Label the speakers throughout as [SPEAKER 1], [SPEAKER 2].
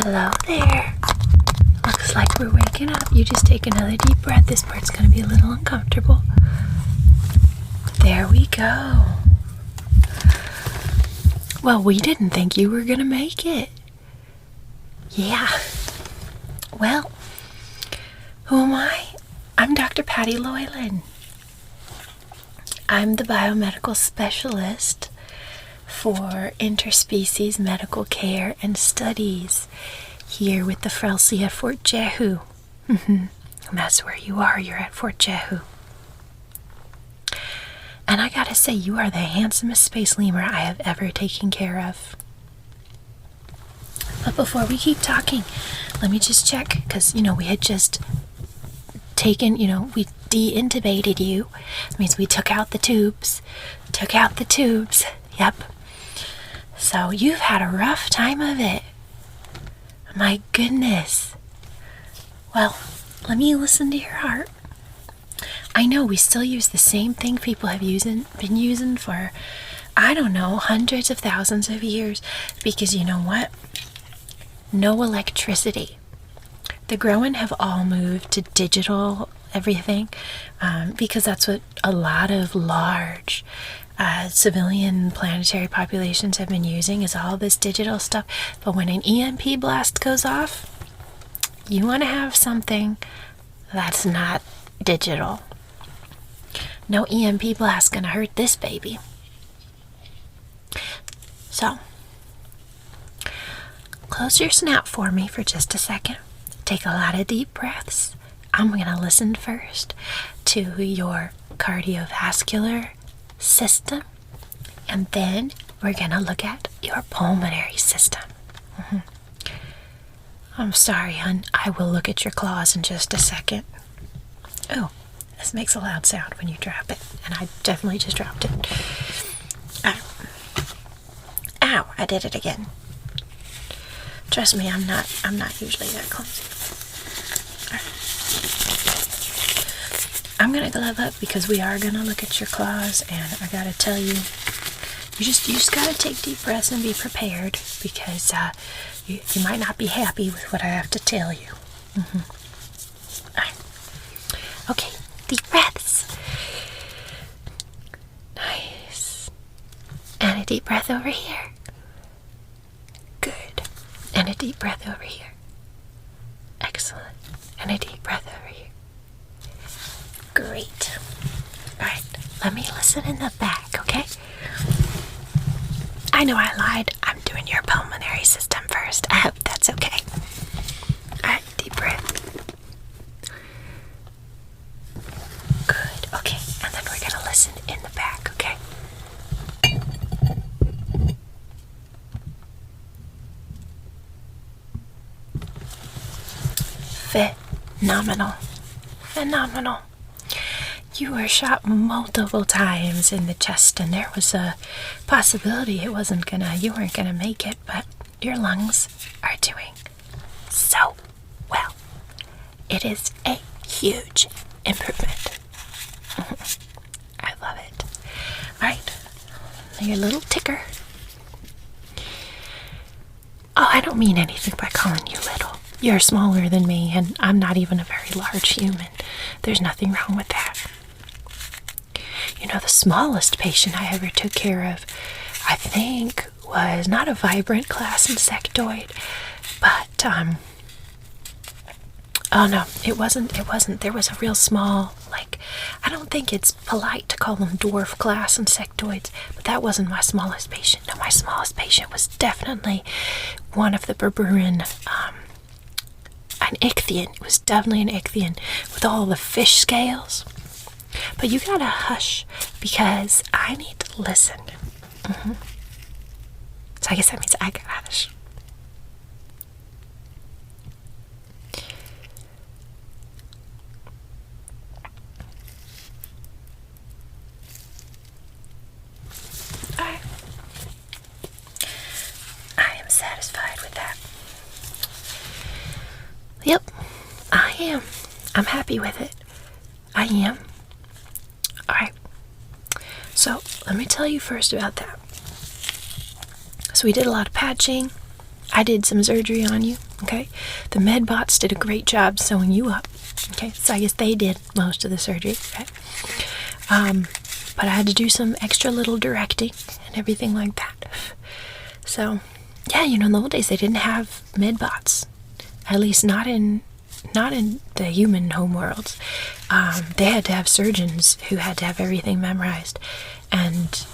[SPEAKER 1] Hello there. Looks like we're waking up. You just take another deep breath. This part's going to be a little uncomfortable. There we go. Well, we didn't think you were going to make it. Yeah. Well, who am I? I'm Dr. Patti Loylan. I'm the biomedical specialist for interspecies medical care and studies here with the Frelsey at Fort Jehu. And that's where you are. You're at Fort Jehu. And I gotta say, you are the handsomest space lemur I have ever taken care of. But before we keep talking, let me just check, because, we had just taken, we de-intubated you. That means we took out the tubes. Yep. So you've had a rough time of it. My goodness. Well, let me listen to your heart. I know we still use the same thing people have been using for, I don't know, hundreds of thousands of years. Because you know what? No electricity. The Groen have all moved to digital everything, because that's what a lot of large civilian planetary populations have been using, is all this digital stuff. But when an EMP blast goes off, you want to have something that's not digital. No EMP blast gonna hurt this baby. So, close your snout for me for just a second. Take a lot of deep breaths. I'm gonna listen first to your cardiovascular system, and then we're gonna look at your pulmonary system. I'm sorry, hon. I will look at your claws in just a second. Oh, this makes a loud sound when you drop it, and I definitely just dropped it. Ow, I did it again. Trust me, I'm not usually that clumsy. I'm gonna glove up because we are gonna look at your claws, and I gotta tell you, you just gotta take deep breaths and be prepared, because you might not be happy with what I have to tell you. Okay, deep breaths. Nice. And a deep breath over here. Good. And a deep breath over here. Excellent. And a deep breath over here. Great. Alright, let me listen in the back, okay? I know I lied. I'm doing your pulmonary system first. I hope that's okay. Alright, deep breath. Good. Okay, and then we're gonna listen in the back, okay? Phenomenal. You were shot multiple times in the chest, and there was a possibility you weren't gonna make it, but your lungs are doing so well. It is a huge improvement. I love it. Alright, your little ticker. Oh, I don't mean anything by calling you little. You're smaller than me, and I'm not even a very large human. There's nothing wrong with that. The smallest patient I ever took care of, I think, was not a vibrant class insectoid, but, oh no, it wasn't. There was a real small, I don't think it's polite to call them dwarf class insectoids, but that wasn't my smallest patient. No, my smallest patient was definitely one of the berberin, an ichthyon. It was definitely an ichthyon with all the fish scales. But you gotta hush, because I need to listen. So I guess that means I gotta hush. Alright. I am satisfied with that. Yep, I am. I'm happy with it. I am. Alright, so let me tell you first about that. So we did a lot of patching, I did some surgery on you, okay? The medbots did a great job sewing you up, okay? So I guess they did most of the surgery, okay? But I had to do some extra little directing and everything like that. So, yeah, you know, in the old days they didn't have medbots. At least not in the human homeworlds. They had to have surgeons who had to have everything memorized, and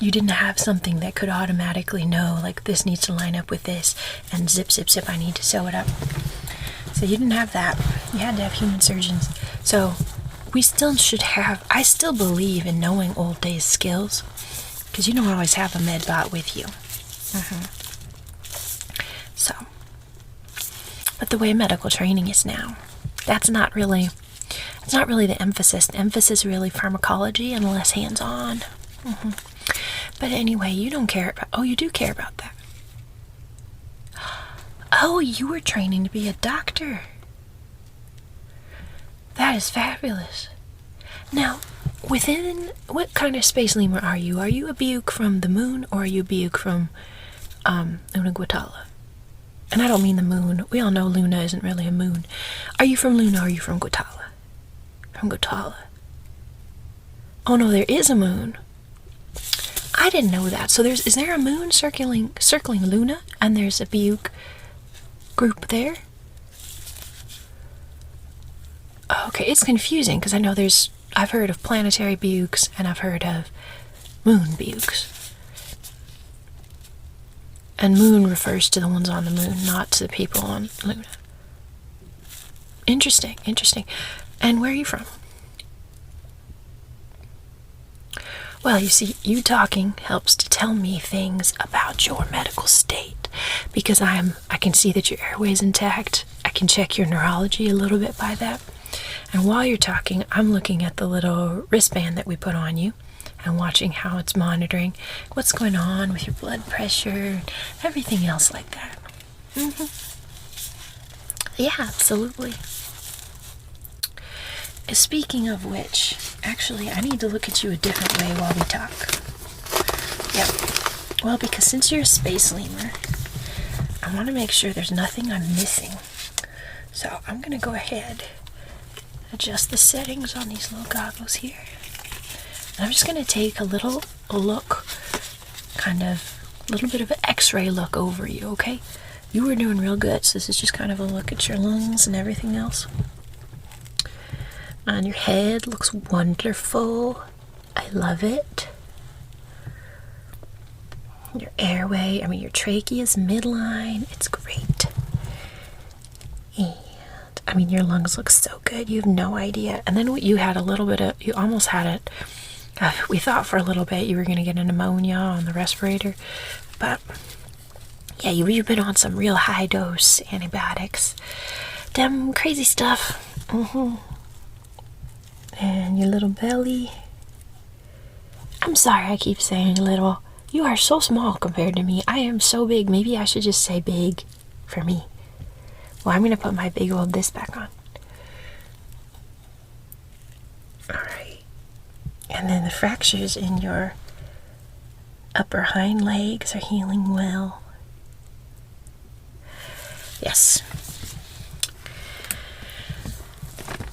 [SPEAKER 1] you didn't have something that could automatically know, like, this needs to line up with this, and zip, zip, zip, I need to sew it up. So you didn't have that. You had to have human surgeons. So we still should have, I still believe in knowing old days skills, because you don't always have a medbot with you. So, but the way medical training is now, it's not really the emphasis. The emphasis is really pharmacology and less hands-on. But anyway, you don't care about, oh, you do care about that. Oh, you were training to be a doctor. That is fabulous. Now, within, what kind of space lemur are you? Are you a Buke from the moon, or are you a Buke from Unaguatala? And I don't mean the moon. We all know Luna isn't really a moon. Are you from Luna, or are you from Guatala? From Guatala. Oh no, there is a moon. I didn't know that. So is there a moon circling Luna, and there's a Buke group there? Okay, it's confusing, because I know I've heard of planetary Bukes, and I've heard of moon Bukes. And moon refers to the ones on the moon, not to the people on Luna. Interesting. And where are you from? Well, you see, you talking helps to tell me things about your medical state, because I can see that your airway is intact. I can check your neurology a little bit by that. And while you're talking, I'm looking at the little wristband that we put on you and watching how it's monitoring what's going on with your blood pressure and everything else like that. Yeah, absolutely. Speaking of which, actually, I need to look at you a different way while we talk. Yep. Well, because since you're a space lemur, I want to make sure there's nothing I'm missing. So I'm going to go ahead, adjust the settings on these little goggles here. And I'm just going to take a little look, kind of a little bit of an x-ray look over you, okay? You were doing real good, so this is just kind of a look at your lungs and everything else. And your head looks wonderful. I love it. Your airway, your trachea is midline. It's great. And, your lungs look so good. You have no idea. And then you had a little bit of, you almost had it. We thought for a little bit you were going to get a pneumonia on the respirator. But, yeah, you've been on some real high-dose antibiotics. Them crazy stuff. And your little belly. I'm sorry I keep saying little. You are so small compared to me. I am so big. Maybe I should just say big for me. Well, I'm going to put my big old this back on. Alright. And then the fractures in your upper hind legs are healing well. Yes.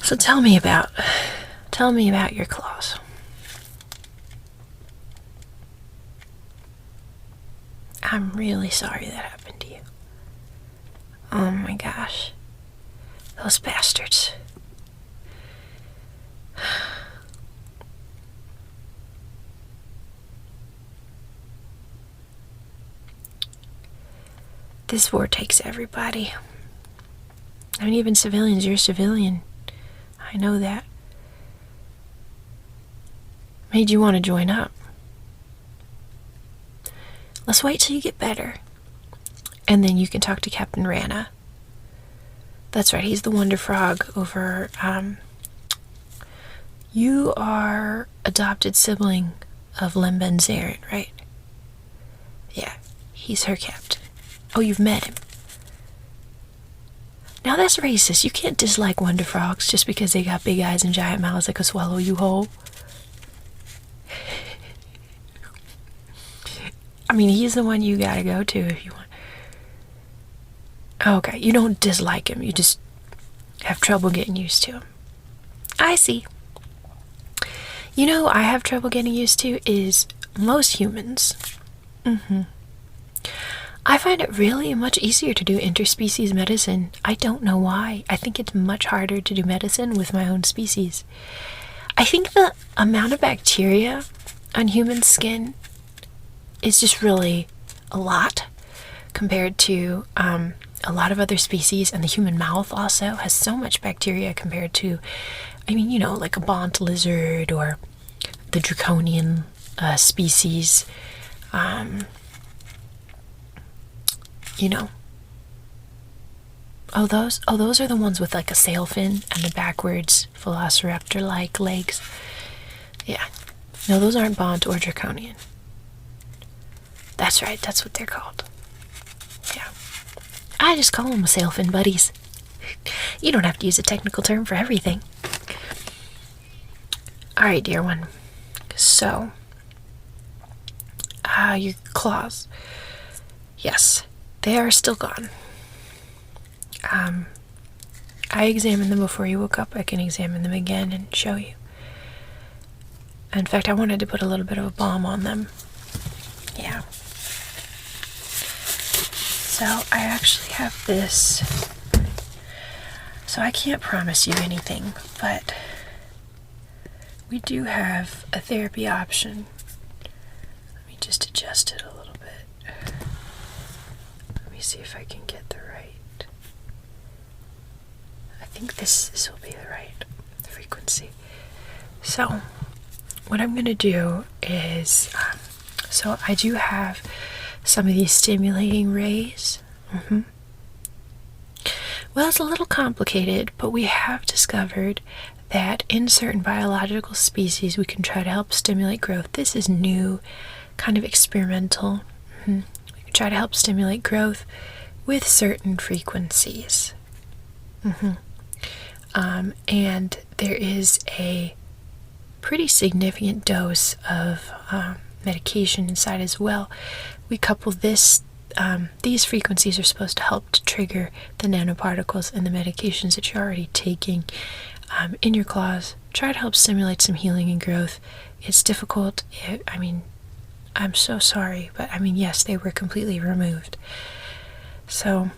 [SPEAKER 1] So tell me about your claws. I'm really sorry that happened to you. Oh my gosh. Those bastards. This war takes everybody. Even civilians. You're a civilian. I know that. Made you want to join up. Let's wait till you get better. And then you can talk to Captain Rana. That's right, he's the Wonder Frog over, you are adopted sibling of Lemben Zarin, right? Yeah, he's her captain. Oh, you've met him. Now that's racist. You can't dislike Wonder Frogs just because they got big eyes and giant mouths that could swallow you whole. He's the one you gotta go to if you want. Okay, you don't dislike him. You just have trouble getting used to him. I see. You know who I have trouble getting used to is most humans. I find it really much easier to do interspecies medicine. I don't know why. I think it's much harder to do medicine with my own species. I think the amount of bacteria on human skin is just really a lot compared to a lot of other species, and the human mouth also has so much bacteria compared to, like a bont lizard or the draconian species. Those are the ones with like a sail fin and the backwards velociraptor-like legs. Yeah. No, those aren't bont or draconian. That's right, that's what they're called. Yeah. I just call them a sail fin buddies. You don't have to use a technical term for everything. Alright, dear one. So, your claws. Yes, they are still gone. I examined them before you woke up. I can examine them again and show you. In fact, I wanted to put a little bit of a balm on them. Yeah. So, I actually have this. So, I can't promise you anything, but we do have a therapy option. Let me just adjust it a little bit. Let me see if I can get the right. I think this will be the right frequency. So, what I'm going to do is, so I do have some of these stimulating rays. Well, it's a little complicated, but we have discovered that in certain biological species we can try to help stimulate growth. This is new, kind of experimental. We can try to help stimulate growth with certain frequencies. And there is a pretty significant dose of medication inside as well. We couple this, these frequencies are supposed to help to trigger the nanoparticles and the medications that you're already taking in your claws. Try to help stimulate some healing and growth. It's difficult. I'm so sorry, but yes, they were completely removed. So,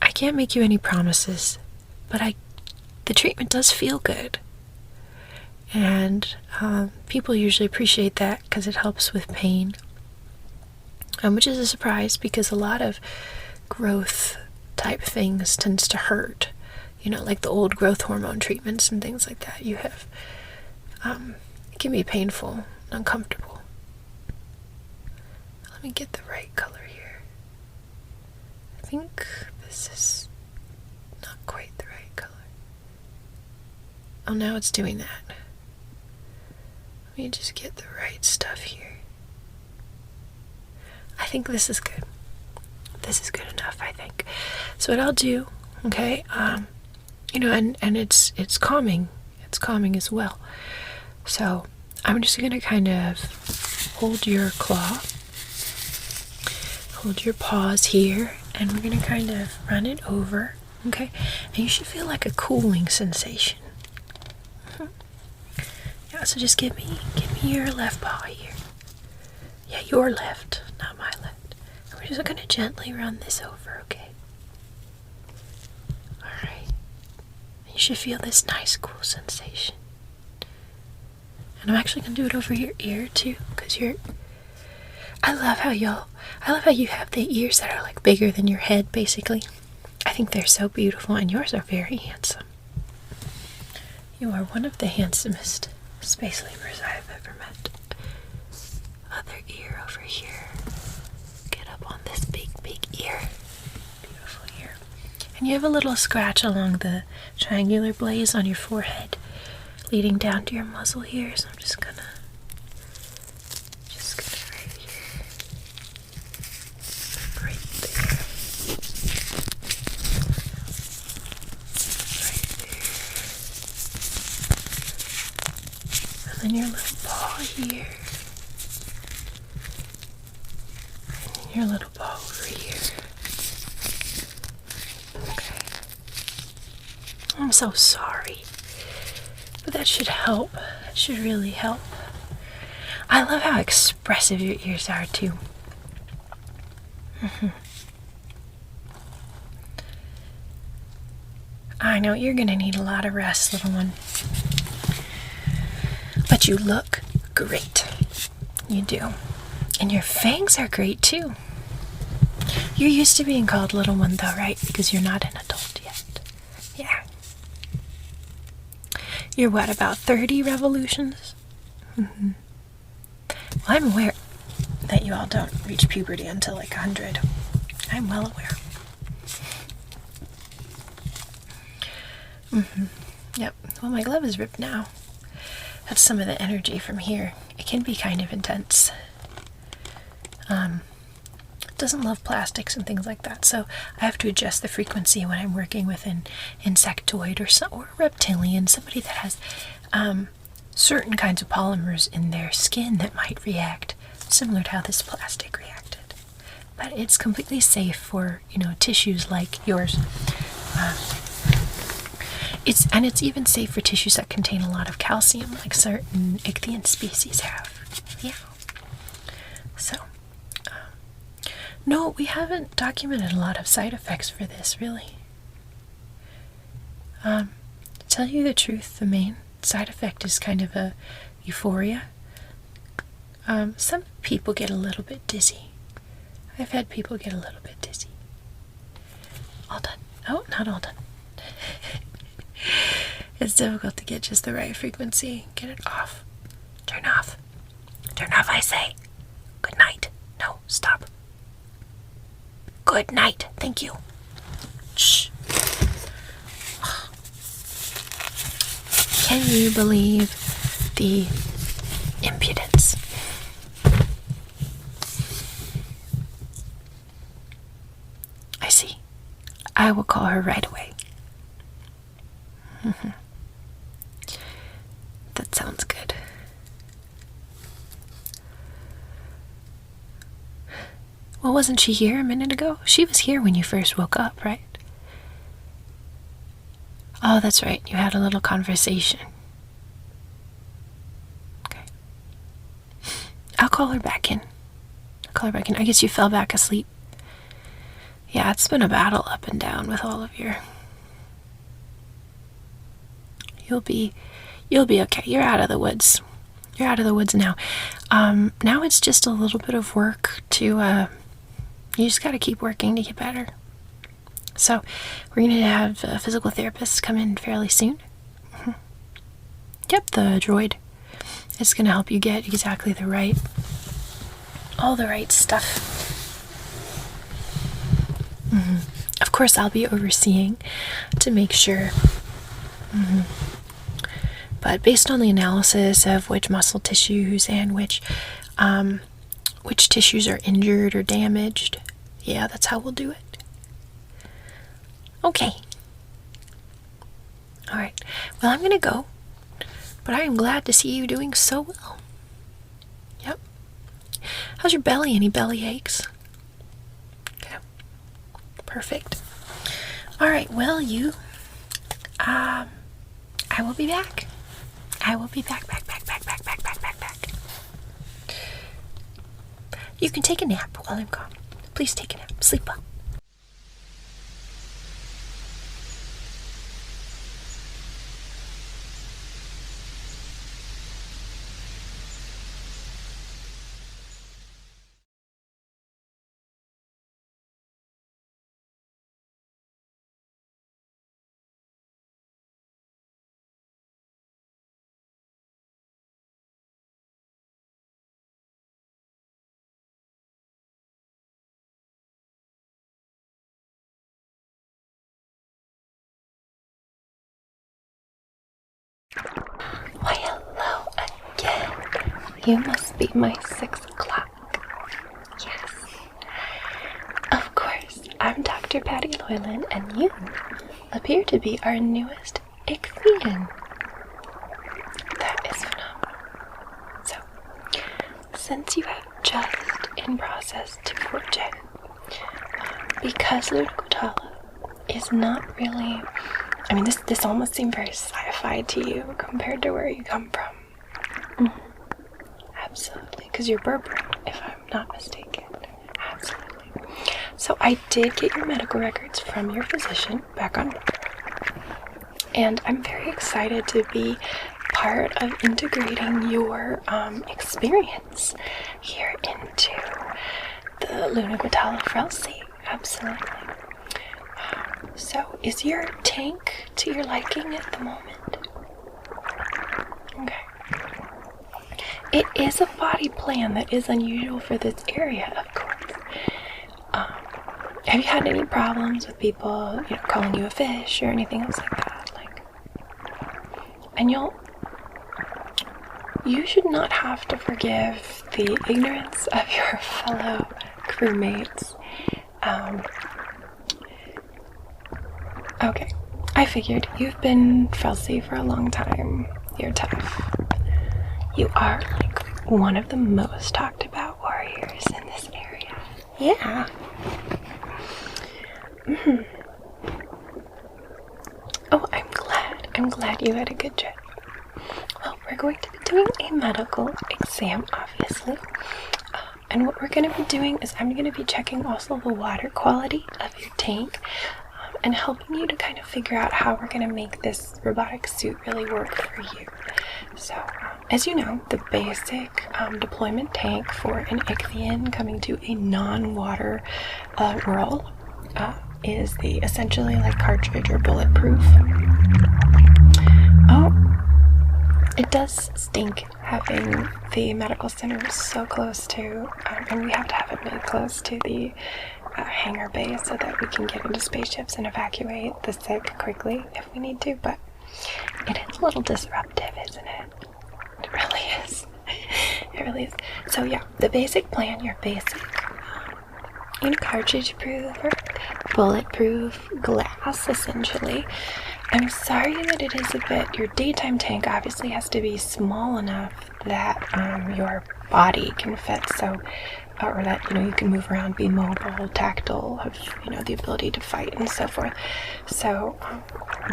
[SPEAKER 1] I can't make you any promises, but the treatment does feel good. And people usually appreciate that because it helps with pain. Which is a surprise because a lot of growth type things tends to hurt. Like the old growth hormone treatments and things like that you have. It can be painful, uncomfortable. Let me get the right color here. I think this is not quite the right color. Oh, now it's doing that. Let me just get the right stuff here. I think this is good. This is good enough, I think. So what I'll do, okay, and it's calming. It's calming as well. So I'm just going to kind of hold your claw, hold your paws here, and we're going to kind of run it over, okay? And you should feel like a cooling sensation. Yeah, so just give me your left paw here. Yeah, your left, not my left. And we're just going to gently run this over, okay? Alright. You should feel this nice cool sensation. And I'm actually going to do it over your ear too, because I love how you have the ears that are like bigger than your head, basically. I think they're so beautiful, and yours are very handsome. You are one of the handsomest space laborers I've ever met. Other ear over here. Get up on this big ear. Beautiful ear. And you have a little scratch along the triangular blaze on your forehead, leading down to your muzzle here. So I'm just gonna right here. Right there. Right there. And then your little paw here. And your little paw over here. I'm so sorry. But that should help. That should really help. I love how expressive your ears are, too. I know you're gonna need a lot of rest, little one. But you look great. You do. And your fangs are great, too. You're used to being called little one, though, right? Because you're not an adult yet. Yeah. You're what, about 30 revolutions? Well, I'm aware that you all don't reach puberty until like 100. I'm well aware. Yep. Well, my glove is ripped now. That's some of the energy from here. It can be kind of intense. Doesn't love plastics and things like that, so I have to adjust the frequency when I'm working with an insectoid or reptilian, somebody that has certain kinds of polymers in their skin that might react similar to how this plastic reacted. But it's completely safe for, tissues like yours. It's even safe for tissues that contain a lot of calcium, like certain ichthyant species have. Yeah. So, no, we haven't documented a lot of side effects for this, really. To tell you the truth, the main side effect is kind of a euphoria. Some people get a little bit dizzy. I've had people get a little bit dizzy. All done. Oh, not all done. It's difficult to get just the right frequency. Get it off. Turn off. Turn off, I say. Good night. No, stop. Good night. Thank you. Shh. Can you believe the impudence? I see. I will call her right away. That sounds good. Well, wasn't she here a minute ago? She was here when you first woke up, right? Oh, that's right. You had a little conversation. Okay. I'll call her back in. I guess you fell back asleep. Yeah, it's been a battle up and down with all of your... You'll be okay. You're out of the woods. You're out of the woods now. Now it's just a little bit of work to, you just gotta keep working to get better. So, we're gonna have a physical therapist come in fairly soon. Yep, the droid. It's gonna help you get exactly all the right stuff. Of course, I'll be overseeing to make sure. But based on the analysis of which muscle tissues and which tissues are injured or damaged, yeah, that's how we'll do it. Okay. All right. Well, I'm gonna go, but I am glad to see you doing so well. Yep. How's your belly? Any belly aches? Okay. Perfect. All right. Well, I will be back. I will be back. You can take a nap while I'm gone. Please take a nap. Sleep well. Why, hello again. You must be my 6 o'clock. Yes. Of course, I'm Dr. Patti Loylan, and you appear to be our newest Ichthyant. That is phenomenal. So, since you have just in process to progeny, because Ludicotala is not really I mean, this almost seemed very sci-fi to you compared to where you come from. Absolutely, because you're Berber, if I'm not mistaken. Absolutely. So I did get your medical records from your physician back on board. And I'm very excited to be part of integrating your experience here into the Luna Guatala Frelsey. Absolutely. So, is your tank to your liking at the moment? Okay. It is a body plan that is unusual for this area, of course. Have you had any problems with people, calling you a fish or anything else like that? And you should not have to forgive the ignorance of your fellow crewmates. Okay, I figured you've been Frelsey for a long time. You're tough. You are like one of the most talked about warriors in this area. Yeah. Oh, I'm glad you had a good trip. Well, we're going to be doing a medical exam, obviously. And what we're going to be doing is I'm going to be checking also the water quality of your tank and helping you to kind of figure out how we're going to make this robotic suit really work for you. So, as you know, the basic deployment tank for an Ichthian coming to a non-water world is the essentially like cartridge or bulletproof. Oh, it does stink having the medical center so close to, and we have to have it really close to the hangar bay so that we can get into spaceships and evacuate the sick quickly if we need to, but it is a little disruptive, isn't it? It really is. It really is. So yeah, the basic plan, your basic cartridge-proof or bulletproof glass, essentially. I'm sorry that it is a bit, your daytime tank obviously has to be small enough that your body can fit, so, or that, you can move around, be mobile, tactile, have, the ability to fight and so forth. So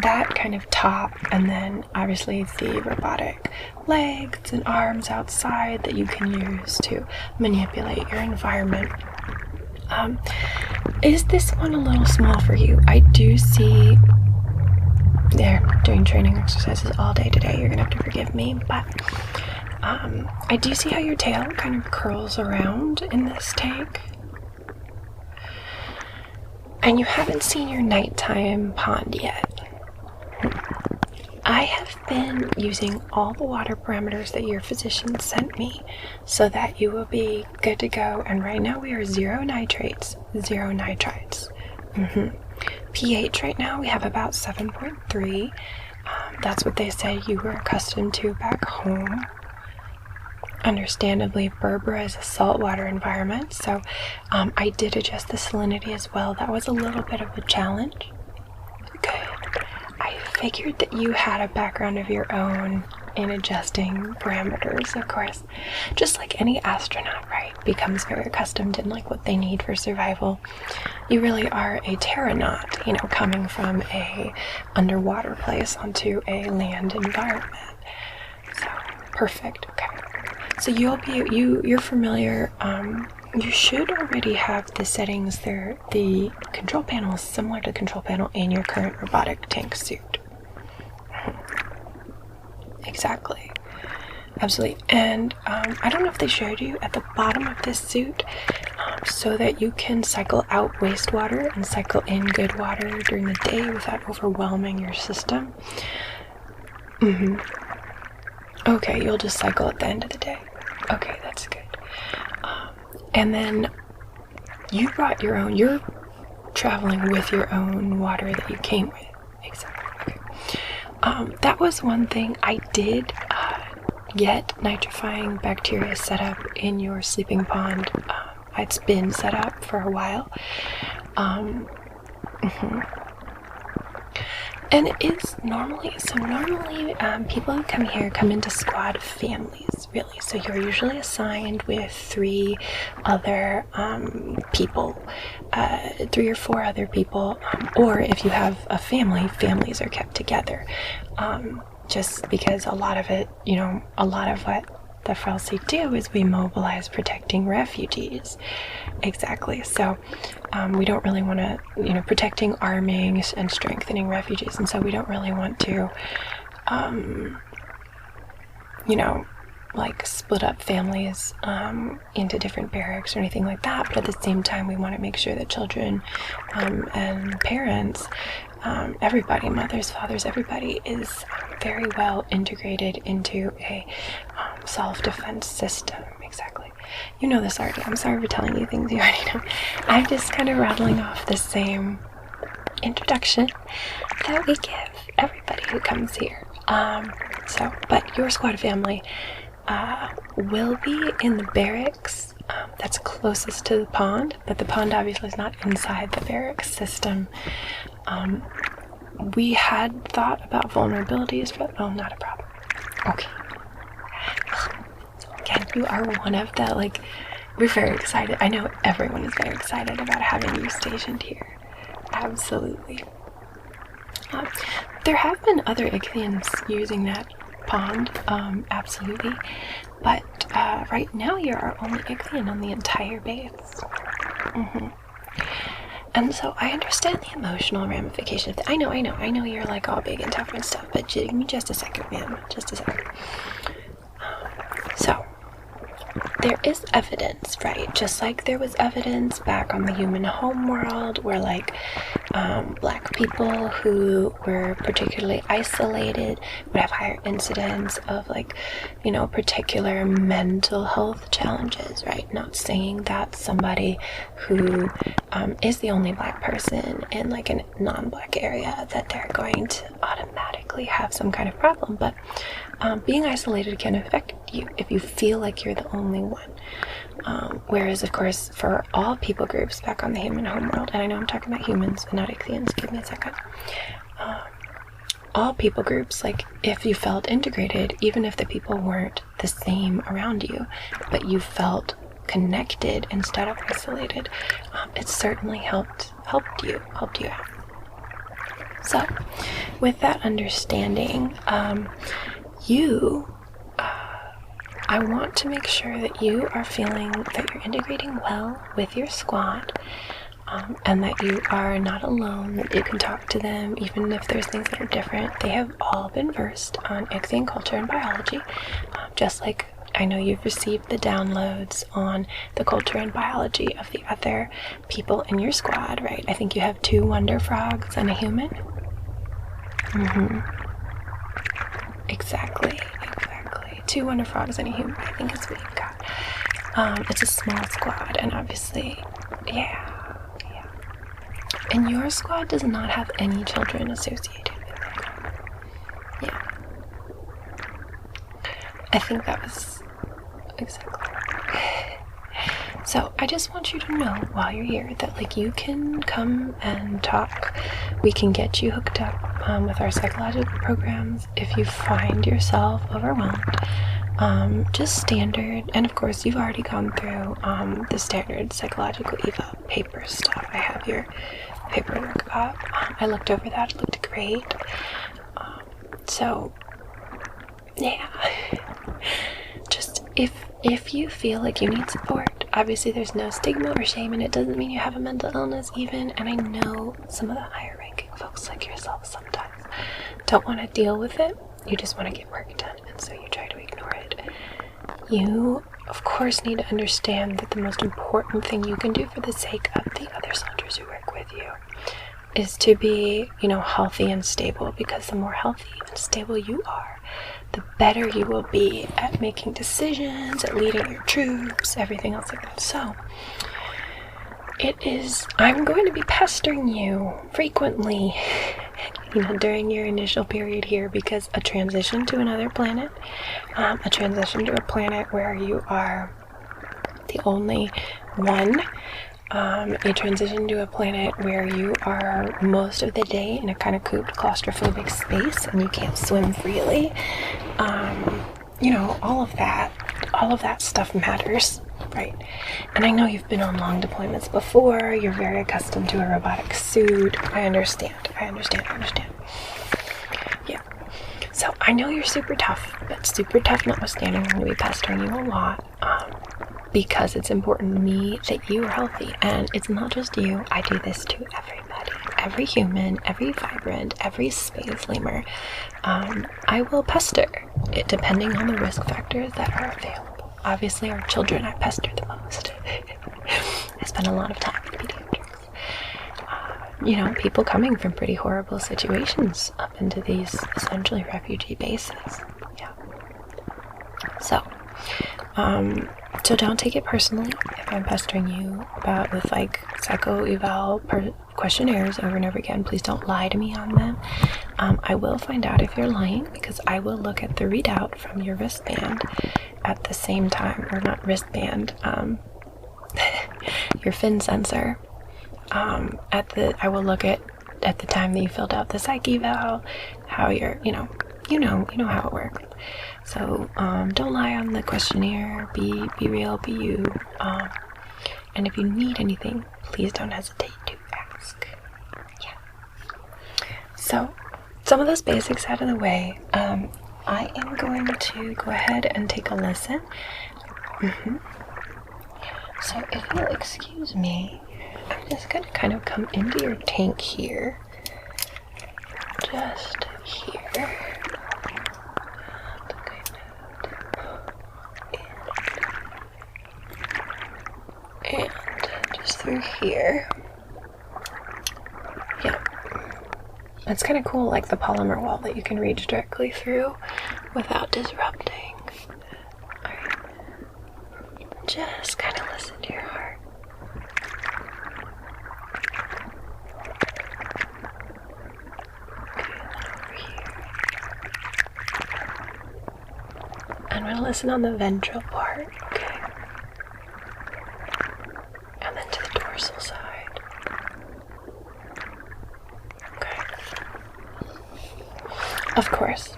[SPEAKER 1] that kind of top, and then obviously the robotic legs and arms outside that you can use to manipulate your environment. Is this one a little small for you? I do see they're doing training exercises all day today. You're gonna have to forgive me, but I do see how your tail kind of curls around in this tank. And you haven't seen your nighttime pond yet. I have been using all the water parameters that your physician sent me so that you will be good to go. And right now we are 0 nitrates, 0 nitrites. pH right now we have about 7.3. That's what they say you were accustomed to back home. Understandably, Berbera is a saltwater environment, so I did adjust the salinity as well. That was a little bit of a challenge. Good. I figured that you had a background of your own in adjusting parameters, of course. Just like any astronaut, right, becomes very accustomed in like what they need for survival. You really are a terranaut, coming from a underwater place onto a land environment. So, perfect, okay. So you're familiar, you should already have the settings there. The control panel is similar to the control panel in your current robotic tank suit. Exactly. Absolutely. And I don't know if they showed you at the bottom of this suit, so that you can cycle out wastewater and cycle in good water during the day without overwhelming your system. Okay, you'll just cycle at the end of the day. Okay, that's good. And then you brought your own, you're traveling with your own water that you came with. Exactly. Okay. That was one thing I did get nitrifying bacteria set up in your sleeping pond. It's been set up for a while. And it is normally, people who come here come into squad families, really. So you're usually assigned with 3 other people, 3 or 4 other people, or if you have a family, families are kept together. Just because a lot of it, a lot of what the Frelsey do is we mobilize protecting refugees. Exactly. So we don't really want to, protecting, arming, and strengthening refugees. And so we don't really want to, like split up families into different barracks or anything like that. But at the same time, we want to make sure that children and parents, everybody, mothers, fathers, everybody is very well integrated into a self-defense system. Exactly. You know this already. I'm sorry for telling you things you already know. I'm just kind of rattling off the same introduction that we give everybody who comes here. But your squad family will be in the barracks that's closest to the pond, but the pond obviously is not inside the barracks system. We had thought about vulnerabilities, but not a problem. Okay. Again, you are one of the, we're very excited. I know everyone is very excited about having you stationed here. Absolutely. There have been other Ichthyans using that pond, absolutely. But right now you're our only Ichthyan on the entire base. And so I understand the emotional ramifications. I know you're all big and tough and stuff, but give me just a second, ma'am. Just a second. So, there is evidence, right? Just like there was evidence back on the human homeworld where black people who were particularly isolated would have higher incidence of particular mental health challenges, right? Not saying that somebody who is the only black person in a non-black area that they're going to automatically have some kind of problem, but being isolated can affect you if you feel like you're the only one. Whereas, of course, for all people groups back on the human homeworld, and I know I'm talking about humans and not Ichthyans, give me a second. All people groups, if you felt integrated, even if the people weren't the same around you, but you felt connected instead of isolated, it certainly helped you out. So, with that understanding, I want to make sure that you are feeling that you're integrating well with your squad, and that you are not alone, that you can talk to them even if there's things that are different. They have all been versed on Ichthyan culture and biology, just like I know you've received the downloads on the culture and biology of the other people in your squad, right? I think you have 2 wonder frogs and a human. Exactly. 2 wonder frogs and a human, I think is what you've got. It's a small squad, and obviously, yeah. And your squad does not have any children associated with it. Yeah. I think that was exactly. So I just want you to know while you're here that you can come and talk. We can get you hooked up with our psychological programs if you find yourself overwhelmed. Just standard, and of course you've already gone through the standard psychological eval paper stuff. I have your paperwork up. I looked over that. It looked great. So yeah, just if you feel like you need support, obviously there's no stigma or shame, and it doesn't mean you have a mental illness even. And I know some of the higher ranking folks like yourself sometimes don't want to deal with it. You just want to get work done, and so you try to ignore it. You, of course, need to understand that the most important thing you can do for the sake of the other soldiers who work with you is to be, healthy and stable, because the more healthy and stable you are, the better you will be at making decisions, at leading your troops, everything else like that. So, I'm going to be pestering you frequently, during your initial period here, because a transition to another planet, a transition to a planet where you are the only one, You transition to a planet where you are most of the day in a kind of cooped, claustrophobic space, and you can't swim freely. You know, all of that stuff matters, right? And I know you've been on long deployments before. You're very accustomed to a robotic suit. I understand. Yeah. So I know you're super tough, but super tough notwithstanding, I'm going to be pestering you a lot. Because it's important to me that you are healthy, and it's not just you. I do this to everybody, every human, every vibrant, every space lemur. I will pester it depending on the risk factors that are available. Obviously, our children I pester the most. I spend a lot of time with pediatrics. You know, people coming from pretty horrible situations up into these essentially refugee bases. Yeah. So don't take it personally if I'm pestering you with like psycho-eval questionnaires over and over again. Please don't lie to me on them. I will find out if you're lying, because I will look at the readout from your wristband at the same time, or not wristband, your fin sensor. I will look at the time that you filled out the psych eval, how you're, you know how it works. So don't lie on the questionnaire. Be real, be you. And if you need anything, please don't hesitate to ask. Yeah. So some of those basics out of the way. I am going to go ahead and take a listen. So if you'll excuse me, I'm just going to kind of come into your tank here. Just here. And just through here. Yeah. It's kind of cool, like the polymer wall that you can reach directly through without disrupting. Alright. Just kind of listen to your heart. Okay, over here. I'm going to listen on the ventral part, okay? Side. Okay. Of course.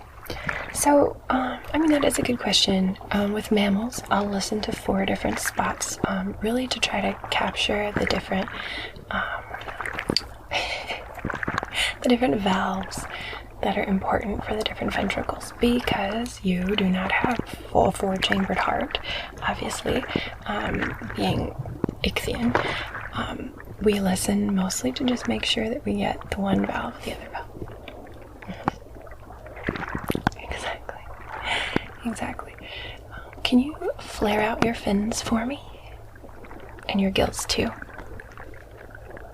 [SPEAKER 1] So, that is a good question. With mammals, I'll listen to 4 different spots, really to try to capture the different, valves that are important for the different ventricles, because you do not have full 4-chambered heart, obviously, being Ichthyon. We listen mostly to just make sure that we get the one valve, the other valve. Exactly. Can you flare out your fins for me? And your gills too.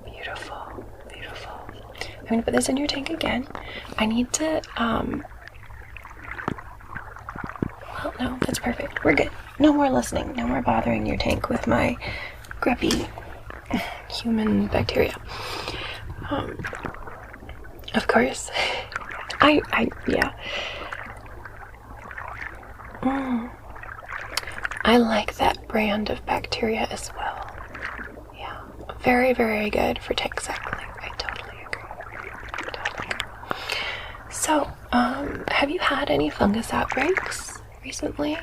[SPEAKER 1] Beautiful. I'm going to put this in your tank again. I need to, well, no, that's perfect. We're good. No more listening. No more bothering your tank with my grubby human bacteria. Of course. Yeah. I like that brand of bacteria as well. Yeah. Very, very good for tank cycling. I totally agree. So, have you had any fungus outbreaks recently?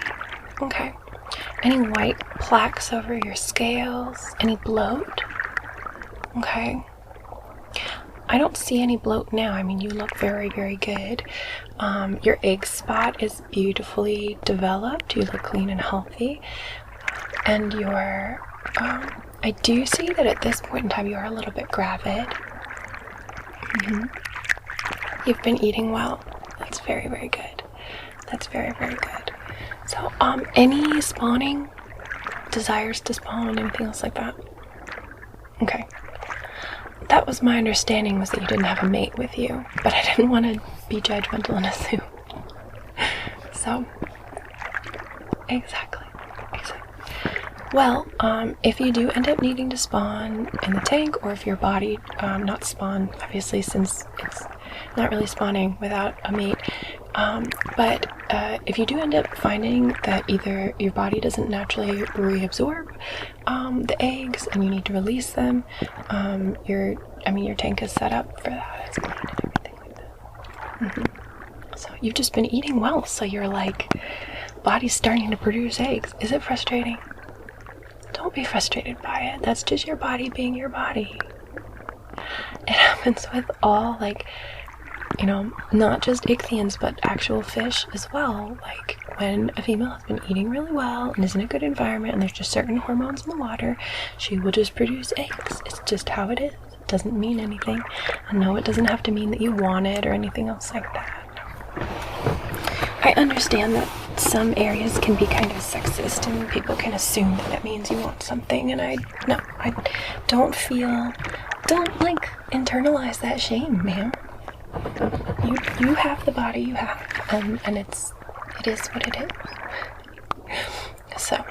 [SPEAKER 1] Okay. Any white plaques over your scales? Any bloat? Okay. I don't see any bloat now. You look very, very good. Your egg spot is beautifully developed. You look clean and healthy. And your, I do see that at this point in time you are a little bit gravid. You've been eating well. That's very, very good. That's very, very good. So, any spawning? Desires to spawn? Anything else like that? Okay. That was my understanding, was that you didn't have a mate with you, but I didn't want to be judgmental and assume. So, exactly. Well, if you do end up needing to spawn in the tank, or if your body not spawn, obviously, since it's not really spawning without a mate, But if you do end up finding that either your body doesn't naturally reabsorb the eggs and you need to release them, your tank is set up for that. It's clean and everything like that. So you've just been eating well, so you're like, body's starting to produce eggs. Is it frustrating? Don't be frustrated by it. That's just your body being your body. It happens with all, like, you know, not just ichthyons, but actual fish as well. Like, when a female has been eating really well and is in a good environment and there's just certain hormones in the water, she will just produce eggs. It's just how it is. It doesn't mean anything. And no, it doesn't have to mean that you want it or anything else like that. I understand that some areas can be kind of sexist and people can assume that that means you want something, and I don't like internalize that shame, ma'am. You have the body you have, and it is what it is. So,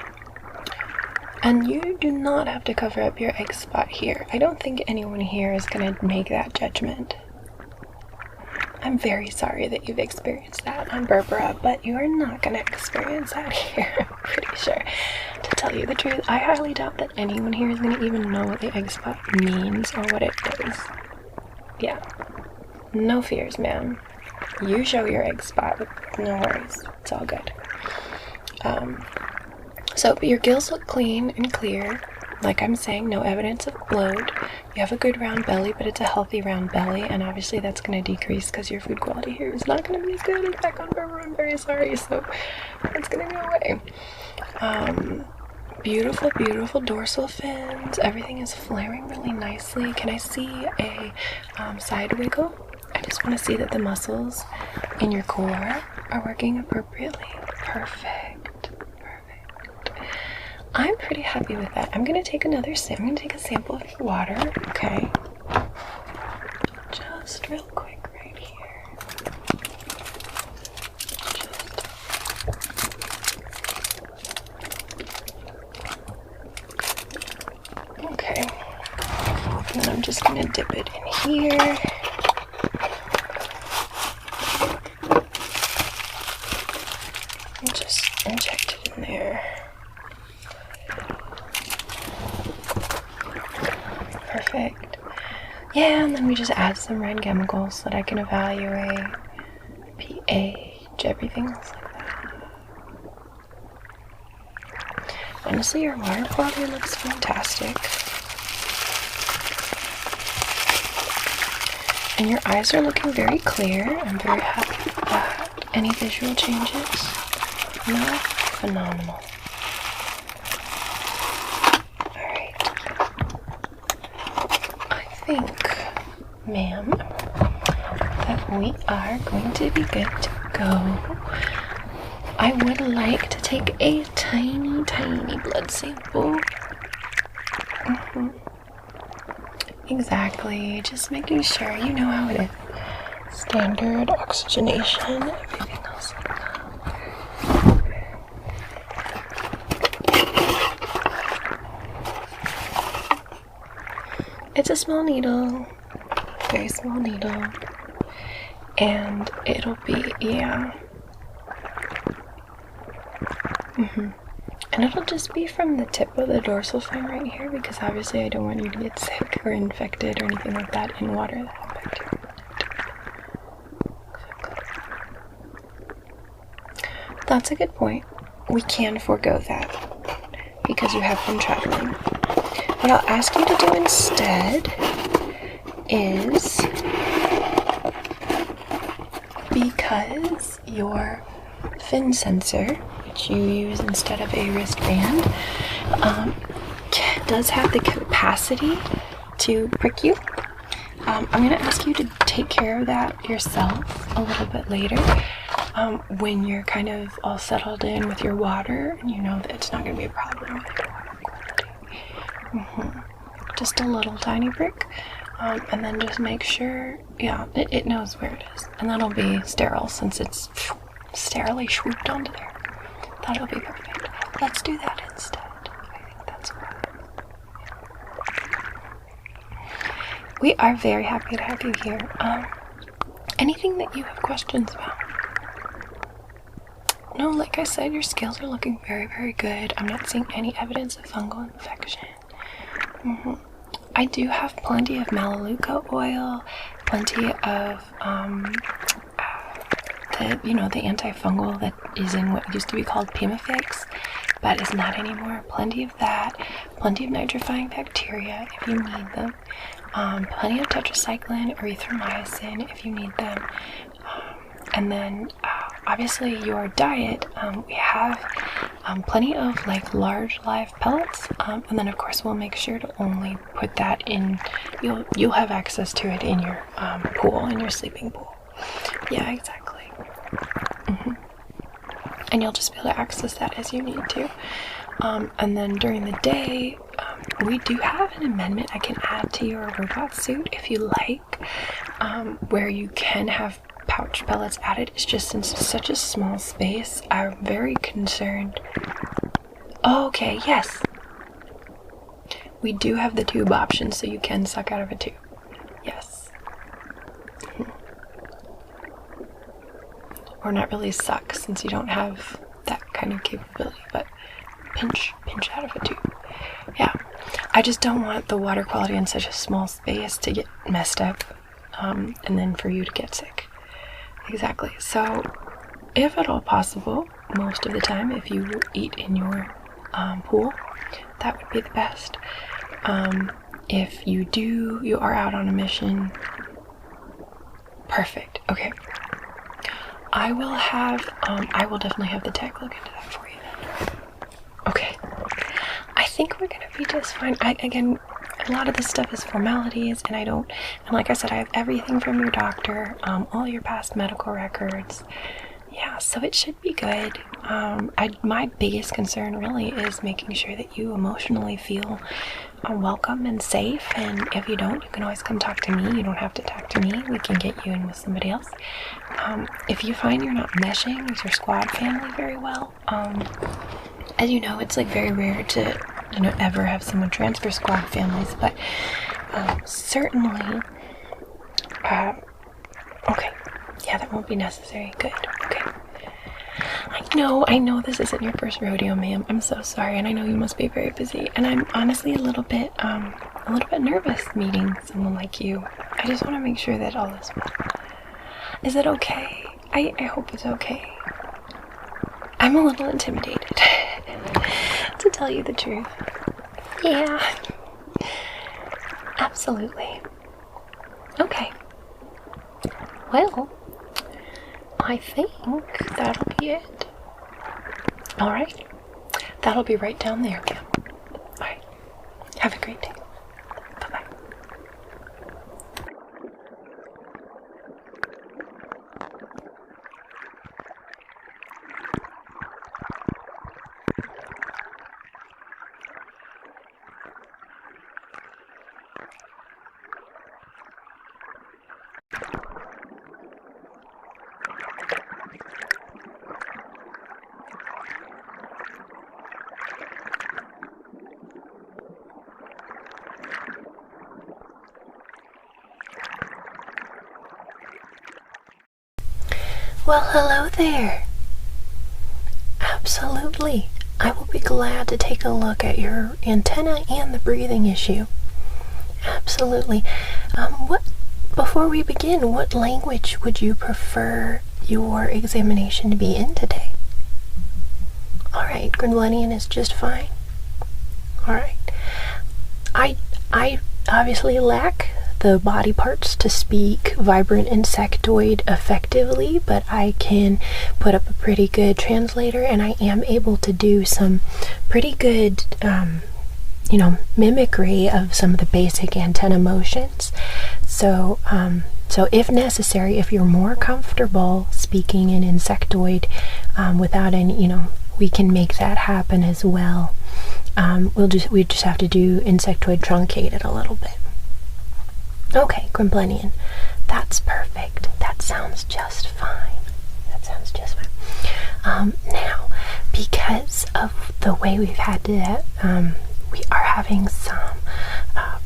[SPEAKER 1] and you do not have to cover up your egg spot here. I don't think anyone here is going to make that judgment. I'm very sorry that you've experienced that on Berbera, but you are not going to experience that here, I'm pretty sure. To tell you the truth, I highly doubt that anyone here is going to even know what the egg spot means or what it is. Yeah. No fears, ma'am. You show your egg spot. No worries. It's all good. But your gills look clean and clear. Like I'm saying, no evidence of bloat. You have a good round belly, but it's a healthy round belly, and obviously that's going to decrease because your food quality here is not going to be as good as back on Berbera. I'm very sorry, so that's going to go away. Beautiful, beautiful dorsal fins. Everything is flaring really nicely. Can I see a side wiggle? I just want to see that the muscles in your core are working appropriately. Perfect. I'm pretty happy with that. I'm going to take I'm going to take a sample of your water, okay? Just real quick right here. Okay. And then I'm just going to dip it in here. And just inject it in there. Perfect. Yeah, and then we just add some red chemicals so that I can evaluate pH, everything else like that. Honestly, your water quality looks fantastic. And your eyes are looking very clear. I'm very happy with that. Any visual changes? No? Phenomenal. I think, ma'am, that we are going to be good to go. I would like to take a tiny, tiny blood sample. Exactly, just making sure you know how it is. Standard oxygenation, everything else like that. It's a small needle, very small needle, and it'll be, yeah. And it'll just be from the tip of the dorsal fin right here, because obviously I don't want you to get sick or infected or anything like that in water that has bacteria. That's a good point. We can forego that because you have been traveling. What I'll ask you to do instead is, because your fin sensor, which you use instead of a wristband, does have the capacity to prick you, I'm going to ask you to take care of that yourself a little bit later, when you're kind of all settled in with your water and you know that it's not going to be a problem with your water quality. Just a little tiny prick, and then just make sure, yeah, it knows where it is, and that'll be sterile since it's sterilely swooped onto there. That'll be perfect. Let's do that instead. I think that's right. We are very happy to have you here. Anything that you have questions about? no, like I said, your scales are looking very, very good. I'm not seeing any evidence of fungal infection. I do have plenty of melaleuca oil, plenty of the antifungal that is in what used to be called Pimafix, but is not anymore. Plenty of that, plenty of nitrifying bacteria if you need them, plenty of tetracycline, erythromycin if you need them, and then obviously your diet. We have plenty of like large live pellets, and then of course we'll make sure to only put that in. You'll have access to it in your pool, in your sleeping pool. Yeah, exactly. And you'll just be able to access that as you need to. And then during the day, we do have an amendment I can add to your robot suit if you like, where you can have pouch pellets added. It's just in such a small space. I'm very concerned. Oh, okay, yes. We do have the tube option, so you can suck out of a tube. Yes. Or not really suck, since you don't have that kind of capability, but pinch out of a tube. Yeah, I just don't want the water quality in such a small space to get messed up, and then for you to get sick. Exactly. So, if at all possible, most of the time, if you eat in your pool, that would be the best. If you are out on a mission, perfect. Okay. I will definitely have the tech look into that for you then. Okay. I think we're gonna be just fine. Again, a lot of this stuff is formalities, and like I said, I have everything from your doctor, all your past medical records. Yeah, so it should be good. My biggest concern really is making sure that you emotionally feel welcome and safe, and if you don't, you can always come talk to me. You don't have to talk to me. We can get you in with somebody else. If you find you're not meshing with your squad family very well, as you know, it's like very rare to ever have someone transfer squad families, but certainly okay, yeah, that won't be necessary. Good. Okay. I know this isn't your first rodeo, ma'am. I'm so sorry, and I know you must be very busy, and I'm honestly a little bit nervous meeting someone like you. I just want to make sure that all is well. Is it okay? I hope it's okay. I'm a little intimidated, to tell you the truth. Yeah. Absolutely. Okay. Well, I think that'll be it. Alright. That'll be right down there, ma'am. Alright. Have a great day. Bye-bye. Well, hello there. Absolutely. I will be glad to take a look at your antenna and the breathing issue. Absolutely. Before we begin, what language would you prefer your examination to be in today? Alright, Gremlinian is just fine. Alright. I obviously lack the body parts to speak vibrant insectoid effectively, but I can put up a pretty good translator, and I am able to do some pretty good mimicry of some of the basic antenna motions. So if necessary, if you're more comfortable speaking in insectoid without any, we can make that happen as well. We just have to do insectoid truncated a little bit. Okay, Gremlinian, that's perfect. That sounds just fine. Now, because of the way we've had to, we are having some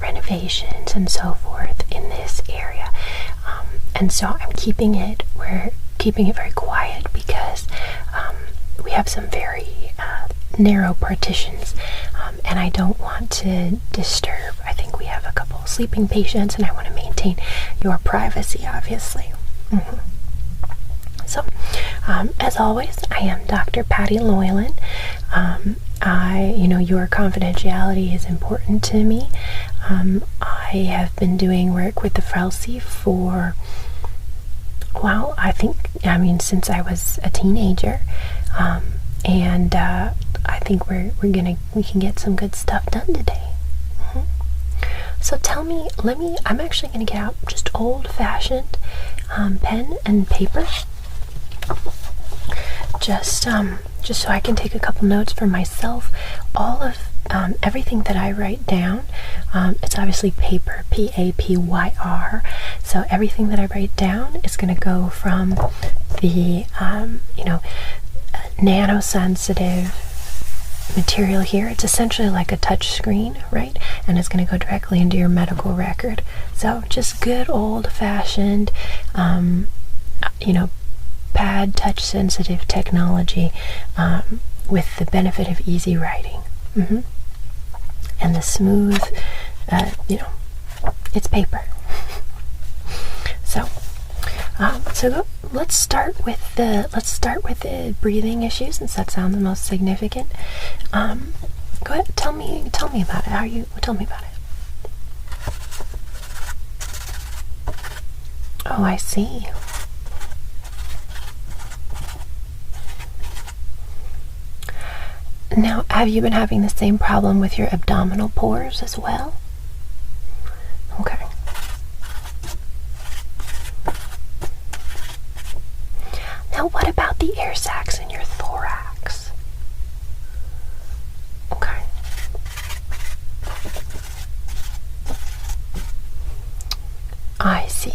[SPEAKER 1] renovations and so forth in this area, and so we're keeping it very quiet because we have some very narrow partitions, and I don't want to disturb. I think we have a couple sleeping patients, and I want to maintain your privacy, obviously. So, as always, I am Dr. Patti Loylan. Your confidentiality is important to me. I have been doing work with the Frelsey for, well, since I was a teenager, and I think we can get some good stuff done today. So tell me, I'm actually going to get out just old-fashioned pen and paper, just so I can take a couple notes for myself. All of everything that I write down, it's obviously paper, P-A-P-Y-R, so everything that I write down is going to go from the nanosensitive material here. It's essentially like a touch screen, right? And it's going to go directly into your medical record. So just good old-fashioned pad touch sensitive technology, with the benefit of easy writing, and the smooth, it's paper. So let's start with the breathing issue, since that sounds the most significant. Go ahead, tell me about it. Tell me about it. Oh, I see. Now, have you been having the same problem with your abdominal pores as well? Okay. Now, what about the air sacs in your thorax? Okay. I see.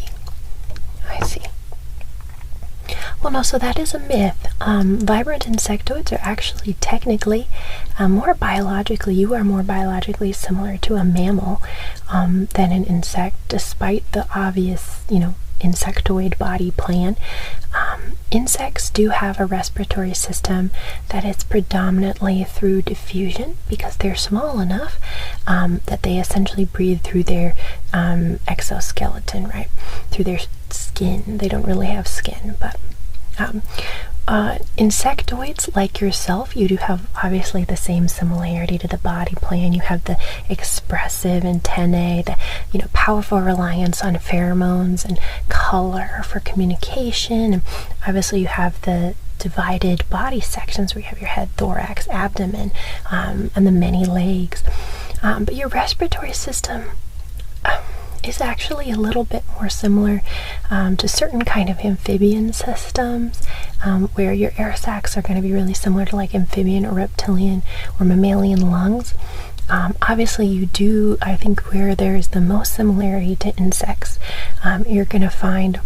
[SPEAKER 1] Well, no, so that is a myth. Vibrant insectoids are actually technically you are more biologically similar to a mammal than an insect, despite the obvious, insectoid body plan. Insects do have a respiratory system that is predominantly through diffusion, because they're small enough that they essentially breathe through their exoskeleton, right? Through their skin. They don't really have skin, but insectoids like yourself, you do have obviously the same similarity to the body plan. You have the expressive antennae, the powerful reliance on pheromones and color for communication, and obviously you have the divided body sections where you have your head, thorax, abdomen, and the many legs. But your respiratory system is actually a little bit more similar to certain kind of amphibian systems, where your air sacs are going to be really similar to like amphibian or reptilian or mammalian lungs. Obviously you do, I think where there's the most similarity to insects, you're going to find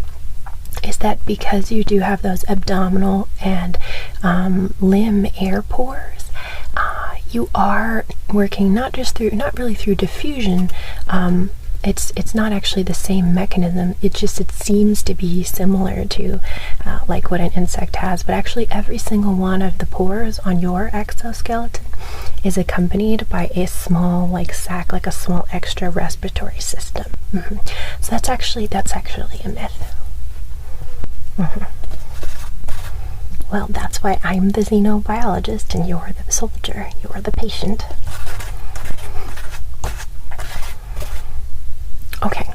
[SPEAKER 1] is that because you do have those abdominal and limb air pores, you are working not really through diffusion. It's not actually the same mechanism. It seems to be similar to like what an insect has, but actually every single one of the pores on your exoskeleton is accompanied by a small sac, like a small extra respiratory system. So that's actually a myth. Well, that's why I'm the xenobiologist and you're the soldier, you're the patient. Okay.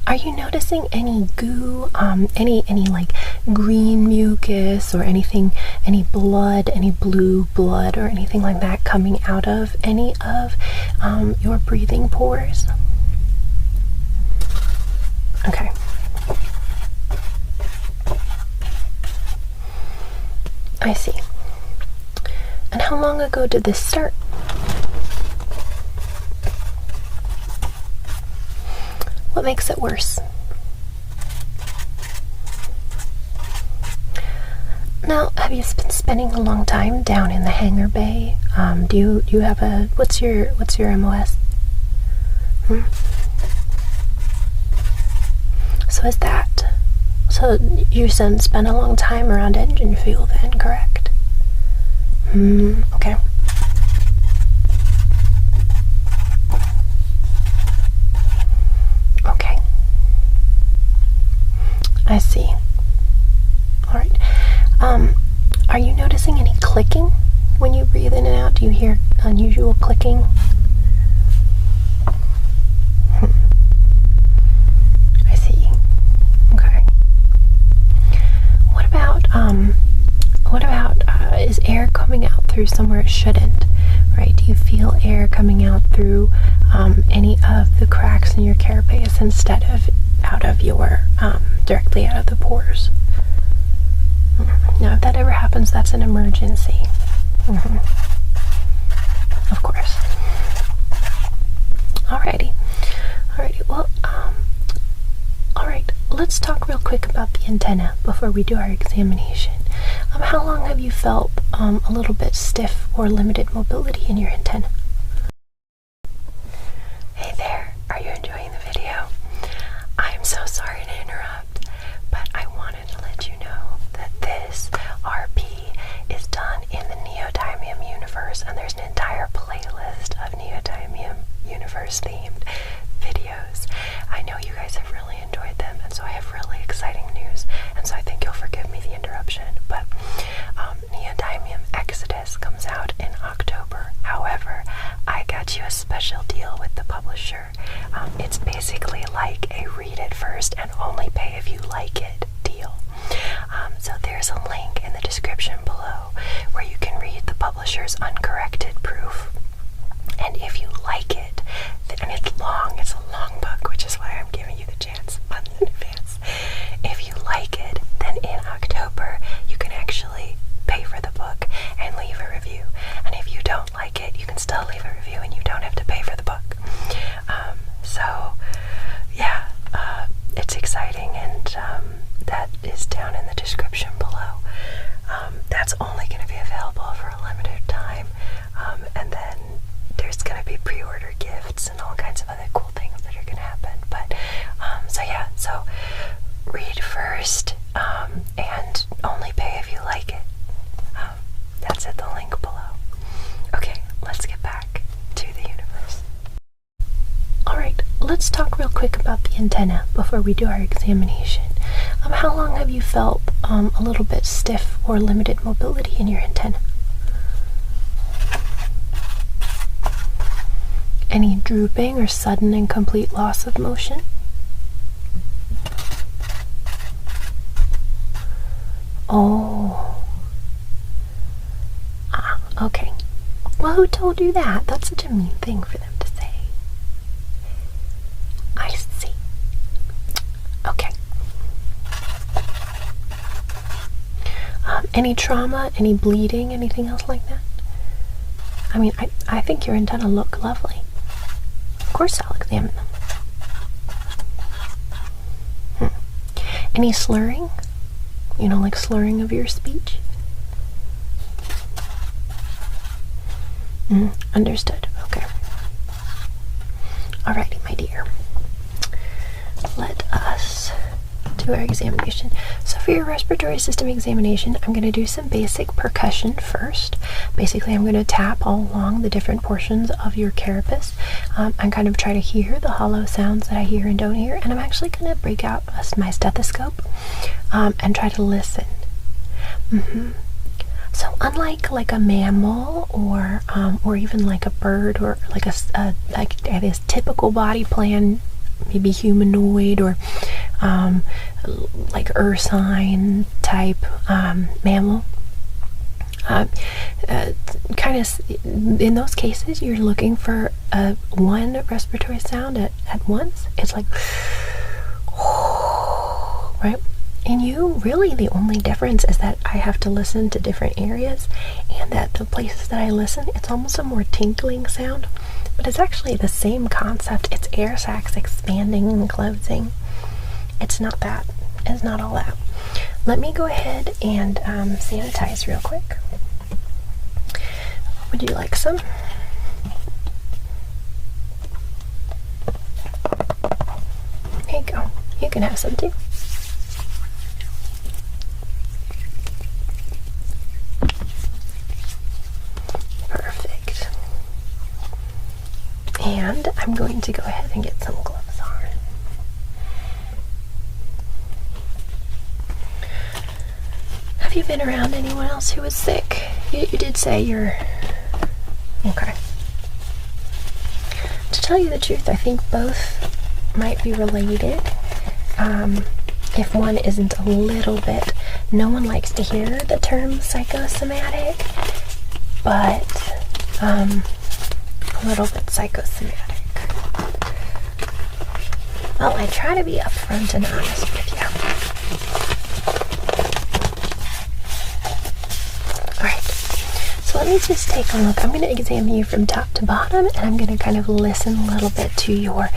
[SPEAKER 1] Are you noticing any goo, any like green mucus or anything, any blood, any blue blood or anything like that coming out of any of your breathing pores? Okay. I see. And how long ago did this start? What makes it worse? Now, have you been spending a long time down in the hangar bay? Do you have a what's your MOS? So you spent a long time around engine fuel then, correct? Okay. Okay. I see. All right. Are you noticing any clicking when you breathe in and out? Do you hear unusual clicking? I see. Okay. What about is air coming out through somewhere it shouldn't? Right? Do you feel air coming out through any of the cracks in your carapace instead of out of your directly out of the pores? Now, if that ever happens, that's an emergency. Of course. Alrighty. Well, alright. Let's talk real quick about the antenna before we do our examination. How long have you felt a little bit stiff or limited mobility in your antenna? Hey there. Are you enjoying the video? I'm so sorry to interrupt, but I wanted to let you know that this RP is done in the Neodymium Universe, and there's an entire playlist of Neodymium Universe themed videos. I know you guys have really enjoyed them, and so I have really exciting news, and so I think you'll forgive me the interruption, but Neodymium Exodus comes out in October. However, I got you a special deal with the publisher. It's basically like a read it first and only pay if you like it deal. So there's a link in the description below where you can read the publisher's uncorrected proof. And if you like it, and it's a long book, which is why I'm giving you the chance months in advance. If you like it, then in October you can actually pay for the book and leave a review. And if you don't like it, you can still leave a review and you don't have to pay for the book. It's exciting, and that is down in the description below. That's only going to be available for a limited time, and then there's going to be pre-order gifts and all kinds of other cool things that are going to happen. But so read first and only pay if you like it. That's at the link below. Okay, let's get back to the universe. Alright, let's talk real quick about the antenna before we do our examination. How long have you felt a little bit stiff or limited mobility in your antenna? Any drooping or sudden and complete loss of motion? Oh. Okay. Well, who told you that? That's such a mean thing for them to say. I see. Okay. Any trauma, any bleeding, anything else like that? I mean, I think your antenna look lovely. Of course I'll examine them. Any slurring? You know, like slurring of your speech? Understood. Okay. Alrighty, my dear. Let us do our examination. So for your respiratory system examination, I'm going to do some basic percussion first. Basically, I'm going to tap all along the different portions of your carapace and kind of try to hear the hollow sounds that I hear and don't hear. And I'm actually going to break out my stethoscope and try to listen. So unlike like a mammal or even like a bird or like this typical body plan, maybe humanoid or like ursine type mammal, kind of in those cases you're looking for one respiratory sound at once. It's like right. And you, really the only difference is that I have to listen to different areas, and that the places that I listen, it's almost a more tinkling sound, but it's actually the same concept. It's air sacs expanding and closing. It's not that. It's not all that. Let me go ahead and sanitize real quick. Would you like some? There you go. You can have some too. And I'm going to go ahead and get some gloves on. Have you been around anyone else who was sick? You did say you're... Okay. To tell you the truth, I think both might be related. If one isn't a little bit... No one likes to hear the term psychosomatic, but a little bit psychosomatic. Well, I try to be upfront and honest with you. Alright, so let me just take a look. I'm going to examine you from top to bottom, and I'm going to kind of listen a little bit to your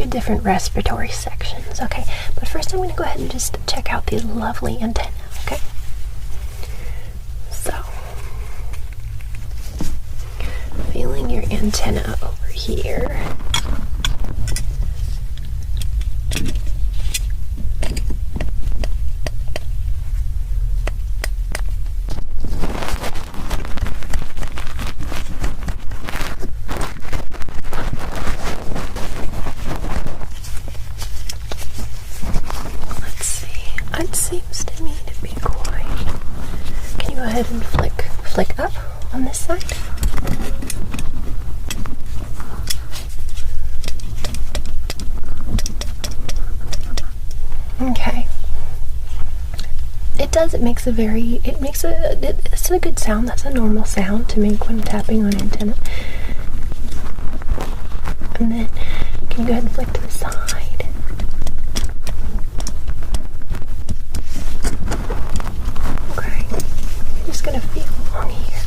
[SPEAKER 1] different respiratory sections, okay? But first I'm going to go ahead and just check out these lovely antennae, okay? So, feeling your antenna over here. It seems to me to be quiet. Can you go ahead and flick up on this side? Okay. It's a good sound. That's a normal sound to make when tapping on antenna. And then, can you go ahead and flick to the side? Gonna feel along here.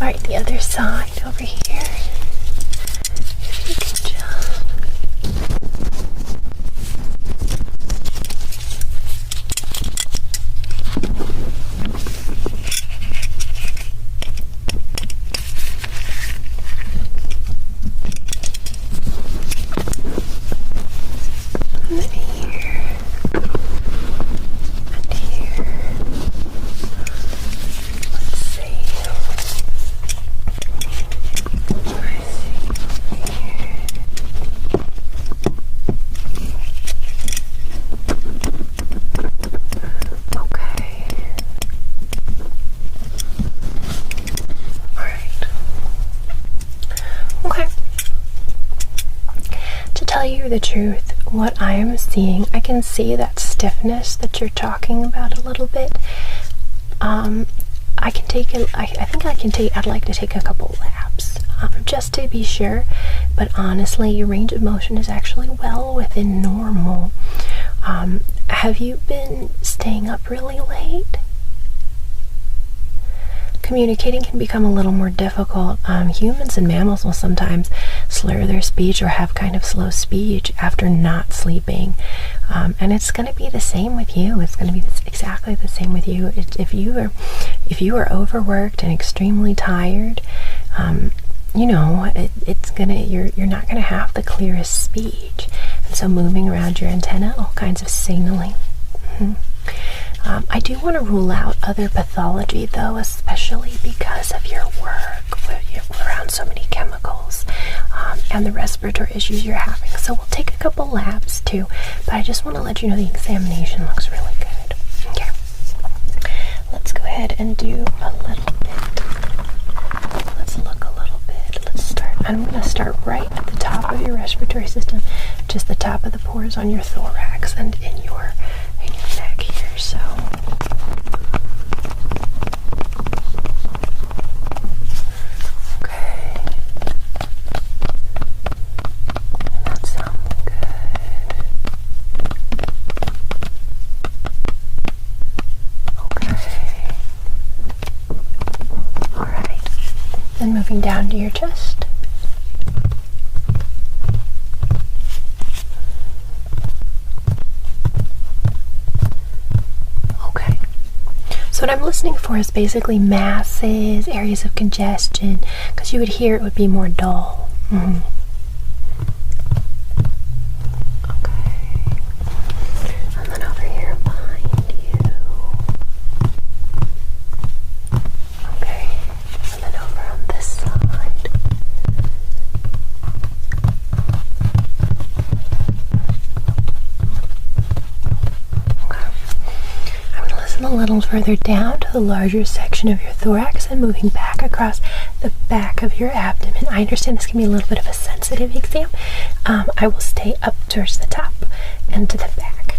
[SPEAKER 1] Alright, the other side over here. If you can just... And then here. And here. The truth, what I am seeing, I can see that stiffness that you're talking about a little bit. I think I'd like to take a couple laps, just to be sure, but honestly, your range of motion is actually well within normal. Have you been staying up really late? Communicating can become a little more difficult. Humans and mammals will sometimes slur their speech or have kind of slow speech after not sleeping. And it's going to be the same with you. It's going to be exactly the same with you. If you are overworked and extremely tired, you're not going to have the clearest speech. And so moving around your antenna, all kinds of signaling. I do want to rule out other pathology, though, especially because of your work around so many chemicals and the respiratory issues you're having. So we'll take a couple labs, too, but I just want to let you know the examination looks really good. Okay. Let's go ahead and do a little bit. Let's look a little bit. Let's start. I'm going to start right at the top of your respiratory system, just the top of the pores on your thorax and in your neck here. So okay, that sounds good. Okay, all right, then moving down to your chest. So what I'm listening for is basically masses, areas of congestion, because you would hear it would be more dull. Okay. And then over here behind you. Okay. And then over on this side. a little further down to the larger section of your thorax and moving back across the back of your abdomen. I understand this can be a little bit of a sensitive exam. I will stay up towards the top and to the back.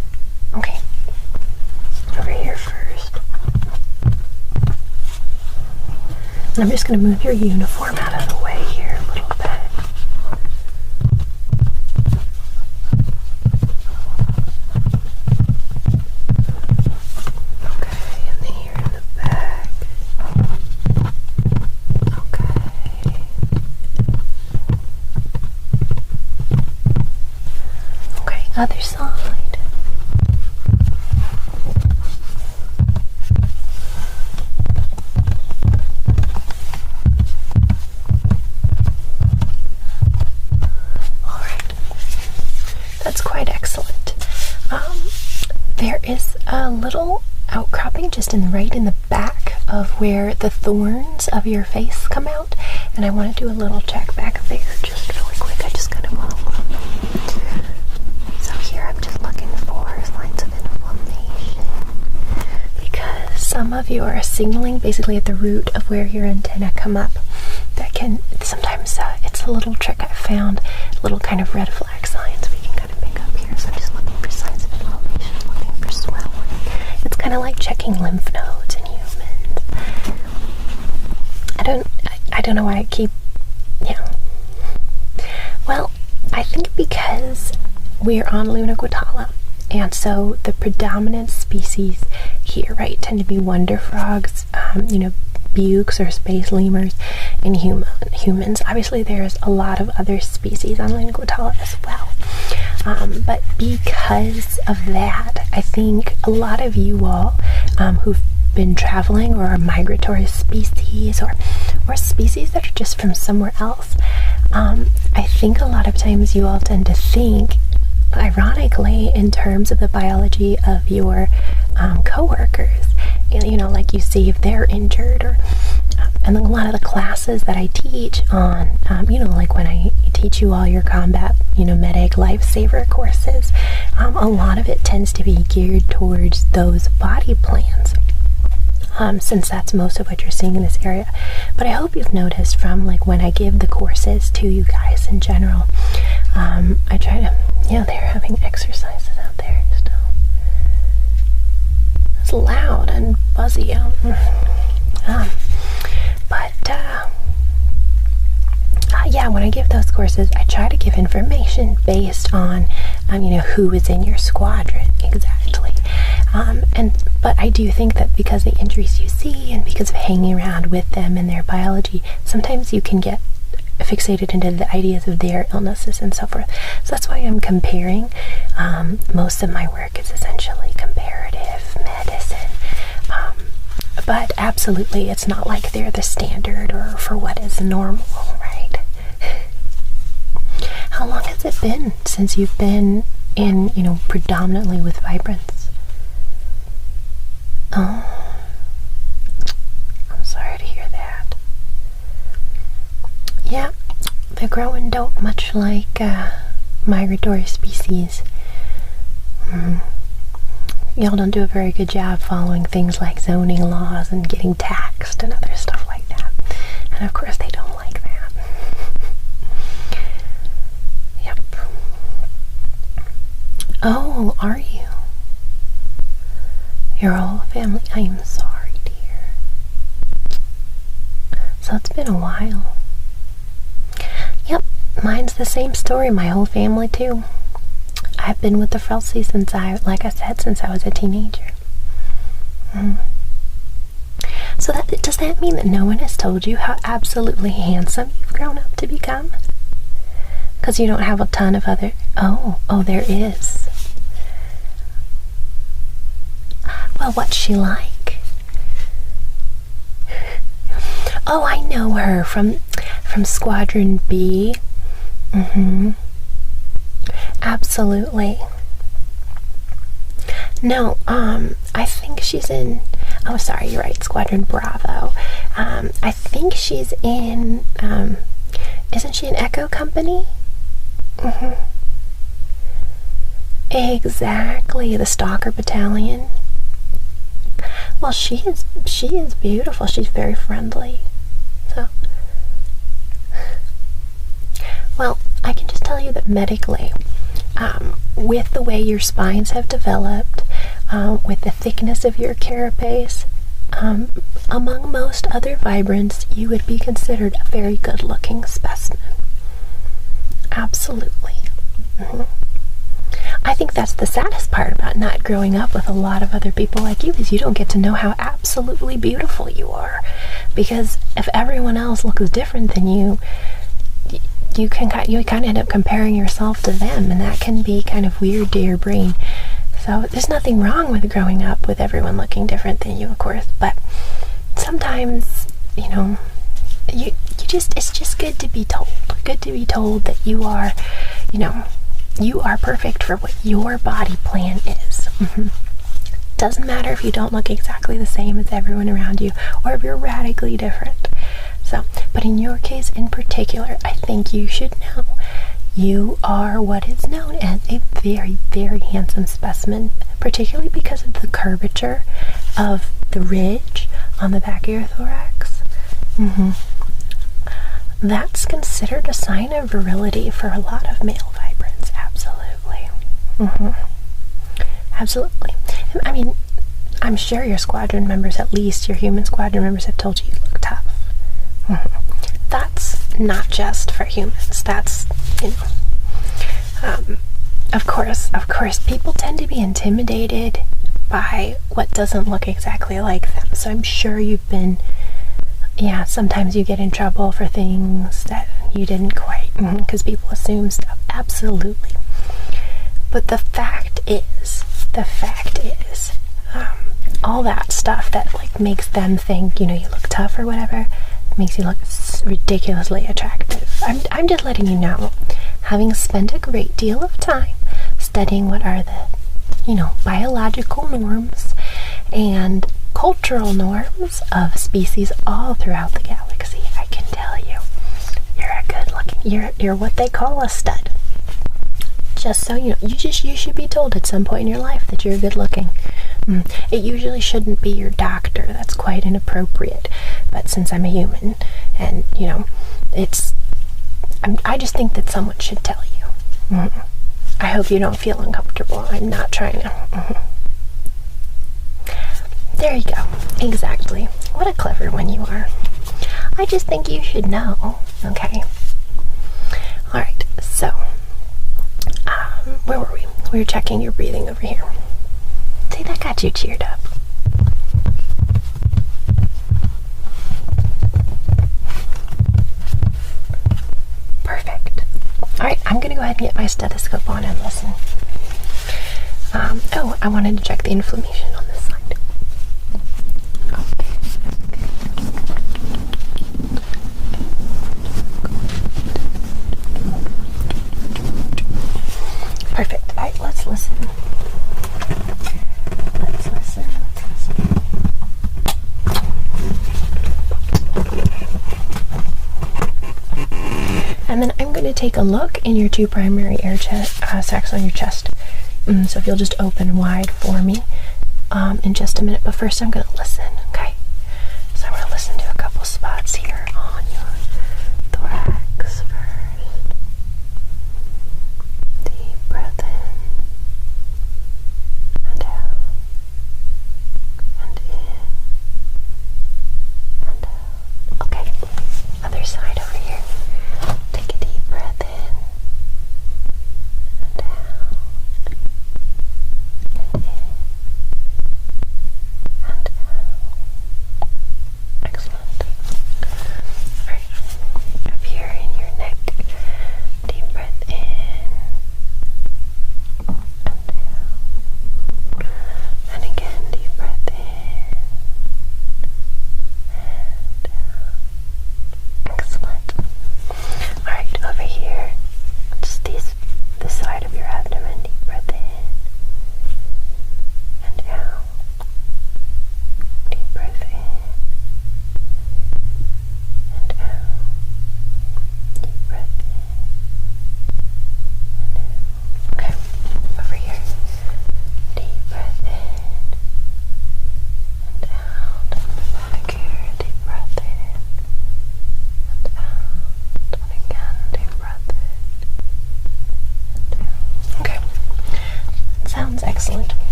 [SPEAKER 1] Okay. Over here first. And I'm just going to move your uniform out of the way here a little bit. Okay, and then here in the back. Okay. Okay, other side. There is a little outcropping just right in the back of where the thorns of your face come out, and I want to do a little check back there just really quick. I just kind of want to look. So here I'm just looking for signs of inflammation because some of you are signaling basically at the root of where your antenna come up. That can sometimes it's a little trick I found, little kind of red flag signs we can kind of pick up here. So I'm just looking for signs of inflammation, looking for swelling. It's kind of like checking lymph nodes in humans. I don't know why I keep, Well, I think because we're on Luna Guatala, and so the predominant species here, right, tend to be wonder frogs, bukes or space lemurs, and humans. Obviously, there's a lot of other species on Luna Guatala as well. But because of that, I think a lot of you all who've been traveling or are migratory species or species that are just from somewhere else, I think a lot of times you all tend to think, ironically, in terms of the biology of your co-workers. Like you see if they're injured, or and a lot of the classes that I teach on, like when I teach you all your combat, medic lifesaver courses, a lot of it tends to be geared towards those body plans, since that's most of what you're seeing in this area. But I hope you've noticed from when I give the courses to you guys in general, I try to, they're having exercises out there still. It's loud and buzzy. When I give those courses, I try to give information based on, who is in your squadron exactly. But I do think that because the injuries you see and because of hanging around with them and their biology, sometimes you can get fixated into the ideas of their illnesses and so forth. So that's why I'm comparing. Most of my work is essentially comparative medicine. But absolutely, it's not like they're the standard or for what is normal, right? How long has it been since you've been in, predominantly with vibrance? Oh, I'm sorry to hear that. Yeah, they're growing dope, much like migratory species. Y'all don't do a very good job following things like zoning laws and getting taxed and other stuff like that. And of course they don't like that. Yep. Oh, are you? Your whole family? I am sorry, dear. So it's been a while. Yep, mine's the same story. My whole family too. I've been with the Frelsey since I was a teenager. So does that mean that no one has told you how absolutely handsome you've grown up to become? Because you don't have a ton of other... Oh, there is. Well, what's she like? Oh, I know her from Squadron B. Absolutely. No, I think she's in... Oh, sorry, you're right, Squadron Bravo. I think she's in... isn't she an Echo Company? Exactly, the Stalker Battalion. Well, she is beautiful. She's very friendly. So, well, I can just tell you that medically, with the way your spines have developed, with the thickness of your carapace, among most other vibrants, you would be considered a very good-looking specimen. Absolutely. I think that's the saddest part about not growing up with a lot of other people like you, is you don't get to know how absolutely beautiful you are. Because if everyone else looks different than you, you kind of end up comparing yourself to them, and that can be kind of weird to your brain. So there's nothing wrong with growing up with everyone looking different than you, of course, but sometimes, it's just good to be told that you are, you are perfect for what your body plan is. Doesn't matter if you don't look exactly the same as everyone around you, or if you're radically different. So, but in your case in particular, I think you should know you are what is known as a very, very handsome specimen, particularly because of the curvature of the ridge on the back of your thorax. That's considered a sign of virility for a lot of male vibrants. Absolutely. Absolutely. I mean, I'm sure your squadron members, at least your human squadron members, have told you look tough. That's not just for humans. That's, of course, people tend to be intimidated by what doesn't look exactly like them. So I'm sure you've been, sometimes you get in trouble for things that you didn't quite, because people assume stuff. Absolutely. But the fact is, all that stuff that makes them think, you look tough or whatever, makes you look ridiculously attractive. I'm just letting you know, having spent a great deal of time studying what are the, biological norms and cultural norms of species all throughout the galaxy, I can tell you, you're what they call a stud. Just so you know, you should be told at some point in your life that you're good looking. It usually shouldn't be your doctor. That's quite inappropriate. But since I'm a human, and I just think that someone should tell you. I hope you don't feel uncomfortable. I'm not trying to. There you go. Exactly. What a clever one you are. I just think you should know. Okay. All right. So, where were we? We were checking your breathing over here. See, that got you cheered up. Perfect. Alright, I'm going to go ahead and get my stethoscope on and listen. I wanted to check the inflammation on this side. Perfect. Alright, let's listen. And then I'm going to take a look in your two primary air sacs on your chest. So if you'll just open wide for me in just a minute. But first I'm going to listen, okay? So I'm going to listen to a couple spots here on your thorax first. Deep breath in and out. And in and out. Okay, other side over here. Take a deep breath in and out and in and out.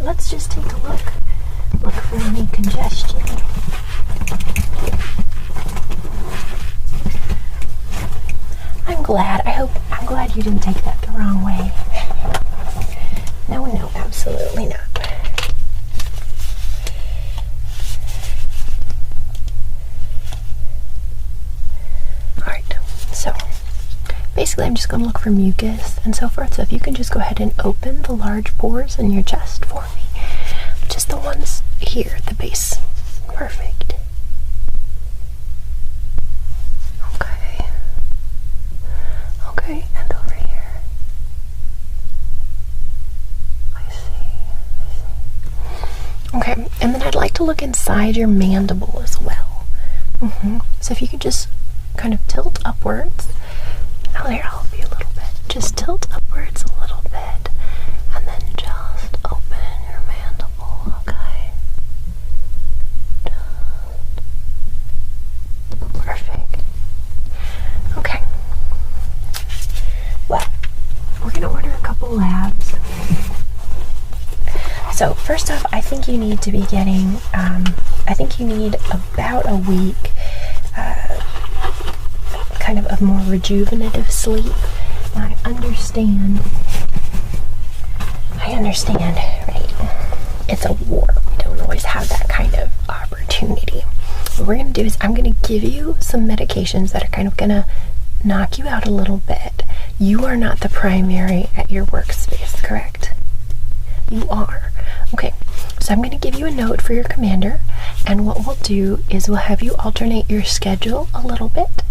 [SPEAKER 1] let's just take a look. Look for any congestion. I'm glad you didn't take that the wrong way. No, absolutely not. Alright, so basically I'm just going to look for mucus and so forth. So if you can just go ahead and open the large pores in your chest for me. Just the ones here at the base. Perfect. Okay, and over here. I see. Okay, and then I'd like to look inside your mandible as well. So if you could just kind of tilt upwards. Now here, I'll help you a little bit. Just tilt upwards a little bit, and then just open your mandible, okay? Perfect. Okay. Well, we're going to order a couple labs. So first off, I think you need to be getting, I think you need about a week kind of more rejuvenative sleep. I understand, right? It's a war. We don't always have that kind of opportunity. What we're going to do is I'm going to give you some medications that are kind of going to knock you out a little bit. You are not the primary at your workspace, correct? You are. Okay, so I'm going to give you a note for your commander, and what we'll do is we'll have you alternate your schedule a little bit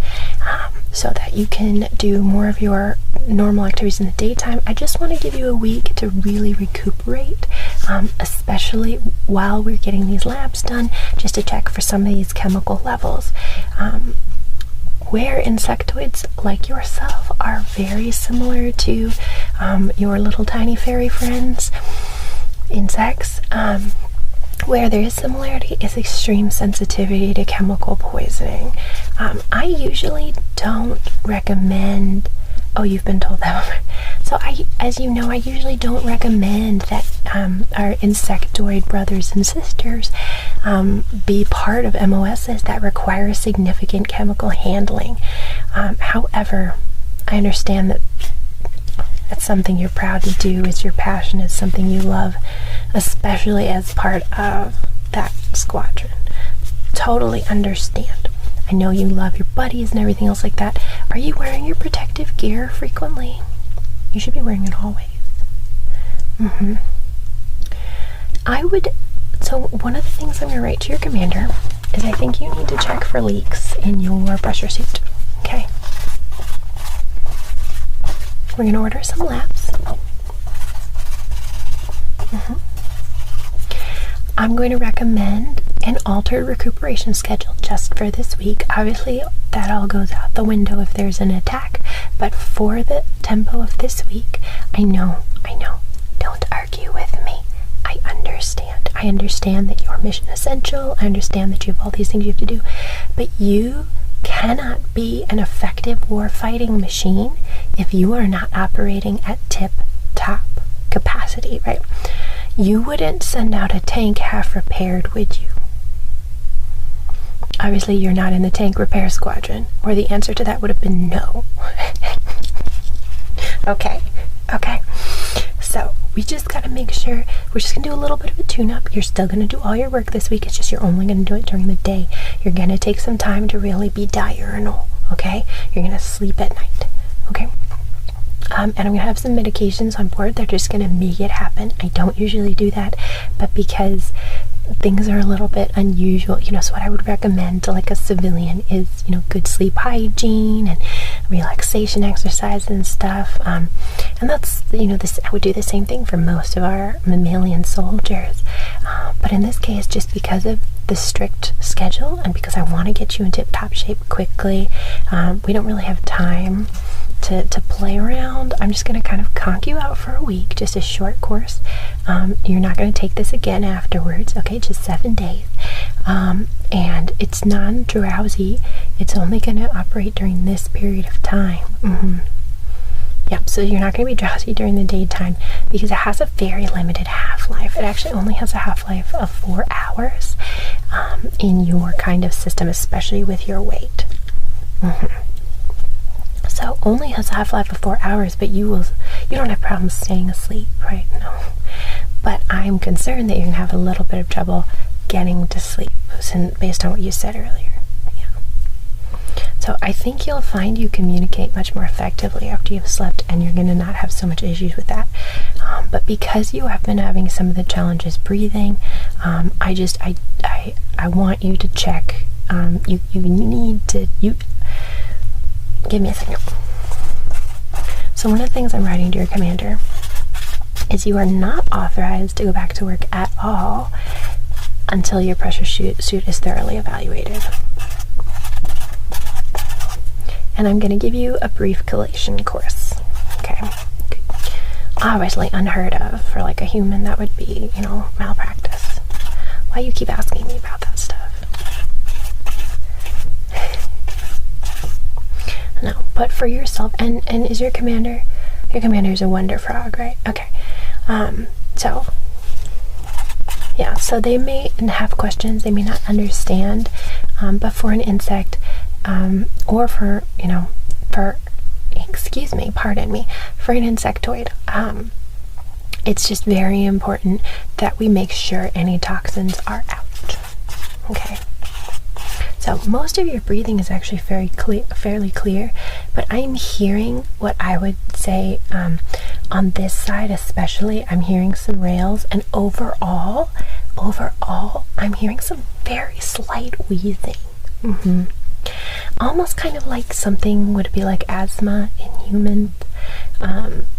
[SPEAKER 1] so that you can do more of your normal activities in the daytime. I just want to give you a week to really recuperate, especially while we're getting these labs done, just to check for some of these chemical levels. Where insectoids like yourself are very similar to your little tiny fairy friends, insects, where there is similarity is extreme sensitivity to chemical poisoning. I usually don't recommend, you've been told that. So as you know, I usually don't recommend that our insectoid brothers and sisters be part of MOSs that require significant chemical handling. However, I understand that that's something you're proud to do, it's your passion, it's something you love, especially as part of that squadron. Totally understand. I know you love your buddies and everything else like that. Are you wearing your protective gear frequently? You should be wearing it always. So one of the things I'm going to write to your commander is I think you need to check for leaks in your pressure suit. Okay? We're going to order some labs. I'm going to recommend an altered recuperation schedule just for this week. Obviously, that all goes out the window if there's an attack, but for the tempo of this week, I know, don't argue with me. I understand that your mission is essential. I understand that you have all these things you have to do, but you cannot be an effective war-fighting machine if you are not operating at tip-top capacity, right? You wouldn't send out a tank half repaired, would you? Obviously, you're not in the tank repair squadron, or the answer to that would have been no. Okay. So, we just gotta make sure, we're just gonna do a little bit of a tune-up. You're still gonna do all your work this week, it's just you're only gonna do it during the day. You're gonna take some time to really be diurnal, okay? You're gonna sleep at night, okay? And I'm gonna have some medications on board. They're just gonna make it happen. I don't usually do that, but because things are a little bit unusual, so what I would recommend to like a civilian is, good sleep hygiene and relaxation exercise and stuff. And that's, I would do the same thing for most of our mammalian soldiers. But in this case, just because of the strict schedule and because I want to get you in tip-top shape quickly, we don't really have time to play around. I'm just going to kind of conk you out for a week, just a short course. You're not going to take this again afterwards, okay? Just 7 days. And it's non-drowsy. It's only going to operate during this period of time. Yep, so you're not going to be drowsy during the daytime because it has a very limited half half-life. It actually only has a half-life of 4 hours in your kind of system, especially with your weight. So only has a half-life of 4 hours, but you don't have problems staying asleep, right? No. But I'm concerned that you're gonna have a little bit of trouble getting to sleep, based on what you said earlier. So I think you'll find you communicate much more effectively after you've slept, and you're going to not have so much issues with that. But because you have been having some of the challenges breathing, I want you to check. You need to give me a second. So one of the things I'm writing to your commander is you are not authorized to go back to work at all until your pressure suit is thoroughly evaluated. And I'm going to give you a brief collation course. Okay. Obviously unheard of for like a human. That would be, malpractice. Why you keep asking me about that stuff? No, but for yourself. And is your commander is a wonder frog, right? Okay. So they may have questions, they may not understand, but for an insect, or for an insectoid, it's just very important that we make sure any toxins are out. Okay. So most of your breathing is actually fairly clear, but I'm hearing what I would say, on this side especially, I'm hearing some rails, and overall, I'm hearing some very slight wheezing. Almost kind of like something would be like asthma in humans.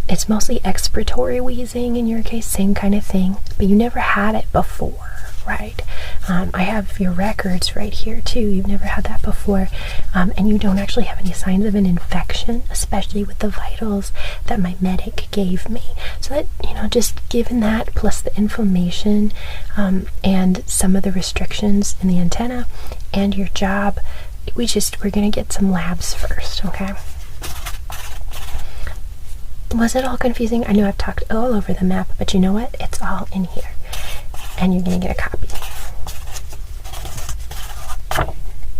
[SPEAKER 1] It's mostly expiratory wheezing in your case, same kind of thing, but you never had it before, right? I have your records right here too. You've never had that before, and you don't actually have any signs of an infection, especially with the vitals that my medic gave me. So that, just given that, plus the inflammation, and some of the restrictions in the antenna and your job, we're gonna get some labs first, okay? Was it all confusing? I know I've talked all over the map, but you know what? It's all in here, and you're gonna get a copy.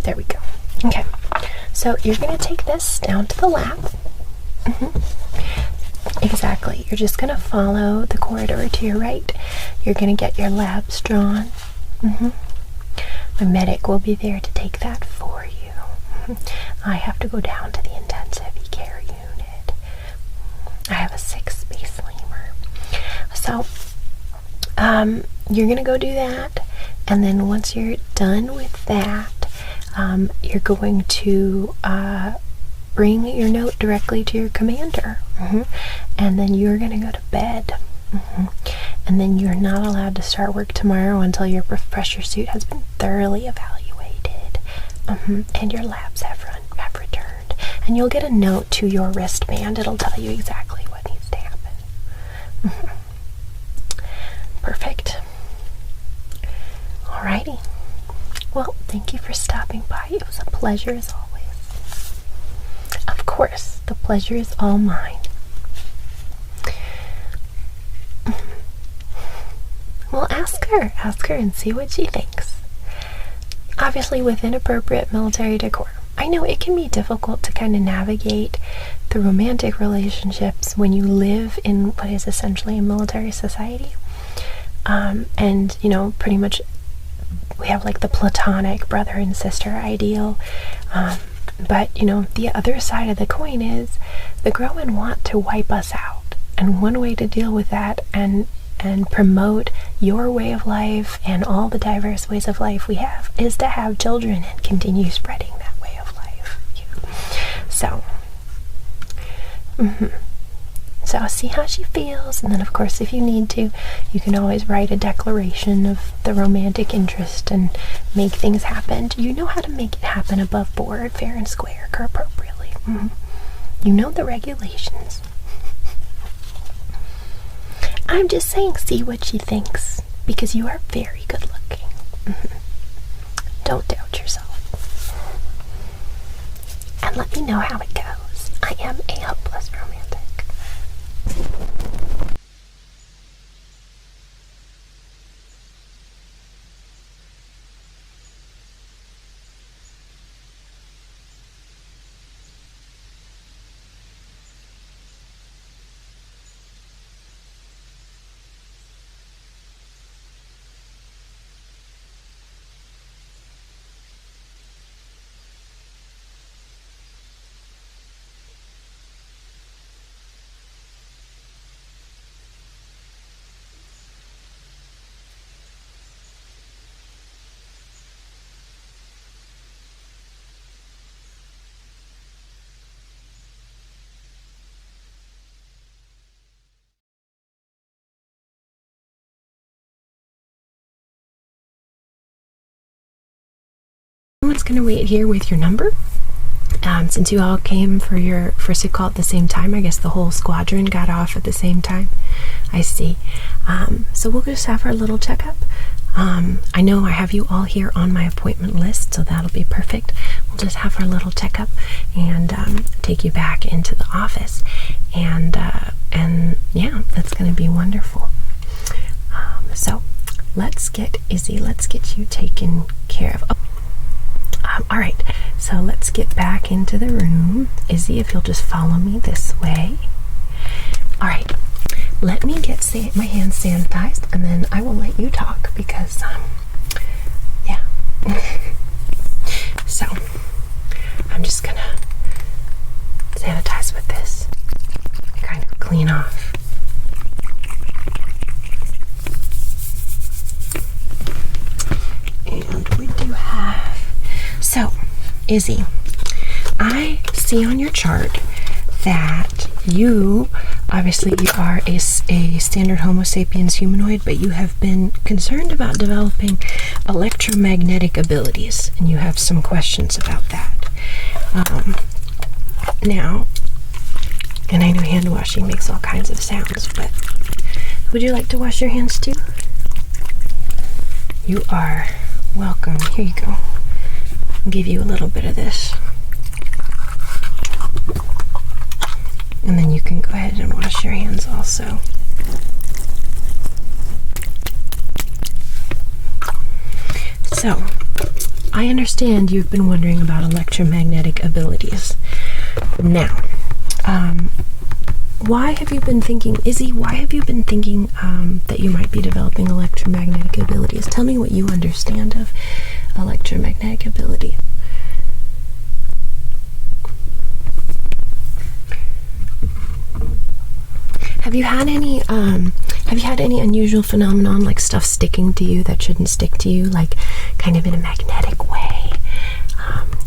[SPEAKER 1] There we go. Okay, so you're gonna take this down to the lab. Exactly. You're just gonna follow the corridor to your right. You're gonna get your labs drawn. My medic will be there to take that for you. I have to go down to the intensive care unit. I have a 6-space lemur. So, you're gonna go do that, and then once you're done with that, you're going to bring your note directly to your commander, and then you're gonna go to bed. And then you're not allowed to start work tomorrow until your pressure suit has been thoroughly evaluated, and your labs have returned. And you'll get a note to your wristband. It'll tell you exactly what needs to happen. Perfect. Alrighty. Well, thank you for stopping by. It was a pleasure as always. Of course, the pleasure is all mine. Well, ask her and see what she thinks. Obviously within appropriate military decor. I know it can be difficult to kind of navigate the romantic relationships when you live in what is essentially a military society. And, pretty much we have like the platonic brother and sister ideal. But, the other side of the coin is the Groen want to wipe us out. And one way to deal with that and promote your way of life and all the diverse ways of life we have is to have children and continue spreading that way of life. So, so I'll see how she feels, and then of course if you need to, you can always write a declaration of the romantic interest and make things happen. You know how to make it happen above board, fair and square, appropriately. You know the regulations. I'm just saying, see what she thinks, because you are very good looking. Don't doubt yourself. And let me know how it goes. I am a hopeless romantic. Everyone's gonna wait here with your number. Since you all came for your sick call at the same time, I guess the whole squadron got off at the same time. I see. So we'll just have our little checkup. I know I have you all here on my appointment list, so that'll be perfect. We'll just have our little checkup and take you back into the office, and yeah, that's going to be wonderful. So let's get Izzy. Let's get you taken care of. All right, so let's get back into the room. Izzy, if you'll just follow me this way. All right, let me get my hands sanitized, and then I will let you talk because, yeah. So, I'm just gonna sanitize with this, kind of clean off. And we do have... So, Izzy, I see on your chart that you, obviously you are a standard Homo sapiens humanoid, but you have been concerned about developing electromagnetic abilities, and you have some questions about that. Now, and I know hand washing makes all kinds of sounds, but would you like to wash your hands too? You are welcome. Here you go. I'll give you a little bit of this. And then you can go ahead and wash your hands also. So, I understand you've been wondering about electromagnetic abilities. Now, why have you been thinking, Izzy, why have you been thinking that you might be developing electromagnetic abilities? Tell me what you understand of electromagnetic ability. Have you had any unusual phenomenon, like stuff sticking to you that shouldn't stick to you, like kind of in a magnetic way?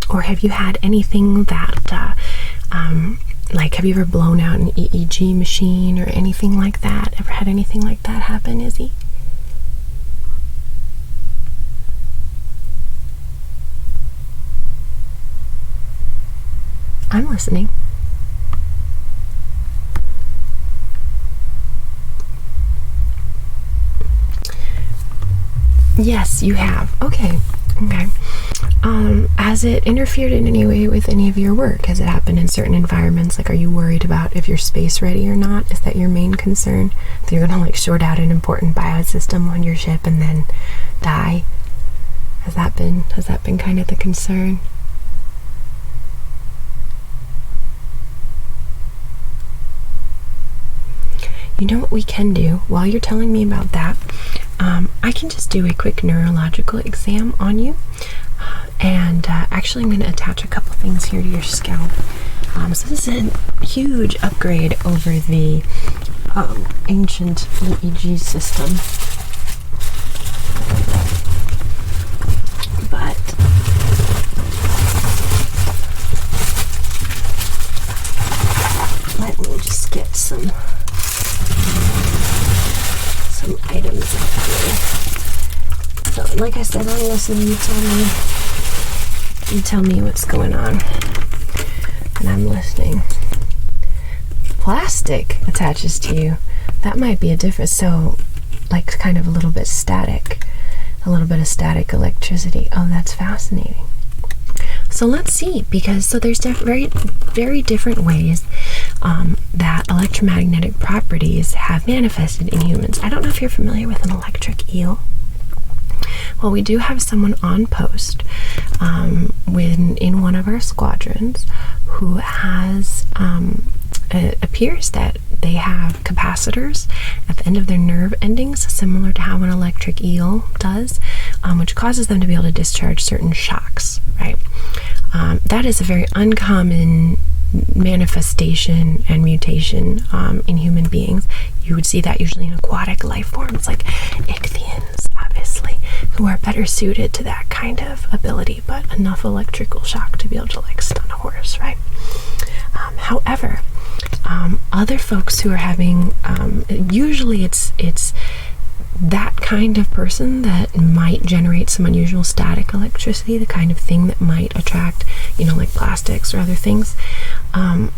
[SPEAKER 1] Or have you had anything that, like, have you ever blown out an EEG machine or anything like that? Ever had anything like that happen, Izzy? I'm listening. Yes, you have. Okay. Has it interfered in any way with any of your work? Has it happened in certain environments? Like, are you worried about if you're space ready or not? Is that your main concern? That you're gonna, like, short out an important biosystem on your ship and then die? Has that been kind of the concern? You know what we can do while you're telling me about that? I can just do a quick neurological exam on you, and actually I'm going to attach a couple things here to your scalp. So this is a huge upgrade over the ancient EEG system, but let me just get some items up here. So, like I said, I'm listening. You tell me what's going on, and I'm listening. Plastic attaches to you. That might be a difference. So, like, kind of a little bit static, a little bit of static electricity. Oh, that's fascinating. So let's see, because there's very, very different ways that electromagnetic properties have manifested in humans. I don't know if you're familiar with an electric eel. Well, we do have someone on post in one of our squadrons who has, it appears that they have capacitors at the end of their nerve endings, similar to how an electric eel does, which causes them to be able to discharge certain shocks, right? That is a very uncommon manifestation and mutation in human beings. You would see that usually in aquatic life forms like ichthyons, obviously, who are better suited to that kind of ability, but enough electrical shock to be able to, like, stun a horse, right? However, other folks who are having, usually it's that kind of person that might generate some unusual static electricity, the kind of thing that might attract, you know, like plastics or other things.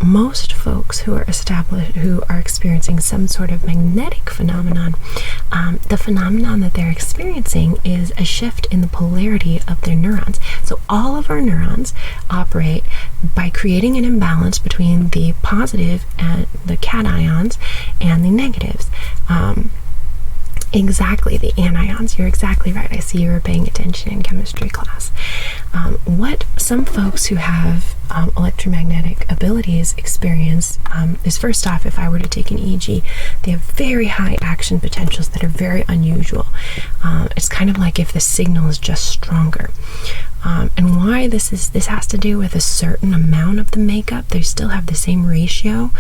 [SPEAKER 1] Most folks who are experiencing some sort of magnetic phenomenon, the phenomenon that they're experiencing is a shift in the polarity of their neurons. So all of our neurons operate by creating an imbalance between the positive and the cations and the negatives. Exactly, the anions. You're exactly right. I see you were paying attention in chemistry class. What some folks who have electromagnetic abilities experience is, first off, if I were to take an EEG, they have very high action potentials that are very unusual. It's kind of like if the signal is just stronger. And why this has to do with a certain amount of the makeup. They still have the same ratio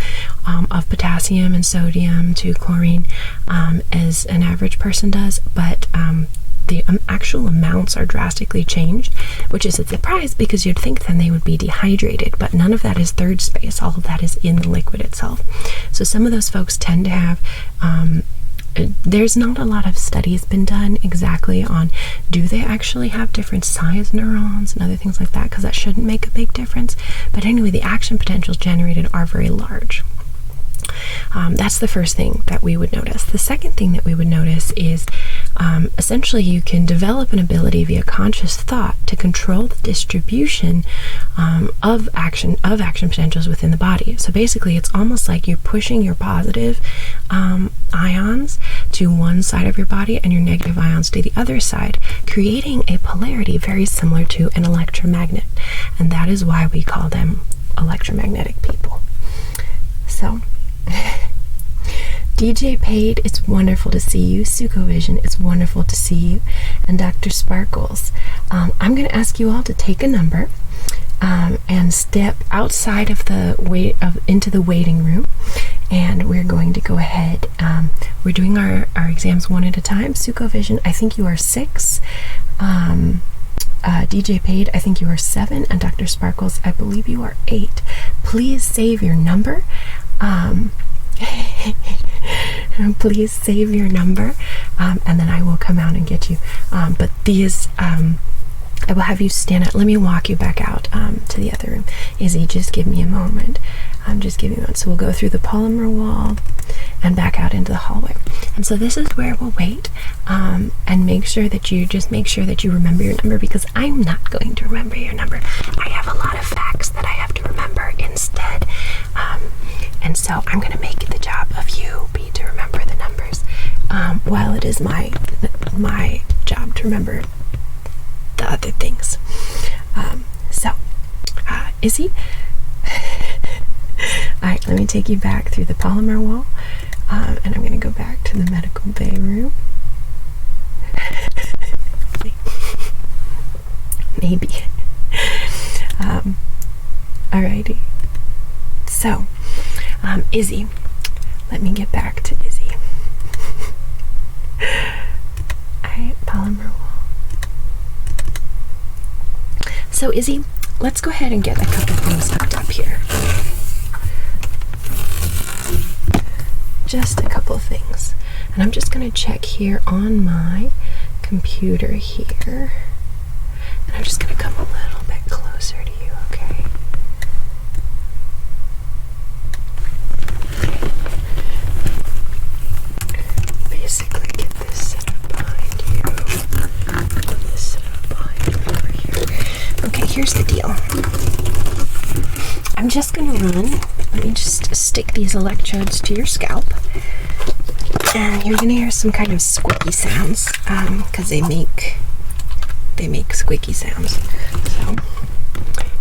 [SPEAKER 1] of potassium and sodium to chlorine as an average person does, but the actual amounts are drastically changed, which is a surprise because you'd think then they would be dehydrated, but none of that is third space. All of that is in the liquid itself. So some of those folks tend to have there's not a lot of studies been done exactly on do they actually have different size neurons and other things like that, because that shouldn't make a big difference. But anyway, the action potentials generated are very large. That's the first thing that we would notice. The second thing that we would notice is essentially you can develop an ability via conscious thought to control the distribution of action potentials within the body. So basically it's almost like you're pushing your positive ions to one side of your body and your negative ions to the other side, creating a polarity very similar to an electromagnet. And that is why we call them electromagnetic people. So DJ Paid, it's wonderful to see you. Sukovision, it's wonderful to see you. And Dr. Sparkles, I'm going to ask you all to take a number and step outside of into the waiting room, and we're going to go ahead. We're doing our exams one at a time. Sukovision, I think you are 6. DJ Paid, I think you are 7, and Dr. Sparkles, I believe you are 8. Please save your number. Please save your number, and then I will come out and get you. But these, I will have you stand up. Let me walk you back out to the other room. Izzy, just give me a moment. Just give me a moment. So we'll go through the polymer wall and back out into the hallway. And so this is where we'll wait, and make sure that you remember your number, because I'm not going to remember your number. I have a lot of facts that I have to remember instead. And so I'm going to make the job of you be to remember the numbers, while it is my job to remember the other things. Izzy, alright, let me take you back through the polymer wall, and I'm going to go back to the medical bay room. Maybe. Alrighty. So, Izzy, let me get back to Izzy. Alright, polymer wall. So, Izzy, let's go ahead and get a couple things hooked up here. Just a couple things. And I'm just going to check here on my computer here. And I'm just going to come a little bit closer to you, okay? Basically get this set up behind you. This set up behind you over here. Okay, here's the deal. I'm just going to let me just stick these electrodes to your scalp. And you're going to hear some kind of squeaky sounds, because they make squeaky sounds. So,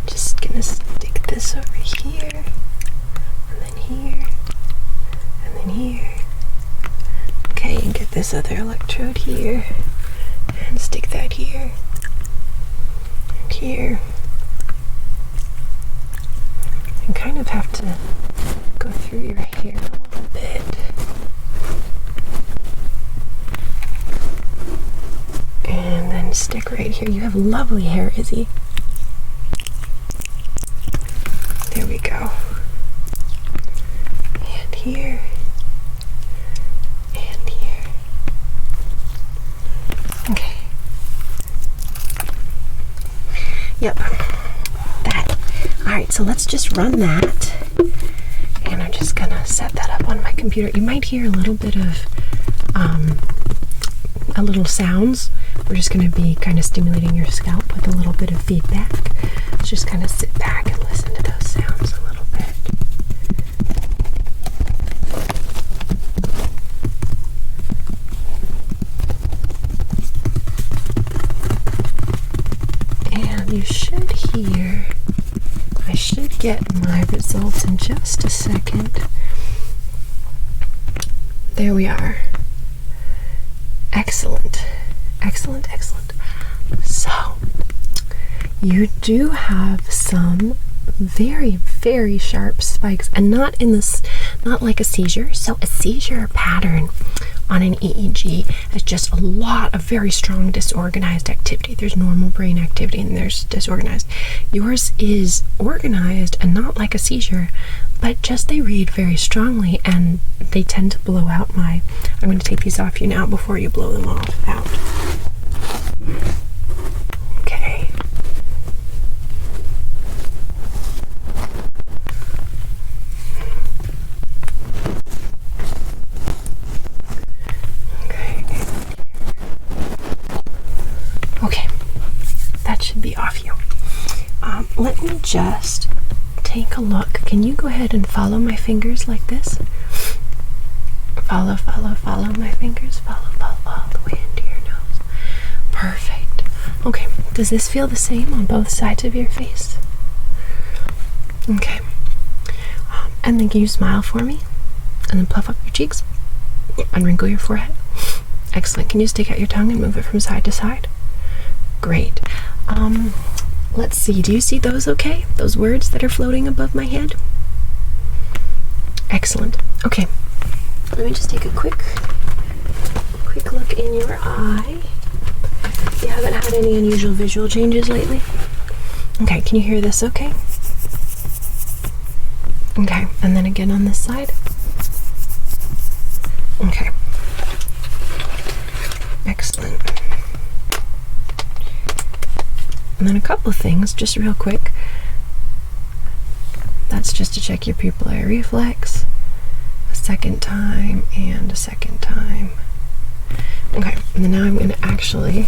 [SPEAKER 1] just going to stick this over here, and then here, and then here. Okay, and get this other electrode here, and stick that here, and here. And kind of have to go through your hair a little bit. And then stick right here. You have lovely hair, Izzy. There we go. And here. And here. Yep, that. All right, so let's just run that. And I'm just gonna set that up on my computer. You might hear a little bit of, a little sounds. We're just gonna be kind of stimulating your scalp with a little bit of feedback. Let's just kind of sit back and listen to those sounds a little bit. And you should hear, I should get my results in just a second. There we are. Excellent. Excellent, excellent. So, you do have some very, very sharp spikes, and not like a seizure. So a seizure pattern on an EEG is just a lot of very strong disorganized activity. There's normal brain activity and there's disorganized. Yours is organized and not like a seizure, but just they read very strongly, and they tend to blow out my... I'm going to take these off you now before you blow them off out. Okay. Okay, that should be off you. Let me just take a look. Can you go ahead and follow my fingers like this? Follow, follow, follow my fingers. Follow, follow, all the way into your nose. Perfect. Okay, does this feel the same on both sides of your face? Okay. And then can you smile for me? And then puff up your cheeks. And wrinkle your forehead. Excellent. Can you stick out your tongue and move it from side to side? Great. Let's see. Do you see those okay? Those words that are floating above my head? Excellent. Okay. Let me just take a quick look in your eye. You haven't had any unusual visual changes lately? Okay. Can you hear this okay? Okay. And then again on this side? Okay. Excellent. And then a couple of things, just real quick. That's just to check your pupillary reflex. A second time and a second time. Okay, and then now I'm going to actually,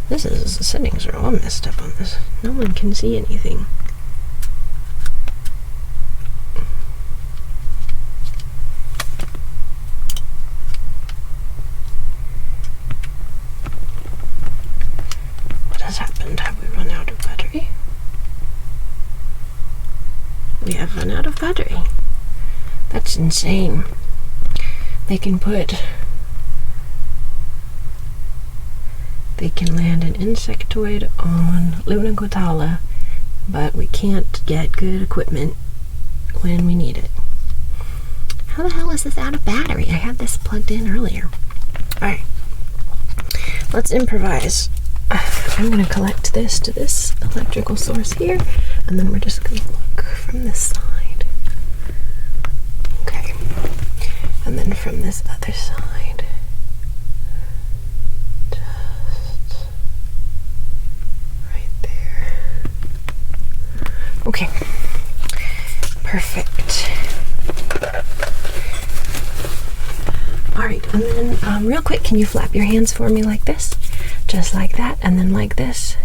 [SPEAKER 1] the settings are all messed up on this. No one can see anything. Have we run out of battery? We have run out of battery. That's insane. They can land an insectoid on Luna Guatala, but we can't get good equipment when we need it. How the hell is this out of battery? I had this plugged in earlier. Alright. Let's improvise. I'm going to connect this to this electrical source here, and then we're just going to look from this side. Okay. And then from this other side. Just right there. Okay. Perfect. Alright, and then real quick, can you flap your hands for me like this? Just like that, and then like this.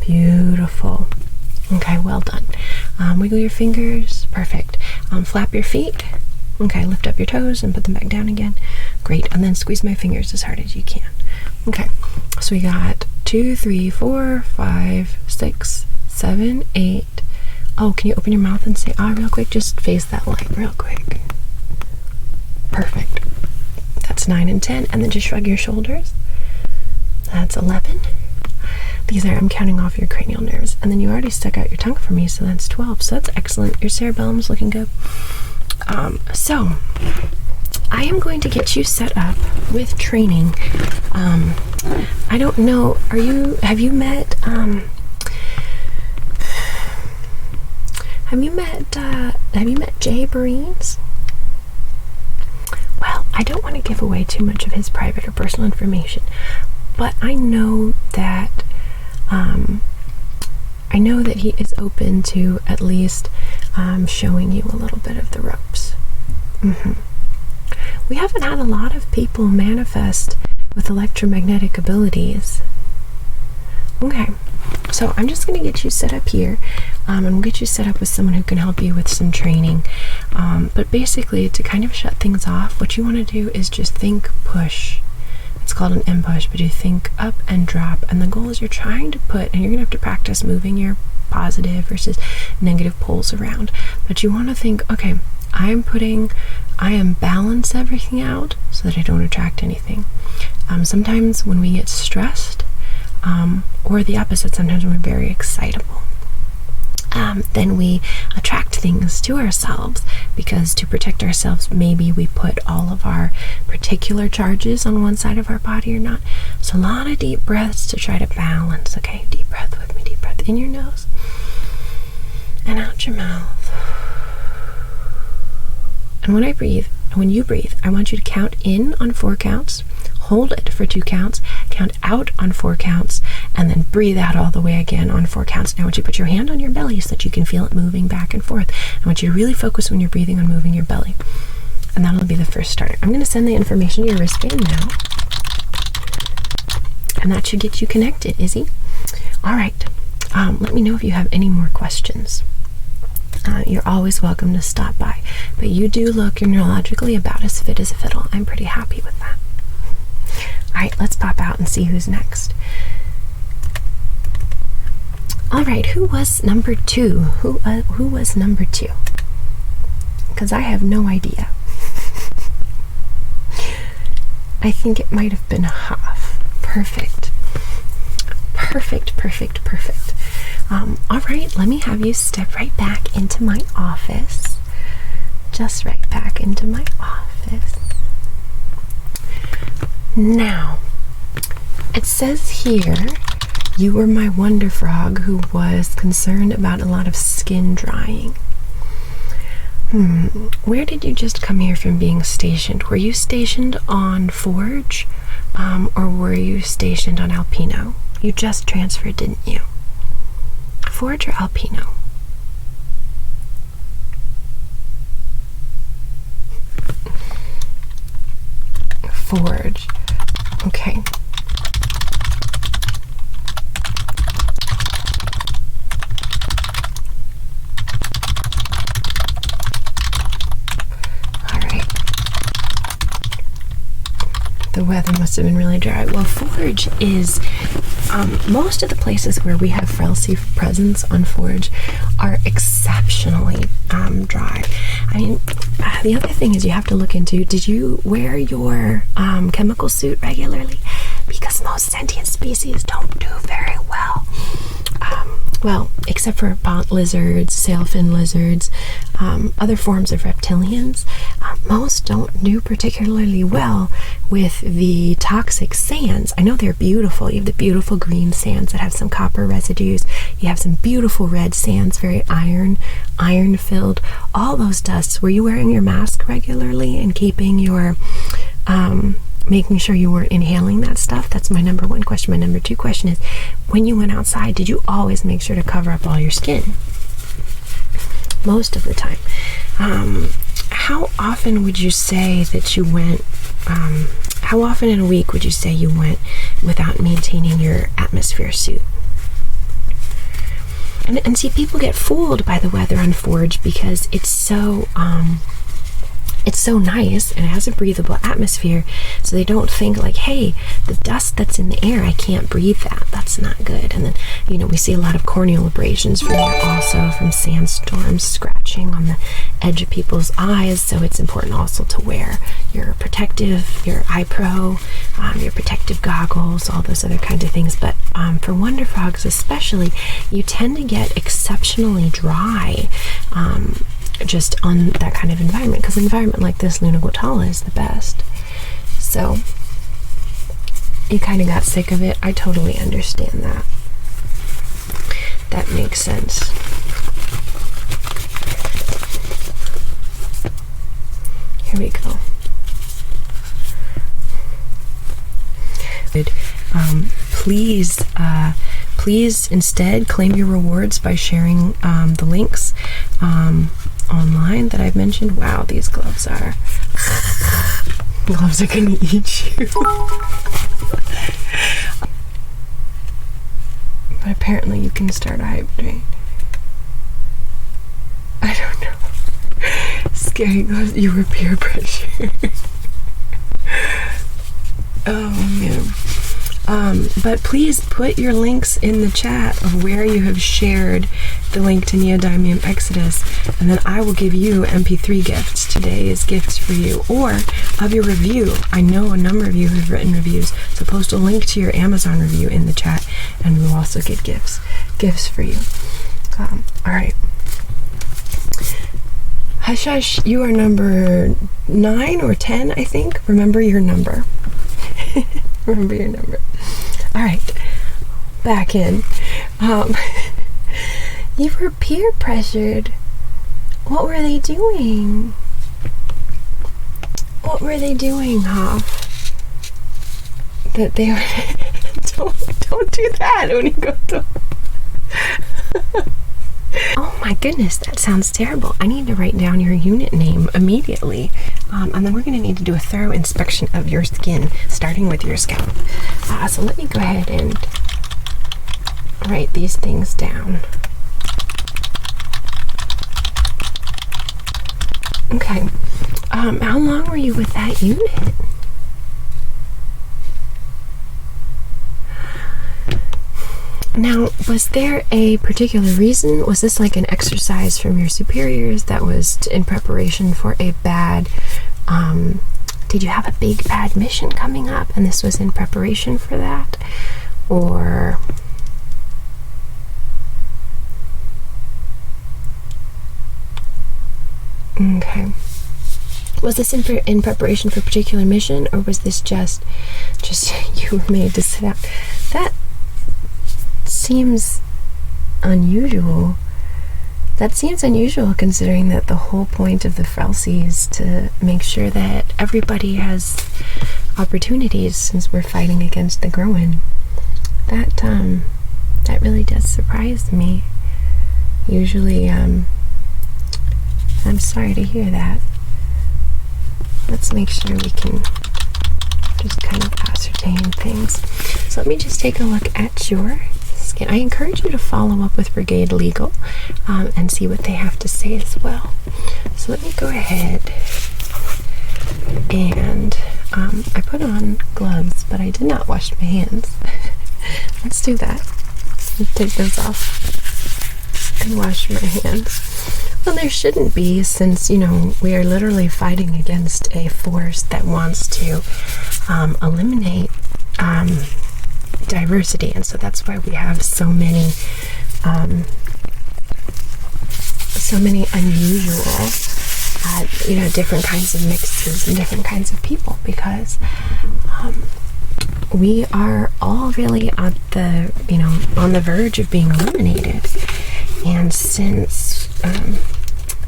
[SPEAKER 1] Beautiful. Okay, well done. Wiggle your fingers. Perfect. Flap your feet. Okay, lift up your toes and put them back down again. Great, and then squeeze my fingers as hard as you can. Okay, so we got 2, 3, 4, 5, 6, 7, 8. Oh, can you open your mouth and say ah real quick? Just face that light real quick. Perfect. That's 9 and 10, and then just shrug your shoulders. That's 11. These are, I'm counting off your cranial nerves. And then you already stuck out your tongue for me, so that's 12. So that's excellent. Your cerebellum's looking good. So, I am going to get you set up with training. I don't know, have you met Jay Bareens? Well, I don't want to give away too much of his private or personal information, but I know that he is open to at least showing you a little bit of the ropes. We haven't had a lot of people manifest with electromagnetic abilities. Okay, so I'm just going to get you set up here, and we'll get you set up with someone who can help you with some training. But basically, to kind of shut things off, what you want to do is just think push. It's called an M-push, but you think up and drop, and the goal is you're trying to put, and you're going to have to practice moving your positive versus negative poles around, but you want to think, okay, I am balance everything out so that I don't attract anything. Sometimes when we get stressed, or the opposite, sometimes when we're very excitable, then we attract things to ourselves, because to protect ourselves, maybe we put all of our particular charges on one side of our body or not. So a lot of deep breaths to try to balance. Okay, deep breath with me. Deep breath in your nose and out your mouth. And when you breathe, I want you to count in on 4 counts, hold it for 2 counts, count out on 4 counts, and then breathe out all the way again on 4 counts. Now I want you to put your hand on your belly so that you can feel it moving back and forth. I want you to really focus when you're breathing on moving your belly. And that'll be the first start. I'm going to send the information to your wristband now. And that should get you connected, Izzy. All right. Let me know if you have any more questions. You're always welcome to stop by. But you do look neurologically about as fit as a fiddle. I'm pretty happy with that. All right, let's pop out and see who's next. All right, who was number 2? Who was number 2? Because I have no idea. I think it might have been half. Perfect. Perfect, perfect, perfect. All right, let me have you step right back into my office. Just right back into my office. Now, it says here, you were my wonder frog who was concerned about a lot of skin drying. Where did you just come here from being stationed? Were you stationed on Forge, or were you stationed on Alpino? You just transferred, didn't you? Forge or Alpino? Forge. Okay. The weather must have been really dry. Well, Forge is, most of the places where we have Frelsey presence on Forge are exceptionally dry. I mean, the other thing is you have to look into, did you wear your chemical suit regularly? Because most sentient species don't do very well. Well, except for lizards, sailfin lizards, other forms of reptilians, most don't do particularly well with the toxic sands. I know they're beautiful. You have the beautiful green sands that have some copper residues. You have some beautiful red sands, very iron filled. All those dusts. Were you wearing your mask regularly and keeping your making sure you weren't inhaling that stuff? That's my number 1 question. My number 2 question is, when you went outside, did you always make sure to cover up all your skin? Most of the time. How often would you say that you went, how often in a week would you say you went without maintaining your atmosphere suit? And see, people get fooled by the weather on Forge because it's so nice and it has a breathable atmosphere, so they don't think like, hey, the dust that's in the air, I can't breathe that. That's not good. And then, you know, we see a lot of corneal abrasions from there also, from sandstorms scratching on the edge of people's eyes. So it's important also to wear your eye pro, your protective goggles, all those other kinds of things. But for wonder frogs especially, you tend to get exceptionally dry just on that kind of environment, because an environment like this, Luna Guatala, is the best. So you kind of got sick of it. I totally understand that. That makes sense. Here we go. please instead claim your rewards by sharing the links online that I've mentioned. Wow, these gloves are gonna eat you. But apparently you can start a hydrate. I don't know. Scary gloves. You were peer pressure. Oh man. But please put your links in the chat of where you have shared the link to Neodymium Exodus, and then I will give you MP3 gifts. Today is gifts for you, or of your review. I know a number of you have written reviews, so post a link to your Amazon review in the chat, and we'll also get gifts for you. All right. Hush Hush, you are number 9 or 10, I think. Remember your number. Remember your number. All right, back in. You were peer pressured. What were they doing? What were they doing, Hoff? That they were... don't do that when you go to... Oh my goodness, that sounds terrible. I need to write down your unit name immediately. And then we're going to need to do a thorough inspection of your skin, starting with your scalp. So let me go ahead and write these things down. Okay. How long were you with that unit? Now, was there a particular reason? Was this like an exercise from your superiors that was in preparation for a bad, did you have a big bad mission coming up and this was in preparation for that? Or... Okay. Was this in preparation for a particular mission, or was this just you were made to sit out? That seems unusual. That seems unusual considering that the whole point of the Frelsey is to make sure that everybody has opportunities since we're fighting against the Groen. That really does surprise me. Usually, I'm sorry to hear that. Let's make sure we can just kind of ascertain things. So let me just take a look at your skin. I encourage you to follow up with Brigade Legal and see what they have to say as well. So let me go ahead and I put on gloves, but I did not wash my hands. Let's do that. Let's take those off and wash my hands. Well, there shouldn't be, since, you know, we are literally fighting against a force that wants to eliminate diversity, and so that's why we have so many unusual, different kinds of mixes and different kinds of people, because we are all really at the, on the verge of being eliminated. And since,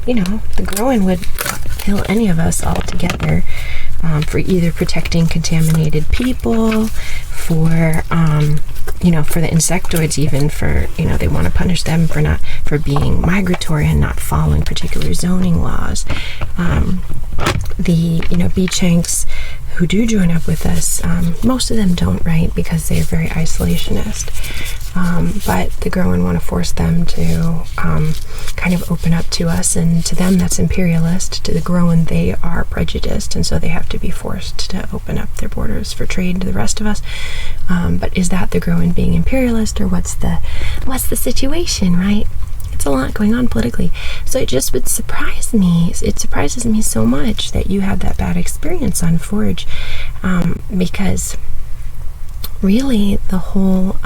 [SPEAKER 1] the Groen would kill any of us altogether for either protecting contaminated people, for the insectoids, even for, they want to punish them for being migratory and not following particular zoning laws. The Beechanks who do join up with us, most of them don't, right, because they're very isolationist. But the Groen want to force them to kind of open up to us, and to them that's imperialist. To the Groen, they are prejudiced, and so they have to be forced to open up their borders for trade to the rest of us. But is that the Groen being imperialist, or what's the situation, right? It's a lot going on politically. So it just would surprise me. It surprises me so much that you had that bad experience on Forge, because really the whole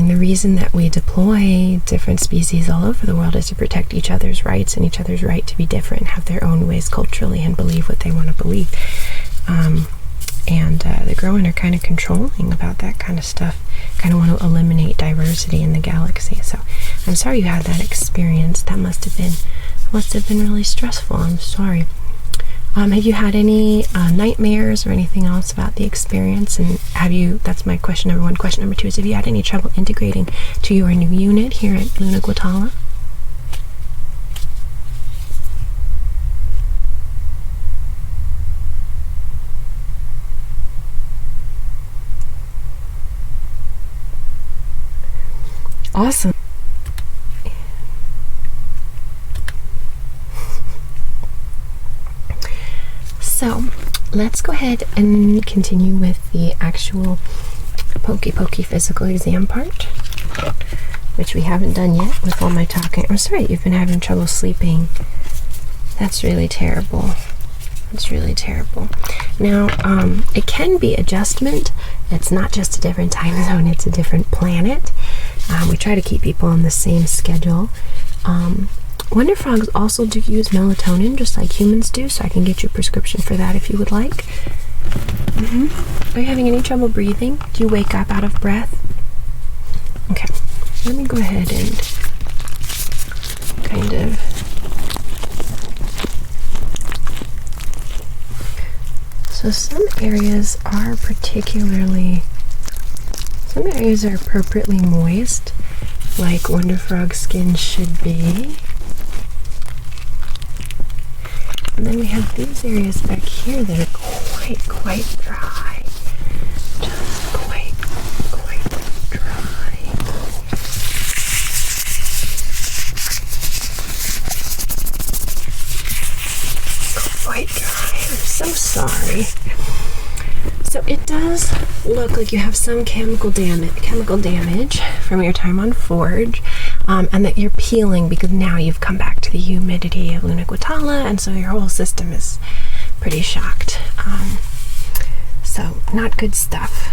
[SPEAKER 1] the reason that we deploy different species all over the world is to protect each other's rights and each other's right to be different, have their own ways culturally, and believe what they want to believe. The Groen are kind of controlling about that kind of stuff, kind of want to eliminate diversity in the galaxy. So I'm sorry you had that experience. That must have been really stressful. I'm sorry. Have you had any nightmares or anything else about the experience? And have you, that's my question number one. Question number two is, have you had any trouble integrating to your new unit here at Luna Guatala? Awesome. So let's go ahead and continue with the actual pokey physical exam part, which we haven't done yet with all my talking. I'm sorry you've been having trouble sleeping. That's really terrible. It's really terrible. Now, it can be adjustment. It's not just a different time zone, it's a different planet. We try to keep people on the same schedule. Wonder frogs also do use melatonin, just like humans do, so I can get you a prescription for that if you would like. Are you having any trouble breathing? Do you wake up out of breath? Okay, let me go ahead and kind of so some areas are appropriately moist, like Wonder Frog skin should be. And then we have these areas back here that are quite dry. Just quite dry. Quite dry. I'm so sorry. So it does look like you have some chemical damage from your time on Forge, and that you're peeling because now you've come back to the humidity of Luna Guatala, and so your whole system is pretty shocked. So not good stuff.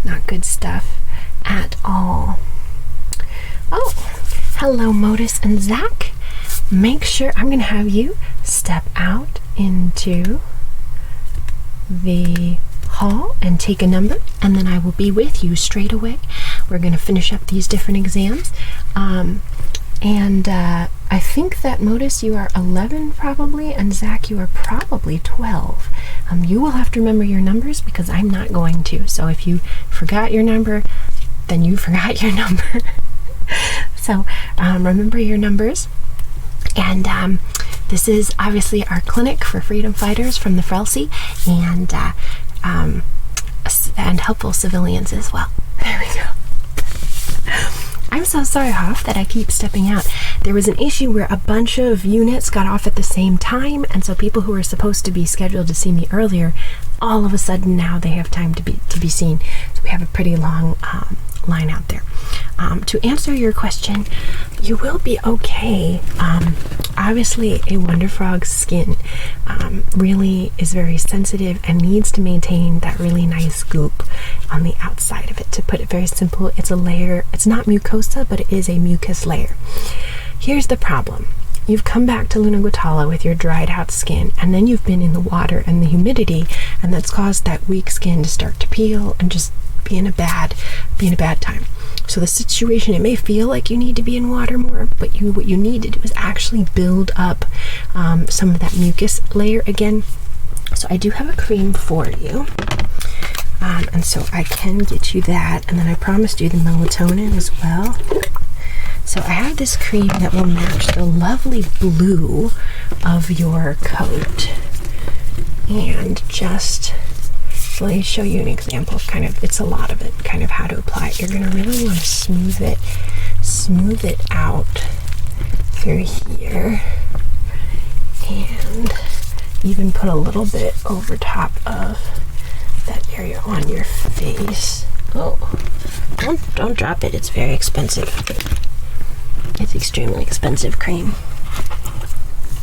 [SPEAKER 1] Not good stuff at all. Oh, hello Modus and Zach. Make sure I'm going to have you step out into the hall and take a number, and then I will be with you straight away. We're going to finish up these different exams, and I think that Modus, you are 11 probably, and Zach, you are probably 12. You will have to remember your numbers because I'm not going to, so if you forgot your number, then you forgot your number. So remember your numbers. And this is obviously our clinic for freedom fighters from the Frelsey, and helpful civilians as well. There we go. I'm so sorry, Hoff, that I keep stepping out. There was an issue where a bunch of units got off at the same time, and so people who were supposed to be scheduled to see me earlier, all of a sudden now they have time to be seen. So we have a pretty long line out there. To answer your question, you will be okay. Obviously, a Wonder Frog's skin really is very sensitive and needs to maintain that really nice goop on the outside of it. To put it very simple, it's a layer. It's not mucosa, but it is a mucus layer. Here's the problem. You've come back to Luna Guatala with your dried out skin, and then you've been in the water and the humidity, and that's caused that weak skin to start to peel and just be in a bad time. So the situation, it may feel like you need to be in water more, but what you need to do is actually build up some of that mucus layer again. So I do have a cream for you, and so I can get you that, and then I promised you the melatonin as well. So I have this cream that will match the lovely blue of your coat, and just let me show you an example of it's a lot of it, kind of how to apply it. You're going to really want to smooth it out through here, and even put a little bit over top of that area on your face. Oh, don't drop it. It's very expensive. It's extremely expensive cream.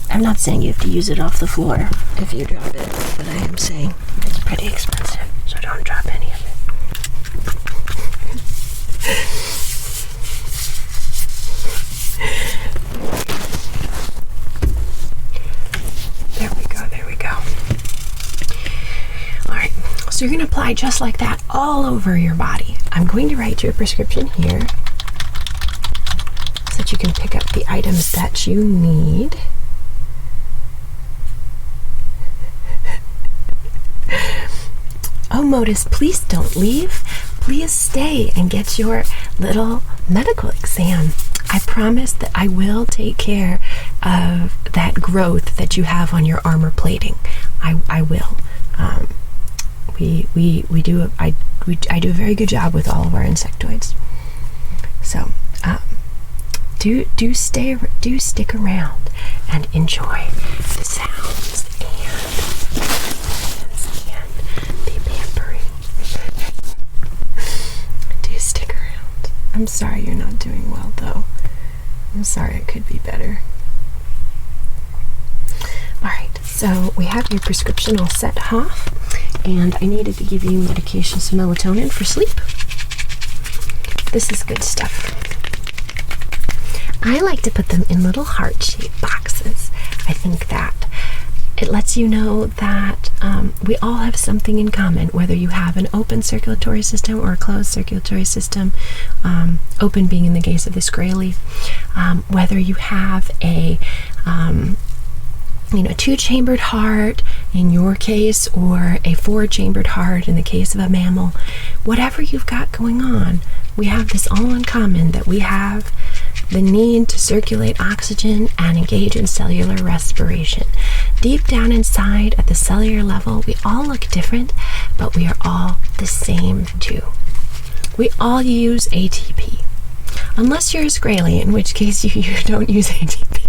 [SPEAKER 1] I'm not saying you have to use it off the floor if you drop it, but I am saying it's pretty expensive, so don't drop any of it. There we go. Alright, so you're going to apply just like that all over your body. I'm going to write you a prescription here so that you can pick up the items that you need. Oh, Modus, please don't leave. Please stay and get your little medical exam. I promise that I will take care of that growth that you have on your armor plating. I will. I do a very good job with all of our insectoids. So, do stick around and enjoy the sounds and the pampering. Do stick around. I'm sorry you're not doing well, though. I'm sorry, it could be better. Alright, so we have your prescription all set, Hoff, and I needed to give you medication, some melatonin for sleep. This is good stuff. I like to put them in little heart-shaped boxes. I think that it lets you know that we all have something in common, whether you have an open circulatory system or a closed circulatory system, open being in the case of this gray leaf, whether you have a two-chambered heart in your case, or a four-chambered heart in the case of a mammal. Whatever you've got going on, we have this all in common, that we have the need to circulate oxygen and engage in cellular respiration. Deep down inside, at the cellular level, we all look different, but we are all the same too. We all use ATP. Unless you're a Israeli, in which case you don't use ATP.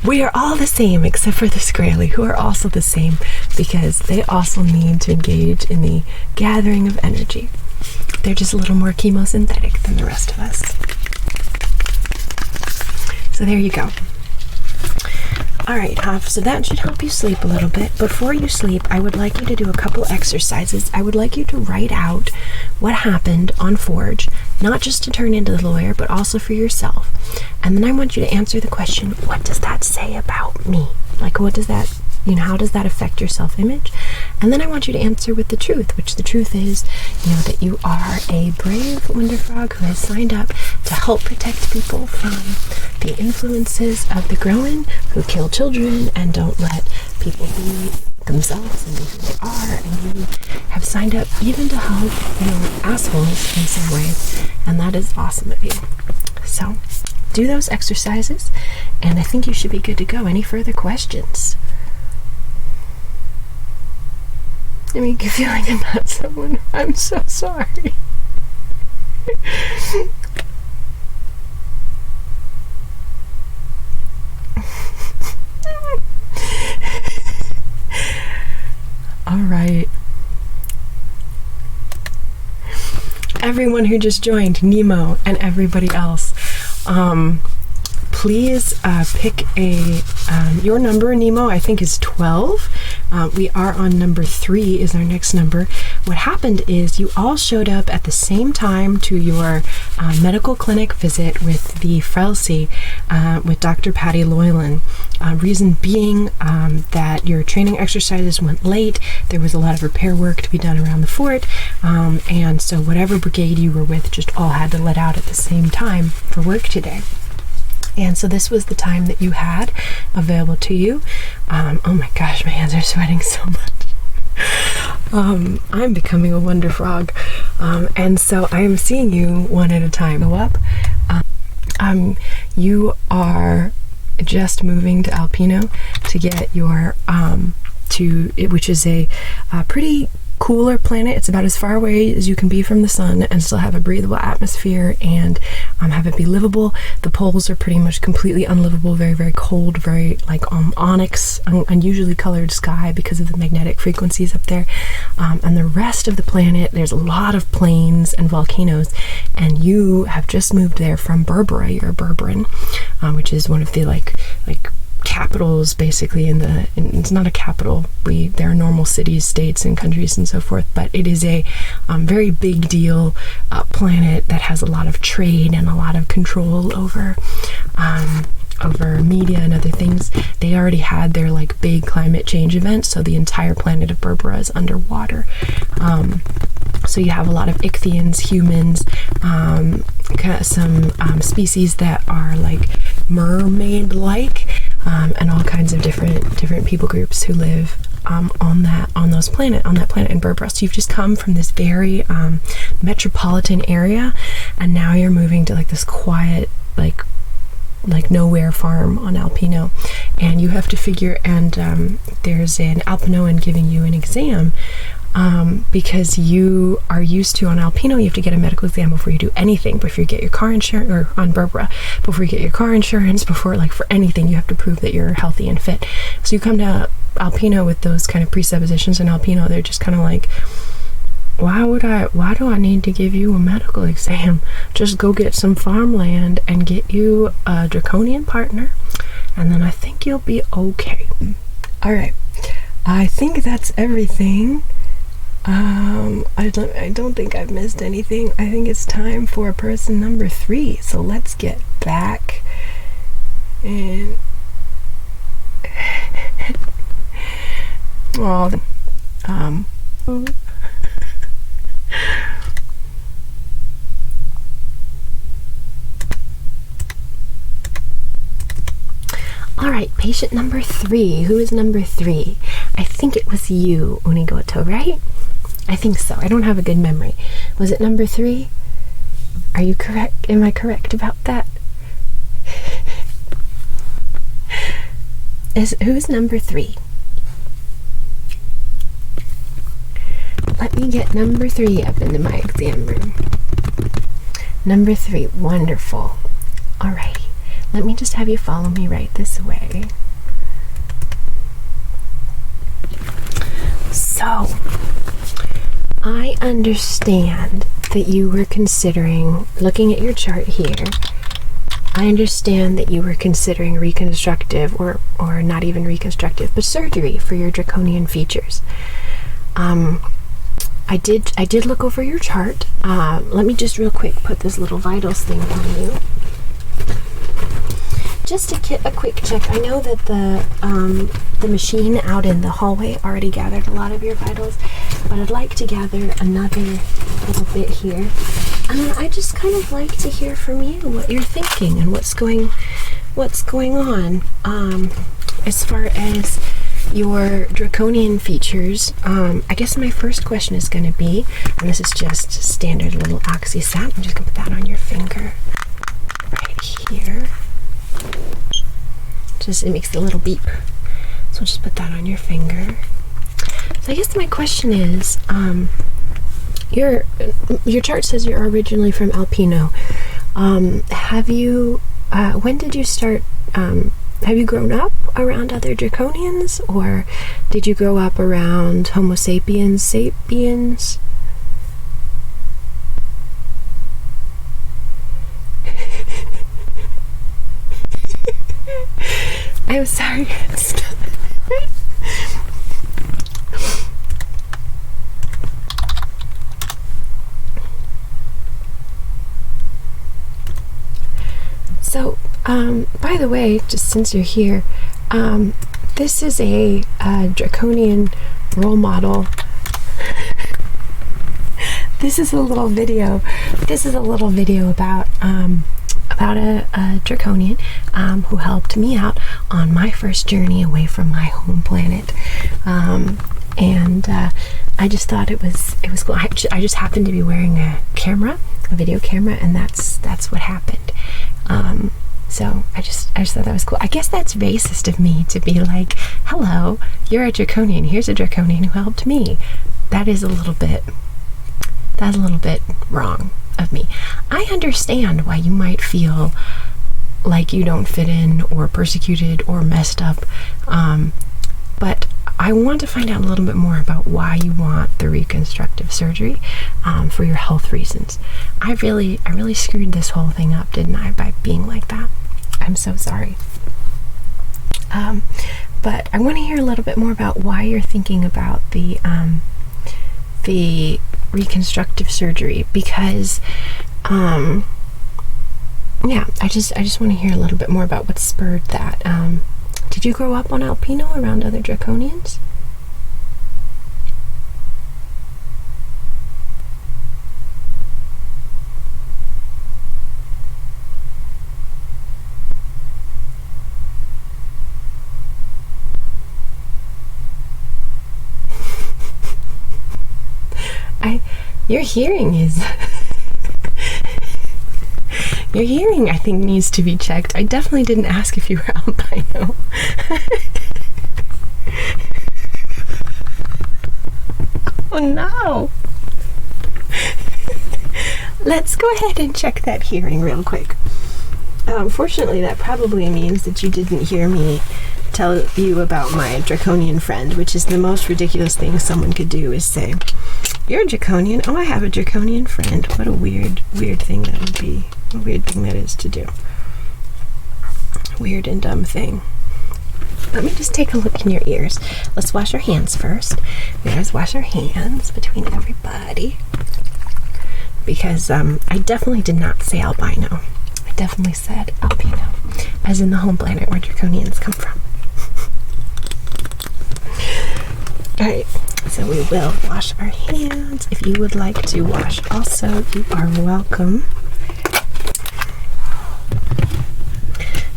[SPEAKER 1] We are all the same except for the Israeli, who are also the same because they also need to engage in the gathering of energy. They're just a little more chemosynthetic than the rest of us. So there you go. Alright, Hoff, so that should help you sleep a little bit. Before you sleep, I would like you to do a couple exercises. I would like you to write out what happened on Forge, not just to turn into the lawyer, but also for yourself. And then I want you to answer the question, what does that say about me? Like, what does that, how does that affect your self-image? And then I want you to answer with the truth, which the truth is, that you are a brave wonder frog who has signed up to help protect people from the influences of the Groen, who kill children and don't let people be themselves and be who they are. And you have signed up even to help, assholes in some ways. And that is awesome of you. So, do those exercises, and I think you should be good to go. Any further questions? I make you feel like I'm not someone. I'm so sorry. All right. Everyone who just joined, Nemo and everybody else, please pick your number. Nemo, I think, is 12. We are on number 3 is our next number. What happened is you all showed up at the same time to your medical clinic visit with the Frelsey with Dr. Patti Loylan. Reason being that your training exercises went late. There was a lot of repair work to be done around the fort, and so whatever brigade you were with just all had to let out at the same time for work today. And so this was the time that you had available to you. Oh my gosh, my hands are sweating so much. I'm becoming a wonder frog. And so I am seeing you one at a time. Go up. You are just moving to Alpino to get your, which is a pretty cooler planet. It's about as far away as you can be from the sun and still have a breathable atmosphere and have it be livable. The poles are pretty much completely unlivable, very, very cold, very like onyx, unusually colored sky because of the magnetic frequencies up there. And the rest of the planet, there's a lot of plains and volcanoes, and you have just moved there from Berbera. You're a Berberan, which is one of the like capitals basically it's not a capital, there are normal cities, states, and countries and so forth, but it is a very big deal planet that has a lot of trade and a lot of control over media and other things. They already had their like big climate change event, so the entire planet of Berbera is underwater. So you have a lot of ichthyans, humans, some species that are like mermaid-like, and all kinds of different people groups who live on that planet in Berbera. So you've just come from this very metropolitan area, and now you're moving to like this quiet, like nowhere farm on Alpino, and you have to figure, and there's an Alpinoan giving you an exam, because you are used to, on Alpino, you have to get a medical exam before you do anything, before you get your car insurance, or on Berbera, before you get your car insurance, before, like, for anything, you have to prove that you're healthy and fit. So you come to Alpino with those kind of presuppositions, and Alpino, they're just kind of like, why do I need to give you a medical exam? Just go get some farmland and get you a draconian partner, and then I think you'll be okay. All right, I think that's everything. I don't think I've missed anything. I think it's time for person number 3. So let's get back and all right, patient number 3. Who is number 3? I think it was you, Unigoto, right? I think so. I don't have a good memory. Was it number 3? Are you correct? Am I correct about that? Who's number 3? Let me get number 3 up into my exam room. Number 3, wonderful. Alrighty, let me just have you follow me right this way. So, I understand that you were considering, looking at your chart here, I understand that you were considering reconstructive, or not even reconstructive, but surgery for your draconian features. I did look over your chart. Let me just real quick put this little vitals thing on you. Just a quick check. I know that the machine out in the hallway already gathered a lot of your vitals, but I'd like to gather another little bit here. And I just kind of like to hear from you what you're thinking and what's going on as far as your draconian features. I guess my first question is going to be, and this is just standard little oxysat. I'm just going to put that on your finger right here. Just, it makes a little beep. So I'll just put that on your finger. So I guess my question is, your chart says you're originally from Alpino. Have you, when did you start, have you grown up around other draconians, or did you grow up around Homo sapiens sapiens? I'm sorry. So, by the way, just since you're here, this is a draconian role model. This is a little video. This is a little video about a draconian who helped me out on my first journey away from my home planet, and I just thought it was cool. I just happened to be wearing a video camera, and that's what happened. So I just thought that was cool. I guess that's racist of me to be like, hello, you're a draconian, here's a draconian who helped me. That's a little bit wrong of me. I understand why you might feel like you don't fit in, or persecuted, or messed up, but I want to find out a little bit more about why you want the reconstructive surgery, for your health reasons. I really screwed this whole thing up, didn't I, by being like that? I'm so sorry. But I want to hear a little bit more about why you're thinking about the reconstructive surgery, because yeah, I just want to hear a little bit more about what spurred that. Did you grow up on Alpino around other draconians? Your hearing is... Your hearing, I think, needs to be checked. I definitely didn't ask if you were albino. Oh no! Let's go ahead and check that hearing real quick. Fortunately, that probably means that you didn't hear me tell you about my draconian friend, which is the most ridiculous thing someone could do, is say, "You're a draconian? Oh, I have a draconian friend." What a weird thing that would be. A weird thing that is to do. Weird and dumb thing. Let me just take a look in your ears. Let's wash our hands first. We always wash our hands between everybody. Because I definitely did not say albino. I definitely said albino. As in the home planet where draconians come from. Alright, so we will wash our hands. If you would like to wash also, you are welcome.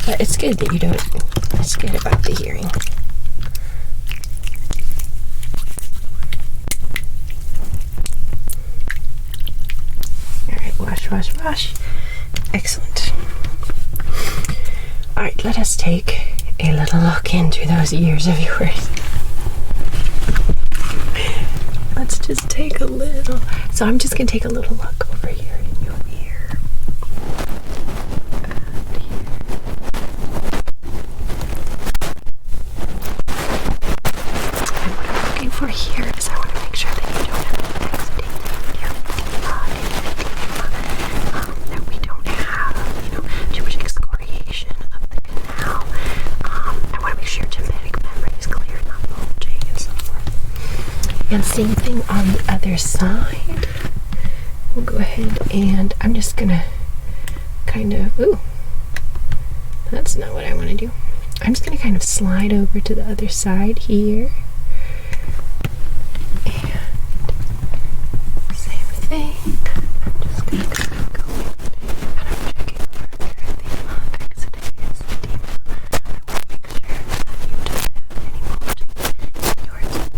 [SPEAKER 1] But it's good that you don't, it's good about the hearing. Alright, wash. Excellent. Alright, let us take a little look into those ears of yours. Let's just take a little. So I'm just going to take a little look over here in your ear. And what I'm looking for here is I want to make sure that you don't have any exudate, that we don't have, too much excoriation of the canal. I want to make sure your genetic memory is clear, not bulging and so forth. And same thing on the other side. We'll go ahead and I'm just gonna kind of, ooh, that's not what I want to do. I'm just gonna kind of slide over to the other side here. And same thing. I'm just gonna kind of go in and I'm checking for the exudates, the demon. I want to make sure that you don't have any bulging. Yours will be a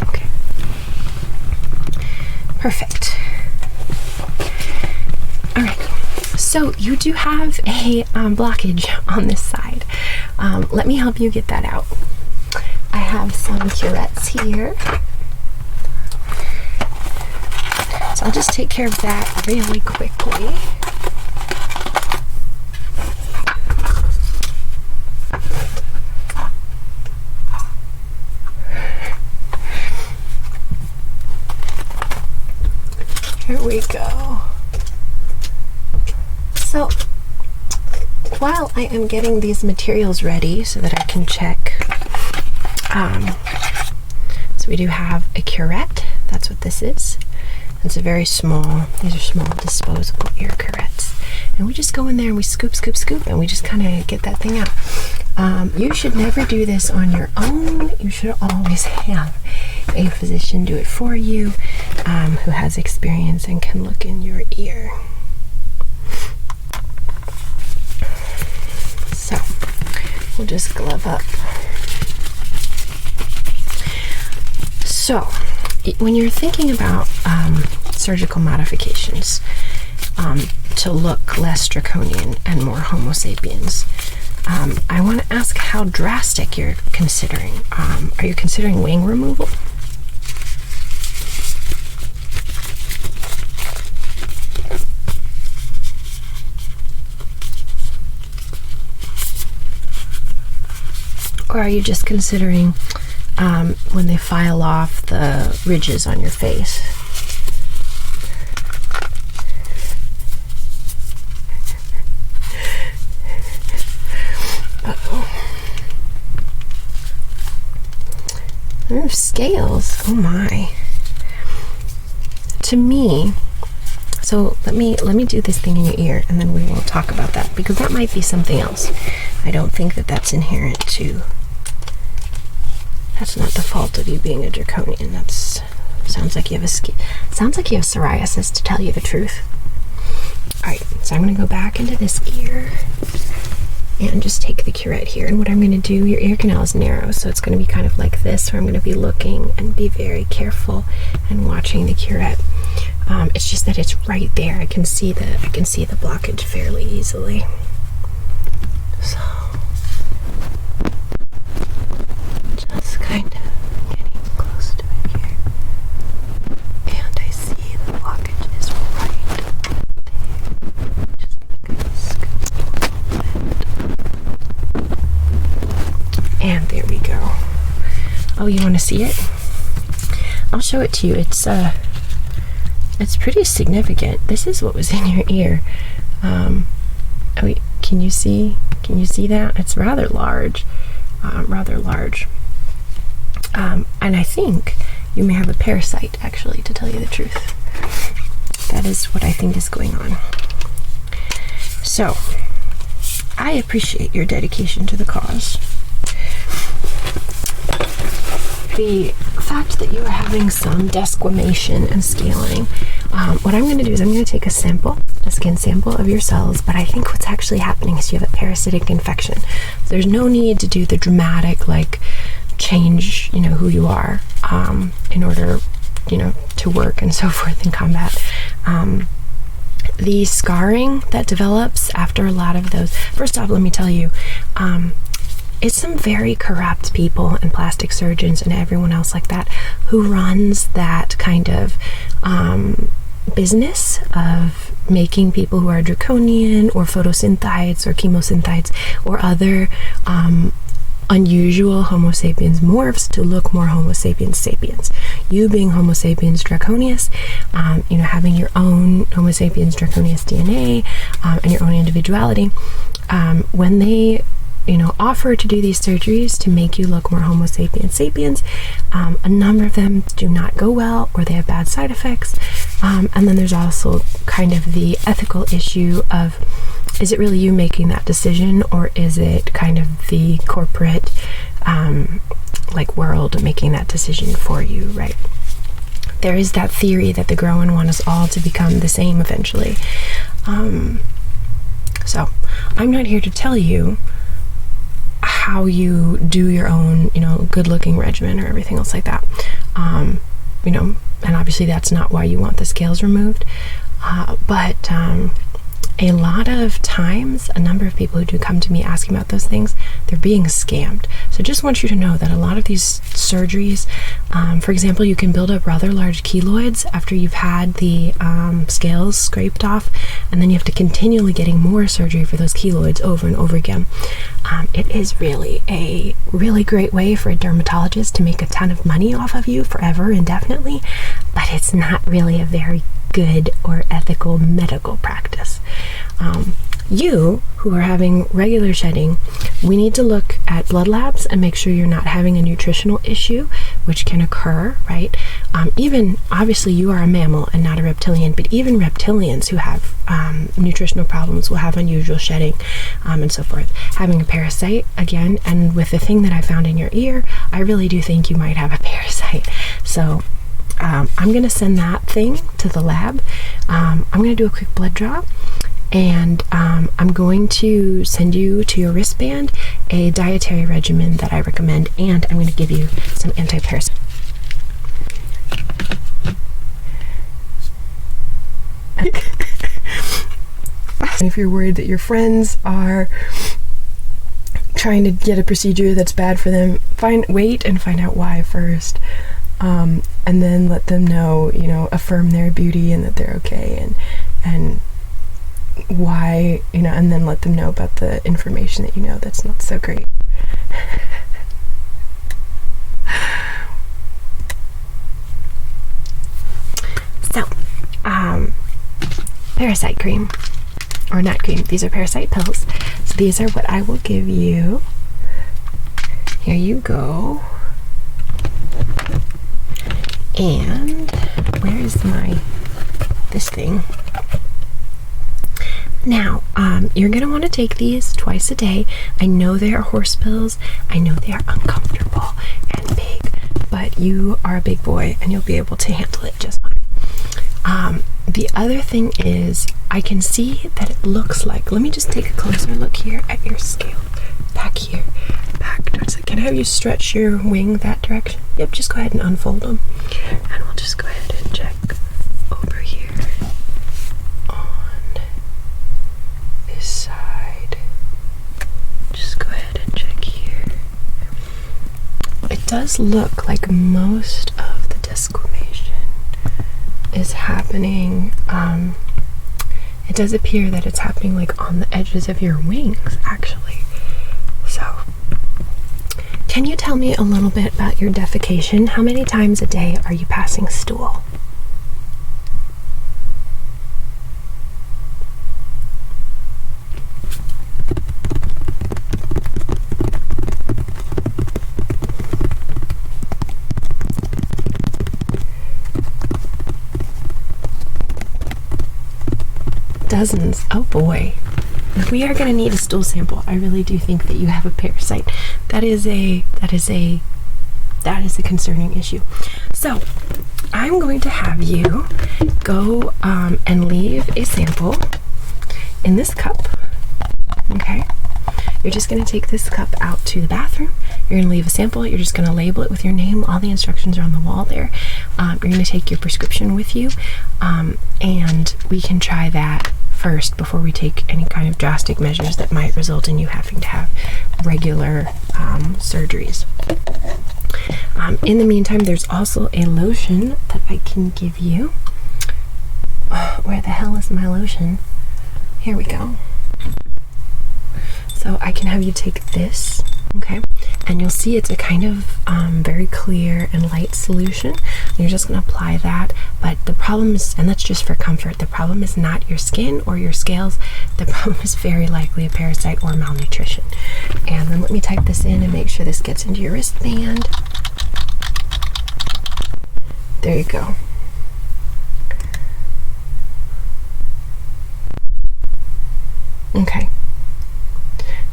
[SPEAKER 1] good. Okay. Perfect. Alright, so you do have a blockage on this side. Let me help you get that out. I have some curettes here. So I'll just take care of that really quickly. Here we go. So while I am getting these materials ready so that I can check, so we do have a curette. That's what this is. It's a very small, these are small disposable ear curettes. And we just go in there and we scoop, and we just kind of get that thing out. You should never do this on your own. You should always have a physician do it for you, who has experience and can look in your ear. So we'll just glove up. So when you're thinking about surgical modifications to look less draconian and more Homo sapiens, I want to ask how drastic you're considering. Are you considering wing removal? Or are you just considering when they file off the ridges on your face? Ooh, scales. Oh my. To me, so let me do this thing in your ear and then we will talk about that, because that might be something else. I don't think that that's inherent to, that's not the fault of you being a draconian. That's, sounds like you have psoriasis, to tell you the truth. Alright, so I'm going to go back into this ear. and just take the curette here. And what I'm going to do, your ear canal is narrow, so it's going to be kind of like this, where I'm going to be looking and be very careful and watching the curette. It's just that it's right there. I can see the blockage fairly easily. So just kind of getting close to it here. And I see the blockage is right there. Just gonna kind of scoop a little bit. And there we go. Oh, you want to see it? I'll show it to you. It's pretty significant. This is what was in your ear. Oh, wait, can you see that? It's rather large, and I think you may have a parasite, actually, to tell you the truth. That is what I think is going on. So, I appreciate your dedication to the cause. The fact that you are having some desquamation and scaling, what I'm going to do is I'm going to take a skin sample of your cells, but I think what's actually happening is you have a parasitic infection. So there's no need to do the dramatic, like, change, who you are, in order, to work and so forth in combat. The scarring that develops after a lot of those, first off, let me tell you, it's some very corrupt people and plastic surgeons and everyone else like that who runs that kind of business of making people who are draconian or photosynthetes or chemosynthetes or other unusual Homo sapiens morphs to look more Homo sapiens sapiens. You being Homo sapiens draconius, having your own Homo sapiens draconius DNA and your own individuality, when they offer to do these surgeries to make you look more Homo sapiens sapiens, a number of them do not go well, or they have bad side effects. And then there's also kind of the ethical issue of, is it really you making that decision, or is it kind of the corporate world making that decision for you, right? There is that theory that the Groen want us all to become the same eventually. So I'm not here to tell you how you do your own, good looking regimen or everything else like that. And obviously that's not why you want the scales removed. But a lot of times, a number of people who do come to me asking about those things, they're being scammed. So just want you to know that a lot of these surgeries, for example, you can build up rather large keloids after you've had the scales scraped off, and then you have to continually getting more surgery for those keloids over and over again. It is really a really great way for a dermatologist to make a ton of money off of you forever, indefinitely, but it's not really a very good or ethical medical practice. You who are having regular shedding, we need to look at blood labs and make sure you're not having a nutritional issue, which can occur, right? Even, obviously you are a mammal and not a reptilian, but even reptilians who have nutritional problems will have unusual shedding and so forth. Having a parasite, again, and with the thing that I found in your ear, I really do think you might have a parasite. So I'm going to send that thing to the lab. I'm going to do a quick blood draw, and I'm going to send you to your wristband a dietary regimen that I recommend, and I'm going to give you some antiparasitic. If you're worried that your friends are trying to get a procedure that's bad for them, wait and find out why first. And then let them know, affirm their beauty and that they're okay, and why, and then let them know about the information that that's not so great. So, parasite cream, or not cream, these are parasite pills. So these are what I will give you. Here you go. And where is this thing? Now, you're going to want to take these twice a day. I know they are horse pills. I know they are uncomfortable and big, but you are a big boy and you'll be able to handle it just fine. The other thing is, I can see that it looks like, let me just take a closer look here at your scale. Back here, back towards it. Can I have you stretch your wing that direction? Yep, just go ahead and unfold them. And we'll just go ahead and check over here on this side. Just go ahead and check here. It does look like most of the desquamation is happening, it does appear that it's happening like on the edges of your wings, actually. So, can you tell me a little bit about your defecation? How many times a day are you passing stool? Dozens. Oh boy. We are going to need a stool sample. I really do think that you have a parasite. That is a concerning issue. So, I'm going to have you go and leave a sample in this cup. Okay? You're just going to take this cup out to the bathroom. You're going to leave a sample. You're just going to label it with your name. All the instructions are on the wall there. You're going to take your prescription with you, and we can try that first before we take any kind of drastic measures that might result in you having to have regular surgeries. In the meantime, there's also a lotion that I can give you. Where the hell is my lotion? Here we go. So I can have you take this, okay? And you'll see it's a kind of very clear and light solution. And you're just going to apply that. But the problem is, and that's just for comfort, the problem is not your skin or your scales. The problem is very likely a parasite or malnutrition. And then let me type this in and make sure this gets into your wristband. There you go. Okay.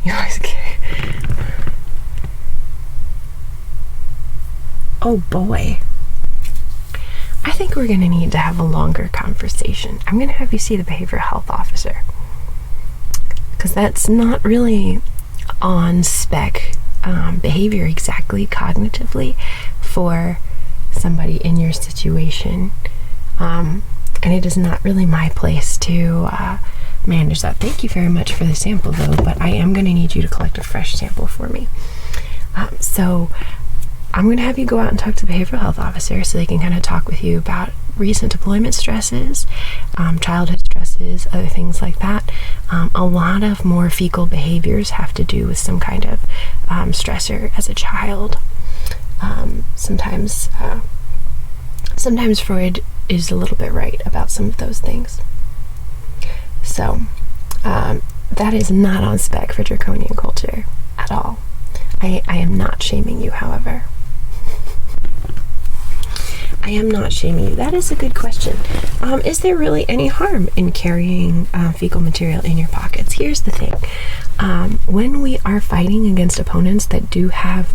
[SPEAKER 1] You always get it. Oh boy. I think we're going to need to have a longer conversation. I'm going to have you see the behavioral health officer. Because that's not really on spec behavior exactly cognitively for somebody in your situation. And it is not really my place to manage that. Thank you very much for the sample though, but I am going to need you to collect a fresh sample for me. So I'm going to have you go out and talk to the behavioral health officer so they can kind of talk with you about recent deployment stresses, childhood stresses, other things like that. A lot of more fecal behaviors have to do with some kind of stressor as a child. Sometimes Freud is a little bit right about some of those things. So, that is not on spec for draconian culture at all. I am not shaming you, however. I am not shaming you. That is a good question. Is there really any harm in carrying fecal material in your pockets? Here's the thing. When we are fighting against opponents that do have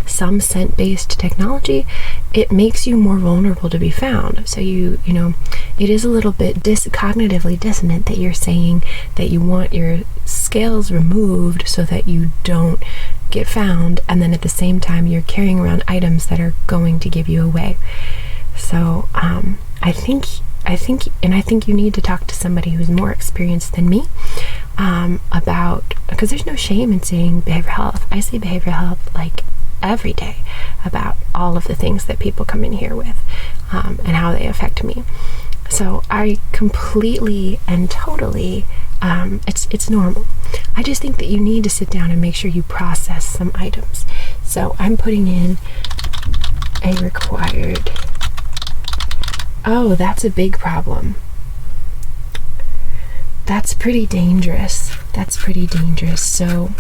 [SPEAKER 1] some scent-based technology, it makes you more vulnerable to be found. So you know, it is a little bit cognitively dissonant that you're saying that you want your scales removed so that you don't get found, and then at the same time you're carrying around items that are going to give you away. So I think you need to talk to somebody who's more experienced than me about, because there's no shame in saying behavioral health. I say behavioral health like every day about all of the things that people come in here with and how they affect me. So I completely and totally, it's normal. I just think that you need to sit down and make sure you process some items. So I'm putting in a required, oh, that's a big problem. That's pretty dangerous. That's pretty dangerous. So,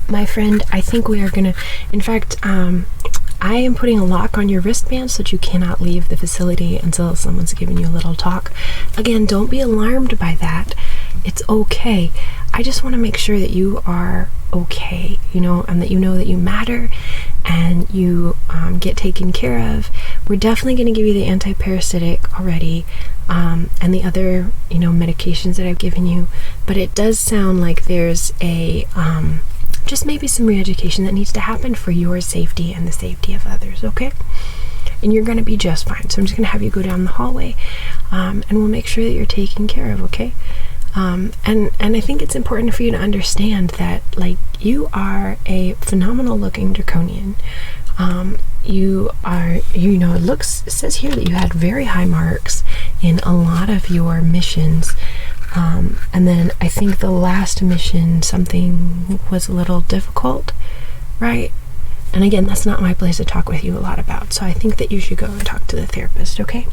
[SPEAKER 1] my friend, I think we are gonna, in fact, I am putting a lock on your wristband so that you cannot leave the facility until someone's giving you a little talk. Again, don't be alarmed by that. It's okay. I just want to make sure that you are okay, you know, and that you know that you matter and you get taken care of. We're definitely going to give you the anti-parasitic already, and the other, you know, medications that I've given you, but it does sound like there's a just maybe some re-education that needs to happen for your safety and the safety of others, okay? And you're going to be just fine. So I'm just going to have you go down the hallway, and we'll make sure that you're taken care of, okay? And I think it's important for you to understand that, like, you are a phenomenal looking draconian. You are, you know, it says here that you had very high marks in a lot of your missions. And then I think the last mission, something was a little difficult, right? And again, that's not my place to talk with you a lot about. So I think that you should go and talk to the therapist, okay?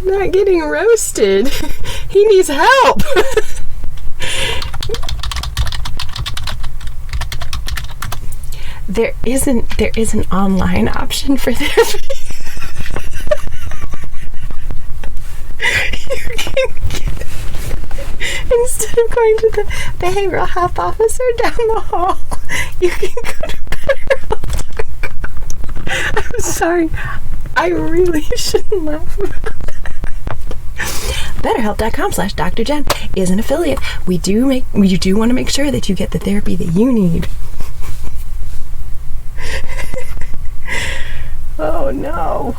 [SPEAKER 1] Not getting roasted. He needs help. There is an online option for therapy. You can get, instead of going to the behavioral health officer down the hall, you can go to BetterHelp.com. I'm sorry. I really shouldn't laugh about that. BetterHelp.com/Dr. Jen is an affiliate. We do want to make sure that you get the therapy that you need. Oh no.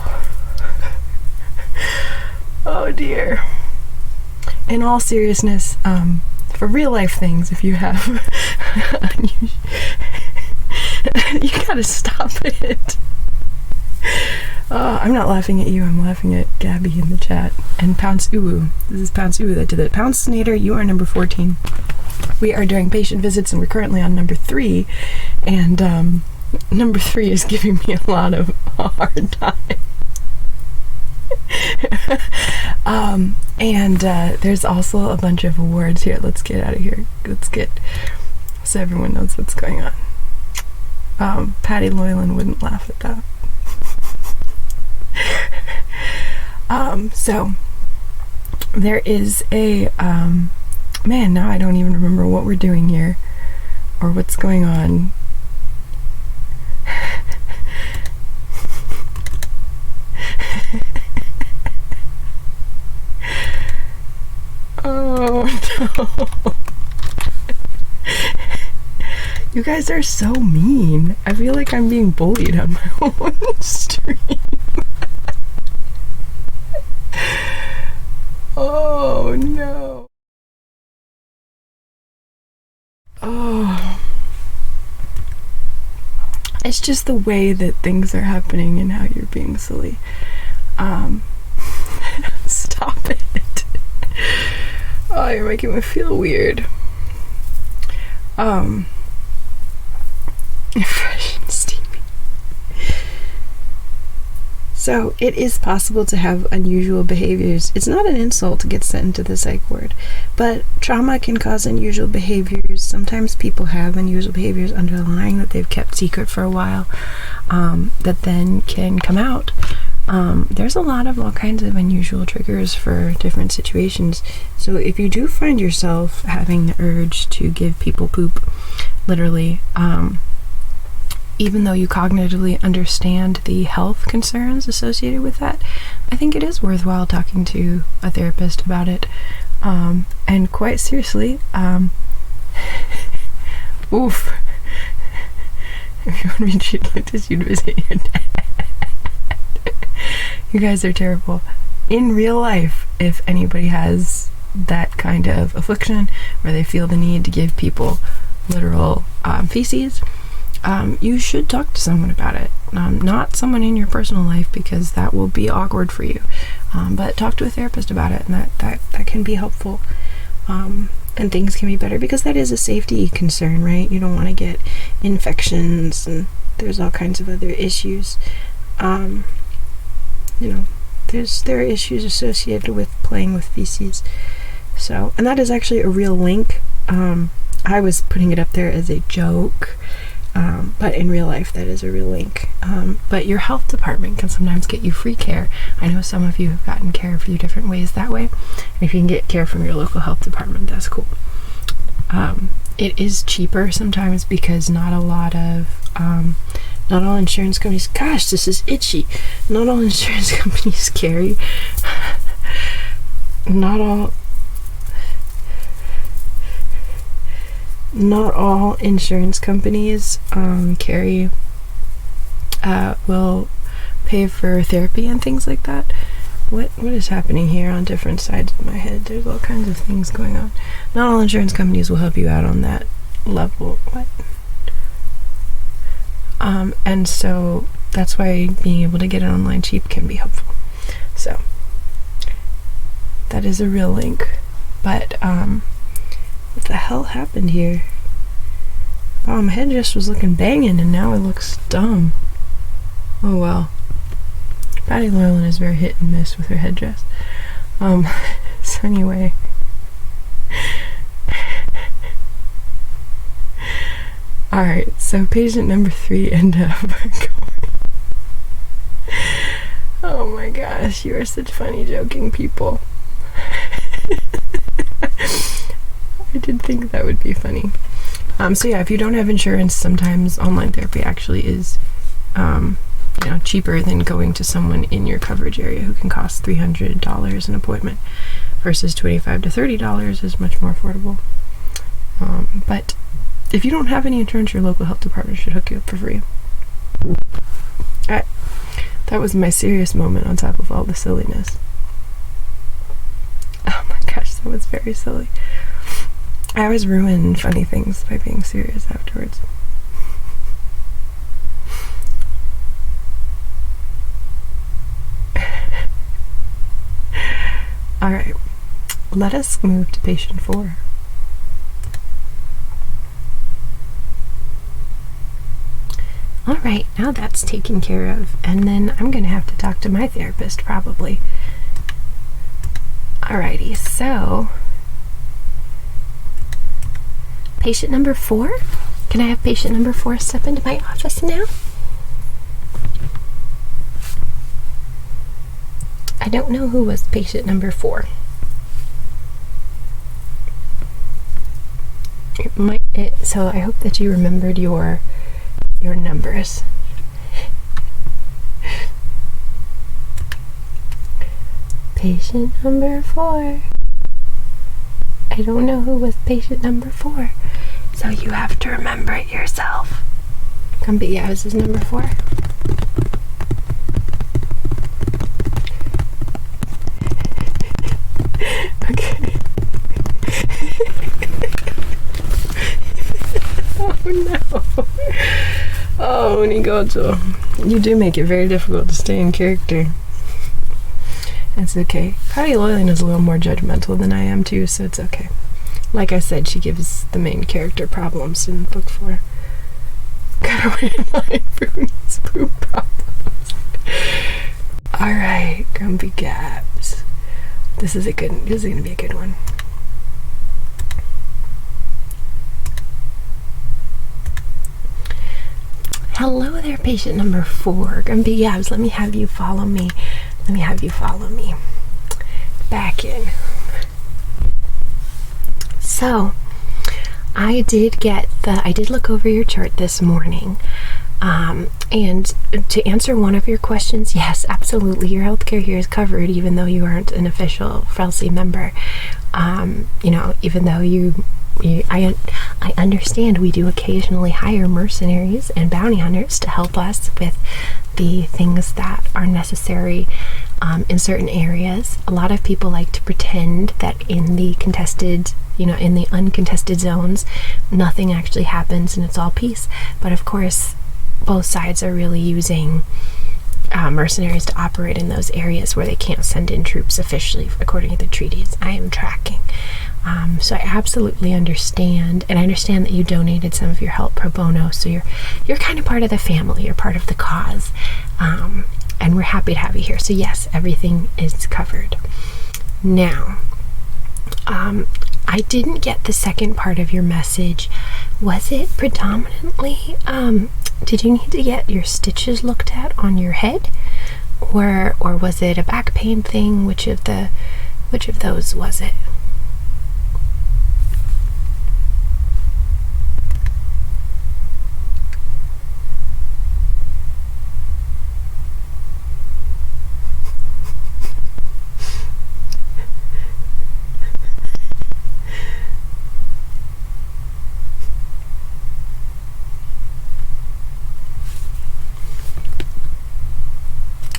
[SPEAKER 1] Oh dear. In all seriousness, for real life things, if you have you gotta stop it. I'm not laughing at you, I'm laughing at Gabby in the chat. And Pounce Uwu. This is Pounce Uwu that did it. Pounce Nader, you are number 14. We are doing patient visits and we're currently on number 3. And number 3 is giving me a lot of hard time. There's also a bunch of awards here. Let's get out of here. So everyone knows what's going on. Patti Loylan wouldn't laugh at that. So there is a man, now I don't even remember what we're doing here or what's going on. Oh no. You guys are so mean. I feel like I'm being bullied on my own stream. Oh no. Oh. It's just the way that things are happening and how you're being silly. Stop it. Oh, you're making me feel weird. Fresh and steamy. So, it is possible to have unusual behaviors. It's not an insult to get sent into the psych ward, but trauma can cause unusual behaviors. Sometimes people have unusual behaviors underlying that they've kept secret for a while, that then can come out. There's a lot of all kinds of unusual triggers for different situations. So if you do find yourself having the urge to give people poop, literally, even though you cognitively understand the health concerns associated with that, I think it is worthwhile talking to a therapist about it. And quite seriously, oof. If you want to be treated like this, you'd visit your dad. You guys are terrible. In real life, if anybody has that kind of affliction where they feel the need to give people literal feces, you should talk to someone about it. Not someone in your personal life, because that will be awkward for you. But talk to a therapist about it, and that can be helpful. And things can be better, because that is a safety concern, right? You don't want to get infections, and there's all kinds of other issues. You know, there are issues associated with playing with feces. So, and that is actually a real link. I was putting it up there as a joke, But in real life, that is a real link. But your health department can sometimes get you free care. I know some of you have gotten care a few different ways that way. And if you can get care from your local health department, that's cool. It is cheaper sometimes because not all insurance companies, gosh, this is itchy. Not all insurance companies carry, not all insurance companies will pay for therapy and things like that. What is happening here on different sides of my head? There's all kinds of things going on. Not all insurance companies will help you out on that level. What? And so that's why being able to get it online cheap can be helpful. So that is a real link. But what the hell happened here? Oh, my head just was looking banging and now it looks dumb. Oh well. Patti Loylan is very hit and miss with her headdress. So anyway. Alright, so patient number 3 ended up going. Oh my gosh, you are such funny joking people. I did think that would be funny. So yeah, if you don't have insurance, sometimes online therapy actually is cheaper than going to someone in your coverage area who can cost $300 an appointment versus $25 to $30 is much more affordable. But if you don't have any insurance, your local health department should hook you up for free. That was my serious moment on top of all the silliness. Oh my gosh, that was very silly. I always ruin funny things by being serious afterwards. Alright, let us move to patient 4. Alright, now that's taken care of, and then I'm going to have to talk to my therapist probably. Alrighty, so patient number 4? Can I have patient number 4 step into my office now? I don't know who was patient number 4. So I hope that you remembered your numbers. Patient number 4. I don't know who was patient number 4. So you have to remember it yourself. Yeah, this is number 4. Okay. Oh no. Oh, Nigoto. You do make it very difficult to stay in character. It's okay. Patti Loylan is a little more judgmental than I am too, so it's okay. Like I said, she gives the main character problems in book 4. Gotta wait in line for these poop problems. Alright, Grumpy Gabs. This is gonna be a good one. Hello there, patient number 4. Grumpy Gabs, let me have you follow me. Back in. So, I did look over your chart this morning, and to answer one of your questions, yes, absolutely, your healthcare here is covered, even though you aren't an official FELSI member. Even though I understand we do occasionally hire mercenaries and bounty hunters to help us with the things that are necessary in certain areas. A lot of people like to pretend that in the uncontested zones, nothing actually happens and it's all peace. But of course, both sides are really using mercenaries to operate in those areas where they can't send in troops officially according to the treaties. I am tracking. So I absolutely understand, and I understand that you donated some of your help pro bono, so you're kind of part of the family, you're part of the cause, and we're happy to have you here. So yes, everything is covered. Now, I didn't get the second part of your message. Was it predominantly, did you need to get your stitches looked at on your head? Or was it a back pain thing? Which of those was it?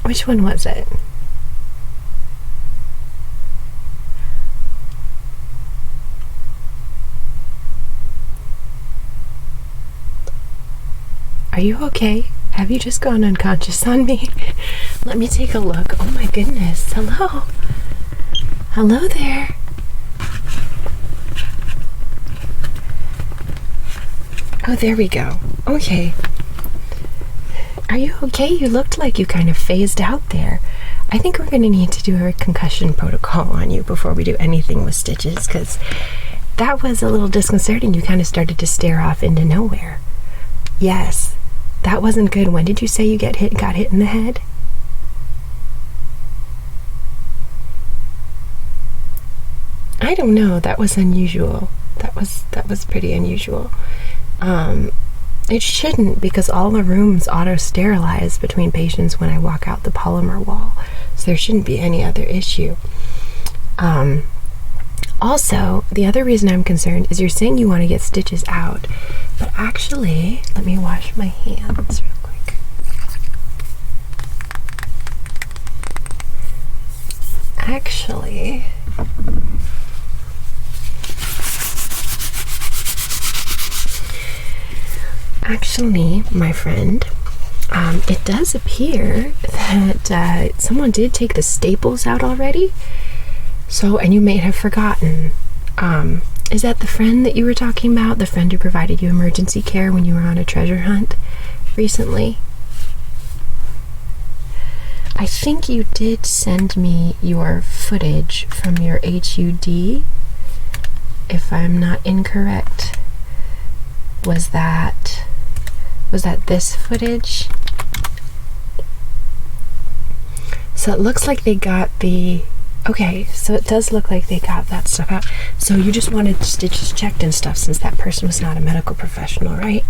[SPEAKER 1] Which one was it? Are you okay? Have you just gone unconscious on me? Let me take a look. Oh my goodness. Hello. Hello there. Oh, there we go. Okay. Are you okay? You looked like you kind of phased out there. I think we're going to need to do a concussion protocol on you before we do anything with stitches, because that was a little disconcerting. You kind of started to stare off into nowhere. Yes, that wasn't good. When did you say you got hit in the head? I don't know. That was unusual. That was pretty unusual. It shouldn't, because all the rooms auto-sterilize between patients when I walk out the polymer wall, so there shouldn't be any other issue. Also, the other reason I'm concerned is you're saying you want to get stitches out, but actually, let me wash my hands real quick. Actually, my friend, it does appear that someone did take the staples out already. So, and you may have forgotten. Is that the friend that you were talking about? The friend who provided you emergency care when you were on a treasure hunt recently? I think you did send me your footage from your HUD, if I'm not incorrect. Was that this footage? So it looks like they got the... Okay, so it does look like they got that stuff out. So you just wanted stitches checked and stuff since that person was not a medical professional, right?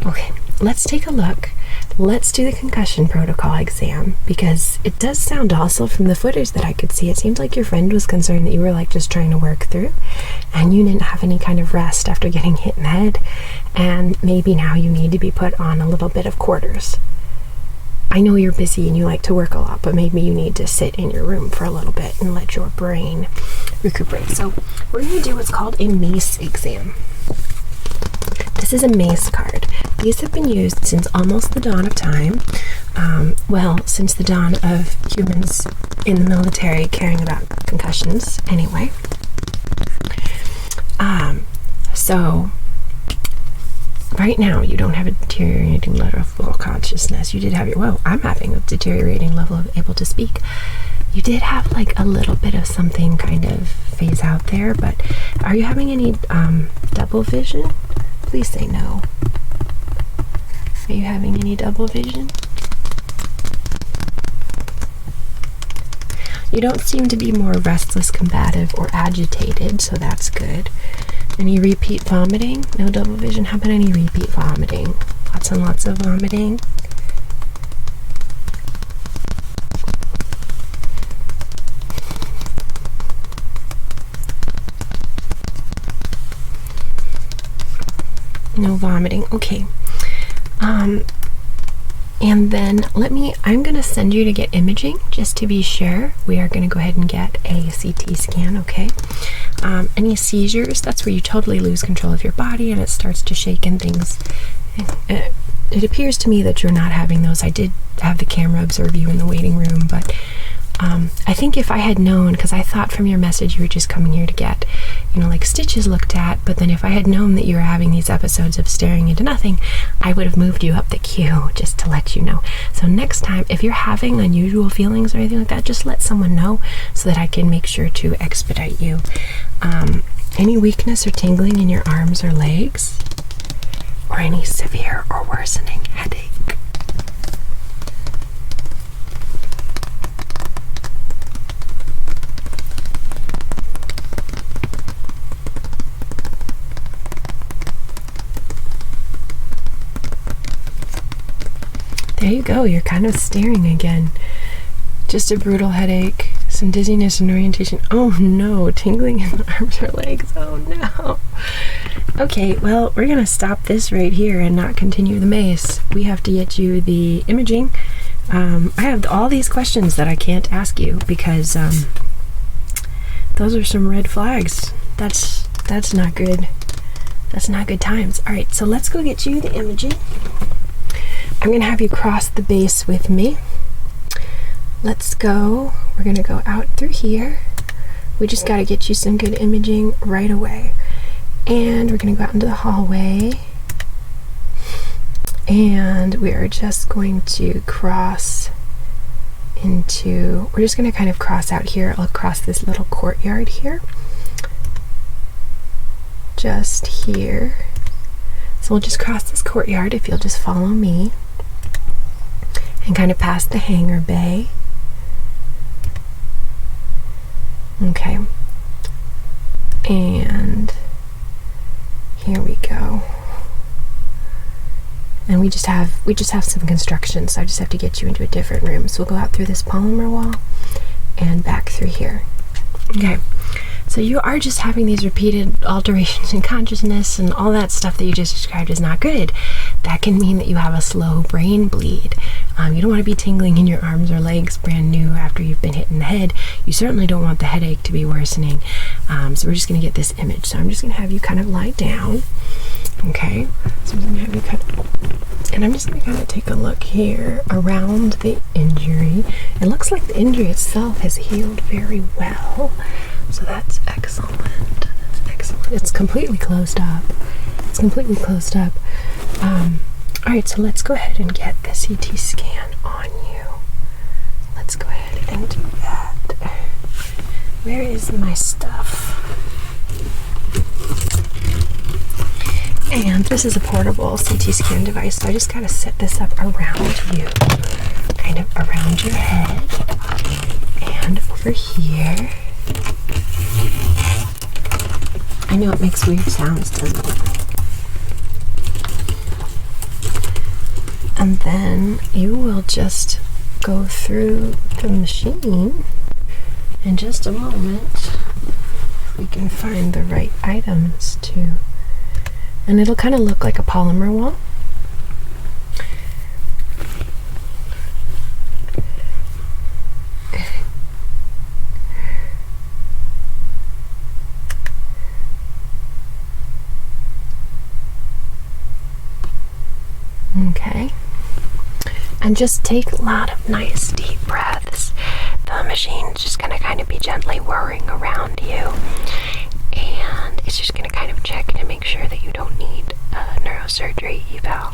[SPEAKER 1] Okay, let's take a look. Let's do the concussion protocol exam, because it does sound also from the footage that I could see, it seemed like your friend was concerned that you were like just trying to work through and you didn't have any kind of rest after getting hit in the head, and maybe now you need to be put on a little bit of quarters. I know you're busy and you like to work a lot, but maybe you need to sit in your room for a little bit and let your brain recuperate. So we're going to do what's called a MACE exam. This is a MACE card. These have been used since almost the dawn of time. Well, since the dawn of humans in the military caring about concussions, anyway. So right now you don't have a deteriorating level of consciousness. You did have your... Whoa, I'm having a deteriorating level of able to speak. You did have like a little bit of something kind of phase out there, but are you having any double vision? Please say no. Are you having any double vision? You don't seem to be more restless, combative, or agitated, so that's good. Any repeat vomiting? No double vision? How about any repeat vomiting? Lots and lots of vomiting? No vomiting. Okay. And then I'm going to send you to get imaging just to be sure. We are going to go ahead and get a CT scan, okay? Any seizures, that's where you totally lose control of your body and it starts to shake and things. It appears to me that you're not having those. I did have the camera observe you in the waiting room, but I think if I had known, because I thought from your message you were just coming here to get, you know, like stitches looked at, but then if I had known that you were having these episodes of staring into nothing, I would have moved you up the queue just to let you know. So next time, if you're having unusual feelings or anything like that, just let someone know so that I can make sure to expedite you. Any weakness or tingling in your arms or legs, or any severe or worsening headache. There you go, you're kind of staring again. Just a brutal headache, some dizziness and orientation. Oh no, tingling in the arms or legs. Oh no. Okay, well, we're gonna stop this right here and not continue the maze. We have to get you the imaging. I have all these questions that I can't ask you because those are some red flags. That's not good. That's not good times. All right, so let's go get you the imaging. I'm gonna have you cross the base with me. Let's go. We're gonna go out through here. We just gotta get you some good imaging right away. And we're gonna go out into the hallway. And we are just going to cross into, we're just gonna kind of cross out here across this little courtyard here. Just here. So we'll just cross this courtyard if you'll just follow me. And kind of past the hangar bay. Okay. And here we go. And we just have some construction, so I just have to get you into a different room. So we'll go out through this polymer wall and back through here. Okay. So you are just having these repeated alterations in consciousness, and all that stuff that you just described is not good. That can mean that you have a slow brain bleed. You don't want to be tingling in your arms or legs brand new after you've been hit in the head. You certainly don't want the headache to be worsening. So we're just going to get this image. So I'm just going to have you kind of lie down. Okay. So I'm going to have you and I'm just going to kind of take a look here around the injury. It looks like the injury itself has healed very well. So that's excellent. That's excellent. It's completely closed up. It's completely closed up. All right, so let's go ahead and get the CT scan on you. Let's go ahead and do that. Where is my stuff? And this is a portable CT scan device, so I just gotta set this up around you, kind of around your head, and over here. I know it makes weird sounds, doesn't it? And then you will just go through the machine in just a moment. If we can find the right items too. And it'll kind of look like a polymer wall. Okay. And just take a lot of nice deep breaths. The machine's just going to kind of be gently whirring around you. And it's just going to kind of check to make sure that you don't need a neurosurgery eval.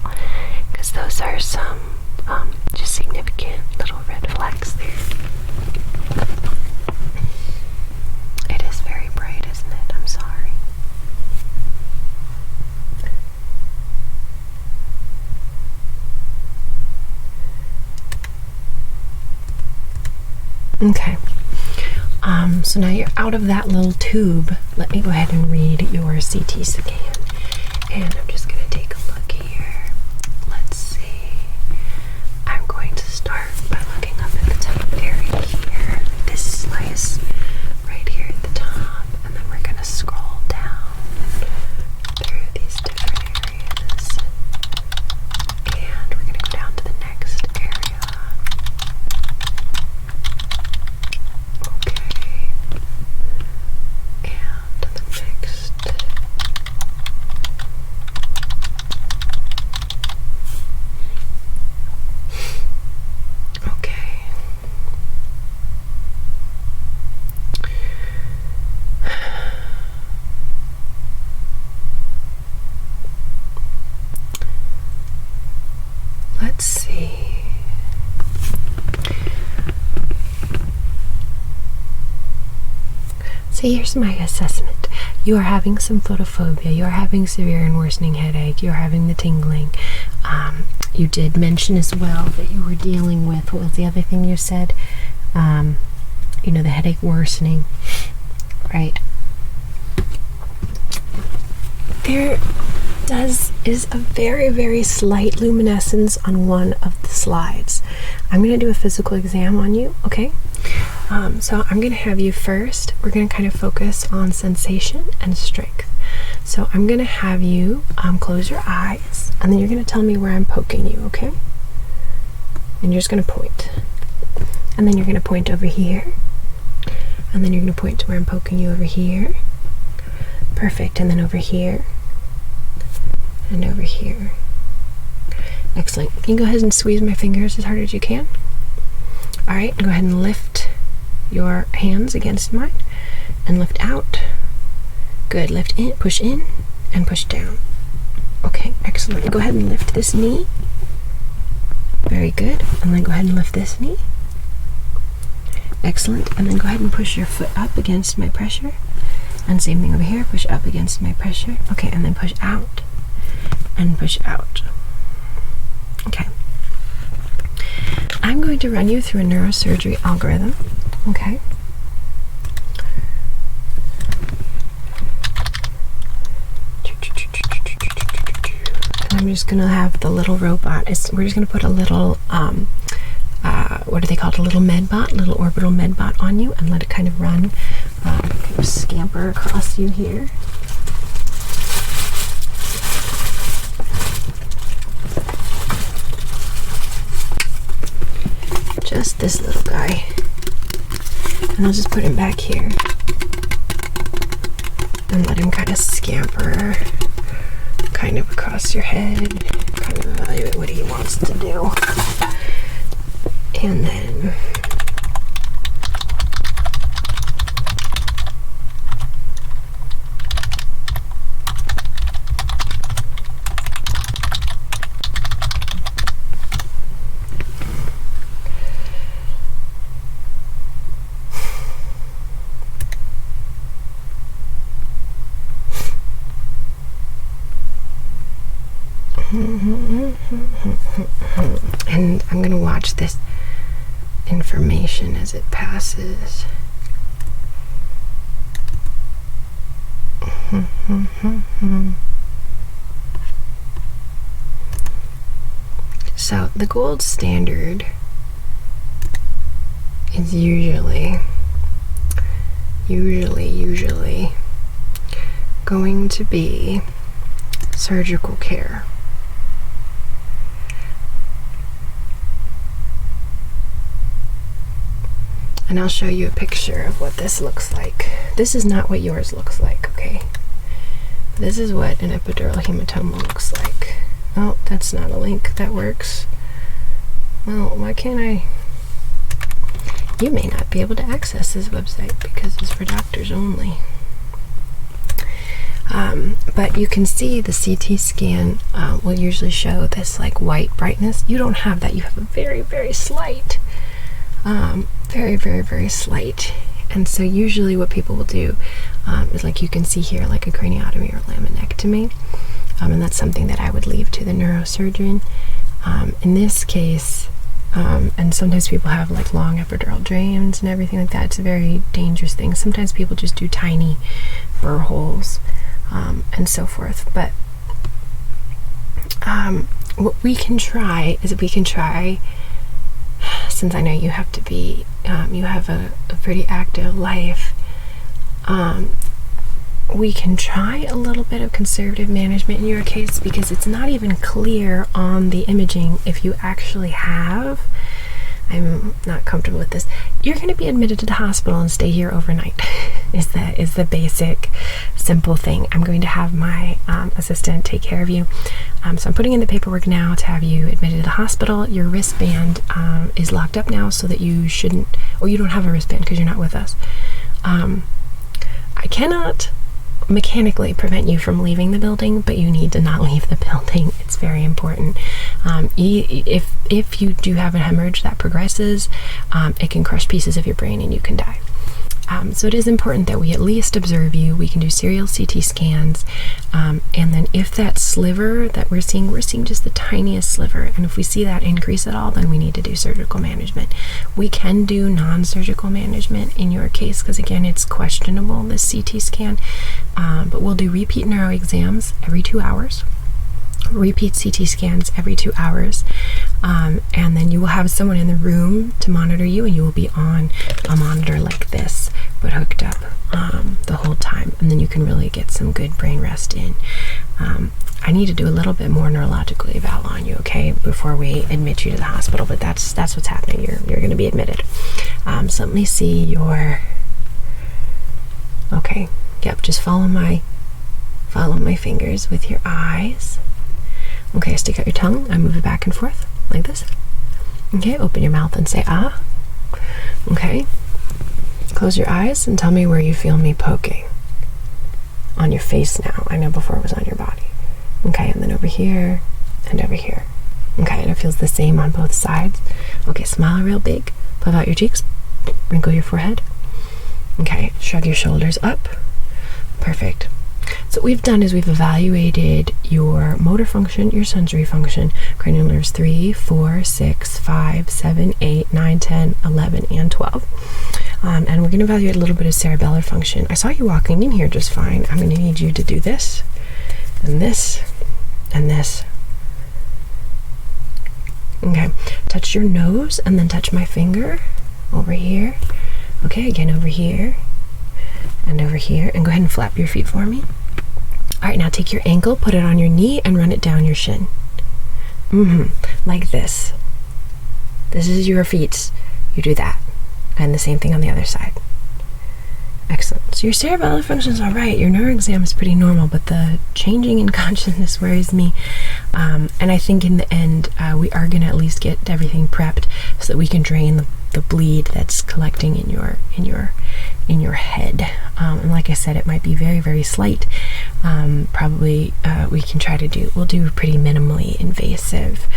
[SPEAKER 1] Because those are some just significant little red flags there. It is very bright, isn't it? I'm sorry. Okay, so now you're out of that little tube. Let me go ahead and read your CT scan. And I'm just going to take a look here. Let's see. I'm going to start by looking up at the top area here. This slice right here at the top. And then we're going to scroll down through these different areas. And we're going to go down to the next area. So here's my assessment. You are having some photophobia. You are having severe and worsening headache. You are having the tingling. You did mention as well that you were dealing with, what was the other thing you said? You know, the headache worsening, right? There is a very, very slight luminescence on one of the slides. I'm going to do a physical exam on you, okay? So I'm going to have you first. We're going to kind of focus on sensation and strength. So I'm going to have you close your eyes, and then you're going to tell me where I'm poking you, okay? And you're just going to point. And then you're going to point over here. And then you're going to point to where I'm poking you over here. Perfect. And then over here. And over here. Excellent. Can you go ahead and squeeze my fingers as hard as you can? All right. Go ahead and lift your hands against mine. And lift out. Good. Lift in, and push down. Okay. Excellent. Go ahead and lift this knee. Very good. And then go ahead and lift this knee. Excellent. And then go ahead and push your foot up against my pressure. And same thing over here. Push up against my pressure. Okay. And then push out. And push out. Okay. I'm going to run you through a neurosurgery algorithm. Okay. And I'm just going to have the little robot. We're just going to put a little, what are they called? A little medbot, little orbital medbot on you, and let it kind of run, kind of scamper across you here. Just this little guy. And I'll just put him back here. And let him kind of scamper kind of across your head, kind of evaluate what he wants to do. And then and I'm going to watch this information as it passes. So the gold standard is usually going to be surgical care. And I'll show you a picture of what this looks like. This is not what yours looks like, okay? This is what an epidural hematoma looks like. Oh, that's not a link that works. Well, why can't I? You may not be able to access this website because it's for doctors only. But you can see the CT scan will usually show this like white brightness. You don't have that. You have a very, very slight, very slight. And so usually what people will do is, like you can see here, like a craniotomy or laminectomy. And that's something that I would leave to the neurosurgeon. In this case, and sometimes people have like long epidural drains and everything like that. It's a very dangerous thing. Sometimes people just do tiny burr holes and so forth. But what we can try is since I know you have to be, you have a pretty active life, we can try a little bit of conservative management in your case, because it's not even clear on the imaging if you actually have. I'm not comfortable with this. You're going to be admitted to the hospital and stay here overnight. is the basic, simple thing. I'm going to have my assistant take care of you. So I'm putting in the paperwork now to have you admitted to the hospital. Your wristband is locked up now, so that you shouldn't, or you don't have a wristband because you're not with us. I cannot mechanically prevent you from leaving the building, but you need to not leave the building. It's very important. If you do have a hemorrhage that progresses, it can crush pieces of your brain and you can die. So it is important that we at least observe you. We can do serial CT scans, and then if that sliver that we're seeing just the tiniest sliver, and if we see that increase at all, then we need to do surgical management. We can do non-surgical management in your case because, again, it's questionable, this CT scan, but we'll do repeat neuro exams every 2 hours. Repeat CT scans every 2 hours, and then you will have someone in the room to monitor you, and you will be on a monitor like this but hooked up the whole time, and then you can really get some good brain rest in. I need to do a little bit more neurological eval on you, okay, before we admit you to the hospital, but that's what's happening. You're going to be admitted. So let me see your, okay, yep, just follow my fingers with your eyes. Okay, stick out your tongue and move it back and forth like this. Okay, open your mouth and say ah. Okay, close your eyes and tell me where you feel me poking. On your face now. I know before it was on your body. Okay, and then over here and over here. Okay, and it feels the same on both sides. Okay, smile real big. Puff out your cheeks. Wrinkle your forehead. Okay, shrug your shoulders up. Perfect. So what we've done is we've evaluated your motor function, your sensory function, cranial nerves 3, 4, 6, 5, 7, 8, 9, 10, 11, and 12. And we're going to evaluate a little bit of cerebellar function. I saw you walking in here just fine. I'm going to need you to do this, and this, and this. Okay, touch your nose, and then touch my finger over here. Okay, again over here, and over here, and go ahead and flap your feet for me. All right, now take your ankle, put it on your knee, and run it down your shin. Like this. This is your feet. You do that. And the same thing on the other side. Excellent. So your cerebellar function is all right. Your neuro exam is pretty normal, but the changing in consciousness worries me. And I think in the end, we are going to at least get everything prepped so that we can drain the bleed that's collecting in your head. And like I said, it might be very, very slight. Probably we'll do pretty minimally invasive.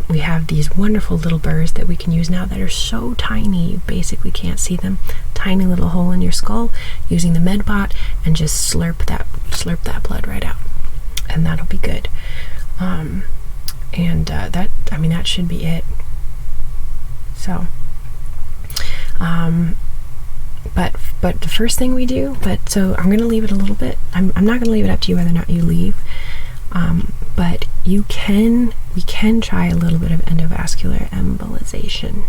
[SPEAKER 1] We have these wonderful little burrs that we can use now that are so tiny you basically can't see them. Tiny little hole in your skull, using the MedBot, and just slurp that blood right out, and that'll be good. That should be it. So, but the first thing we do, so I'm gonna leave it a little bit. I'm not gonna leave it up to you whether or not you leave. But we can try a little bit of endovascular embolization.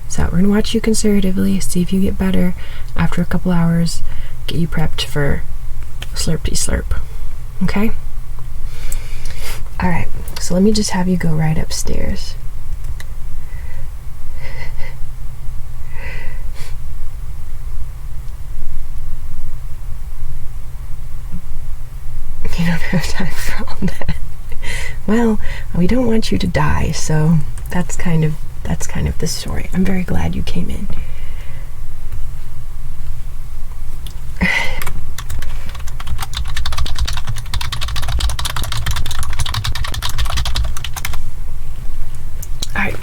[SPEAKER 1] So we're gonna watch you conservatively, see if you get better. After a couple hours, get you prepped for slurpty slurp. Okay? All right, so let me just have you go right upstairs. You don't have time for all that. Well, we don't want you to die, so that's kind of the story. I'm very glad you came in. All right.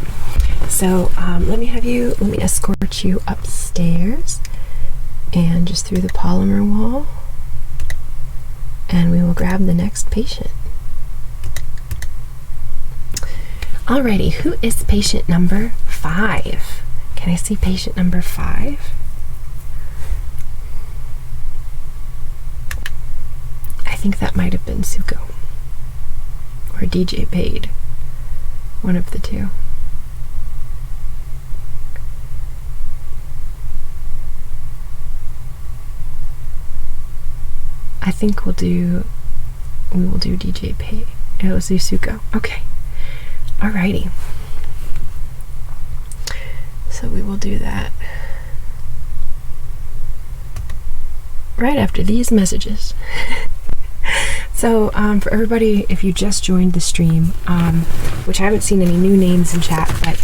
[SPEAKER 1] So let me escort you upstairs and just through the polymer wall. And we will grab the next patient. Alrighty, who is patient number 5? Can I see patient number 5? I think that might have been Suko or DJ Paid. One of the two. I think we will do DJ Pay. It was Suko. Okay. Alrighty. So we will do that right after these messages. So for everybody, if you just joined the stream, which I haven't seen any new names in chat, but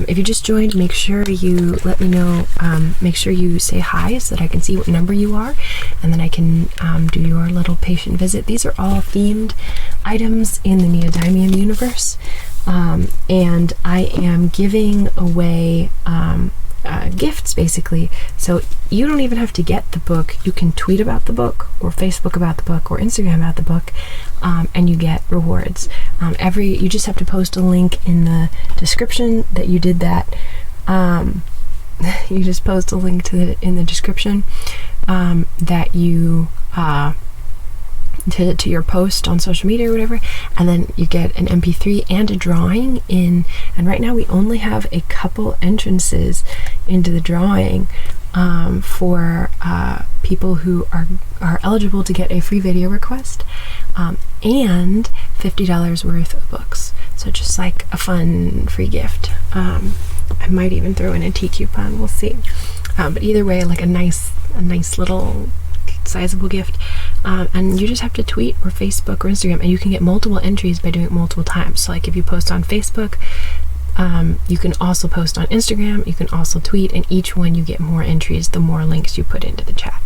[SPEAKER 1] if you just joined, make sure you let me know, make sure you say hi so that I can see what number you are, and then I can do your little patient visit. These are all themed items in the Neodymium Universe, and I am giving away gifts, basically. So you don't even have to get the book. You can tweet about the book, or Facebook about the book, or Instagram about the book, and you get rewards. You just have to post a link in the description that you did that. You just post a link in the description that you to your post on social media or whatever, and then you get an MP3 and a drawing in. And right now we only have a couple entrances into the drawing for people who are eligible to get a free video request and $50 worth of books. So just like a fun free gift. I might even throw in a tea coupon, we'll see. But either way, like a nice little sizable gift. And you just have to tweet or Facebook or Instagram, and you can get multiple entries by doing it multiple times. So like if you post on Facebook, you can also post on Instagram, you can also tweet, and each one you get more entries the more links you put into the chat.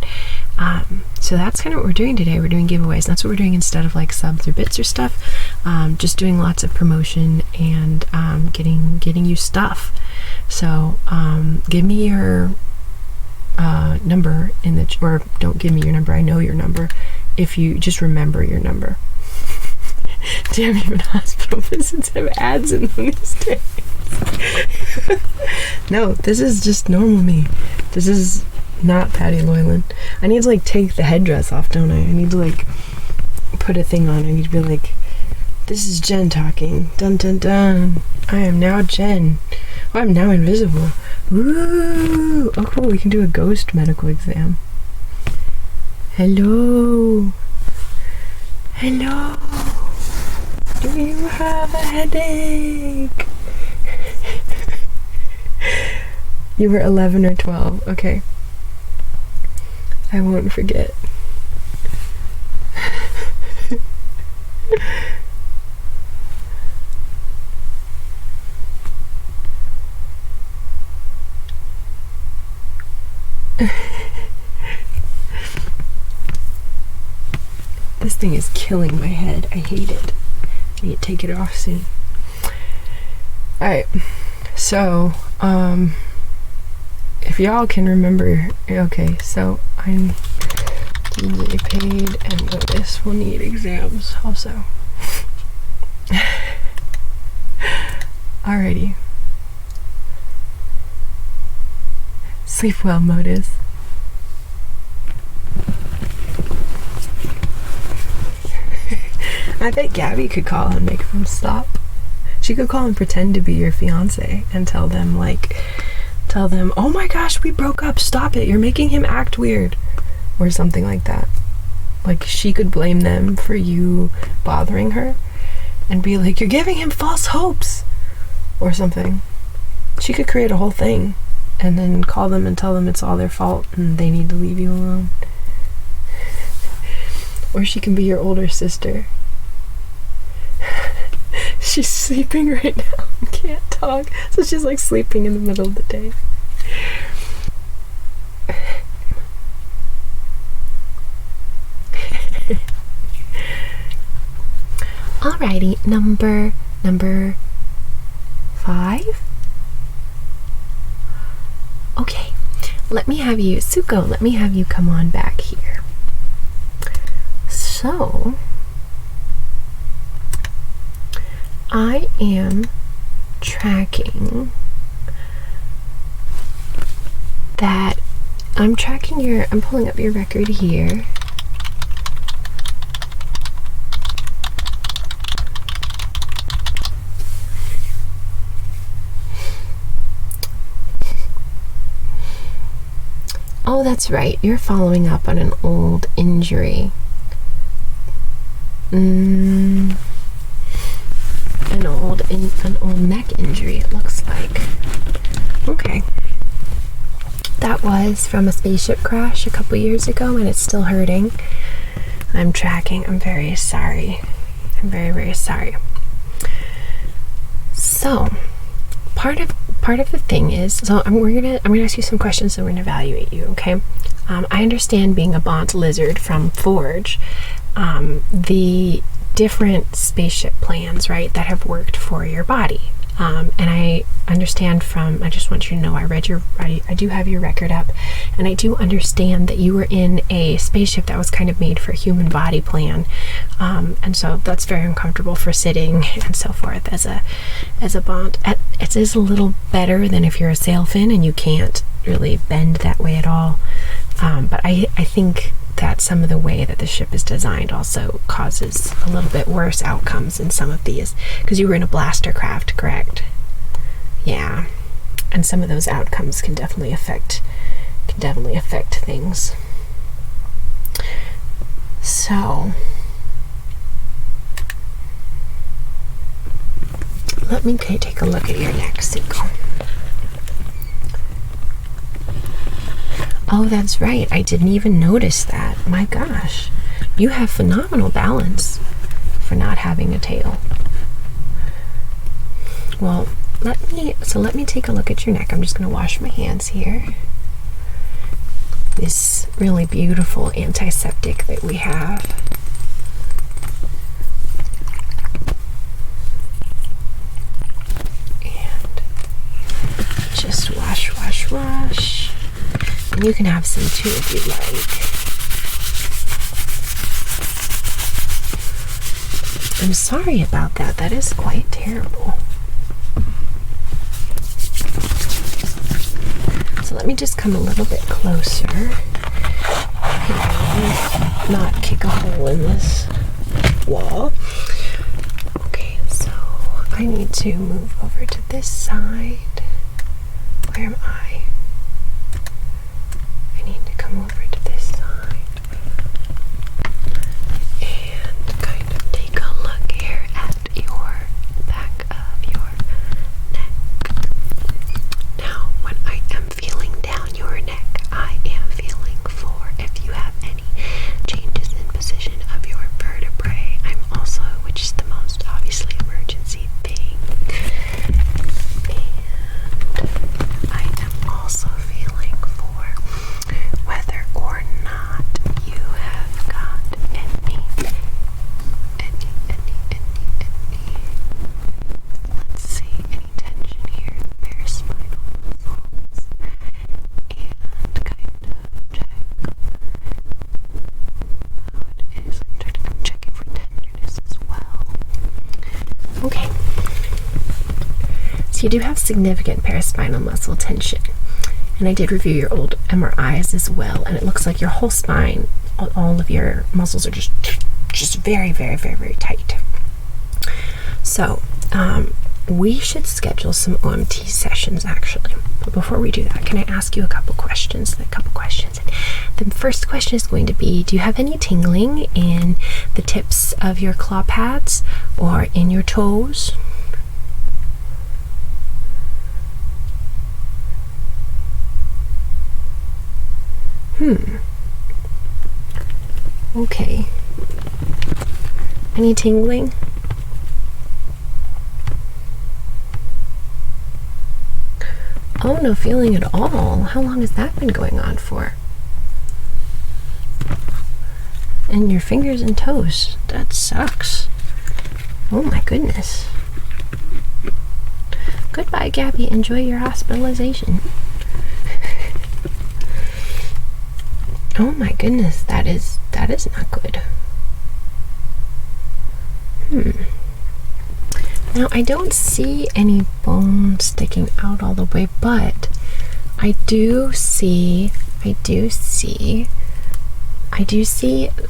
[SPEAKER 1] So that's kind of what we're doing today. We're doing giveaways, and that's what we're doing instead of like subs or bits or stuff. Just doing lots of promotion and getting you stuff. So give me your number or don't give me your number, I know your number, if you just remember your number. Damn, even hospital visits have ads in them these days. No, this is just normal me. This is not Patti Loylan. I need to like take the headdress off, don't I? I need to like put a thing on. I need to be like, this is Jen talking. Dun dun dun. I am now Jen. Oh, I'm now invisible. Ooh. Oh cool, we can do a ghost medical exam. Hello. Hello. Do you have a headache? You were 11 or 12. Okay. I won't forget. This thing is killing my head. I hate it. I need to take it off soon. Alright, so if y'all can remember, okay, so I'm legally paid and notice we'll need exams also. Alrighty. Sleep well, Modus. I bet Gabby could call and make them stop. She could call and pretend to be your fiance and tell them, oh my gosh, we broke up, stop it, you're making him act weird. Or something like that. Like, she could blame them for you bothering her and be like, you're giving him false hopes. Or something. She could create a whole thing and then call them and tell them it's all their fault and they need to leave you alone. Or she can be your older sister. She's sleeping right now and can't talk, so she's like sleeping in the middle of the day. Alrighty, number 5. Okay, let me have you, Suko, let me have you come on back here. So I am tracking that. I'm pulling up your record here. Oh, that's right. You're following up on an old injury. An old neck injury, it looks like. Okay. That was from a spaceship crash a couple years ago, and it's still hurting. I'm tracking. I'm very sorry. I'm very, very sorry. So, part of the thing is, so I'm gonna ask you some questions and we're gonna evaluate you, okay? I understand being a Bont lizard from Forge, the different spaceship plans, right, that have worked for your body. And I understand I just want you to know, I do have your record up, and I do understand that you were in a spaceship that was kind of made for a human body plan, and so that's very uncomfortable for sitting and so forth as a Bont. It is a little better than if you're a sailfin and you can't really bend that way at all, but I think that some of the way that the ship is designed also causes a little bit worse outcomes in some of these, because you were in a blaster craft, correct? Yeah, and some of those outcomes can definitely affect things. So let me take a look at your neck, Suko. Oh, that's right. I didn't even notice that. My gosh. You have phenomenal balance for not having a tail. Well, let me take a look at your neck. I'm just going to wash my hands here. This really beautiful antiseptic that we have. And just wash, wash, wash. And you can have some too if you like. I'm sorry about that. That is quite terrible. So let me just come a little bit closer. Not kick a hole in this wall. Okay, so I need to move over to this side. Where am I? Come over to this side and kind of take a look here at your back of your neck. Now, when I am feeling down your neck, I am feeling for if you have any changes in position of your vertebrae. I'm also, which is the most obviously emergency thing, and I am also feeling for whether or not you have got any, let's see, any tension here, paraspinal muscles, and kind of check how it is. I'm checking for tenderness as well. Okay. So you do have significant paraspinal muscle tension. And I did review your old MRIs as well, and it looks like your whole spine, all of your muscles are just very, very, very, very tight. So we should schedule some OMT sessions, actually. But before we do that, can I ask you a couple questions? The first question is going to be, do you have any tingling in the tips of your claw pads or in your toes? Okay. Any tingling? Oh, no feeling at all. How long has that been going on for? And your fingers and toes. That sucks. Oh my goodness. Goodbye, Gabby. Enjoy your hospitalization. Oh my goodness, that is not good. Now I don't see any bone sticking out all the way, but I do see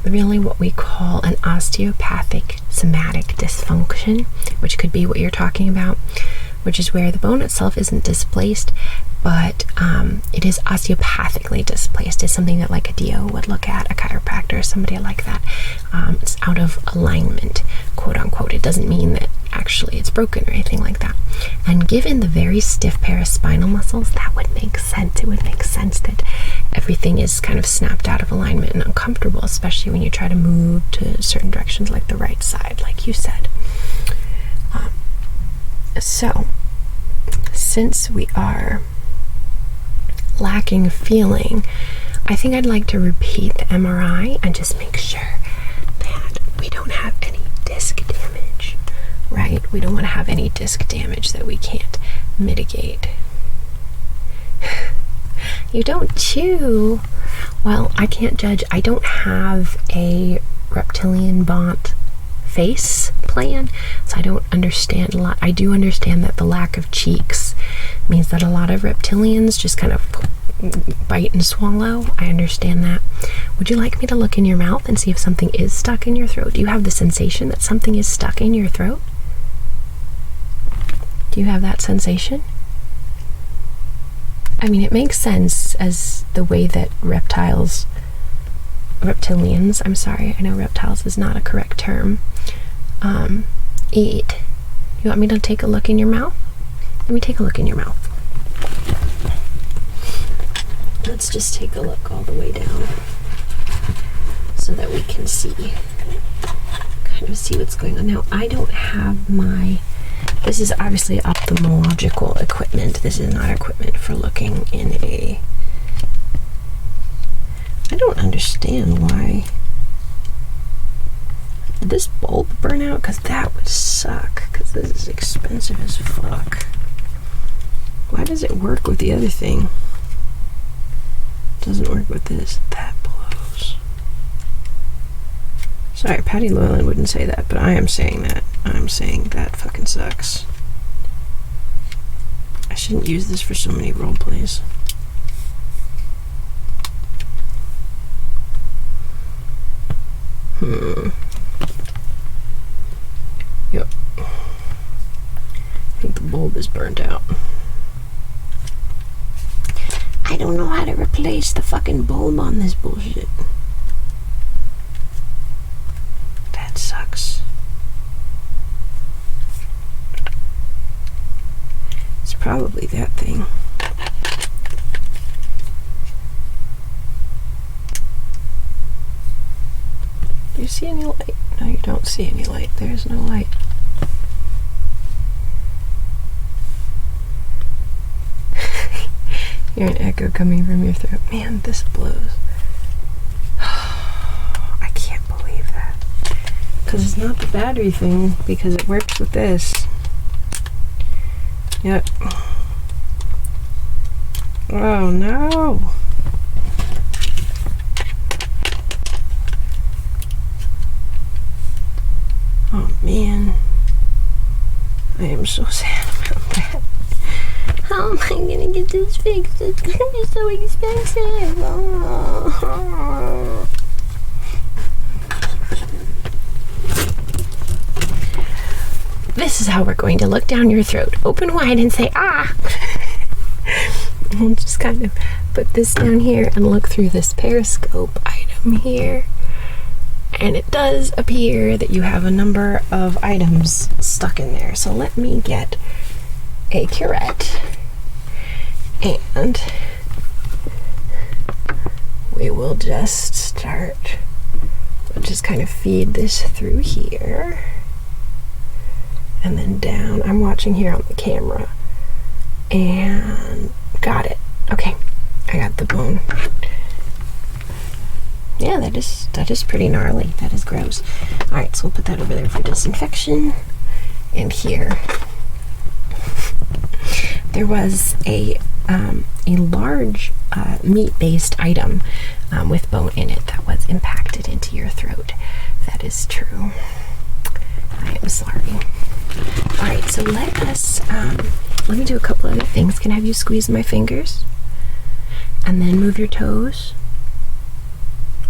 [SPEAKER 1] really what we call an osteopathic somatic dysfunction, which could be what you're talking about, which is where the bone itself isn't displaced, but it is osteopathically displaced. It's something that like a DO would look at, a chiropractor, somebody like that. It's out of alignment, quote unquote. It doesn't mean that actually it's broken or anything like that. And given the very stiff paraspinal muscles, that would make sense. It would make sense that everything is kind of snapped out of alignment and uncomfortable, especially when you try to move to certain directions like the right side, like you said. So, since we are lacking feeling, I think I'd like to repeat the MRI and just make sure that we don't have any disc damage, right? We don't want to have any disc damage that we can't mitigate. You don't chew. Well, I can't judge. I don't have a reptilian Bont face plan, so I don't understand a lot. I do understand that the lack of cheeks means that a lot of reptilians just kind of bite and swallow. I understand that. Would you like me to look in your mouth and see if something is stuck in your throat? Do you have the sensation that something is stuck in your throat? Do you have that sensation? I mean, it makes sense as the way that reptilians, I'm sorry, I know reptiles is not a correct term, eat. You want me to take a look in your mouth? Let me take a look in your mouth. Let's just take a look all the way down so that we can see, kind of see what's going on. Now, I don't have my, this is obviously ophthalmological equipment. This is not equipment for looking in a, I don't understand why. Did this bulb burn out? Because that would suck, because this is expensive as fuck. Why does it work with the other thing? It doesn't work with this. That blows. Sorry, Patti Loylan wouldn't say that, but I am saying that. I'm saying that fucking sucks. I shouldn't use this for so many role plays. Yep. I think the bulb is burnt out. I don't know how to replace the fucking bulb on this bullshit. That sucks. It's probably that thing. Do you see any light? No, you don't see any light. There's no light. Hear an echo coming from your throat. Man, this blows. I can't believe that. Because it's not the battery thing, because it works with this. Yep. Oh no! Oh man, I am so sad about that. How am I gonna get this fixed? It's gonna be so expensive. Oh. This is how we're going to look down your throat, open wide and say, ah! We'll just kind of put this down here and look through this periscope item here. And it does appear that you have a number of items stuck in there. So let me get a curette and we will just start. We'll just kind of feed this through here and then down. I'm watching here on the camera and got it. Okay, I got the bone. Yeah, that is pretty gnarly. That is gross. Alright, so we'll put that over there for disinfection. And here, there was a large meat-based item with bone in it that was impacted into your throat. That is true. I am sorry. Alright, so let me do a couple other things. Can I have you squeeze my fingers? And then move your toes.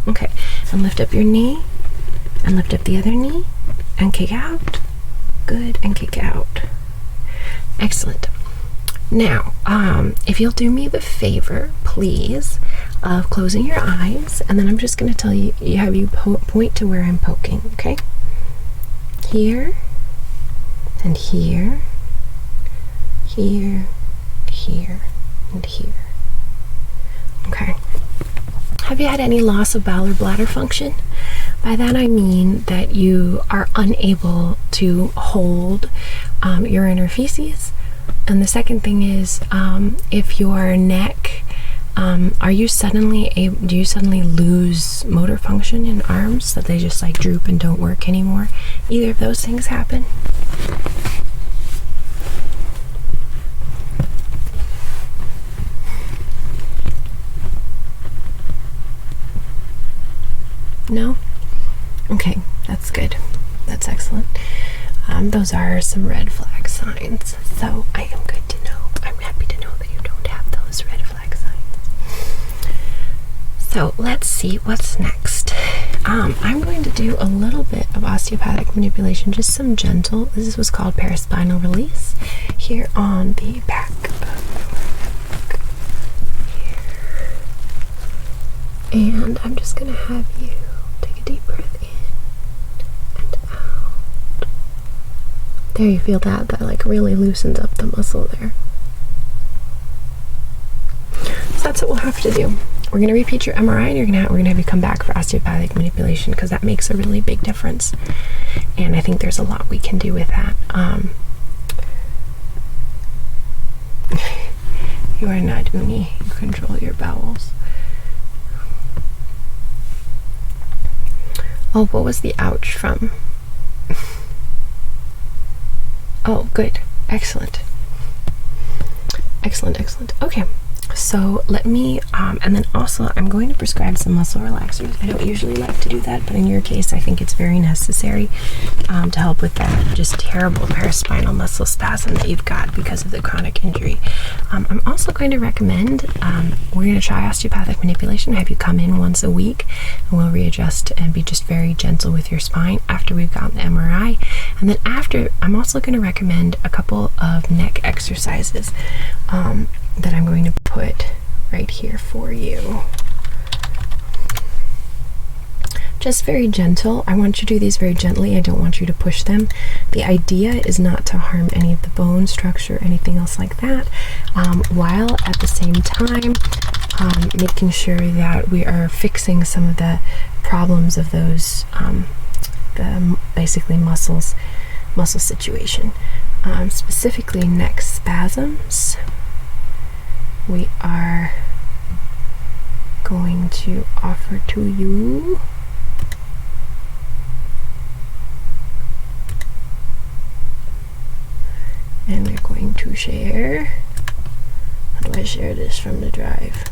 [SPEAKER 1] Okay, and lift up your knee, and lift up the other knee, and kick out. Good, and kick out. Excellent. Now, if you'll do me the favor, please, of closing your eyes, and then I'm just going to tell you, have you point to where I'm poking, okay? Here, and here, here, here, and here. Okay. Have you had any loss of bowel or bladder function? By that I mean that you are unable to hold urine or feces. And the second thing is, if your neck, do you suddenly lose motor function in arms, that they just like droop and don't work anymore? Either of those things happen? No? Okay, that's good. That's excellent. Those are some red flag signs, so I am good to know. I'm happy to know that you don't have those red flag signs. So let's see what's next. I'm going to do a little bit of osteopathic manipulation, just some gentle, this is what's called paraspinal release, here on the back of your neck. Here. And I'm just going to have you take a deep breath in and out. There, you feel that? That like really loosens up the muscle there. So that's what we'll have to do. We're going to repeat your MRI, and we're going to have you come back for osteopathic manipulation, because that makes a really big difference. And I think there's a lot we can do with that. You are not uni. You control your bowels. Oh, what was the ouch from? Oh, good. Excellent. Excellent, excellent. Okay. So let me, and then also I'm going to prescribe some muscle relaxers. I don't usually like to do that, but in your case, I think it's very necessary to help with that just terrible paraspinal muscle spasm that you've got because of the chronic injury. I'm also going to recommend, we're going to try osteopathic manipulation, have you come in once a week, and we'll readjust and be just very gentle with your spine after we've gotten the MRI. And then after, I'm also going to recommend a couple of neck exercises that I'm going to put right here for you. Just very gentle. I want you to do these very gently. I don't want you to push them. The idea is not to harm any of the bone structure or anything else like that, while at the same time making sure that we are fixing some of the problems of those the basically muscle situation, specifically neck spasms. We are going to offer to you and we're going to share. How do I share this from the drive?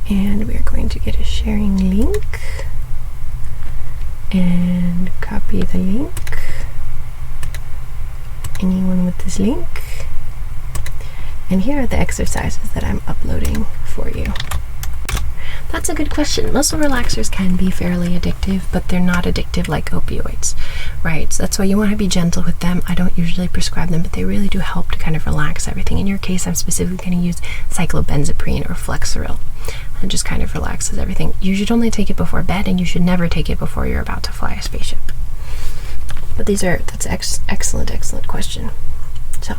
[SPEAKER 1] And we're going to get a sharing link and copy the link. Anyone with this link? And here are the exercises that I'm uploading for you. That's a good question. Muscle relaxers can be fairly addictive, but they're not addictive like opioids, right? So that's why you want to be gentle with them. I don't usually prescribe them, but they really do help to kind of relax everything. In your case, I'm specifically going to use cyclobenzaprine or Flexeril. It just kind of relaxes everything. You should only take it before bed, and you should never take it before you're about to fly a spaceship. But that's excellent question. So,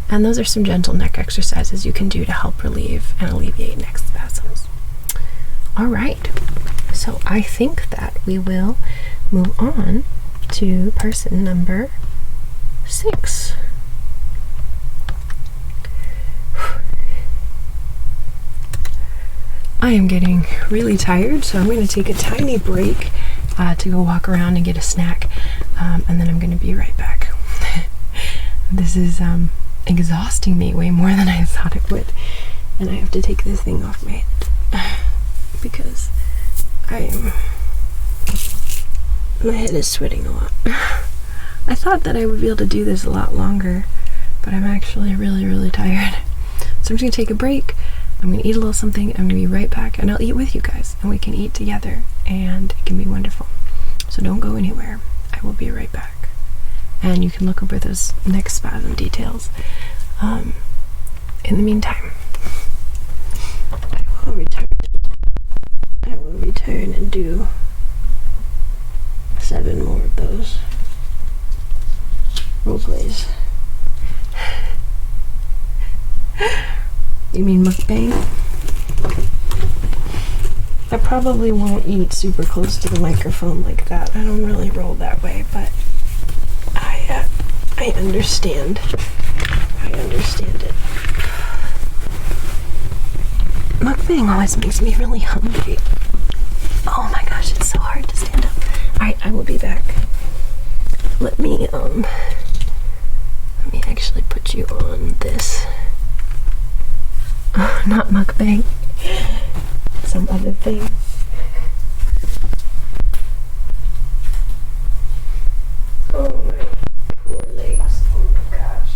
[SPEAKER 1] and those are some gentle neck exercises you can do to help relieve and alleviate neck spasms. All right, so I think that we will move on to person number 6. I am getting really tired, so I'm going to take a tiny break to go walk around and get a snack, and then I'm going to be right back. This is exhausting me way more than I thought it would, and I have to take this thing off my head because my head is sweating a lot. I thought that I would be able to do this a lot longer, but I'm actually really tired. So I'm just going to take a break, I'm gonna eat a little something. I'm gonna be right back, and I'll eat with you guys, and we can eat together, and it can be wonderful. So don't go anywhere. I will be right back, and you can look over those next spasm details. In the meantime, I will return. I will return and do 7 more of those role plays. You mean mukbang? I probably won't eat super close to the microphone like that. I don't really roll that way, but I understand. I understand it. Mukbang always makes me really hungry. Oh my gosh, it's so hard to stand up. Alright, I will be back. Let me actually put you on this. Not mukbang. Some other thing. Oh my poor legs. Oh my gosh.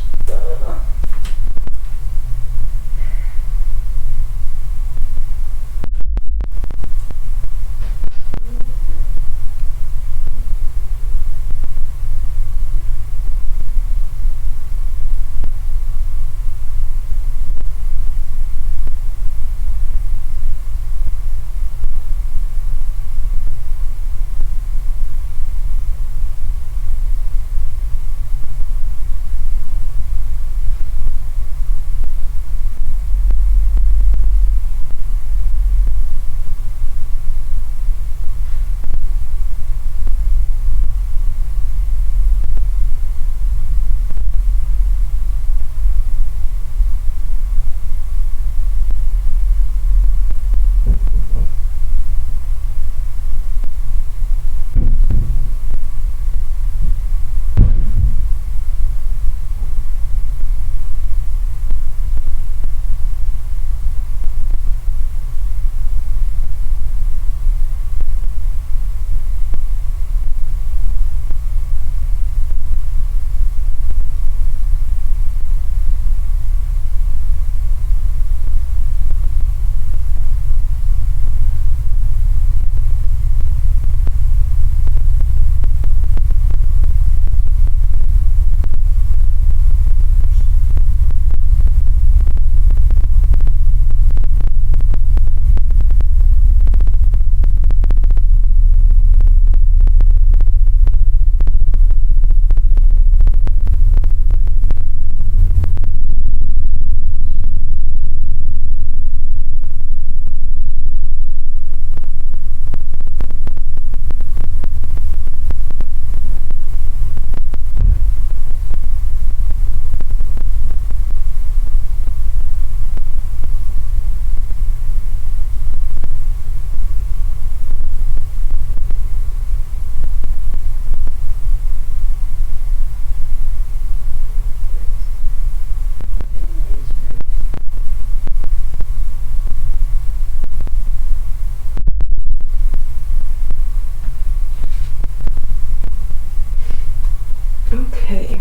[SPEAKER 1] Okay.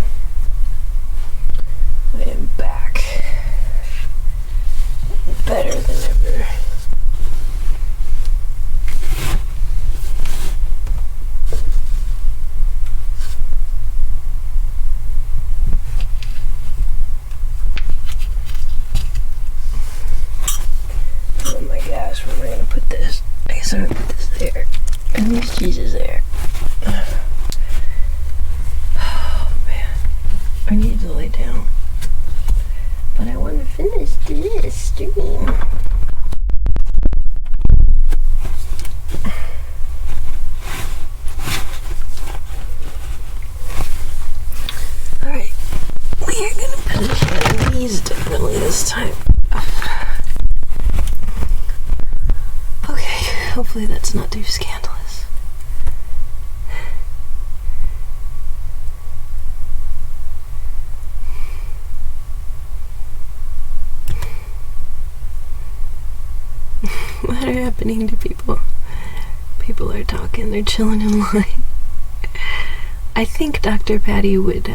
[SPEAKER 1] I am back. Better than ever. Oh my gosh, where am I gonna put this? I guess I'm gonna put this there. And these cheeses there. I need to lay down, but I want to finish this stream. Alright, we are going to position these differently this time. Okay, hopefully that's not too scandalous. What are happening to people? People are talking, they're chilling in line. I think Dr. Patti would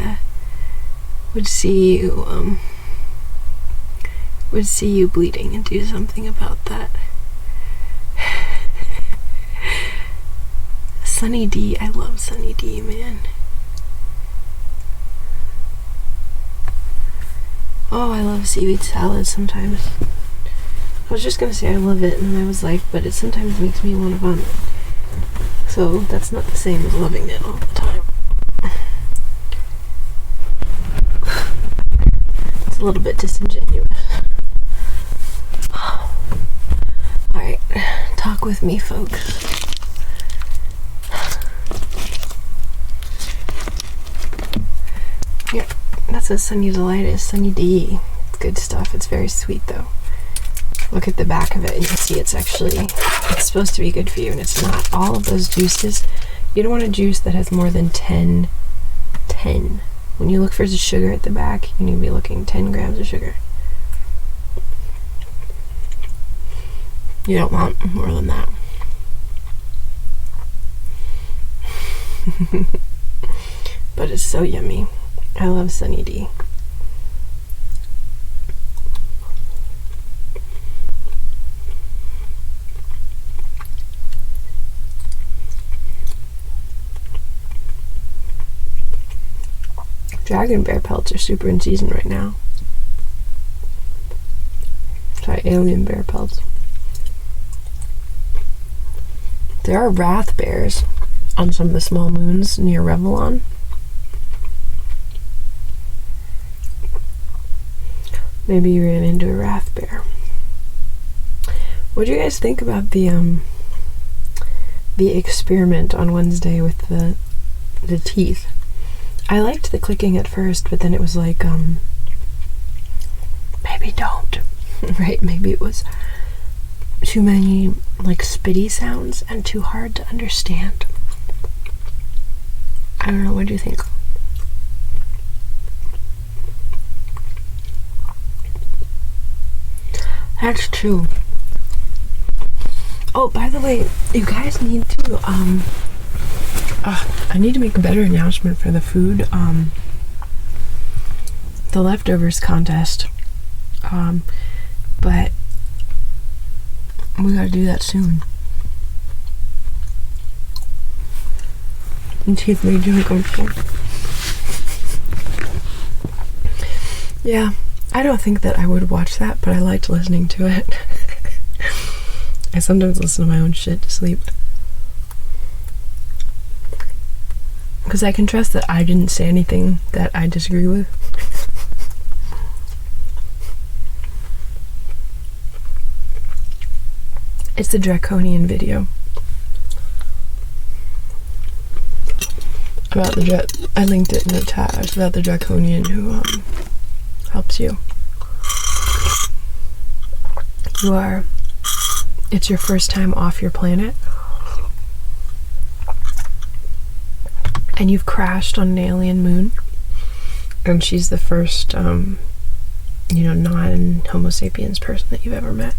[SPEAKER 1] see you would see you bleeding and do something about that. Sunny D, I love Sunny D, man. Oh, I love seaweed salad sometimes. I was just gonna say I love it, and I was like, but it sometimes makes me want to vomit. So that's not the same as loving it all the time. It's a little bit disingenuous. Alright, talk with me, folks. Here, that's what Sunny Delight is, Sunny D. It's good stuff. It's very sweet, though. Look at the back of it, and you'll see it's supposed to be good for you, and it's not. All of those juices, you don't want a juice that has more than 10. When you look for the sugar at the back, you need to be looking 10 grams of sugar. You don't want more than that. But it's so yummy. I love Sunny D. Dragon bear pelts are super in season right now. Sorry, alien bear pelts. There are wrath bears on some of the small moons near Revlon. Maybe you ran into a wrath bear. What do you guys think about the experiment on Wednesday with the teeth? I liked the clicking at first, but then it was like, maybe don't. Right? Maybe it was too many, like, spitty sounds and too hard to understand. I don't know, what do you think? That's true. Oh, by the way, you guys need to, I need to make a better announcement for the food, the leftovers contest, but we gotta do that soon. And teeth made you uncomfortable. Yeah, I don't think that I would watch that, but I liked listening to it. I sometimes listen to my own shit to sleep. Because I can trust that I didn't say anything that I disagree with. It's the draconian video. About the I linked it in the tag. It's about the draconian who helps you. It's your first time off your planet. And you've crashed on an alien moon, and she's the first, non-Homo sapiens person that you've ever met.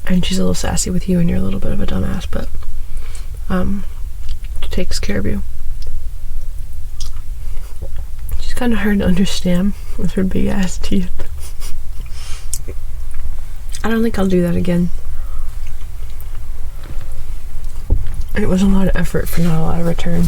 [SPEAKER 1] And she's a little sassy with you, and you're a little bit of a dumbass, but she takes care of you. She's kind of hard to understand with her big ass teeth. I don't think I'll do that again. It was a lot of effort for not a lot of return.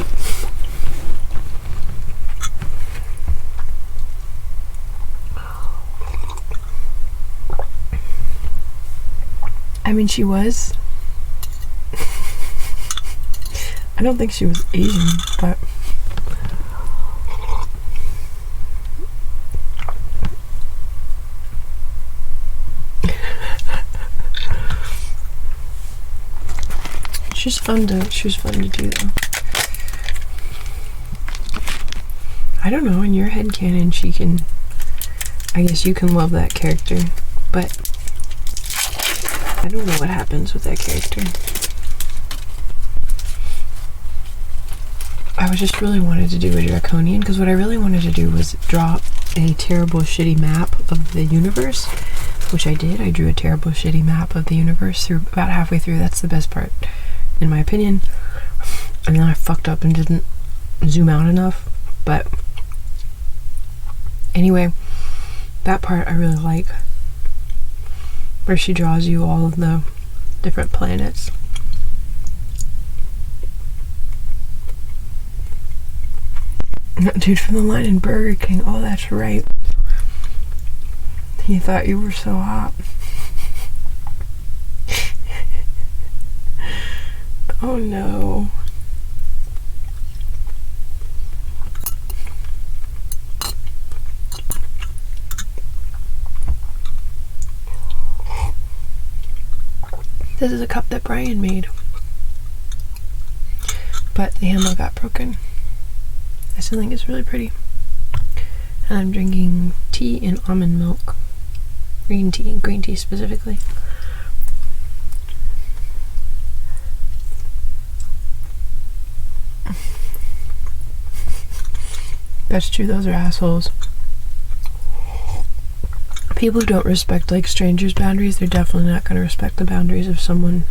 [SPEAKER 1] I mean, she was. I don't think she was Asian, but she was fun to do, though. I don't know, in your headcanon, I guess you can love that character, but I don't know what happens with that character. I just really wanted to do a draconian, because what I really wanted to do was draw a terrible, shitty map of the universe, which I did. I drew a terrible, shitty map of the universe through about halfway through. That's the best part, in my opinion. And then I fucked up and didn't zoom out enough, but
[SPEAKER 2] Anyway, that part I really like, where she draws you all of the different planets. That dude from the line in Burger King. Oh, that's right. He thought you were so hot. Oh no. This is a cup that Brian made, but the handle got broken. I still think it's really pretty. And I'm drinking tea in almond milk. Green tea specifically. That's true, those are assholes. People who don't respect like strangers' boundaries, they're definitely not going to respect the boundaries of someone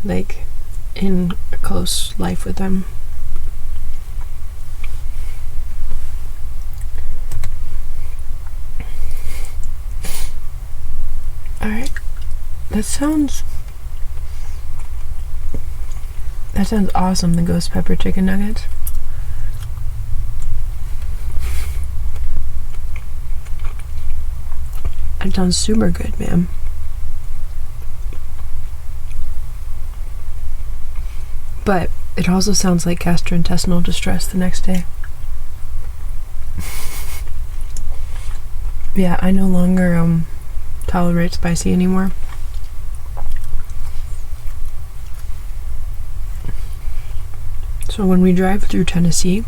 [SPEAKER 2] like in a close life with them. Alright, that sounds awesome, the ghost pepper chicken nuggets. That sounds super good, man. But it also sounds like gastrointestinal distress the next day. Yeah, I no longer tolerate spicy anymore. So when we drive through Tennessee,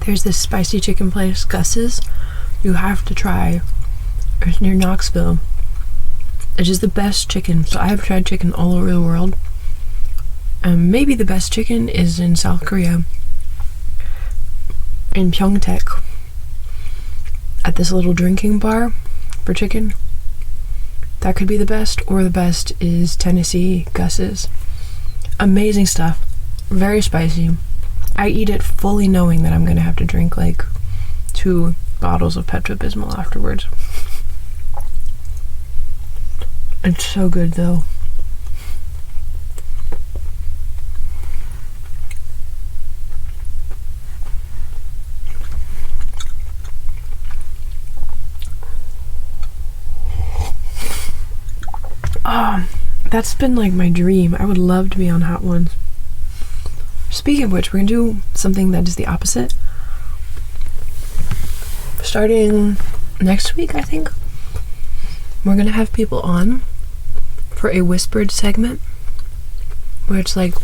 [SPEAKER 2] there's this spicy chicken place, Gus's. You have to try. It's near Knoxville. It is the best chicken. So I have tried chicken all over the world. Maybe the best chicken is in South Korea, in Pyeongtaek, at this little drinking bar for chicken. That could be the best, or the best is Tennessee Gus's. Amazing stuff. Very spicy. I eat it fully knowing that I'm gonna have to drink like 2 bottles of Pepto-Bismol afterwards. It's so good though. That's been like my dream. I would love to be on Hot Ones. Speaking of which, we're gonna do something that is the opposite. Starting next week, I think, we're gonna have people on for a whispered segment where it's like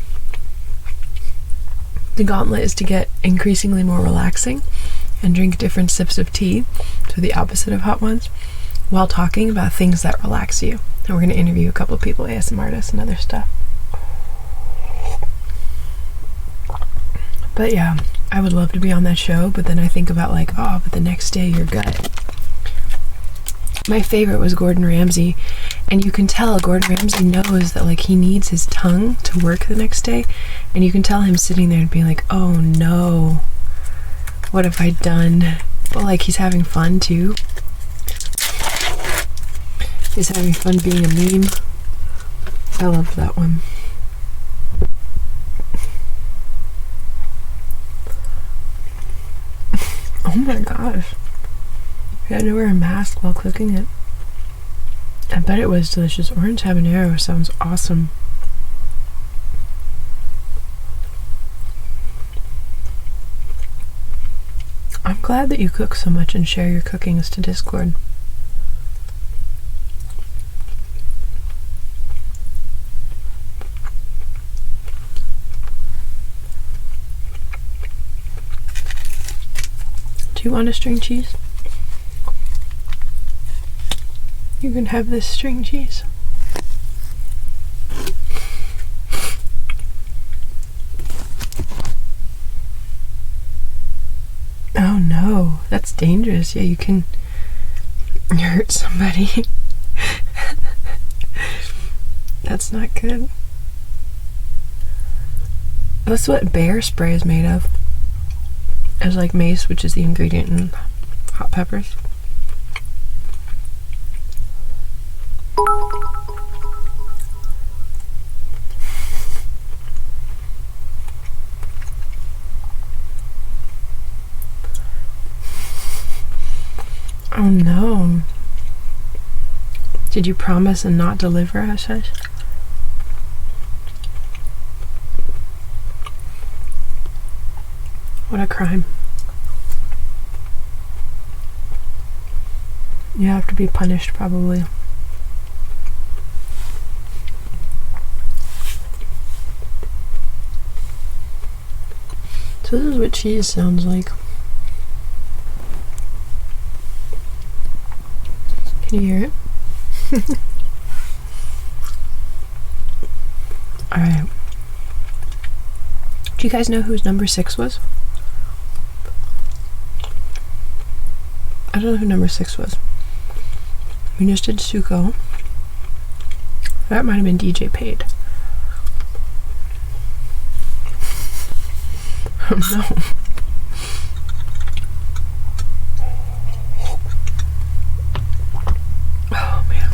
[SPEAKER 2] the gauntlet is to get increasingly more relaxing and drink different sips of tea, so the opposite of Hot Ones, while talking about things that relax you. And we're going to interview a couple of people, ASMR artists and other stuff. But yeah, I would love to be on that show, but then I think about like, oh, but the next day your gut. My favorite was Gordon Ramsay, and you can tell Gordon Ramsay knows that like he needs his tongue to work the next day, and you can tell him sitting there and being like, oh no, what have I done? But like he's having fun too. He's having fun being a meme. I love that one. Oh my gosh. We had to wear a mask while cooking it. I bet it was delicious. Orange habanero sounds awesome. I'm glad that you cook so much and share your cookings to Discord. Do you want a string cheese? You can have this string cheese. Oh no, that's dangerous. Yeah, you can hurt somebody. That's not good. That's what bear spray is made of. as like mace, which is the ingredient in hot peppers. Oh no. Did you promise and not deliver, Hush Hush? What a crime. You have to be punished, probably. So this is what cheese sounds like. Can you hear it? Alright. Do you guys know whose number 6 was? I don't know who number 6 was. We just did Suko. That might have been DJ Paid. Oh no. Oh man.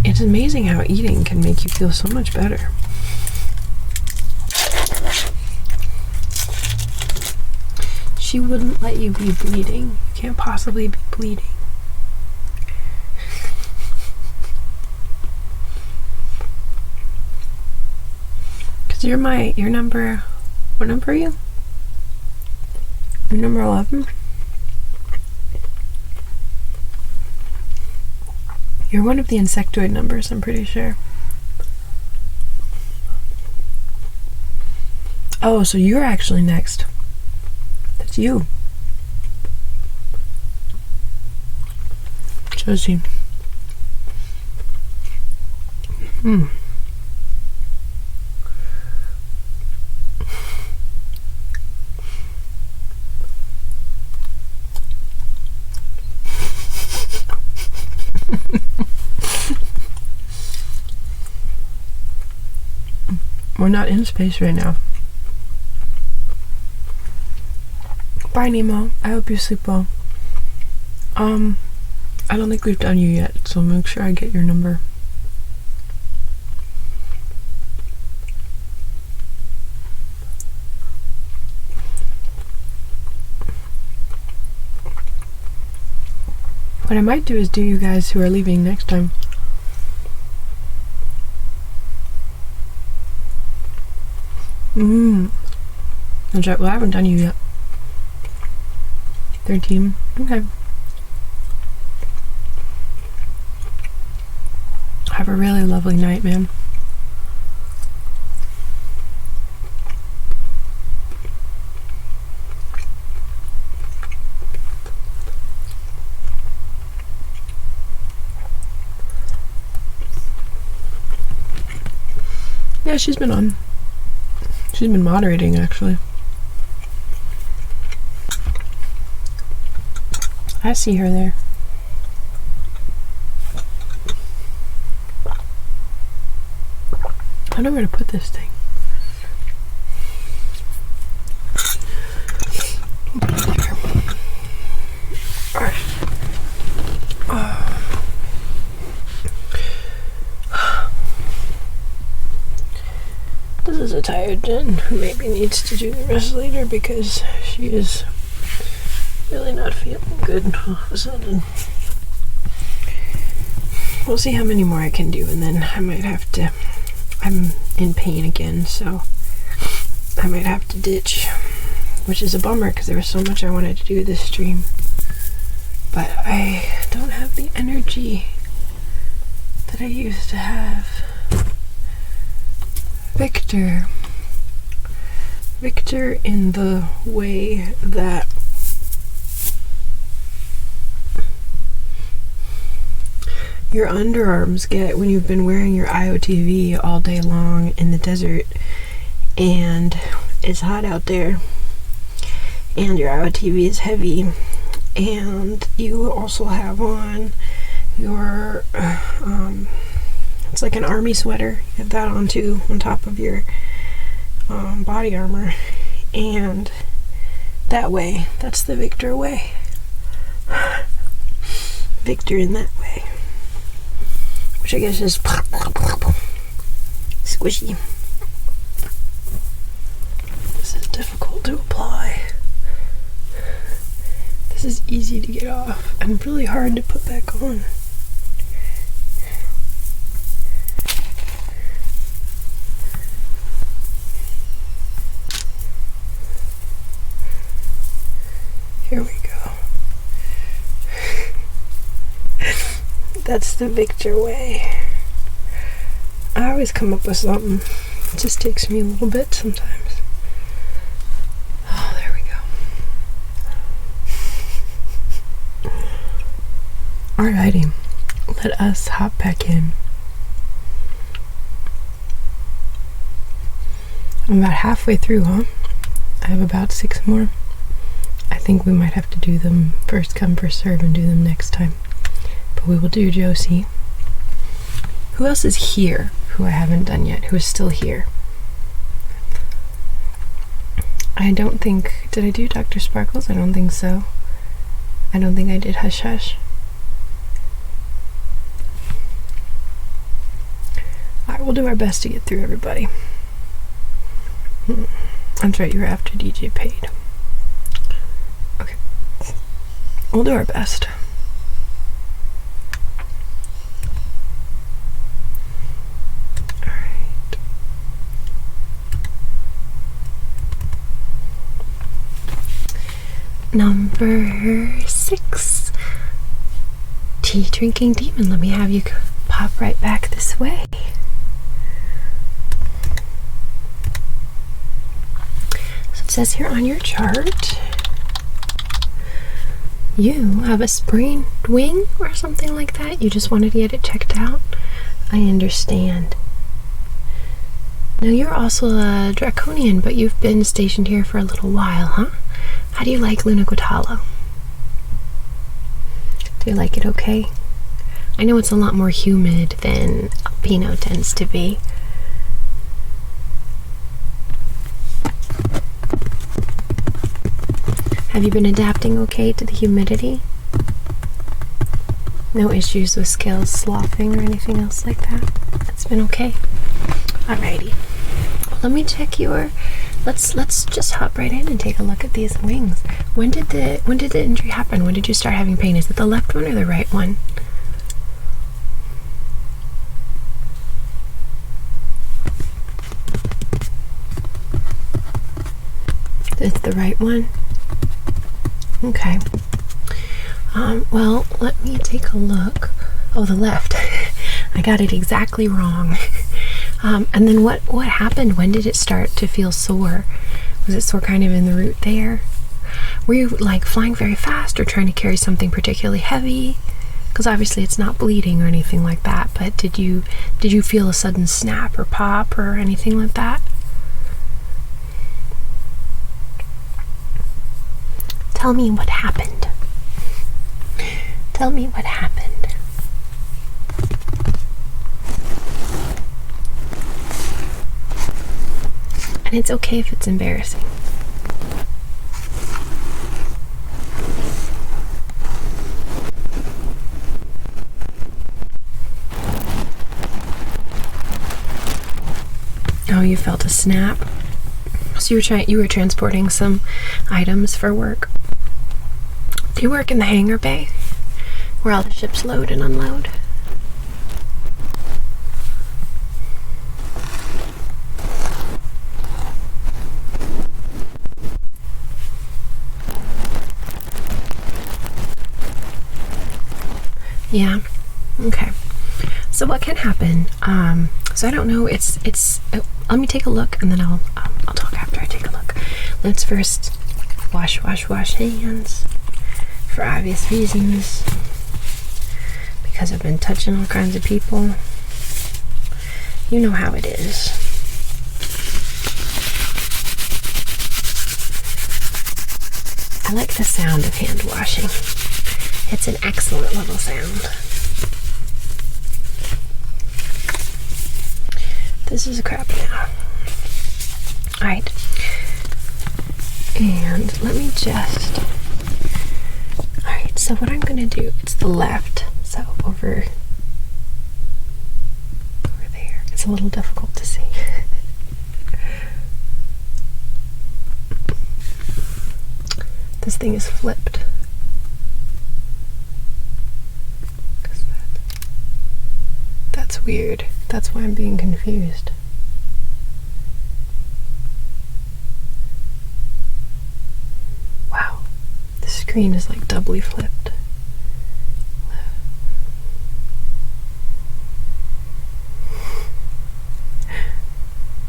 [SPEAKER 2] It's amazing how eating can make you feel so much better. She wouldn't let you be bleeding. You can't possibly be bleeding. Cause you're number, what number are you? You're number 11? You're one of the insectoid numbers, I'm pretty sure. Oh, so you're actually next. That's you. Josie. We're not in space right now. Bye, Nemo. I hope you sleep well. I don't think we've done you yet, so make sure I get your number. What I might do is do you guys who are leaving next time. That's right. Well, I haven't done you yet. 13. Okay. Have a really lovely night, man. Yeah, she's been on. She's been moderating, actually. I see her there. I don't know where to put this thing. Alright. This is a tired Jen who maybe needs to do the rest later because she is really not feeling good all of a sudden. We'll see how many more I can do, and then I might have to. I'm in pain again, so I might have to ditch, which is a bummer because there was so much I wanted to do this stream, but I don't have the energy that I used to have. Victor in the way that your underarms get when you've been wearing your IOTV all day long in the desert and it's hot out there and your IOTV is heavy and you also have on your it's like an army sweater. You have that on too, on top of your body armor, and That way. That's the Victor way. Victor in that way. Which I guess is squishy. This is difficult to apply. This is easy to get off and really hard to put back on. Here we go. That's the Victor way. I always come up with something. It just takes me a little bit sometimes. Oh, there we go. Alrighty. Let us hop back in. I'm about halfway through, huh? I have about 6 more. I think we might have to do them first come, first serve and do them next time. But we will do Josie. Who else is here who I haven't done yet? Who is still here? I don't think... Did I do Dr. Sparkles? I don't think so. I don't think I did Hush Hush. Alright, we'll do our best to get through everybody. That's right, you were after DJ Paid. Okay. We'll do our best. Alright. Number 6. Tea drinking demon. Let me have you pop right back this way. So it says here on your chart, you have a sprained wing or something like that. You just wanted to get it checked out. I understand. Now you're also a draconian, but you've been stationed here for a little while, huh? How do you like Luna Guatalo? Do you like it okay? I know it's a lot more humid than Alpino tends to be. Have you been adapting okay to the humidity? No issues with scales sloughing or anything else like that? It's been okay? Alrighty. Let me check your... Let's just hop right in and take a look at these wings. When did the injury happen? When did you start having pain? Is it the left one or the right one? It's the right one? Okay. Well, let me take a look. Oh, the left. I got it exactly wrong. And then what happened? When did it start to feel sore? Was it sore kind of in the root there? Were you like flying very fast or trying to carry something particularly heavy? Because obviously it's not bleeding or anything like that, but did you feel a sudden snap or pop or anything like that? Tell me what happened. Tell me what happened. And it's okay if it's embarrassing. Oh, you felt a snap. So you were transporting some items for work. Do you work in the hangar bay, where all the ships load and unload? Yeah. Okay. So what can happen? So I don't know. It's. Let me take a look, and then I'll talk after I take a look. Let's first wash hands for obvious reasons, because I've been touching all kinds of people. You know how it is. I like the sound of hand washing. It's an excellent little sound. This is crap now. Alright. And let me just, alright, so what I'm gonna do, it's the left, so over there. It's a little difficult to see. This thing is flipped. That's weird. That's why I'm being confused. Wow. The screen is like doubly flipped.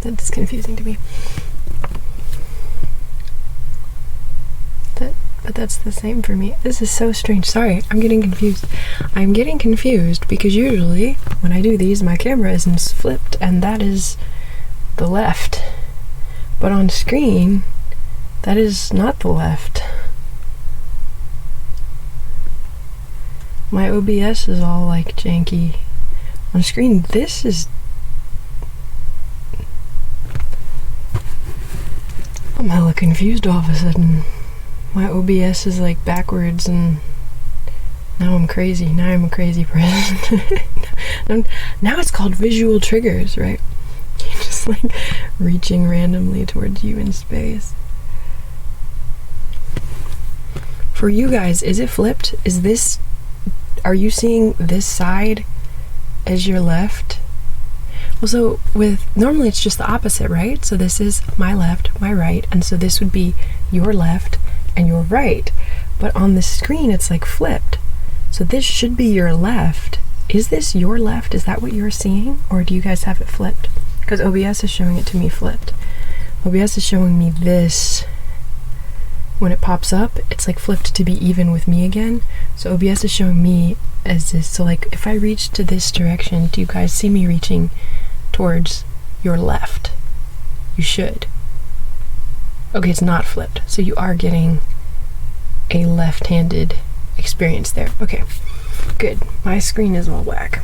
[SPEAKER 2] That's confusing to me. But that's the same for me. This is so strange. Sorry, I'm getting confused. I'm getting confused because usually when I do these, my camera isn't flipped, and that is the left. But on screen, that is not the left. My OBS is all like janky. On screen, this is... I'm hella confused all of a sudden. My OBS is like backwards, and now I'm crazy. Now I'm a crazy person. Now it's called visual triggers, right? You're just like reaching randomly towards you in space. For you guys, is it flipped? Is this... Are you seeing this side as your left? Well, so with... Normally it's just the opposite, right? So this is my left, my right, and so this would be your left and your right. But on the screen it's like flipped. So this should be your left. Is this your left? Is that what you're seeing? Or do you guys have it flipped? Because OBS is showing it to me flipped. OBS is showing me this. When it pops up, it's like flipped to be even with me again. So OBS is showing me as this. So like if I reach to this direction, do you guys see me reaching towards your left? You should. Okay, it's not flipped. So you are getting a left-handed experience there. Okay, good. My screen is all whack.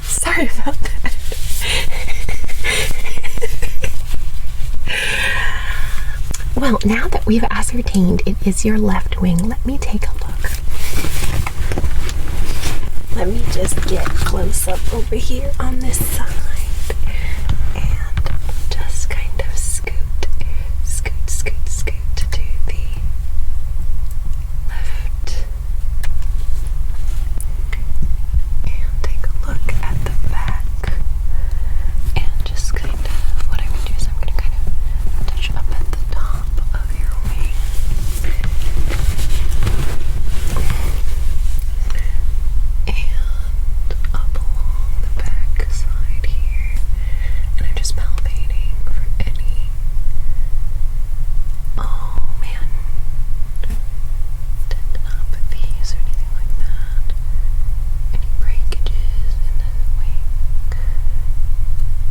[SPEAKER 2] Sorry about that. Well, now that we've ascertained it is your left wing, let me take a look. Let me just get close up over here on this side.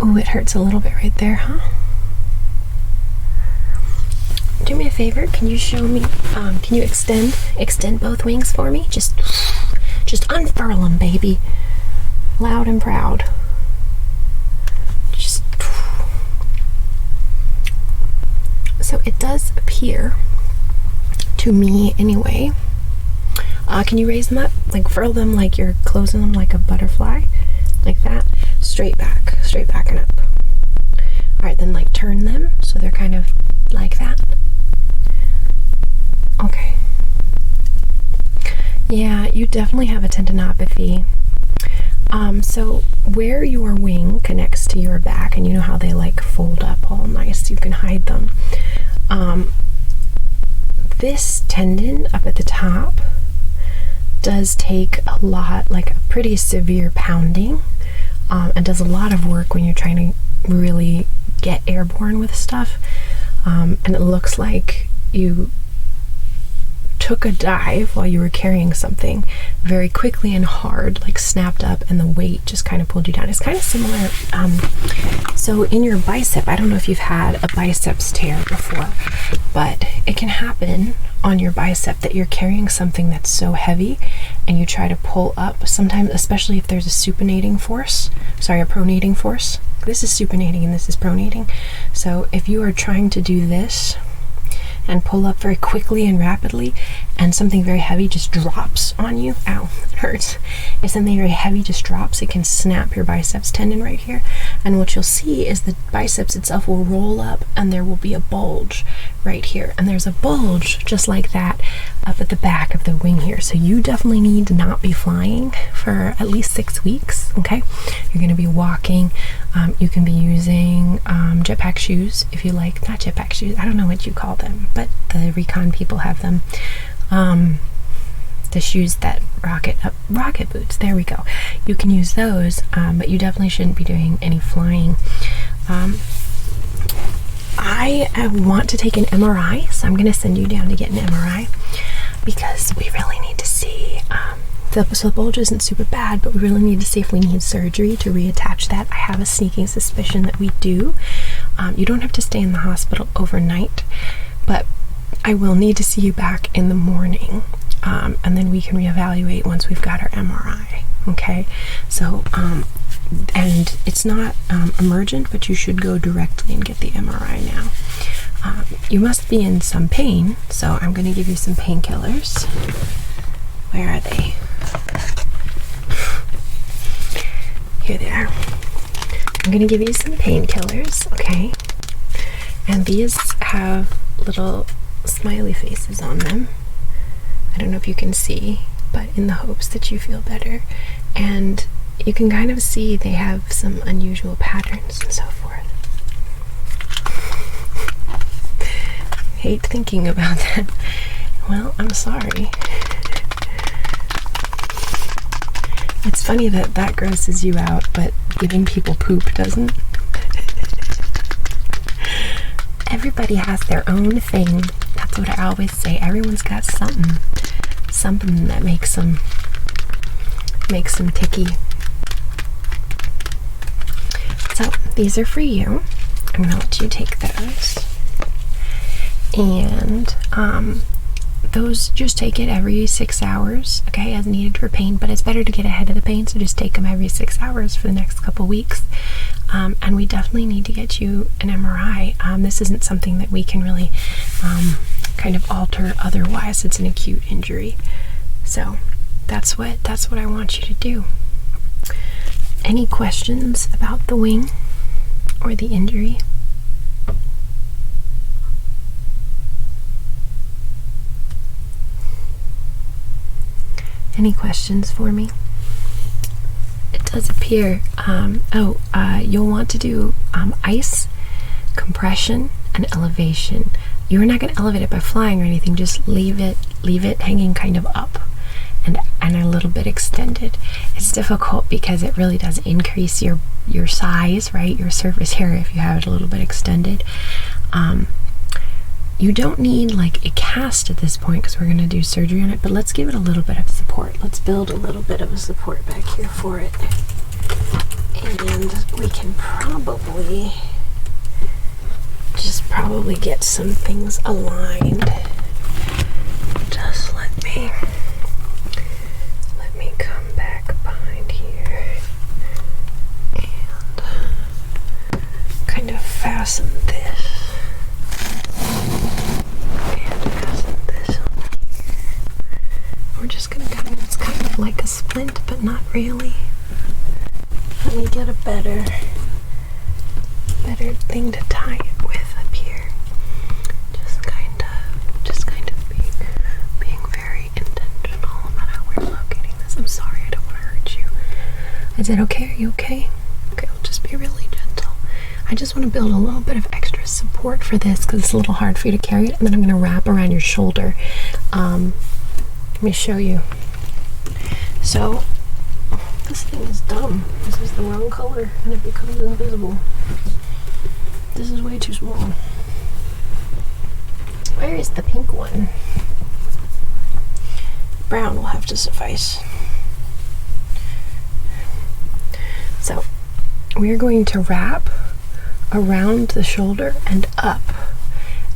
[SPEAKER 2] Oh, it hurts a little bit right there, huh? Do me a favor, can you show me, can you extend both wings for me? Just unfurl them, baby. Loud and proud. Just. So it does appear, to me anyway, can you raise them up? Like furl them like you're closing them like a butterfly? Like that? Straight back and up. Alright, then like turn them so they're kind of like that. Okay. Yeah, you definitely have a tendinopathy. So where your wing connects to your back, and you know how they like fold up all nice, you can hide them. This tendon up at the top does take a lot, like a pretty severe pounding, and does a lot of work when you're trying to really get airborne with stuff. And it looks like you took a dive while you were carrying something very quickly and hard, like snapped up, and the weight just kind of pulled you down. It's kind of similar. So in your bicep, I don't know if you've had a biceps tear before, but it can happen on your bicep that you're carrying something that's so heavy and you try to pull up, sometimes, especially if there's a pronating force. This is supinating and this is pronating. So if you are trying to do this and pull up very quickly and rapidly, and something very heavy just drops on you, ow, it hurts. If something very heavy just drops, it can snap your biceps tendon right here. And what you'll see is the biceps itself will roll up and there will be a bulge right here. And there's a bulge just like that up at the back of the wing here. So you definitely need to not be flying for at least 6 weeks, okay? You're gonna be walking. You can be using jetpack shoes if you like. Not jetpack shoes, I don't know what you call them, but the recon people have them. The shoes that rocket boots, there we go. You can use those, but you definitely shouldn't be doing any flying. I want to take an MRI, so I'm going to send you down to get an MRI because we really need to see, so the bulge isn't super bad, but we really need to see if we need surgery to reattach that. I have a sneaking suspicion that we do. You don't have to stay in the hospital overnight, but I will need to see you back in the morning, and then we can reevaluate once we've got our MRI, okay? So, and it's not emergent, but you should go directly and get the MRI now. You must be in some pain, so I'm going to give you some painkillers. Where are they? Here they are. I'm going to give you some painkillers, okay? And these have little smiley faces on them. I don't know if you can see, but in the hopes that you feel better. And you can kind of see they have some unusual patterns and so forth. I hate thinking about that. Well, I'm sorry. It's funny that that grosses you out, but giving people poop doesn't. Everybody has their own thing. That's what I always say. Everyone's got something that makes them ticky. So these are for you. I'm gonna let you take those. And those, just take it every 6 hours, okay, as needed for pain, but it's better to get ahead of the pain, so just take them every 6 hours for the next couple weeks. And we definitely need to get you an MRI. This isn't something that we can really kind of alter otherwise. It's an acute injury. So that's what I want you to do. Any questions about the wing or the injury? Any questions for me? It does appear, you'll want to do ice, compression, and elevation. You're not going to elevate it by flying or anything, just leave it hanging kind of up and a little bit extended. It's difficult because it really does increase your size, right? Your surface area if you have it a little bit extended. You don't need like a cast at this point because we're going to do surgery on it, but let's give it a little bit of support. Let's build a little bit of a support back here for it. And we can probably get some things aligned. Just let me come back behind here and kind of fasten this. We're just gonna it's kind of like a splint, but not really. Let me get a better thing to tie it with up here. Just kind of being very intentional about how we're locating this. I'm sorry, I don't want to hurt you. Is it okay? Are you okay? Okay, we'll just be really gentle. I just want to build a little bit of extra support for this because it's a little hard for you to carry it, and then I'm going to wrap around your shoulder. Let me show you. So, this thing is dumb. This is the wrong color and it becomes invisible. This is way too small. Where is the pink one? brown will have to suffice. So we're going to wrap around the shoulder and up,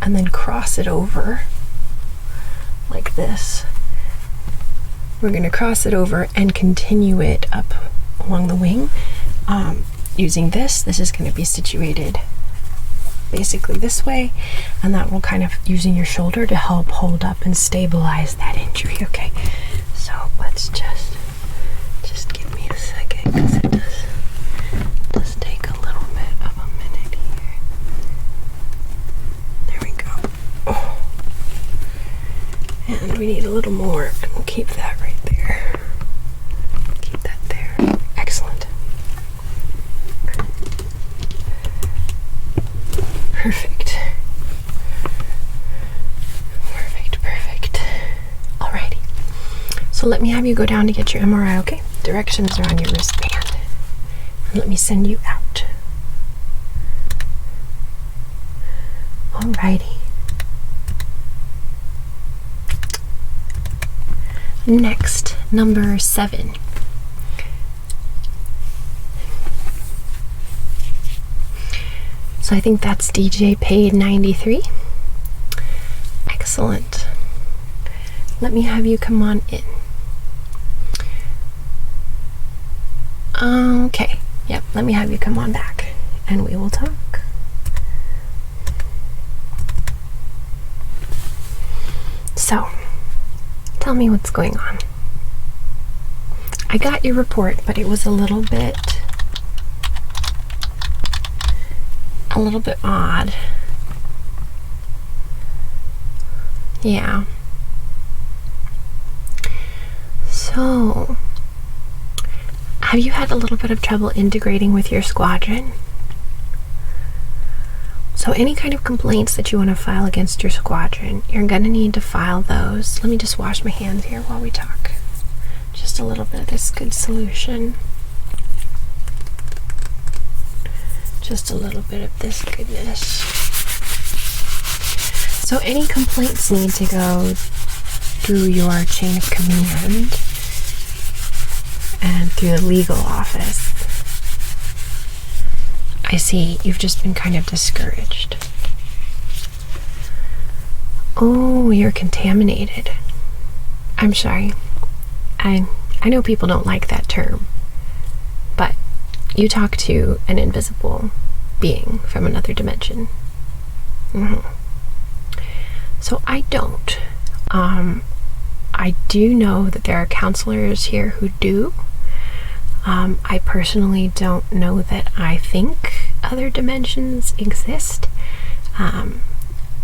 [SPEAKER 2] and then cross it over like this. We're going to cross it over and continue it up along the wing using this. This is going to be situated basically this way, and that will kind of using your shoulder to help hold up and stabilize that injury. Okay, so let's just give me a second, because it does take a little bit of a minute here. There we go. Oh. And we need a little more, and we'll keep that right there. Keep that there. Excellent. Perfect. Perfect. Alrighty. So let me have you go down to get your MRI, okay? Directions are on your wristband. And let me send you out. Alrighty. Next, number 7. So I think that's DJ Paid 93. Excellent. Let me have you come on in. Okay. Yep, let me have you come on back and we will talk. So, tell me what's going on. I got your report, but it was a little bit odd. Yeah. So, have you had a little bit of trouble integrating with your squadron? So any kind of complaints that you want to file against your squadron, you're going to need to file those. Let me just wash my hands here while we talk. Just a little bit of this good solution. Just a little bit of this goodness. So any complaints need to go through your chain of command and through the legal office. I see you've just been kind of discouraged. Oh, you're contaminated. I'm sorry. I know people don't like that term, but you talk to an invisible being from another dimension. So I don't. I do know that there are counselors here who do. I personally don't know that I think other dimensions exist.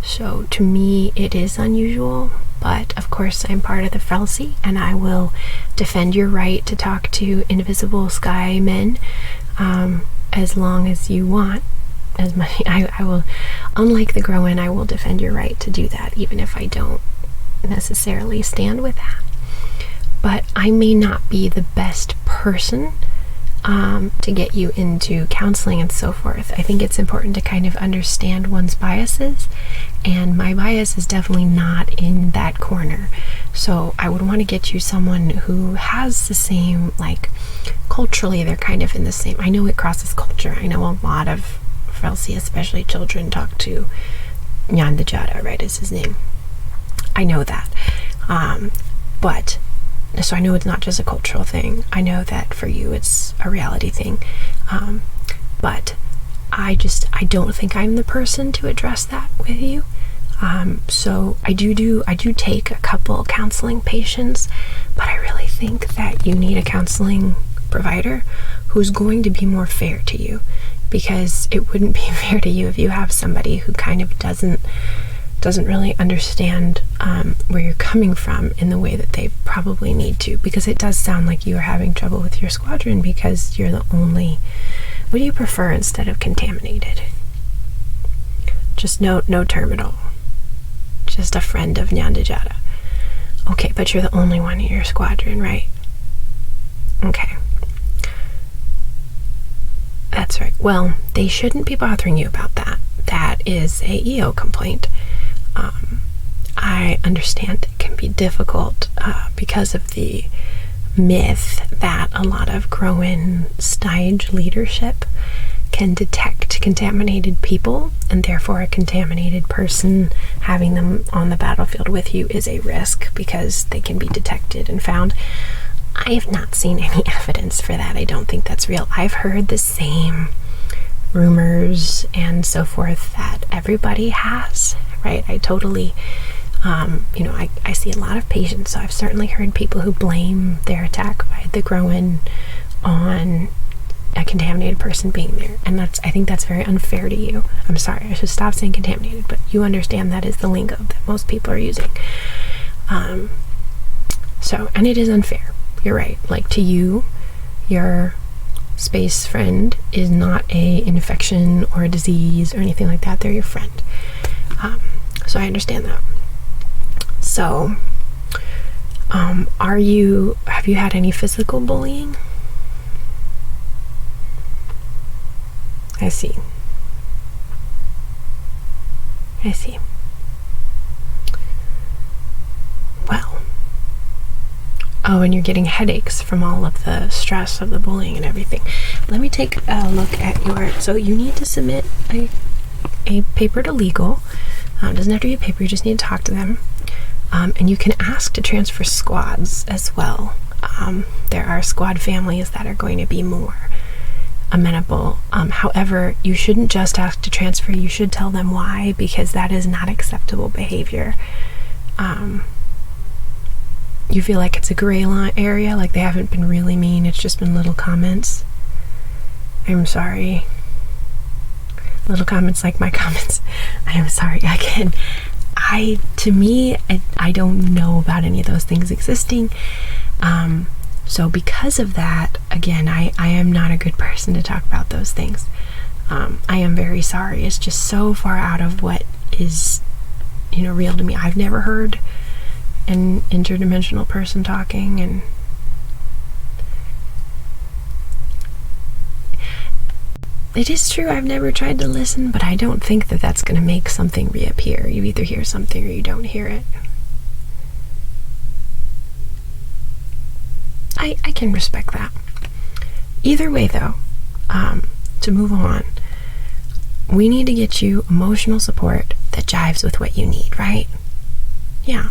[SPEAKER 2] So to me it is unusual, but of course I'm part of the Frelsey, and I will defend your right to talk to invisible sky men as long as you want. I will, unlike the Groen, I will defend your right to do that, even if I don't necessarily stand with that. But I may not be the best person to get you into counseling and so forth. I think it's important to kind of understand one's biases, and my bias is definitely not in that corner. So I would want to get you someone who has the same, like, culturally they're kind of in the same. I know it crosses culture. I know a lot of Frelsey, especially children, talk to Nyandajada, right, is his name. I know that. But so I know it's not just a cultural thing. I know that for you it's a reality thing. But I don't think I'm the person to address that with you. So I do take a couple counseling patients, but I really think that you need a counseling provider who's going to be more fair to you, because it wouldn't be fair to you if you have somebody who kind of doesn't really understand where you're coming from in the way that they probably need to, because it does sound like you are having trouble with your squadron because you're the only. What do you prefer instead of contaminated? Just no term at all. Just a friend of Nyandajada. Okay, but you're the only one in your squadron, right? Okay. That's right. Well, they shouldn't be bothering you about that. That is a EO complaint. I understand it can be difficult because of the myth that a lot of grown stage leadership can detect contaminated people, and therefore a contaminated person having them on the battlefield with you is a risk because they can be detected and found. I have not seen any evidence for that. I don't think that's real. I've heard the same rumors and so forth that everybody has, right? I totally, I see a lot of patients, so I've certainly heard people who blame their attack by the Groen on a contaminated person being there, and I think that's very unfair to you. I'm sorry, I should stop saying contaminated, but you understand that is the lingo that most people are using. And it is unfair. You're right. Like, to you, your space friend is not a infection or a disease or anything like that. They're your friend. So I understand that. So, have you had any physical bullying? I see. Well. Oh, and you're getting headaches from all of the stress of the bullying and everything. Let me take a look at so you need to submit a paper to legal. Doesn't have to be a paper, you just need to talk to them. And you can ask to transfer squads as well. There are squad families that are going to be more amenable. However, you shouldn't just ask to transfer, you should tell them why, because that is not acceptable behavior. You feel like it's a gray line area, like they haven't been really mean, it's just been little comments. I'm sorry. Little comments like my comments. I am sorry again. I don't know about any of those things existing. So because of that, again, I am not a good person to talk about those things. I am very sorry. It's just so far out of what is, real to me. I've never heard an interdimensional person talking, and it is true, I've never tried to listen, but I don't think that that's going to make something reappear. You either hear something or you don't hear it. I can respect that. Either way, though, to move on, we need to get you emotional support that jives with what you need, right? Yeah.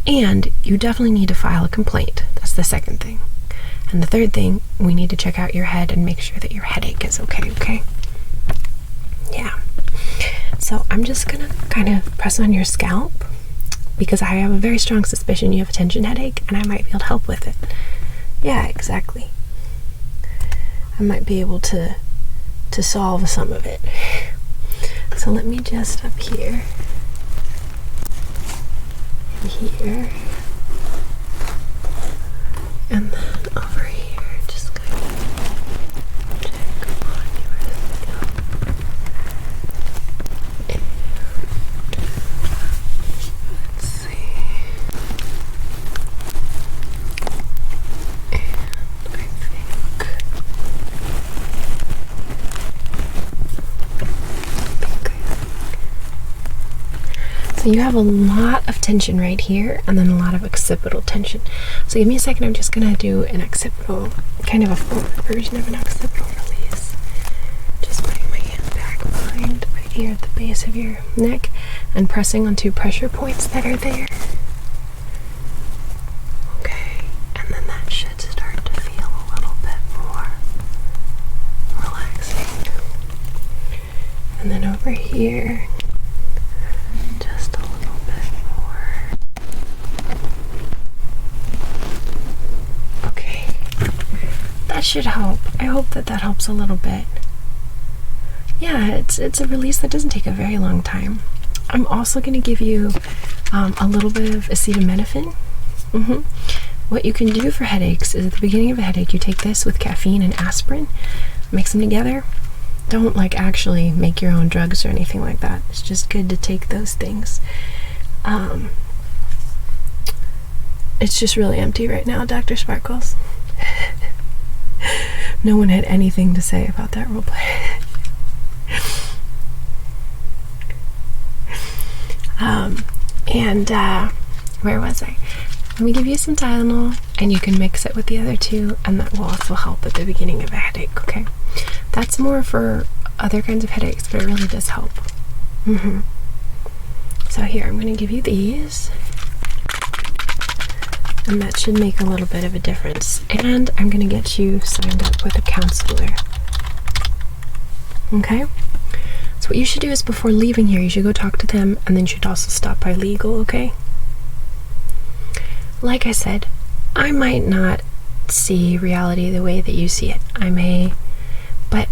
[SPEAKER 2] And you definitely need to file a complaint. That's the second thing. And the third thing, we need to check out your head and make sure that your headache is okay? Yeah. So I'm just gonna kind of press on your scalp because I have a very strong suspicion you have a tension headache and I might be able to help with it. Yeah, exactly. I might be able to solve some of it. So let me just up here. Here, and then over here, just kind of check on your scalp. And let's see. And I think so you have a lot of tension right here, and then a lot of occipital tension. So give me a second, I'm just gonna do an occipital, kind of a forward version of an occipital release. Just putting my hand back behind right here at the base of your neck and pressing on 2 pressure points that are there. Okay, and then that should start to feel a little bit more relaxing. And then over here, just a little bit more. Okay, that should help. I hope that helps a little bit. Yeah, it's a release that doesn't take a very long time. I'm also going to give you a little bit of acetaminophen. What you can do for headaches is at the beginning of a headache, you take this with caffeine and aspirin, mix them together. Don't actually make your own drugs or anything like that. It's just good to take those things. It's just really empty right now, Dr. Sparkles. No one had anything to say about that roleplay. Where was I? Let me give you some Tylenol, and you can mix it with the other two, and that will also help at the beginning of a headache, okay? That's more for other kinds of headaches, but it really does help. So here, I'm going to give you these, and that should make a little bit of a difference. And I'm going to get you signed up with a counselor. Okay? So what you should do is before leaving here, you should go talk to them, and then you should also stop by legal, okay? Like I said, I might not see reality the way that you see it. I may, but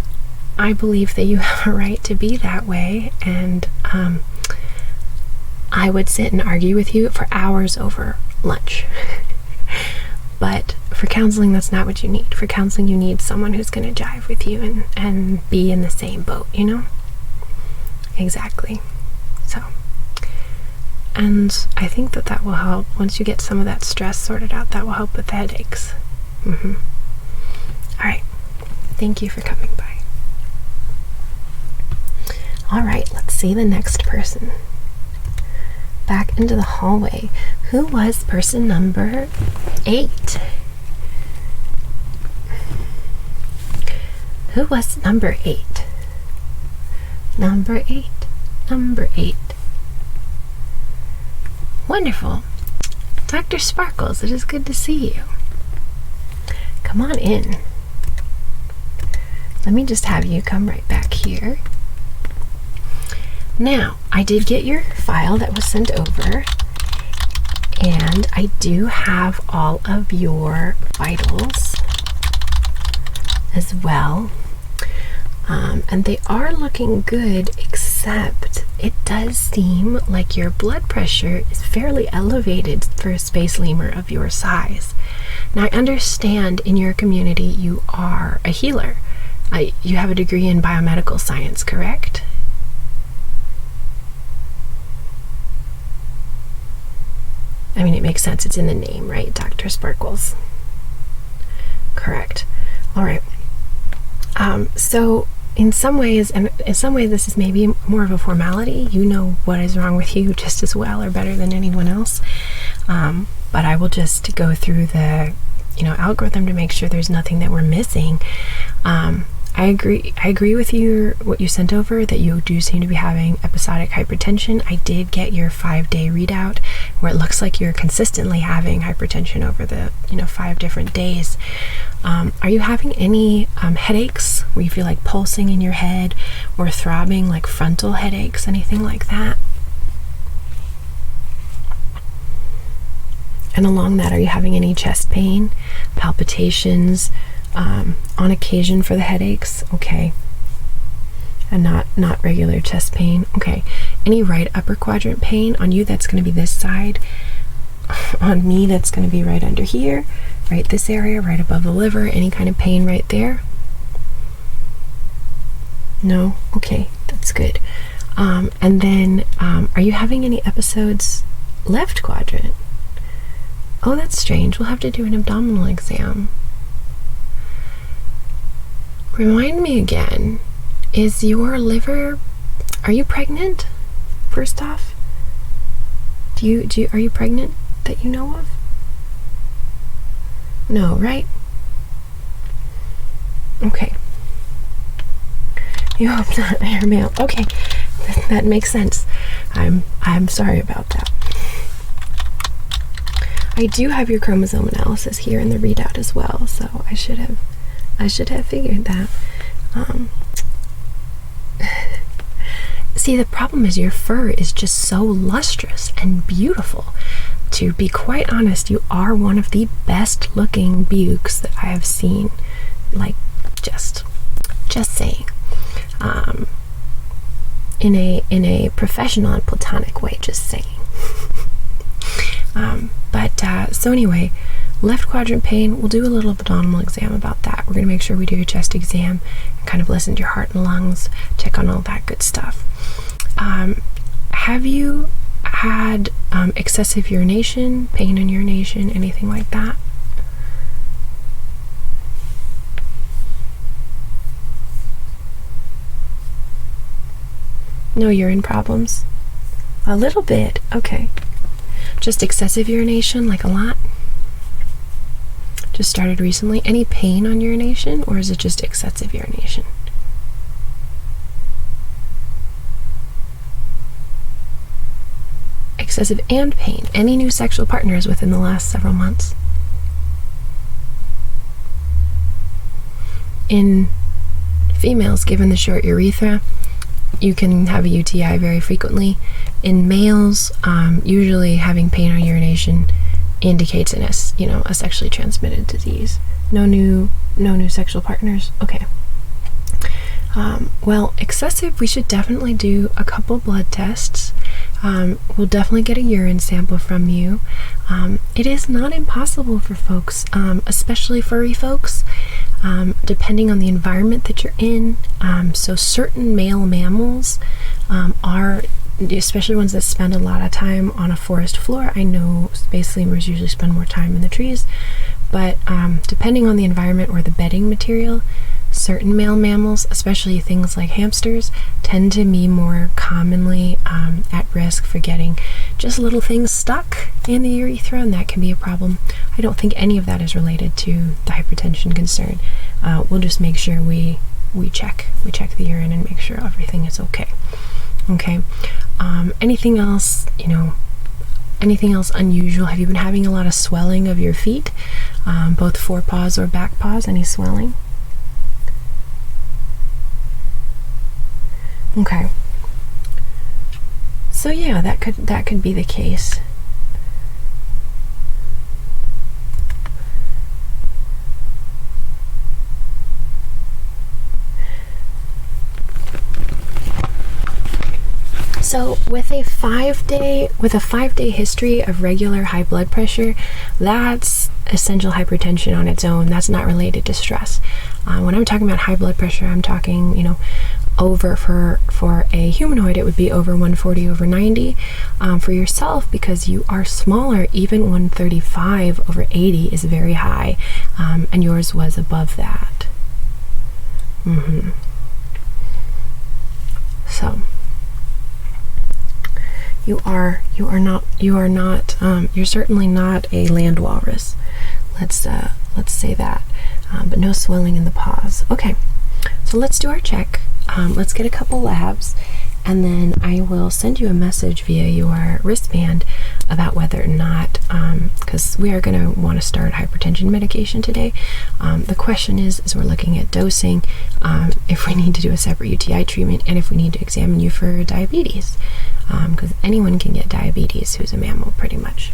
[SPEAKER 2] I believe that you have a right to be that way, and I would sit and argue with you for hours over lunch. But for counseling, that's not what you need. For counseling, you need someone who's going to jive with you and be in the same boat, you know? Exactly. So, and I think that will help. Once you get some of that stress sorted out, that will help with the headaches. All right. Thank you for coming by. All right, let's see the next person. Back into the hallway. Who was person number 8? Who was number 8? Number 8. Number 8. Wonderful. Dr. Sparkles, it is good to see you. Come on in. Let me just have you come right back here. Now, I did get your file that was sent over, and I do have all of your vitals as well. And they are looking good, except it does seem like your blood pressure is fairly elevated for a space lemur of your size. Now, I understand in your community you are a healer. You have a degree in biomedical science, correct? I mean, it makes sense. It's in the name, right? Dr. Sparkles. Correct. All right. So in some ways, and in some ways this is maybe more of a formality. You know what is wrong with you just as well or better than anyone else. But I will just go through the, algorithm to make sure there's nothing that we're missing. I agree with what you sent over, that you do seem to be having episodic hypertension. I did get your 5-day readout where it looks like you're consistently having hypertension over the 5 different days. Are you having any headaches where you feel like pulsing in your head or throbbing, like frontal headaches, anything like that? And along that, are you having any chest pain, palpitations, on occasion for the headaches? Okay. And not regular chest pain? Okay. Any right upper quadrant pain? On you, that's going to be this side. On me, that's going to be right under here, right this area, right above the liver. Any kind of pain right there? No? Okay, that's good. And then, are you having any episodes left quadrant? Oh, that's strange. We'll have to do an abdominal exam. Remind me again, is your liver, are you pregnant? First off, are you pregnant that you know of? No, right? Okay. You hope not. You're male. Okay, that makes sense. I'm sorry about that. I do have your chromosome analysis here in the readout as well, so I should have figured that. See, the problem is your fur is just so lustrous and beautiful. To be quite honest, you are one of the best looking bukes that I have seen. Like, just saying. In a professional and platonic way, just saying. So anyway, left quadrant pain, we'll do a little abdominal exam about that. We're going to make sure we do your chest exam and kind of listen to your heart and lungs, check on all that good stuff. Have you had excessive urination, pain in urination, anything like that? No urine problems? A little bit, okay. Just excessive urination, like a lot? Just started recently? Any pain on urination, or is it just excessive urination? Excessive and pain. Any new sexual partners within the last several months? In females, given the short urethra, you can have a UTI very frequently. In males, usually having pain on urination indicates a sexually transmitted disease. No new sexual partners. Okay. Well, excessive, we should definitely do a couple blood tests. We'll definitely get a urine sample from you. It is not impossible for folks, especially furry folks, depending on the environment that you're in. So certain male mammals are, especially ones that spend a lot of time on a forest floor. I know space lemurs usually spend more time in the trees, but depending on the environment or the bedding material, certain male mammals, especially things like hamsters, tend to be more commonly at risk for getting just little things stuck in the urethra, and that can be a problem. I don't think any of that is related to the hypertension concern. We'll just make sure we check the urine and make sure everything is okay. Okay. Anything else, anything else unusual? Have you been having a lot of swelling of your feet, both forepaws or back paws? Any swelling? Okay. So yeah, that could be the case. So with a 5-day history of regular high blood pressure, that's essential hypertension on its own. That's not related to stress. When I'm talking about high blood pressure, I'm talking, over for a humanoid, it would be over 140/90. For yourself, because you are smaller, even 135/80 is very high, and yours was above that. So you're certainly not a land walrus. Let's say that. But no swelling in the paws. Okay, so let's do our check. Let's get a couple labs, and then I will send you a message via your wristband about whether or not, because we are going to want to start hypertension medication today. The question is we're looking at dosing, if we need to do a separate UTI treatment, and if we need to examine you for diabetes, because anyone can get diabetes who's a mammal, pretty much.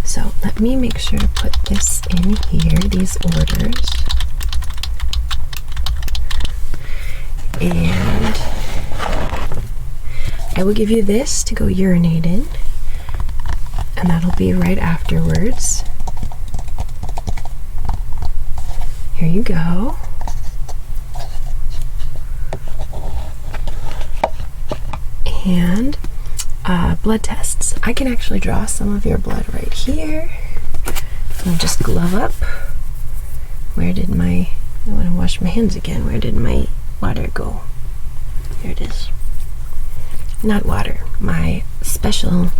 [SPEAKER 2] So let me make sure to put this in here, these orders. And I will give you this to go urinate in, and that'll be right afterwards. Here you go. And blood tests. I can actually draw some of your blood right here. I'll just glove up. I want to wash my hands again. Where did my water go? Here it is. Not water, my special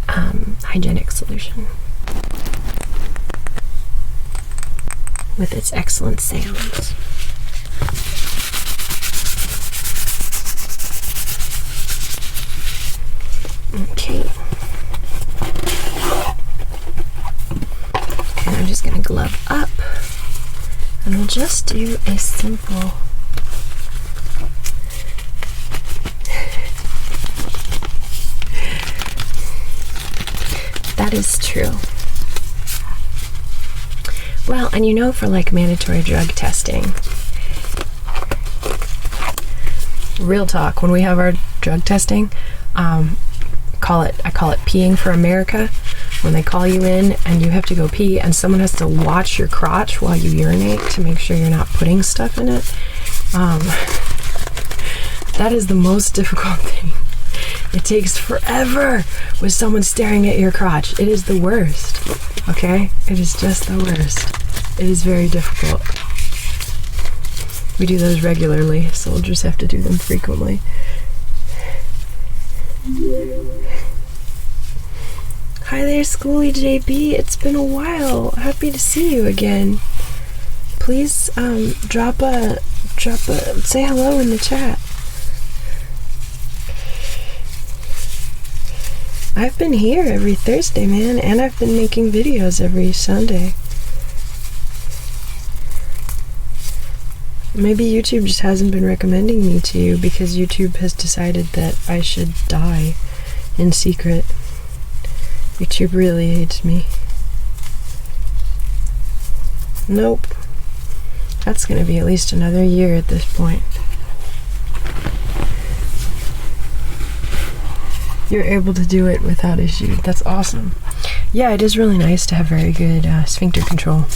[SPEAKER 2] hygienic solution with its excellent sounds. Okay. And I'm just going to glove up, and we'll just do a simple that is true. Well, and for like mandatory drug testing, real talk, when we have our drug testing, I call it peeing for America. When they call you in and you have to go pee and someone has to watch your crotch while you urinate to make sure you're not putting stuff in it, that is the most difficult thing. It takes forever with someone staring at your crotch. It is the worst, okay? It is just the worst. It is very difficult. We do those regularly. Soldiers have to do them frequently. Hi there, Schooly JB. It's been a while. Happy to see you again. Please say hello in the chat. I've been here every Thursday, man, and I've been making videos every Sunday. Maybe YouTube just hasn't been recommending me to you because YouTube has decided that I should die in secret. YouTube really hates me. Nope. That's gonna be at least another year at this point. You're able to do it without issue. That's awesome. Yeah, it is really nice to have very good sphincter control.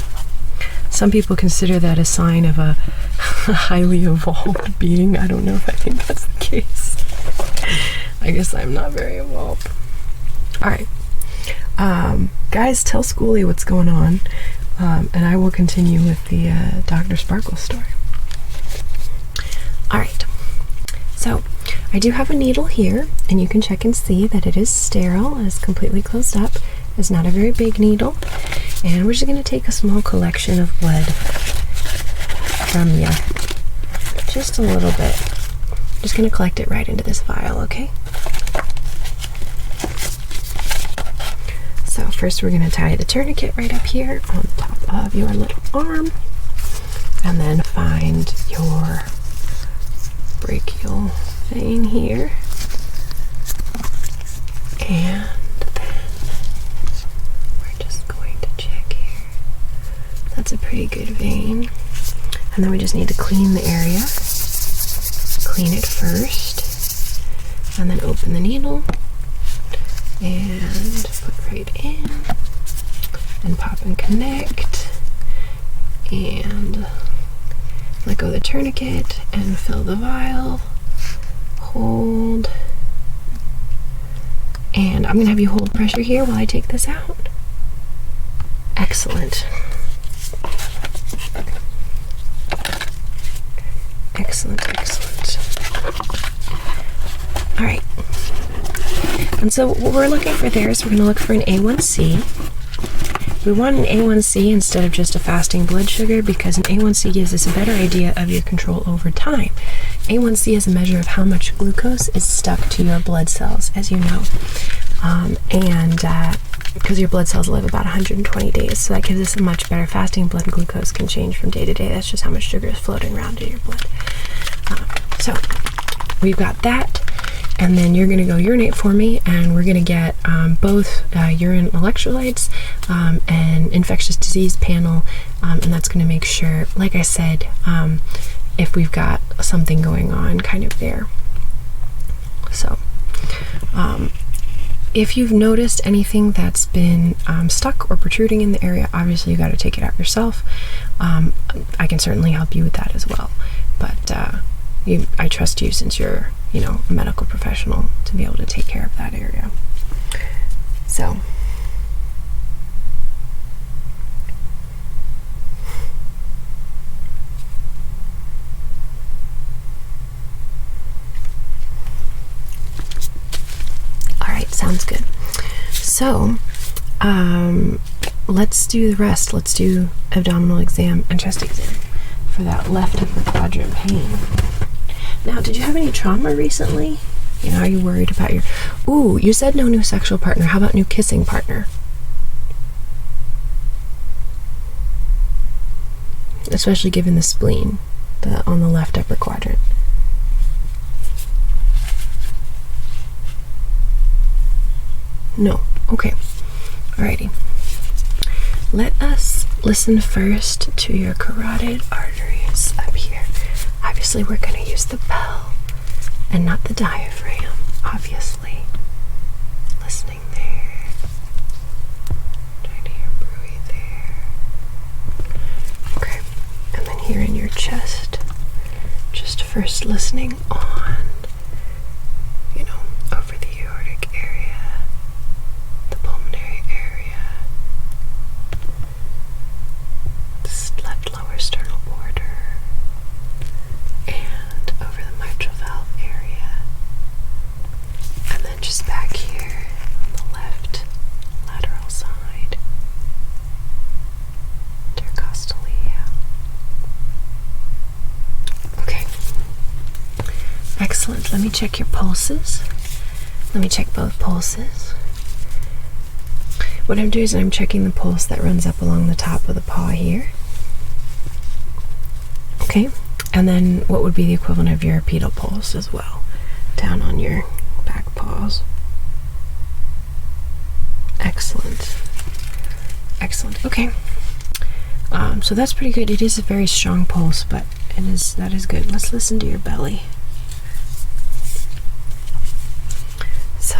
[SPEAKER 2] Some people consider that a sign of a highly evolved being. I don't know if I think that's the case. I guess I'm not very evolved. Alright. Guys, tell Schooly what's going on. And I will continue with the Dr. Sparkle story. Alright, so I do have a needle here, and you can check and see that it is sterile, it is completely closed up. It's not a very big needle. And we're just going to take a small collection of blood from you. Just a little bit. Just going to collect it right into this vial, okay? So first we're going to tie the tourniquet right up here on top of your little arm, and then find your brachial vein here, and then we're just going to check here. That's a pretty good vein. And then we just need to clean the area. Clean it first, and then open the needle and put right in and pop and connect and let go of the tourniquet and fill the vial. Hold, and I'm gonna have you hold pressure here while I take this out. Excellent. Excellent, excellent. All right. And so what we're looking for there is we're going to look for an A1C. We want an A1C instead of just a fasting blood sugar because an A1C gives us a better idea of your control over time. A1C is a measure of how much glucose is stuck to your blood cells, as you know. Because your blood cells live about 120 days, so that gives us a much better. Fasting blood glucose can change from day to day. That's just how much sugar is floating around in your blood. So we've got that. And then you're going to go urinate for me, and we're going to get both urine electrolytes and infectious disease panel, and that's going to make sure, like I said, if we've got something going on kind of there. So if you've noticed anything that's been stuck or protruding in the area, obviously you got to take it out yourself. I can certainly help you with that as well, but I trust you since you're a medical professional to be able to take care of that area. So all right, sounds good. So let's do the rest. Let's do abdominal exam and chest exam for that left upper quadrant pain. Now, did you have any trauma recently? Are you worried about your... Ooh, you said no new sexual partner. How about new kissing partner? Especially given the spleen on the left upper quadrant. No. Okay. Alrighty. Let us listen first to your carotid arteries up here. Obviously, we're going to use the bell and not the diaphragm, obviously. Listening there. Trying to hear breathe there. Okay. And then here in your chest, just first listening on, over the aortic area, the pulmonary area, the left lower sternal border, and over the mitral valve area, and then just back here on the left Excellent. Let me check your pulses. Let me check both pulses. What I'm doing is I'm checking the pulse that runs up along the top of the paw here. Okay, and then what would be the equivalent of your pedal pulse as well, down on your back paws. Excellent. Excellent. Okay. So that's pretty good. It is a very strong pulse, but that is good. Let's listen to your belly. So,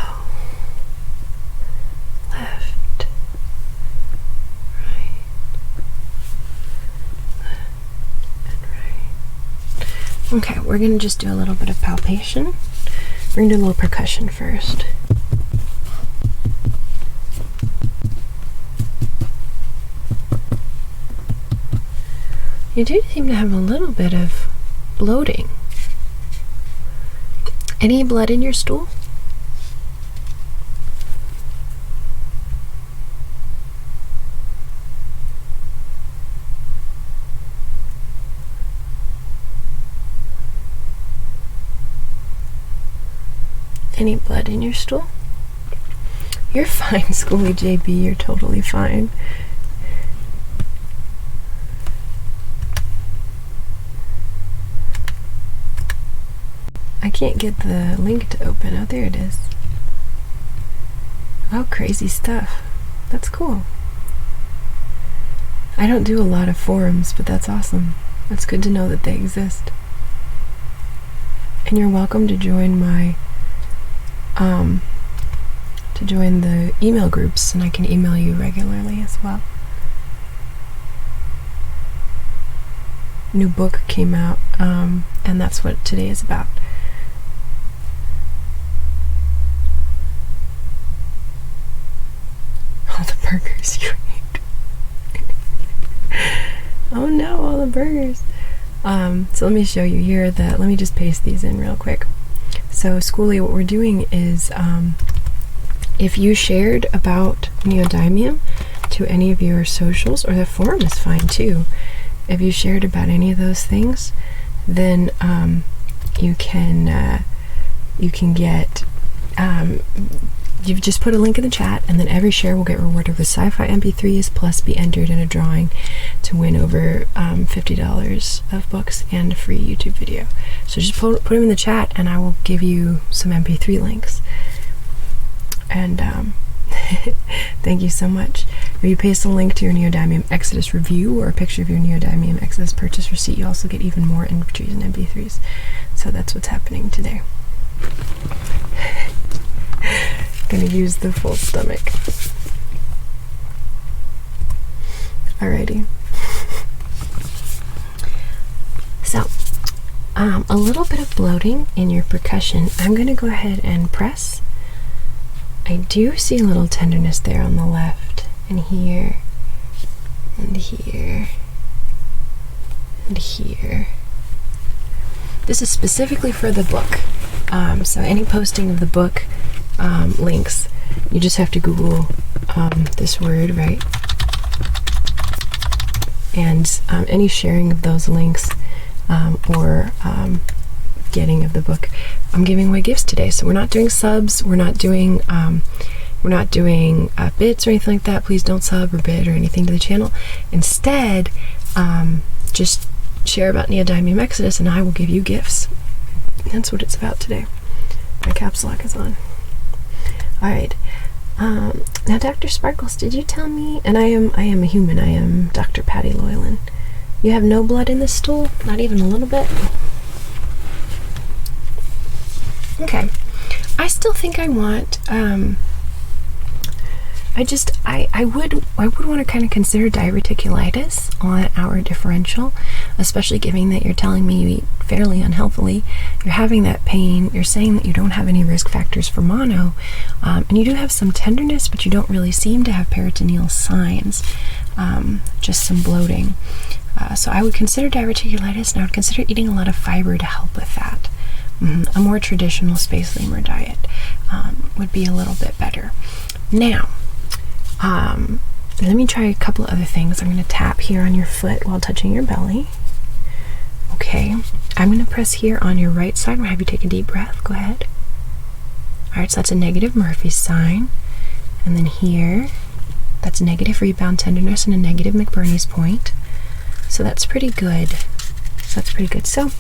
[SPEAKER 2] left, right, left, and right. Okay, we're gonna just do a little bit of palpation. We're gonna do a little percussion first. You do seem to have a little bit of bloating. Any blood in your stool? Any blood in your stool? You're fine, Schoolie JB. You're totally fine. I can't get the link to open. Oh, there it is. Oh, crazy stuff. That's cool. I don't do a lot of forums, but that's awesome. That's good to know that they exist. And you're welcome to join my join the email groups, and I can email you regularly as well. New book came out, and that's what today is about. All the burgers you ate. Oh no, all the burgers. So let me show you here let me just paste these in real quick. So Schoolie, what we're doing is if you shared about Neodymium to any of your socials, or the forum is fine too, if you shared about any of those things, then you can get you've just put a link in the chat, and then every share will get rewarded with Sci-Fi MP3s, plus be entered in a drawing to win over $50 of books and a free YouTube video. So just put them in the chat, and I will give you some MP3 links. And thank you so much. If you paste a link to your Neodymium Exodus review or a picture of your Neodymium Exodus purchase receipt, you also get even more entries and MP3s. So that's what's happening today. Gonna use the full stomach. Alrighty. So, a little bit of bloating in your percussion. I'm gonna go ahead and press. I do see a little tenderness there on the left, and here, and here, and here. This is specifically for the book. So any posting of the book links, you just have to Google this word, right? And any sharing of those links or getting of the book, I'm giving away gifts today. So we're not doing subs, we're not doing bits or anything like that. Please don't sub or bid or anything to the channel. Instead, just share about Neodymium Exodus and I will give you gifts. That's what it's about today. My caps lock is on. Alright. Now Dr. Sparkles, did you tell me, and I am a human, I am Dr. Patti Loylan. You have no blood in the stool? Not even a little bit? Okay. I still think I want, I would want to kind of consider diverticulitis on our differential, especially given that you're telling me you eat fairly unhealthily, you're having that pain, you're saying that you don't have any risk factors for mono, and you do have some tenderness, but you don't really seem to have peritoneal signs, just some bloating. So I would consider diverticulitis, and I would consider eating a lot of fiber to help with that. A more traditional space lemur diet would be a little bit better. Now, let me try a couple of other things. I'm going to tap here on your foot while touching your belly. Okay. I'm going to press here on your right side. I'm going to have you take a deep breath. Go ahead. Alright, so that's a negative Murphy's sign. And then here, that's a negative rebound tenderness and a negative McBurney's point. So that's pretty good. So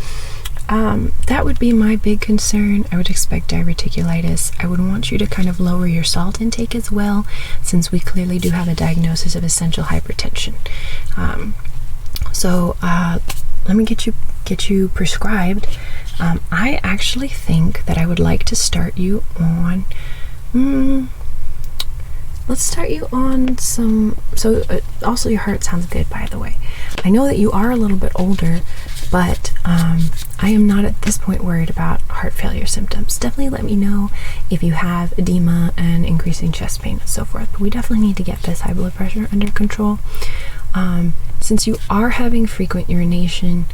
[SPEAKER 2] that would be my big concern. I would expect diverticulitis. I would want you to kind of lower your salt intake as well, since we clearly do have a diagnosis of essential hypertension. Let me get you prescribed. I actually think that I would like to start you on let's start you on some, also your heart sounds good, by the way. I know that you are a little bit older, but I am not at this point worried about heart failure symptoms. Definitely let me know if you have edema and increasing chest pain and so forth, but we definitely need to get this high blood pressure under control. Since you are having frequent urination,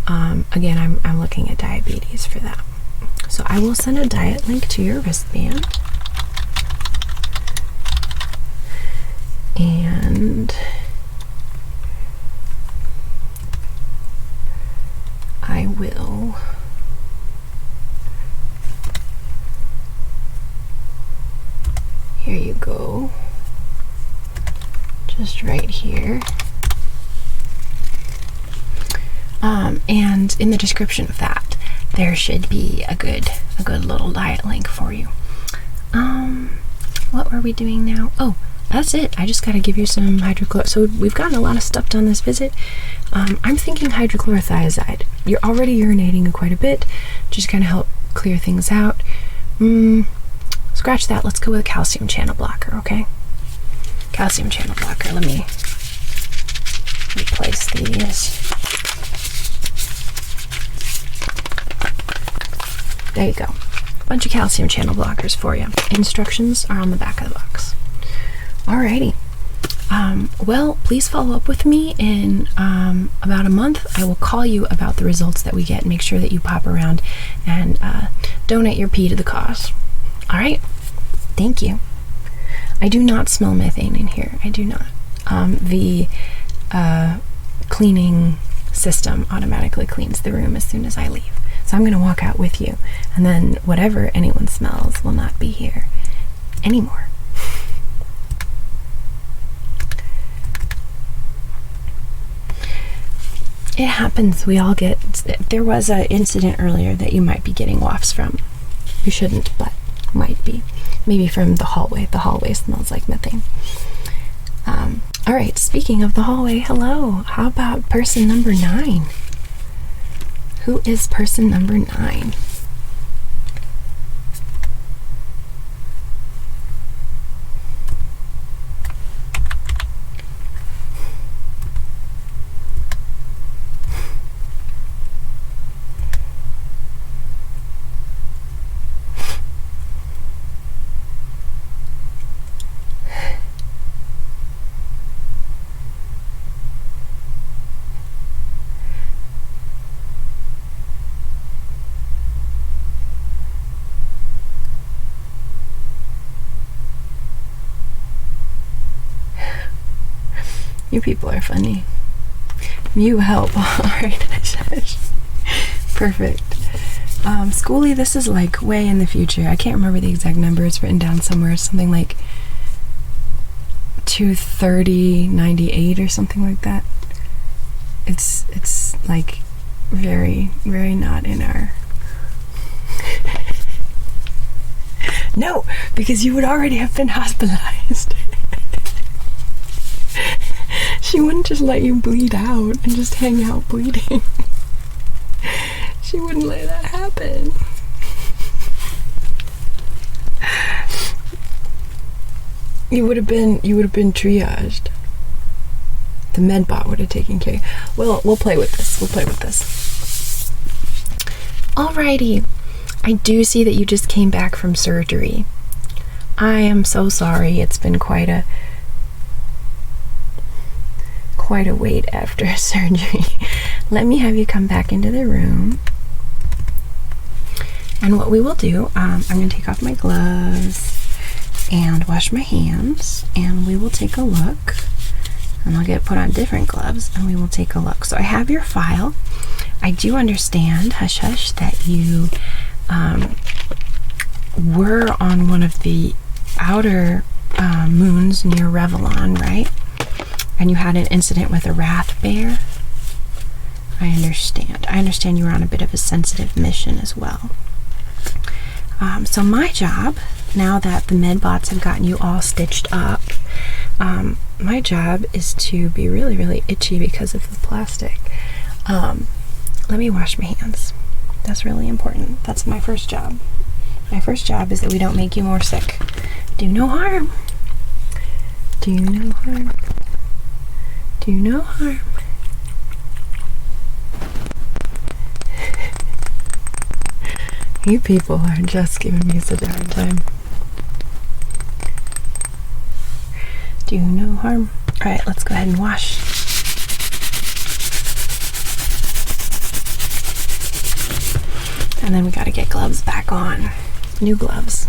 [SPEAKER 2] again, I'm looking at diabetes for that. So I will send a diet link to your wristband. And I will here you go, just right here. And in the description of that, there should be a good little diet link for you. What were we doing now? Oh, that's it. I just got to give you some hydrochlor. So we've gotten a lot of stuff done this visit. I'm thinking hydrochlorothiazide. You're already urinating quite a bit. Just kind of help clear things out. Scratch that. Let's go with a calcium channel blocker, okay? Calcium channel blocker. Let me replace these. There you go. A bunch of calcium channel blockers for you. Instructions are on the back of the box. Alrighty. Well, please follow up with me in about a month. I will call you about the results that we get and make sure that you pop around and donate your pee to the cause. Alright? Thank you. I do not smell methane in here. I do not. The cleaning system automatically cleans the room as soon as I leave. So I'm going to walk out with you, and then whatever anyone smells will not be here anymore. It happens. We all get... There was an incident earlier that you might be getting wafts from. You shouldn't, but might be. Maybe from the hallway. The hallway smells like methane. Alright, speaking of the hallway, hello. How about person number 9? Who is person number 9? You people are funny. You help. Alright. Perfect. Schoolie, this is like way in the future. I can't remember the exact number. It's written down somewhere. Something like 23098 or something like that. It's like very, very not in our... No, because you would already have been hospitalized. She wouldn't just let you bleed out and just hang out bleeding. She wouldn't let that happen. You would have been triaged. The medbot would have taken care. Well, we'll play with this. Alrighty. I do see that you just came back from surgery. I am so sorry. It's been quite a wait after surgery. Let me have you come back into the room. And what we will do, I'm going to take off my gloves and wash my hands, and we will take a look. And I'll put on different gloves, and we will take a look. So I have your file.
[SPEAKER 1] I do understand, hush hush, that you were on one of the outer moons near Revlon, right? And you had an incident with a wrath bear. I understand. I understand you were on a bit of a sensitive mission as well. So my job, now that the medbots have gotten you all stitched up, my job is to be really, really itchy because of the plastic. Let me wash my hands. That's really important. That's my first job. My first job is that we don't make you more sick. Do no harm. Do no harm. Do no harm. You people are just giving me such a hard time. Do no harm. Alright, let's go ahead and wash. And then we gotta get gloves back on. New gloves.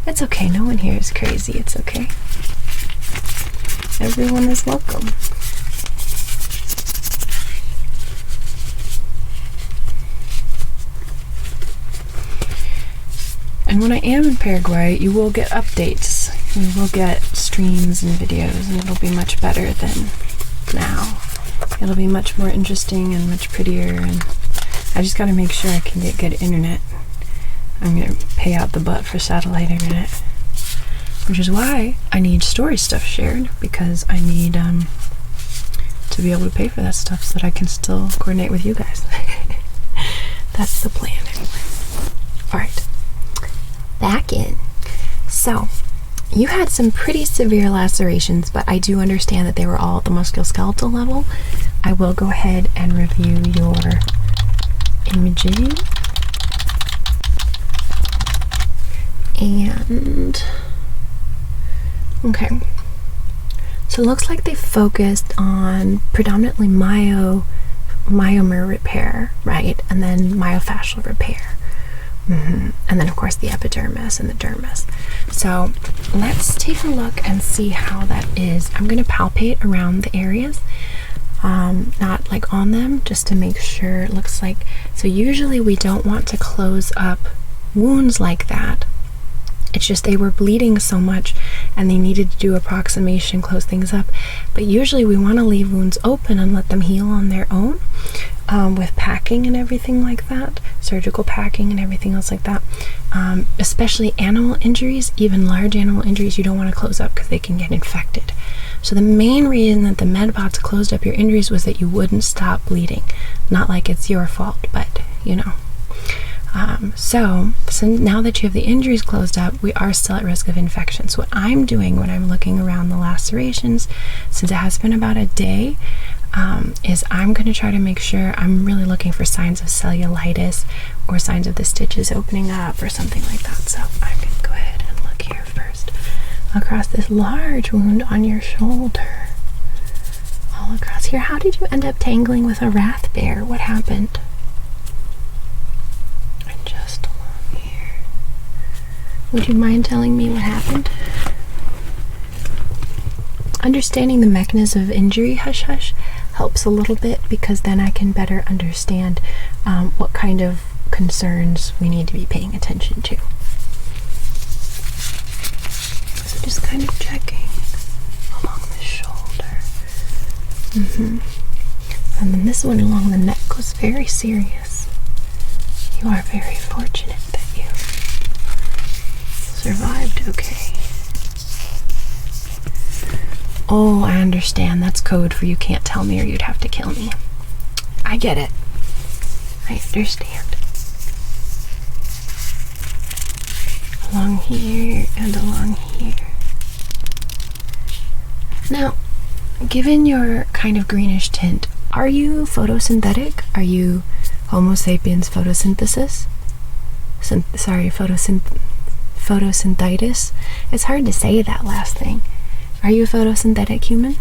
[SPEAKER 1] It's okay, no one here is crazy. It's okay. Everyone is welcome. And when I am in Paraguay, you will get updates. You will get streams and videos, and it'll be much better than now. It'll be much more interesting and much prettier, and I just gotta make sure I can get good internet. I'm gonna pay out the butt for satellite internet, which is why I need story stuff shared, because I need to be able to pay for that stuff so that I can still coordinate with you guys. That's the plan anyway. Alright, back in. So, you had some pretty severe lacerations, but I do understand that they were all at the musculoskeletal level. I will go ahead and review your imaging. And okay, so it looks like they focused on predominantly myomer repair, right? And then myofascial repair. And then of course the epidermis and the dermis. So let's take a look and see how that is. I'm going to palpate around the areas, not like on them, just to make sure it looks like. So usually we don't want to close up wounds like that. It's just they were bleeding so much and they needed to do approximation, close things up. But usually we want to leave wounds open and let them heal on their own, with packing and everything like that, surgical packing and everything else like that. Especially animal injuries, even large animal injuries, you don't want to close up because they can get infected. So the main reason that the medbots closed up your injuries was that you wouldn't stop bleeding. Not like it's your fault, but you know. So now that you have the injuries closed up, we are still at risk of infection. So what I'm doing when I'm looking around the lacerations, since it has been about a day, is I'm going to try to make sure I'm really looking for signs of cellulitis or signs of the stitches opening up or something like that. So I'm going to go ahead and look here first across this large wound on your shoulder. All across here. How did you end up tangling with a wrath bear? What happened? Just along here. Would you mind telling me what happened? Understanding the mechanism of injury, hush hush, helps a little bit, because then I can better understand what kind of concerns we need to be paying attention to. So just kind of checking along the shoulder. And then this one along the neck was very serious. You are very fortunate that you survived okay. Oh, I understand. That's code for you can't tell me or you'd have to kill me. I get it. I understand. Along here and along here. Now, given your kind of greenish tint, are you photosynthetic? Are you Homo sapiens photosynthesis? Photosynthesis? It's hard to say that last thing. Are you a photosynthetic human?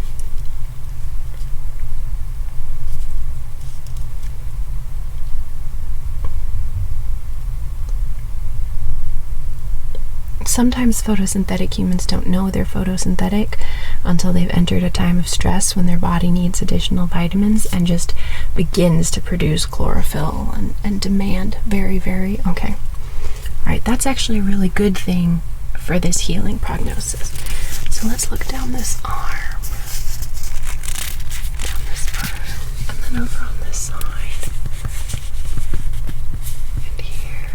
[SPEAKER 2] sometimes photosynthetic humans don't know they're photosynthetic until they've entered a time of stress when their body needs additional vitamins and just begins to produce chlorophyll and demand very, very, okay. All right, that's actually a really good thing for this healing prognosis. So let's look down this arm. Down this arm. And then over on this side. And here.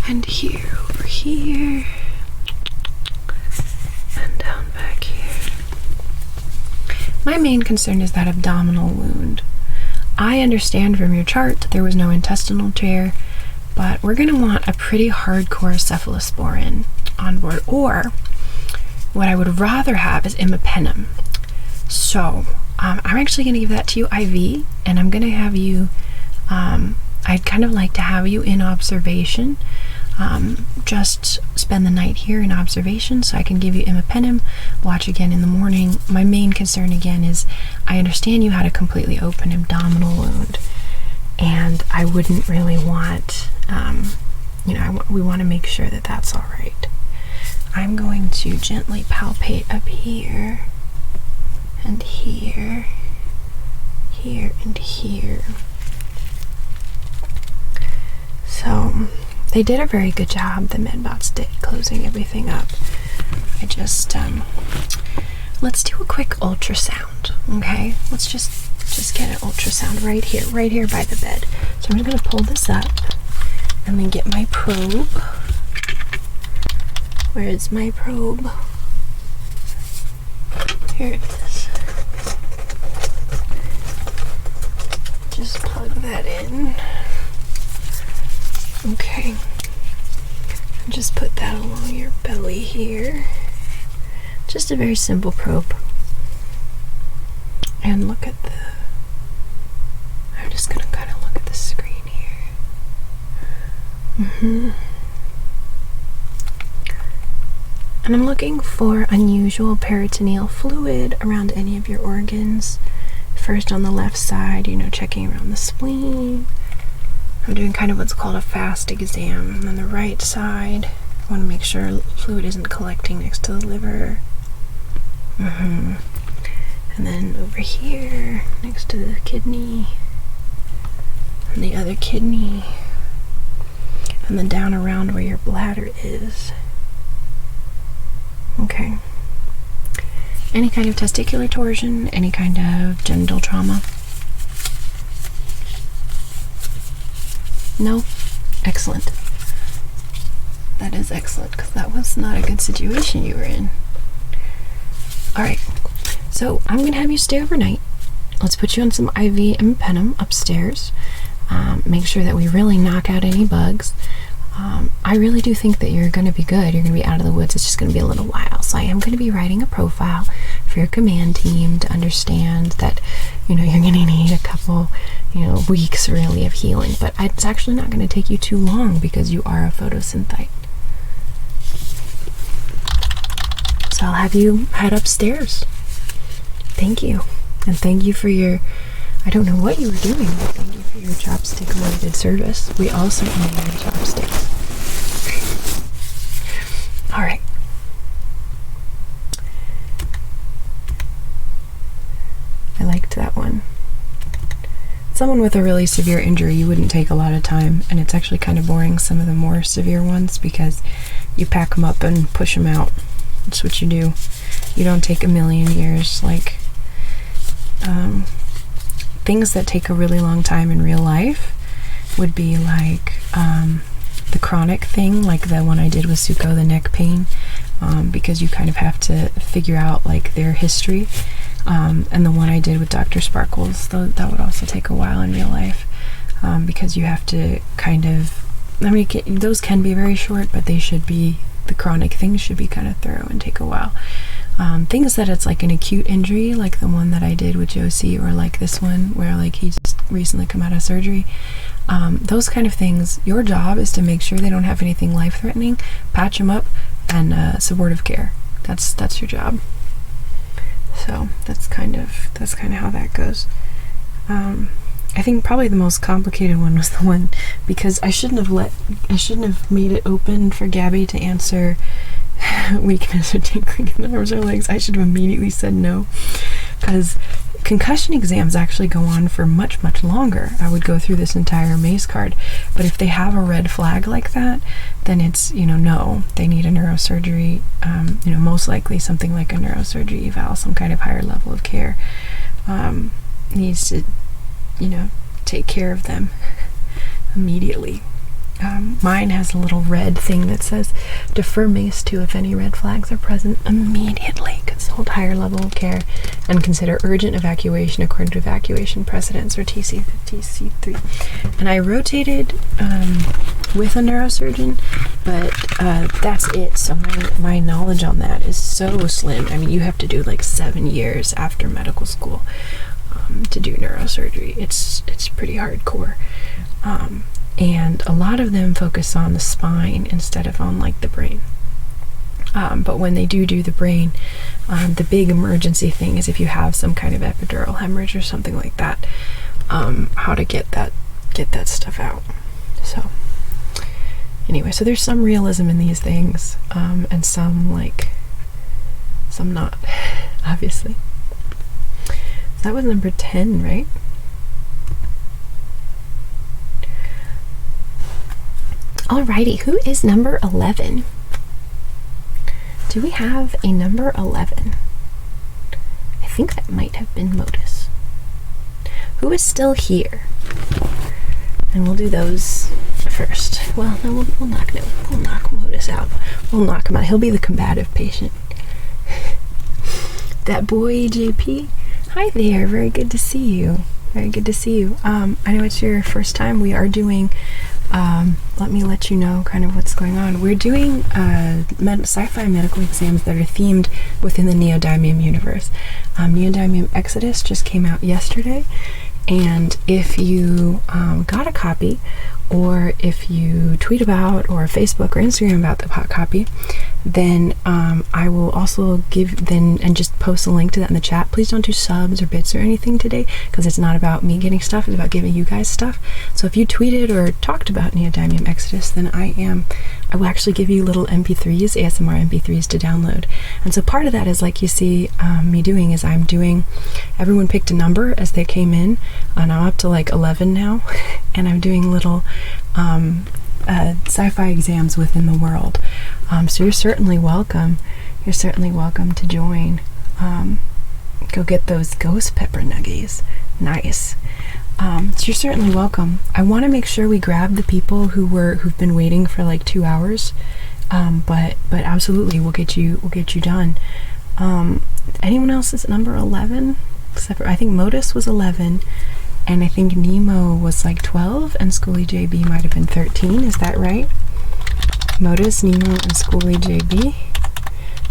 [SPEAKER 2] And here, over here. And down back here. My main concern is that abdominal wound. I understand from your chart that there was no intestinal tear, but we're going to want a pretty hardcore cephalosporin on board, or what I would rather have is imipenem. So I'm actually going to give that to you IV, and I'm going to have you, I'd kind of like to have you in observation, just spend the night here in observation so I can give you imipenem, watch again in the morning. My main concern again is I understand you had a completely open abdominal wound, and I wouldn't really want, we want to make sure that that's all right. I'm going to gently palpate up here, and here, here, and here. So, they did a very good job, the medbots did, closing everything up. I just, let's do a quick ultrasound, okay? Let's just get an ultrasound right here by the bed. So I'm just going to pull this up and then get my probe. Where is my probe? Here it is. Just plug that in. Okay. And just put that along your belly here. Just a very simple probe. And look at I'm just gonna kind of look at the screen here. And I'm looking for unusual peritoneal fluid around any of your organs. First on the left side, checking around the spleen. I'm doing kind of what's called a fast exam. And on the right side, I want to make sure fluid isn't collecting next to the liver. And then over here, next to the kidney, and the other kidney, and then down around where your bladder is. Okay. Any kind of testicular torsion, any kind of genital trauma? No? Excellent. That is excellent, because that was not a good situation you were in. Alright, so I'm going to have you stay overnight. Let's put you on some IV imipenem upstairs. Make sure that we really knock out any bugs. I really do think that you're going to be good. You're going to be out of the woods. It's just going to be a little while. So I am going to be writing a profile for your command team to understand that, you're going to need a couple, weeks really of healing. But it's actually not going to take you too long because you are a photosynthite. So I'll have you head upstairs. Thank you. And thank you for your, I don't know what you were doing, but thank you for your chopstick-related service. We all certainly need chopsticks. Alright. I liked that one. Someone with a really severe injury, you wouldn't take a lot of time, and it's actually kind of boring, some of the more severe ones, because you pack them up and push them out. That's what you do. You don't take a million years, like, things that take a really long time in real life would be like the chronic thing, like the one I did with Suko, the neck pain, because you kind of have to figure out like their history, and the one I did with Dr. Sparkles, that would also take a while in real life, because you have to kind of, those can be very short, but they should be, the chronic things should be kind of thorough and take a while. Things that it's like an acute injury, like the one that I did with Josie, or like this one where like he just recently come out of surgery, those kind of things, your job is to make sure they don't have anything life-threatening, patch them up, and supportive care. That's your job. So that's kind of how that goes. I think probably the most complicated one was the one because I shouldn't have made it open for Gabby to answer weakness or tingling in the arms or legs. I should have immediately said no, because concussion exams actually go on for much, much longer. I would go through this entire maze card, but if they have a red flag like that, then it's, no, they need a neurosurgery, most likely something like a neurosurgery eval, some kind of higher level of care needs to, take care of them immediately. Mine has a little red thing that says defer mace to if any red flags are present immediately. Consult higher level of care and consider urgent evacuation according to evacuation precedents, or TC3. And I rotated with a neurosurgeon, but that's it. So my knowledge on that is so slim. I mean, you have to do like 7 years after medical school to do neurosurgery. It's pretty hardcore. And a lot of them focus on the spine instead of on like the brain. But when they do the brain, the big emergency thing is if you have some kind of epidural hemorrhage or something like that, how to get that stuff out. So anyway, so there's some realism in these things, and some not, obviously. So that was number 10, right?
[SPEAKER 1] Alrighty, who is number 11? Do we have a number 11? I think that might have been Modus. Who is still here? And we'll do those first. Well, then we'll knock Modus out. We'll knock him out. He'll be the combative patient. That boy, JP. Hi there. Very good to see you. Very good to see you. I know it's your first time. We are doing... let me let you know kind of what's going on. We're doing sci-fi medical exams that are themed within the Neodymium Universe. Neodymium Exodus just came out yesterday, and if you got a copy, or if you tweet about or Facebook or Instagram about the copy, then I will also and just post a link to that in the chat. Please don't do subs or bits or anything today, because it's not about me getting stuff, it's about giving you guys stuff. So if you tweeted or talked about Neodymium Exodus, then I will actually give you little MP3s, ASMR MP3s to download. And so part of that is, like you see me doing, is everyone picked a number as they came in, and I'm up to like 11 now, and I'm doing little sci-fi exams within the world. So you're certainly welcome. You're certainly welcome to join. Go get those ghost pepper nuggies. Nice. So you're certainly welcome. I want to make sure we grab the people who've been waiting for like 2 hours. But absolutely, we'll get you done. Anyone else is number 11? Except for, I think Modus was 11. And I think Nemo was like 12, and Schoolie JB might have been 13. Is that right? Modus, Nemo, and Schoolie JB,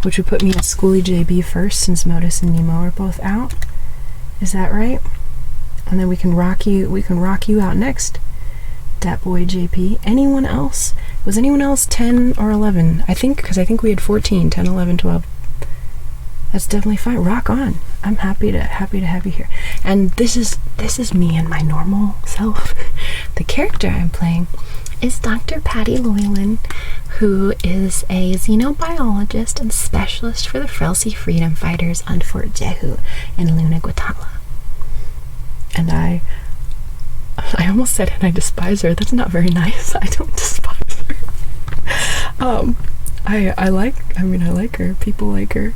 [SPEAKER 1] which would put me at Schoolie JB first, since Modus and Nemo are both out. Is that right? And then we can rock you out next. Dat boy JP. Anyone else? Was anyone else 10 or 11? I think we had 14, 10, 11, 12. That's definitely fine. Rock on. I'm happy to have you here. And this is me and my normal self. The character I'm playing is Dr. Patti Loylan, who is a xenobiologist and specialist for the Frelsey freedom fighters on Fort Jehu in Luna Guatemala. And I almost said, and I despise her. That's not very nice. I don't despise her. I like her. People like her.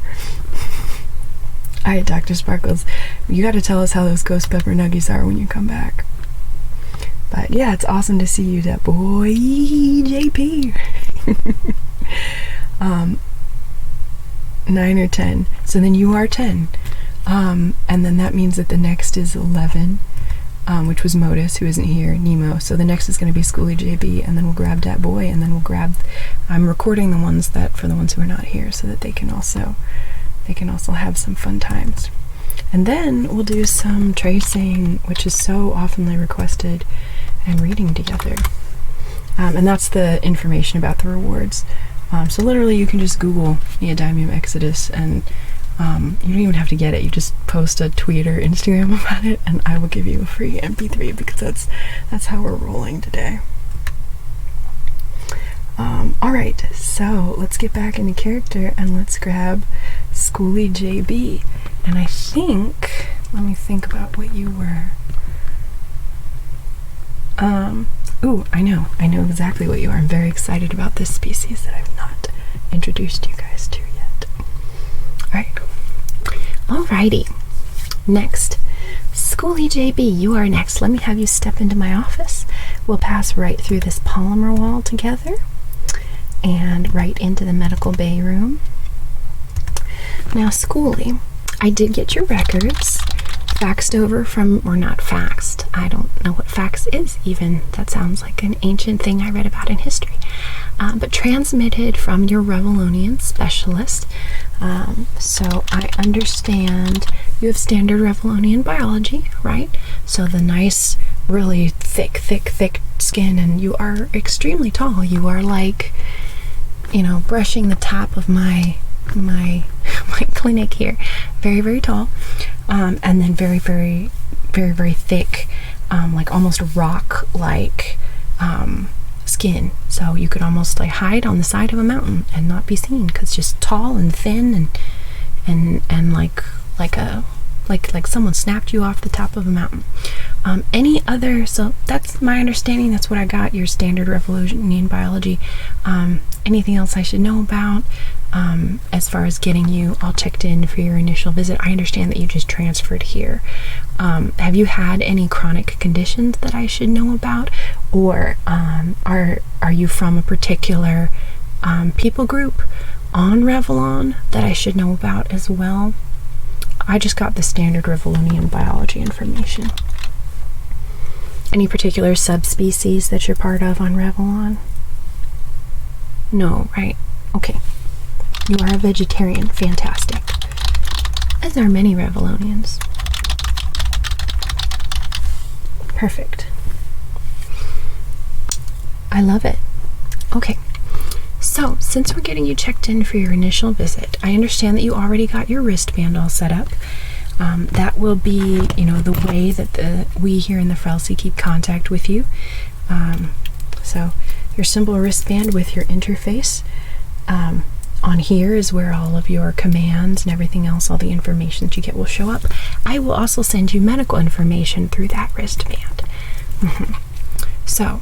[SPEAKER 1] Alright, Dr. Sparkles, you gotta tell us how those ghost pepper nuggies are when you come back. But yeah, it's awesome to see you, that boy JP. 9 or 10. So then you are 10. And then that means that the next is 11, which was Modus, who isn't here, Nemo. So the next is going to be Schoolie JB, and then we'll grab that boy, and then we'll grab... I'm recording the ones for the ones who are not here, so that they can also have some fun times. And then we'll do some tracing, which is so oftenly requested, and reading together. And that's the information about the rewards. So literally you can just Google Neodymium Exodus, and you don't even have to get it. You just post a tweet or Instagram about it, and I will give you a free MP3, because that's how we're rolling today.
[SPEAKER 2] Alright, so let's get back into character and let's grab Schooly JB. And I think, let me think about what you were. Ooh, I know exactly what you are. I'm very excited about this species that I've not introduced you guys to yet. Alright. Alrighty. Next, Schooly JB, you are next. Let me have you step into my office. We'll pass right through this polymer wall together and right into the medical bay room. Now, Schooly, I did get your records faxed over from, or not faxed, I don't know what fax is even. That sounds like an ancient thing I read about in history. But transmitted from your Revellonian specialist. So I understand you have standard Revellonian biology, right? So the nice, really thick skin, and you are extremely tall. You are like, you know, brushing the top of my clinic here. Very, very tall. And then very, very, very, very thick, like almost rock-like skin. So you could almost like hide on the side of a mountain and not be seen, because just tall and thin and like someone snapped you off the top of a mountain. Any other, so that's my understanding. That's what I got, your standard Revellonian biology. Anything else I should know about as far as getting you all checked in for your initial visit? I understand that you just transferred here. Have you had any chronic conditions that I should know about, or are you from a particular people group on Revellon that I should know about as well? I just got the standard Revellonian biology information. Any particular subspecies that you're part of on Revellon? No, right? Okay. You are a vegetarian. Fantastic. As are many Revellonians. Perfect. I love it. Okay. So, since we're getting you checked in for your initial visit, I understand that you already got your wristband all set up. That will be, you know, the way that we here in the Frelsey keep contact with you. So, your simple wristband with your interface. On here is where all of your commands and everything else, all the information that you get will show up. I will also send you medical information through that wristband. So,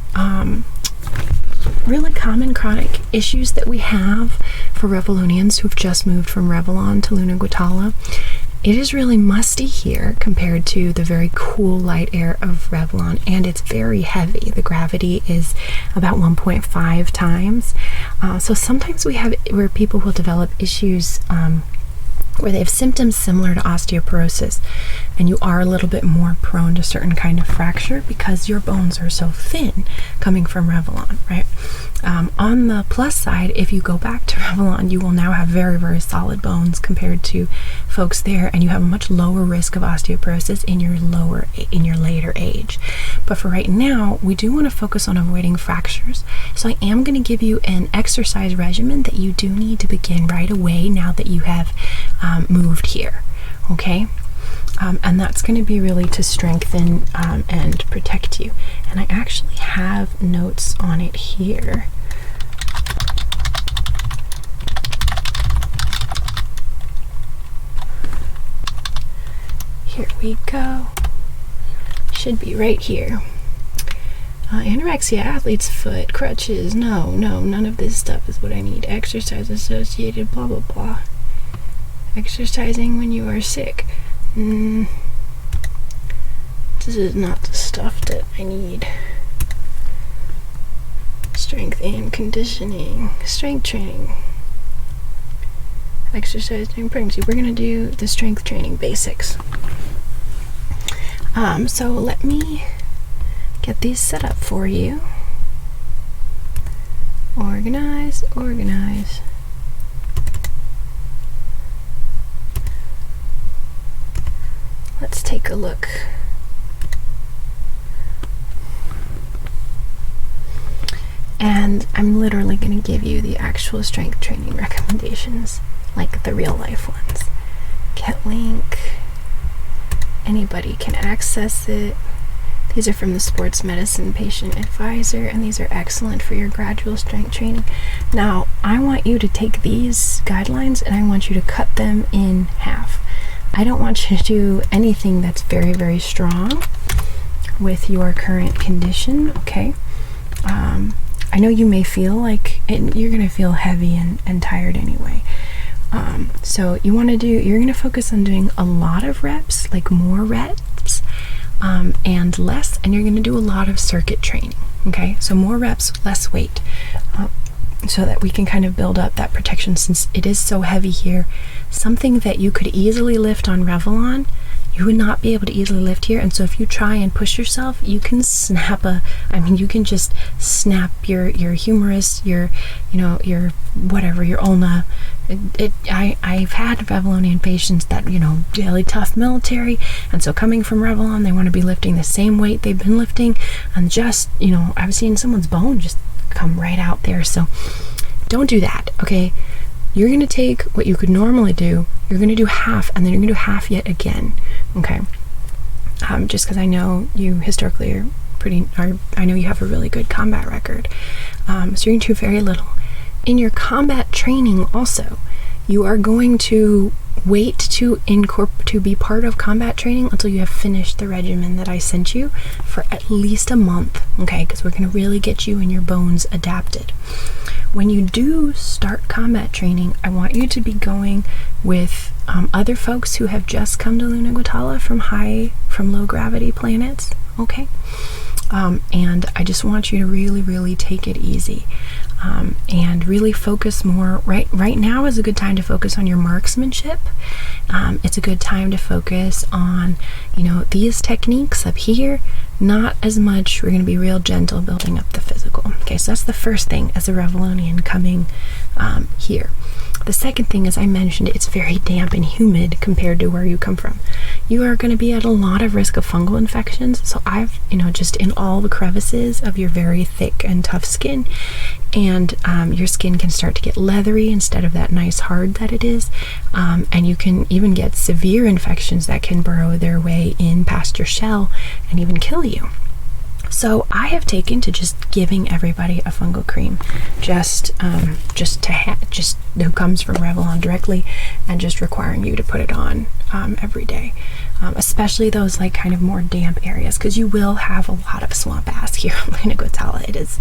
[SPEAKER 2] really common chronic issues that we have for Revellonians who've just moved from Revellon to Luna Guatala. It is really musty here compared to the very cool light air of Revellon, and it's very heavy. The gravity is about 1.5 times. So sometimes we have where people will develop issues where they have symptoms similar to osteoporosis, and you are a little bit more prone to certain kind of fracture because your bones are so thin coming from Revellon, right? On the plus side, if you go back to Revellon, you will now have very, very solid bones compared to folks there, and you have a much lower risk of osteoporosis in your later age. But for right now, we do want to focus on avoiding fractures. So I am going to give you an exercise regimen that you do need to begin right away now that you have moved here, okay? And that's going to be really to strengthen and protect you. And I actually have notes on it here. Here we go. Should be right here. Anorexia, athlete's foot, crutches. No, none of this stuff is what I need. Exercise associated, blah, blah, blah. Exercising when you are sick. This is not the stuff that I need. Strength and conditioning. Strength training. Exercise during pregnancy. We're going to do the strength training basics. So let me get these set up for you. Organize. Let's take a look. And I'm literally going to give you the actual strength training recommendations, like the real life ones. Get link. Anybody can access it. These are from the Sports Medicine Patient Advisor, and these are excellent for your gradual strength training. Now, I want you to take these guidelines and I want you to cut them in half. I don't want you to do anything that's very, very strong with your current condition, okay? I know you may feel like you're going to feel heavy and tired anyway. So you're going to focus on doing a lot of reps, like more reps, and less, and you're going to do a lot of circuit training, okay? So more reps, less weight, so that we can kind of build up that protection since it is so heavy here. Something that you could easily lift on Revlon, you would not be able to easily lift here, and so if you try and push yourself, you can you can just snap your humerus, your whatever, your ulna. I've had Revlonian patients that, really tough military, and so coming from Revlon, they want to be lifting the same weight they've been lifting, and just, I've seen someone's bone just come right out there. So don't do that, okay? You're going to take what you could normally do, you're going to do half, and then you're going to do half yet again, okay? Just because I know you historically I know you have a really good combat record. So you're going to do very little. In your combat training also, you are going to wait to be part of combat training until you have finished the regimen that I sent you for at least a month, okay? Because we're going to really get you and your bones adapted. When you do start combat training, I want you to be going with other folks who have just come to Luna Guatala from low gravity planets, okay? And I just want you to really, really take it easy. And really focus more. Right now is a good time to focus on your marksmanship. It's a good time to focus on, these techniques up here. Not as much. We're going to be real gentle building up the physical. Okay, so that's the first thing as a Revlonian coming here. The second thing, as I mentioned, it's very damp and humid compared to where you come from. You are going to be at a lot of risk of fungal infections. So I've, just in all the crevices of your very thick and tough skin, and your skin can start to get leathery instead of that nice hard that it is. And you can even get severe infections that can burrow their way in past your shell and even kill you. So I have taken to just giving everybody a fungal cream, just who comes from Revlon directly, and just requiring you to put it on every day, especially those like kind of more damp areas, because you will have a lot of swamp ass here on Luna Guatala. It is,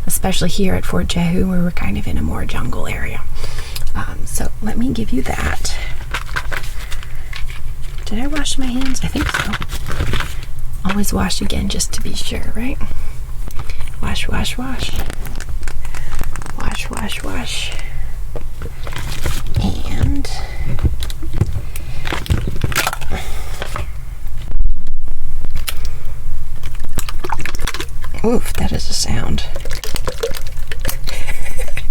[SPEAKER 2] especially here at Fort Jehu, where we're kind of in a more jungle area. So let me give you that. Did I wash my hands? I think so. Always wash again just to be sure, right? Wash, wash, wash. Wash, wash, wash. And oof, that is a sound. I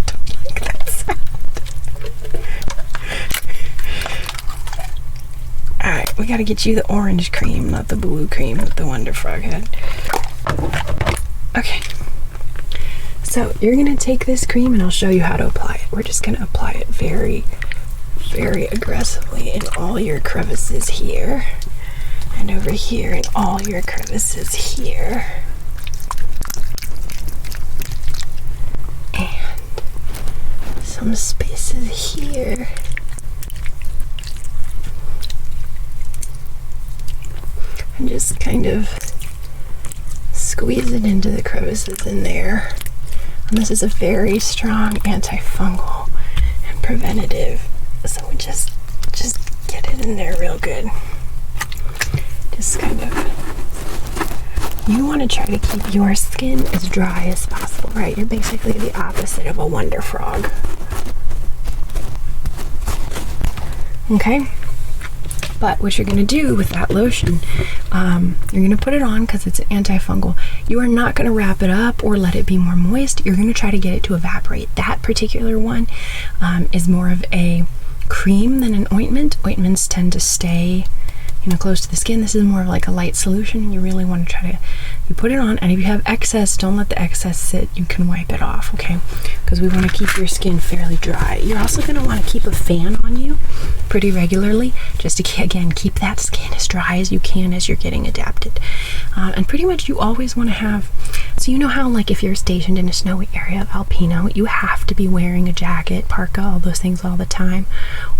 [SPEAKER 2] don't like that sound. Alright, we gotta get you the orange cream, not the blue cream that the Wonder Frog had. Okay. So you're gonna take this cream and I'll show you how to apply it. We're just gonna apply it very, very aggressively in all your crevices here. And over here in all your crevices here. And some spaces here. And just kind of squeeze it into the crevices in there. And this is a very strong antifungal and preventative. So we just get it in there real good. Just kind of, you want to try to keep your skin as dry as possible, right? You're basically the opposite of a Wonder Frog. Okay? But what you're going to do with that lotion, you're going to put it on because it's an antifungal. You are not going to wrap it up or let it be more moist. You're going to try to get it to evaporate. That particular one is more of a cream than an ointment. Ointments tend to stay close to the skin. This is more of like a light solution, and you really want to try to, you put it on, and if you have excess, don't let the excess sit. You can wipe it off, okay? Because we want to keep your skin fairly dry. You're also going to want to keep a fan on you pretty regularly, just to, again, keep that skin as dry as you can as you're getting adapted. And pretty much you always want to have, so you know how like if you're stationed in a snowy area of Alpino, you have to be wearing a jacket, parka, all those things all the time.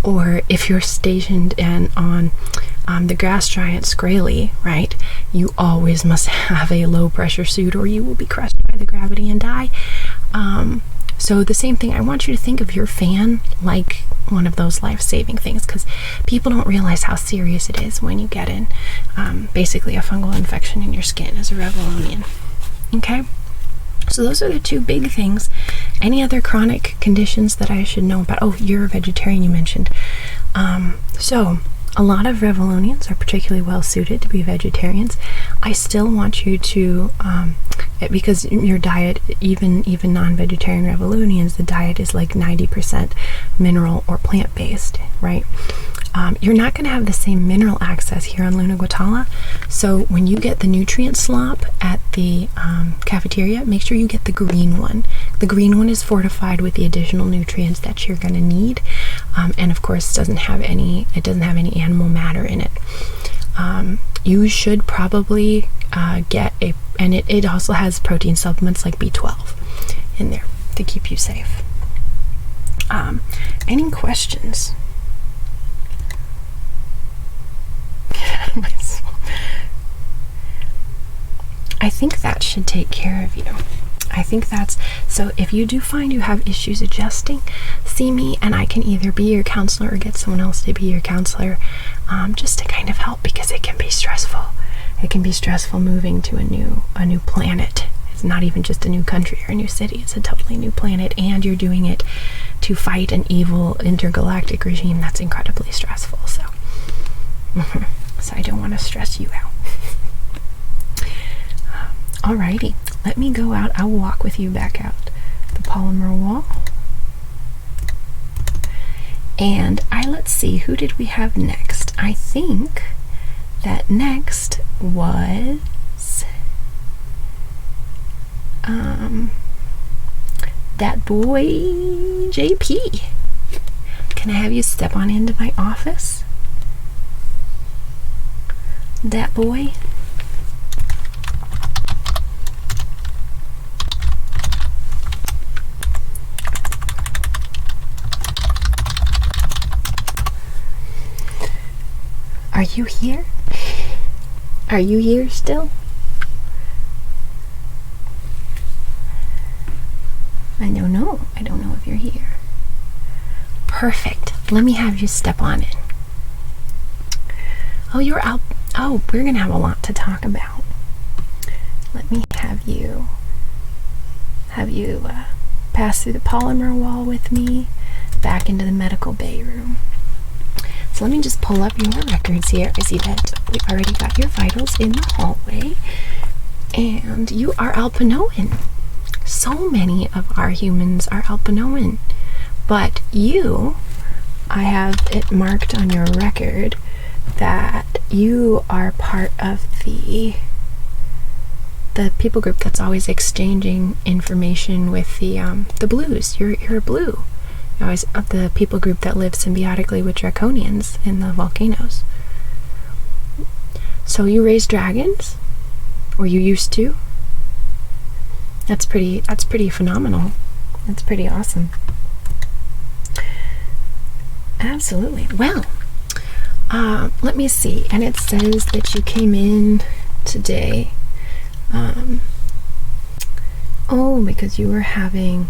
[SPEAKER 2] Or if you're stationed on the grass giant Skraely, right, you always must have a low pressure suit or you will be crushed by the gravity and die. So the same thing, I want you to think of your fan like one of those life-saving things, because people don't realize how serious it is when you get in basically a fungal infection in your skin as a Revolonian. Okay? So those are the two big things. Any other chronic conditions that I should know about? Oh, you're a vegetarian, you mentioned. So a lot of Revolonians are particularly well suited to be vegetarians. I still want you to, because your diet, even non-vegetarian Revolonians, the diet is like 90% mineral or plant-based, right? You're not going to have the same mineral access here on Luna Guatala. So when you get the nutrient slop at the cafeteria, make sure you get the green one. The green one is fortified with the additional nutrients that you're going to need, and of course it doesn't have any animal matter in it. You should probably get and it also has protein supplements like B12 in there to keep you safe. Any questions? I think that should take care of you. I think that's, so if you do find you have issues adjusting, see me and I can either be your counselor or get someone else to be your counselor, just to kind of help, because it can be stressful. It can be stressful moving to a new planet. It's not even just a new country or a new city, it's a totally new planet, and you're doing it to fight an evil intergalactic regime that's incredibly stressful. So so I don't want to stress you out. Alrighty, let me go out. I'll walk with you back out the polymer wall. And let's see, who did we have next? I think that next was that boy JP. Can I have you step on into my office? That boy. Are you here? Are you here still? I don't know. I don't know if you're here. Perfect. Let me have you step on in. Oh, you're out. Oh, we're going to have a lot to talk about. Let me have you pass through the polymer wall with me back into the medical bay room. So let me just pull up your records here. I see that we already got your vitals in the hallway. And you are Alpinoan. So many of our humans are Alpinoan. But you, I have it marked on your record that you are part of the people group that's always exchanging information with the blues. You're a blue. You're always the people group that lives symbiotically with draconians in the volcanoes. So you raise dragons, or you used to. That's pretty phenomenal. That's pretty awesome. Absolutely. Well, let me see. And it says that you came in today. Oh, because you were having,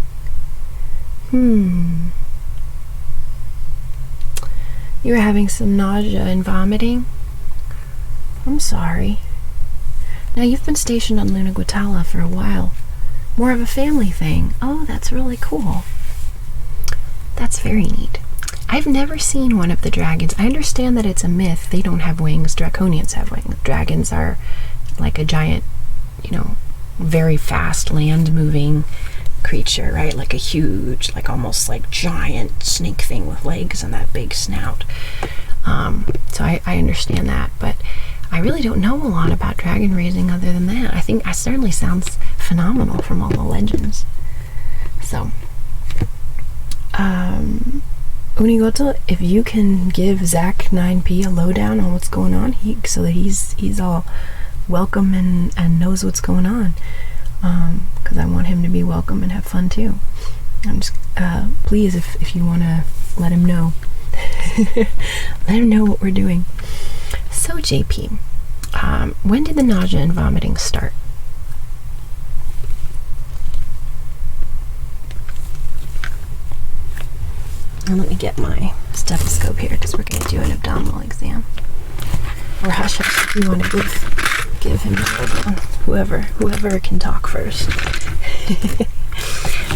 [SPEAKER 2] you were having some nausea and vomiting. I'm sorry. Now, you've been stationed on Luna Guatala for a while. More of a family thing. Oh, that's really cool. That's very neat. I've never seen one of the dragons. I understand that it's a myth. They don't have wings. Draconians have wings. Dragons are like a giant, very fast land-moving creature, right? Like a huge, like almost like giant snake thing with legs and that big snout. So I understand that, but I really don't know a lot about dragon raising other than that. I think it certainly sounds phenomenal from all the legends. So, Unigoto, if you can give Zach 9P a lowdown on what's going on, so that he's all welcome and knows what's going on, because I want him to be welcome and have fun too. I'm just please, if you want to let him know, let him know what we're doing. So JP, when did the nausea and vomiting start? And let me get my stethoscope here, because we're going to do an abdominal exam. Or hush hush, if you want to give him a lowdown. Whoever can talk first.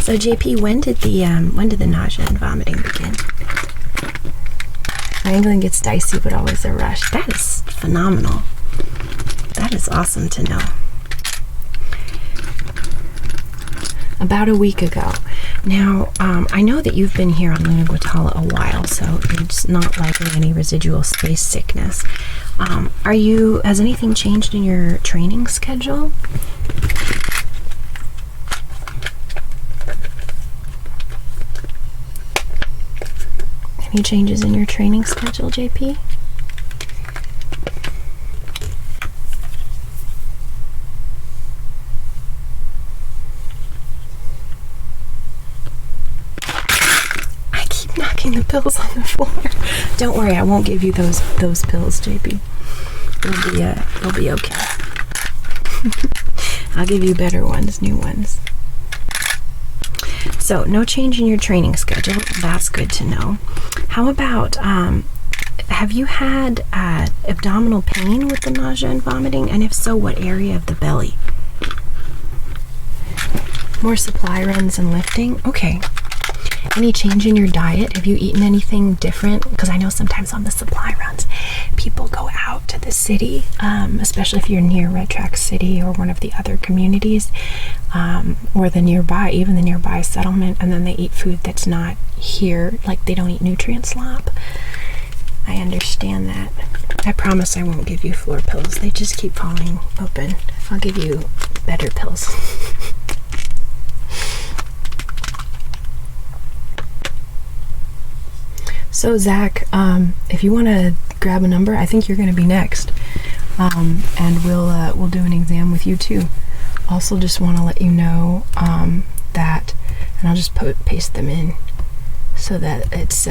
[SPEAKER 2] So JP, when did the nausea and vomiting begin? Wrangling gets dicey, but always a rush. That is phenomenal. That is awesome to know. About a week ago. Now, I know that you've been here on Luna Guatala a while, so it's not likely any residual space sickness. Has anything changed in your training schedule? Any changes in your training schedule, JP? The pills on the floor. Don't worry, I won't give you those pills, JP. It'll be okay. I'll give you better ones, new ones. So, no change in your training schedule. That's good to know. How about, have you had abdominal pain with the nausea and vomiting? And if so, what area of the belly? More supply runs and lifting? Okay. Any change in your diet? Have you eaten anything different? Because I know sometimes on the supply runs, people go out to the city, especially if you're near Red Track City or one of the other communities, or the nearby settlement, and then they eat food that's not here, like they don't eat nutrient slop. I understand that. I promise I won't give you floor pills. They just keep falling open. I'll give you better pills. So Zach, if you want to grab a number, I think you're going to be next, and we'll do an exam with you too. Also, just want to let you know that, and I'll just paste them in so that it's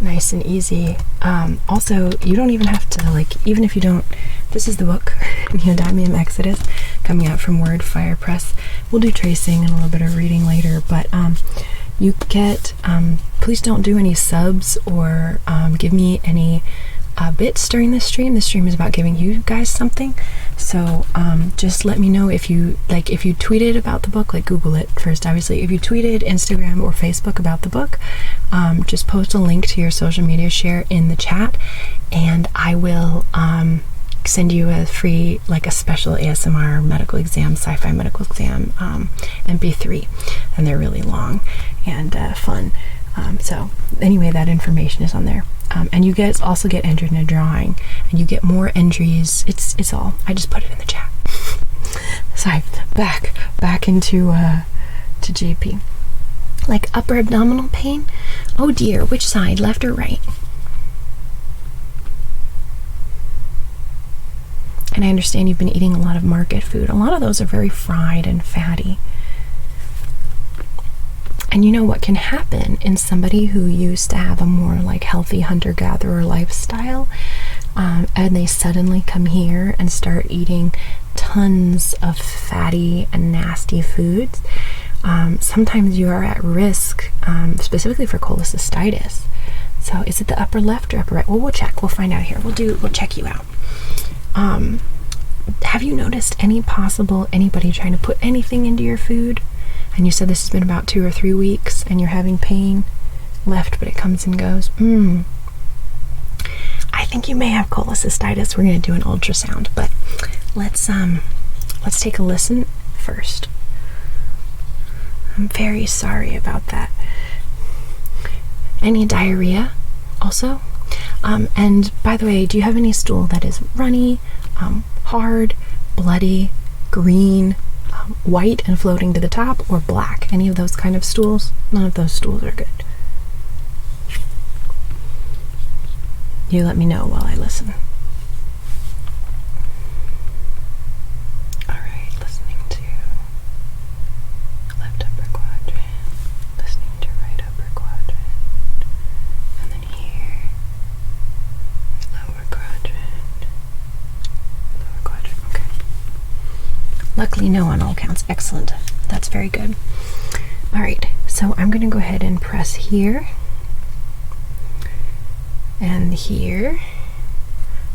[SPEAKER 2] nice and easy. Also, you don't even have to, even if you don't. This is the book, Neodymium Exodus, coming out from Wordfire Press. We'll do tracing and a little bit of reading later, but you get, please don't do any subs or give me any bits during this stream. This stream is about giving you guys something. So just let me know if you tweeted about the book, Google it first, obviously. If you tweeted Instagram or Facebook about the book, just post a link to your social media share in the chat, and I will send you a free, a special ASMR medical exam, sci-fi medical exam, MP3, and they're really long and fun. So anyway, that information is on there, and you guys also get entered in a drawing, and you get more entries. It's all, I just put it in the chat. Sorry, back into to JP. Upper abdominal pain? Oh dear, which side, left or right? And I understand you've been eating a lot of market food. A lot of those are very fried and fatty. And you know what can happen in somebody who used to have a more healthy hunter-gatherer lifestyle, and they suddenly come here and start eating tons of fatty and nasty foods. Sometimes you are at risk, specifically for cholecystitis. So is it the upper left or upper right? Well, we'll check. We'll find out here. We'll check you out. Have you noticed anybody trying to put anything into your food? And you said this has been about 2 or 3 weeks, and you're having pain left, but it comes and goes. I think you may have cholecystitis. We're going to do an ultrasound, but let's take a listen first. I'm very sorry about that. Any diarrhea? also. And by the way, do you have any stool that is runny, hard, bloody, green, white and floating to the top, or black? Any of those kind of stools? None of those stools are good. You let me know while I listen. Alright, listening to left upper quadrant, listening to right upper quadrant, and then here, lower quadrant, okay. Luckily no on all counts. Excellent. That's very good. Alright, so I'm going to go ahead and press here and here.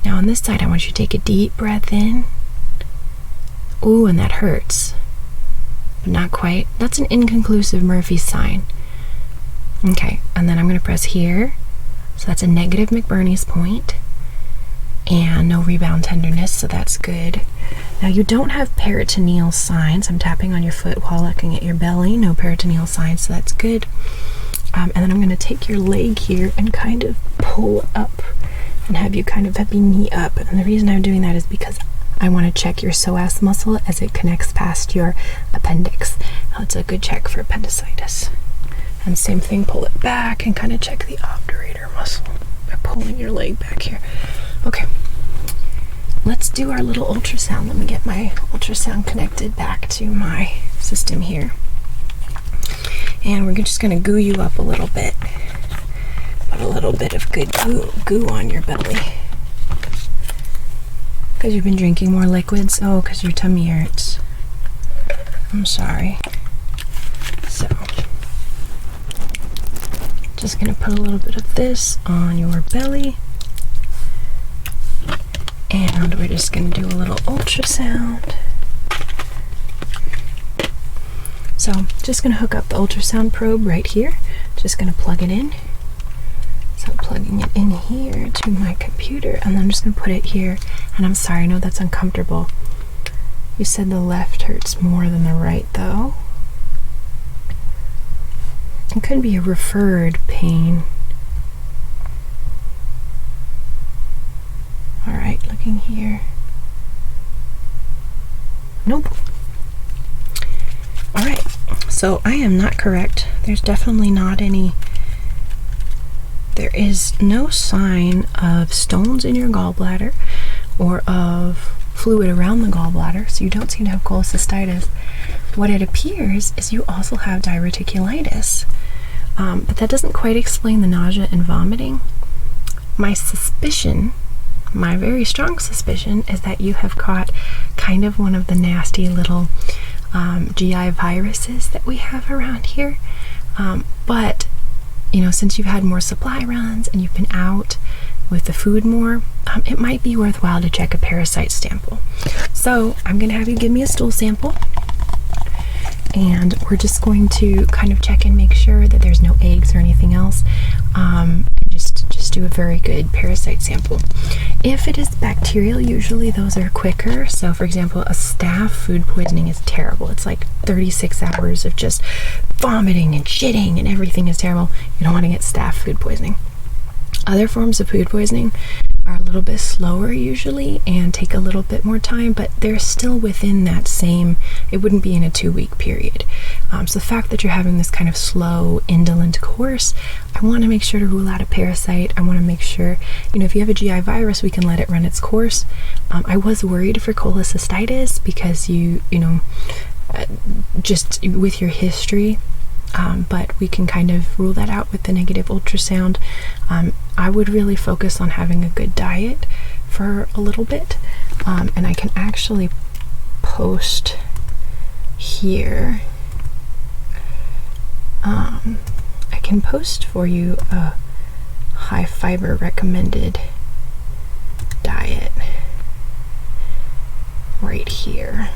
[SPEAKER 2] Now on this side I want you to take a deep breath in. Ooh, and that hurts. But not quite. That's an inconclusive Murphy sign. Okay, and then I'm going to press here. So that's a negative McBurney's point. And no rebound tenderness, so that's good. Now you don't have peritoneal signs. I'm tapping on your foot while looking at your belly. No peritoneal signs, so that's good. And then I'm going to take your leg here and kind of pull up and have you kind of have your knee up. And the reason I'm doing that is because I want to check your psoas muscle as it connects past your appendix. Now it's a good check for appendicitis. And same thing, pull it back and kind of check the obturator muscle by pulling your leg back here. Okay, let's do our little ultrasound. Let me get my ultrasound connected back to my system here. And we're just going to goo you up a little bit. Put a little bit of good goo on your belly. Because you've been drinking more liquids? Oh, because your tummy hurts. I'm sorry. So, just going to put a little bit of this on your belly. And we're just going to do a little ultrasound. So, just going to hook up the ultrasound probe right here. Just going to plug it in. So, plugging it in here to my computer, and then I'm just going to put it here. And I'm sorry, I know that's uncomfortable. You said the left hurts more than the right, though. It could be a referred pain. Alright, looking here. Nope. Alright, so I am not correct. There's definitely not any. There is no sign of stones in your gallbladder or of fluid around the gallbladder, so you don't seem to have cholecystitis. What it appears is you also have diverticulitis, but that doesn't quite explain the nausea and vomiting. My suspicion, my very strong suspicion, is that you have caught kind of one of the nasty little GI viruses that we have around here, but you know, since you've had more supply runs and you've been out with the food more, it might be worthwhile to check a parasite sample. So I'm going to have you give me a stool sample, and we're just going to kind of check and make sure that there's no eggs or anything else. Just do a very good parasite sample. If it is bacterial, usually those are quicker. So for example, a staph food poisoning is terrible. It's like 36 hours of just vomiting and shitting and everything is terrible. You don't want to get staph food poisoning. Other forms of food poisoning are a little bit slower usually and take a little bit more time, but they're still within that same, it wouldn't be in a 2-week period. So the fact that you're having this kind of slow, indolent course, I want to make sure to rule out a parasite. I want to make sure, you know, if you have a GI virus, we can let it run its course. I was worried for cholecystitis because you know, just with your history, but we can kind of rule that out with the negative ultrasound. I would really focus on having a good diet for a little bit, and I can actually post here. I can post for you a high fiber recommended diet right here.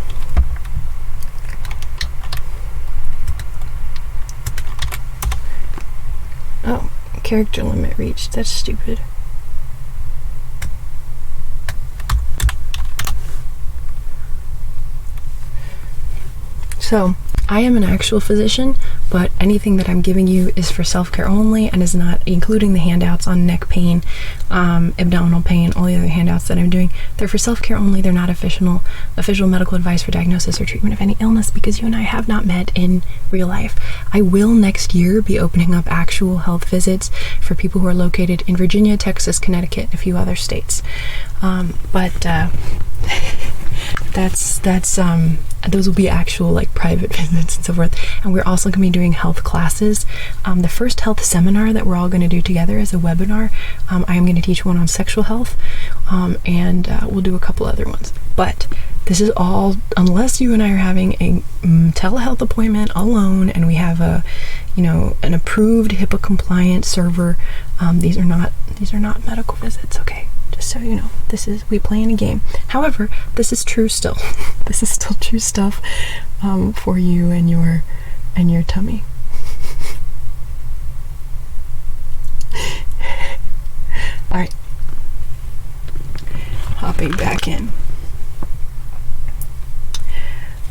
[SPEAKER 2] Oh, character limit reached. That's stupid. So, I am an actual physician, but anything that I'm giving you is for self-care only and is not including the handouts on neck pain, abdominal pain, all the other handouts that I'm doing. They're for self-care only. They're not official medical advice for diagnosis or treatment of any illness, because you and I have not met in real life. I will next year be opening up actual health visits for people who are located in Virginia, Texas, Connecticut, and a few other states. Those will be actual like private visits and so forth. And we're also going to be doing health classes. The first health seminar that we're all going to do together is a webinar. I am going to teach one on sexual health, and we'll do a couple other ones. But this is all unless you and I are having a telehealth appointment alone and we have an approved HIPAA compliant server. These are not medical visits, okay? Just so you know, we playing a game. However, this is true still. This is still true stuff for you and your tummy. All right, hopping back in.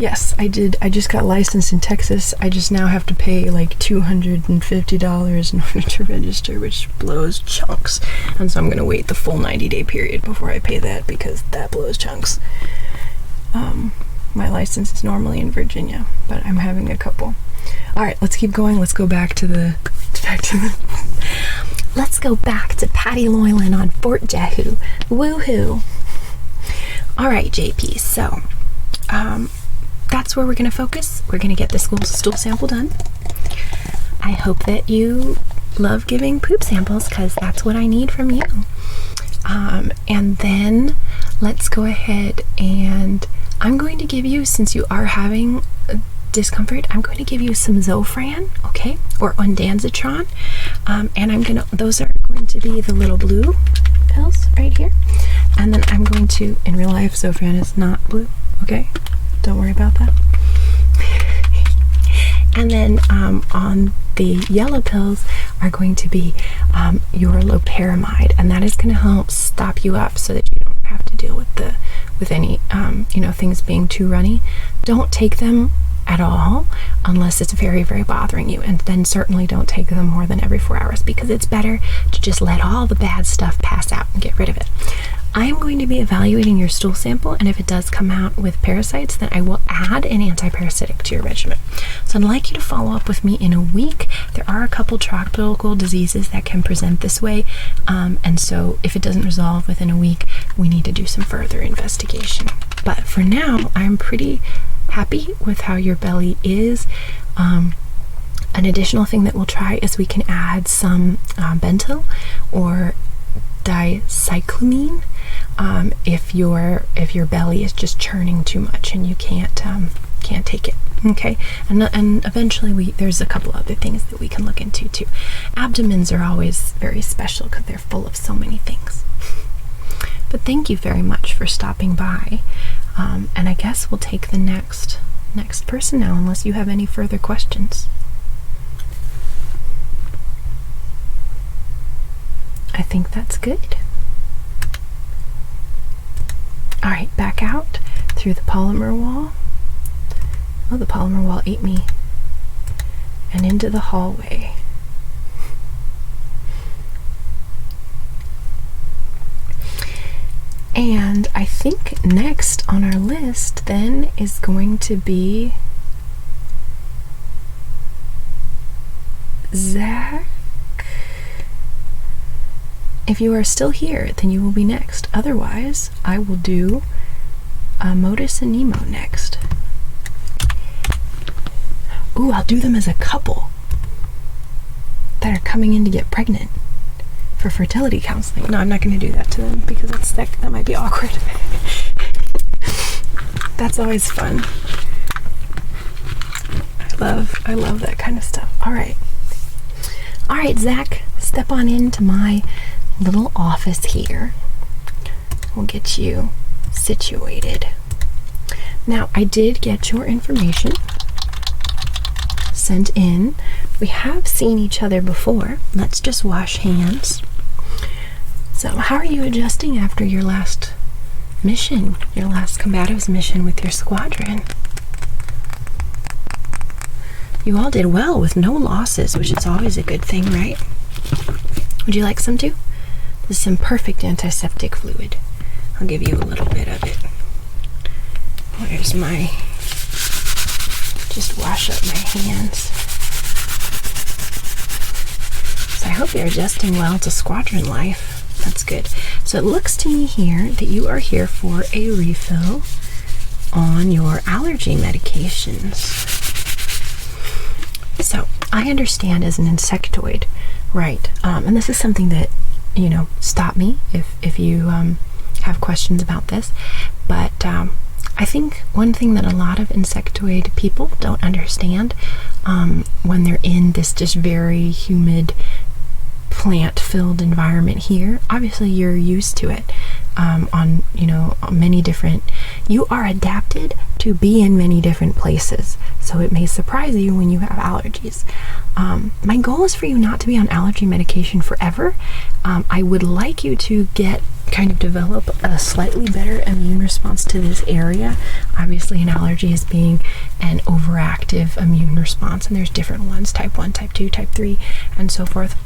[SPEAKER 2] Yes, I did. I just got licensed in Texas. I just now have to pay like $250 in order to register, which blows chunks. And so I'm going to wait the full 90-day period before I pay that, because that blows chunks. My license is normally in Virginia, but I'm having a couple. All right, let's keep going. Let's go back to the
[SPEAKER 1] Let's go back to Patti Loylan on Fort Jehu. Woohoo! All right, JP. So, that's where we're going to focus. We're going to get this stool sample done. I hope that you love giving poop samples, because that's what I need from you. And then let's go ahead and I'm going to give you, since you are having discomfort, I'm going to give you some Zofran, okay, or ondansetron. And those are going to be the little blue pills right here. And then I'm going to, in real life, Zofran is not blue, okay? Don't worry about that. And then on the yellow pills are going to be your loperamide, and that is going to help stop you up so that you don't have to deal with any things being too runny. Don't take them at all unless it's very, very bothering you, and then certainly don't take them more than every 4 hours, because it's better to just let all the bad stuff pass out and get rid of it. I am going to be evaluating your stool sample, and if it does come out with parasites, then I will add an antiparasitic to your regimen. So I'd like you to follow up with me in a week. There are a couple tropical diseases that can present this way, and so if it doesn't resolve within a week, we need to do some further investigation. But for now, I'm pretty happy with how your belly is. An additional thing that we'll try is we can add some bentyl or dicyclamine if your belly is just churning too much and you can't take it. Okay, and eventually there's a couple other things that we can look into too. Abdomens are always very special because they're full of so many things. But thank you very much for stopping by, and I guess we'll take the next person now, unless you have any further questions. I think that's good. All right, back out through the polymer wall. Oh, the polymer wall ate me. And into the hallway. And I think next on our list then is going to be Zach. If you are still here, then you will be next. Otherwise, I will do Modus and Nemo next. Ooh, I'll do them as a couple that are coming in to get pregnant for fertility counseling. No, I'm not going to do that to them because that might be awkward. That's always fun. I love that kind of stuff. All right, Zach, step on into my little office here. We'll get you situated. Now, I did get your information sent in. We have seen each other before. Let's just wash hands. So, how are you adjusting after your last mission, your last combatives mission with your squadron? you all did well with no losses, which is always a good thing, right? Would you like some too? This is some perfect antiseptic fluid. I'll give you a little bit of it. Where's my... Just wash up my hands. So I hope you're adjusting well to squadron life. That's good. So it looks to me here that you are here for a refill on your allergy medications. So I understand as an insectoid, right? And this is something that, you know, stop me if you have questions about this. But I think one thing that a lot of insectoid people don't understand when they're in this just very humid, plant-filled environment here, obviously you're used to it on, you know, many different, you are adapted to be in many different places, so it may surprise you when you have allergies. My goal is for you not to be on allergy medication forever. I would like you to develop a slightly better immune response to this area. Obviously an allergy is being an overactive immune response, and there's different ones, type 1, type 2, type 3, and so forth.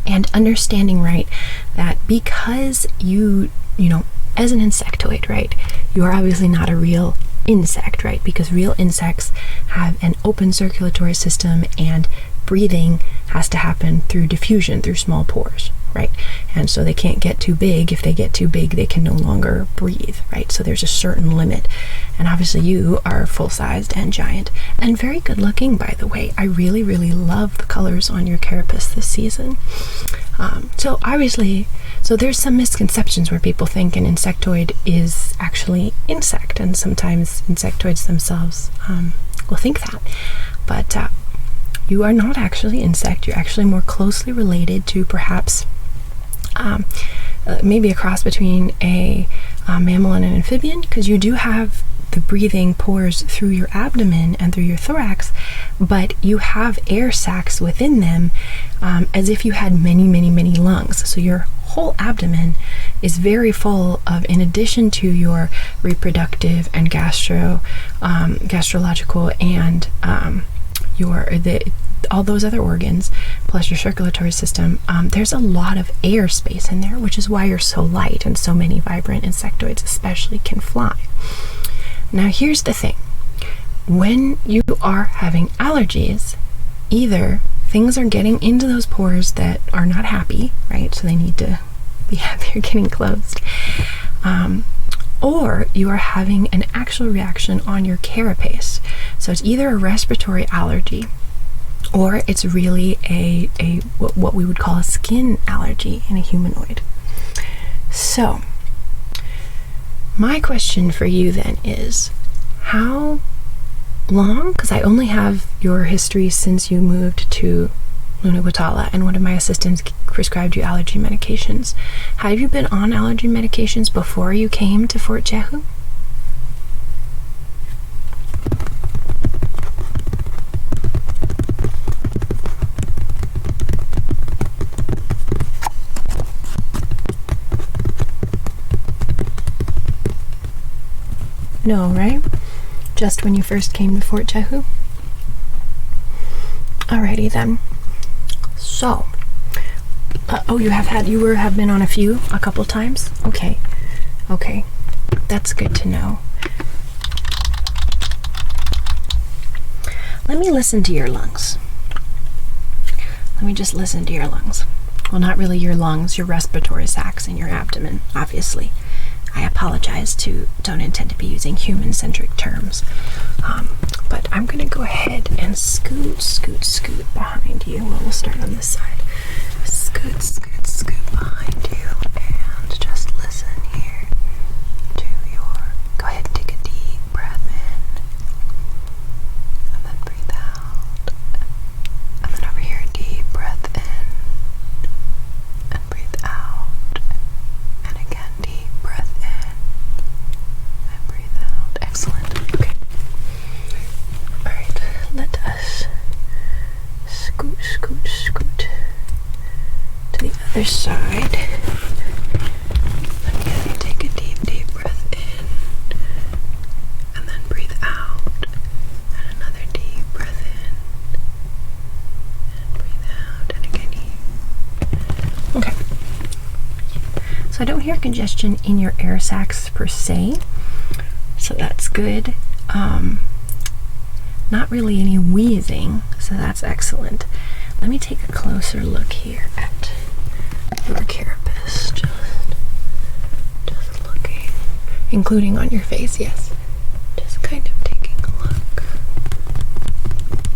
[SPEAKER 1] And understanding, right, that because you know, as an insectoid, right, you are obviously not a real insect, right, because real insects have an open circulatory system, and breathing has to happen through diffusion, through small pores, right? And so they can't get too big. If they get too big, they can no longer breathe, right? So there's a certain limit. And obviously you are full-sized and giant and very good looking, by the way. I really, really love the colors on your carapace this season. So obviously, so there's some misconceptions where people think an insectoid is actually insect, and sometimes insectoids themselves will think that. But you are not actually insect. You're actually more closely related to perhaps maybe a cross between a mammal and an amphibian, because you do have the breathing pores through your abdomen and through your thorax, but you have air sacs within them as if you had many, many, many lungs. So your whole abdomen is very full of, in addition to your reproductive and gastrological and all those other organs, plus your circulatory system, there's a lot of air space in there, which is why you're so light, and so many vibrant insectoids especially can fly. Now here's the thing. When you are having allergies, either things are getting into those pores that are not happy, right? So they need to be happier getting closed. Or you are having an actual reaction on your carapace. So it's either a respiratory allergy, or it's really what we would call a skin allergy in a humanoid. So my question for you then is, how long, because I only have your history since you moved to Lunawatala, and one of my assistants prescribed you allergy medications. Have you been on allergy medications before you came to Fort Jehu? No, right? Just when you first came to Fort Jehu? Alrighty then. So, you have been on a couple times? Okay, that's good to know. Let me listen to your lungs. Let me just listen to your lungs. Well, not really your lungs, your respiratory sacs in your abdomen, obviously. I apologize, don't intend to be using human-centric terms. But I'm going to go ahead and scoot behind you. Well, we'll start on this side. Scoot behind you, and just listen here to go ahead and take a deep breath in, and then breathe out, and then over here, deep breath in, and breathe out, and again, deep breath in, and breathe out. Excellent. Okay. Alright, let us scoot to the other side. Again, take a deep breath in, and then breathe out, and another deep breath in, So I don't hear congestion in your air sacs per se, so that's good. Not really any wheezing, so that's excellent. Let me take a closer look here at your carapace. Just looking, including on your face, yes. Just kind of taking a look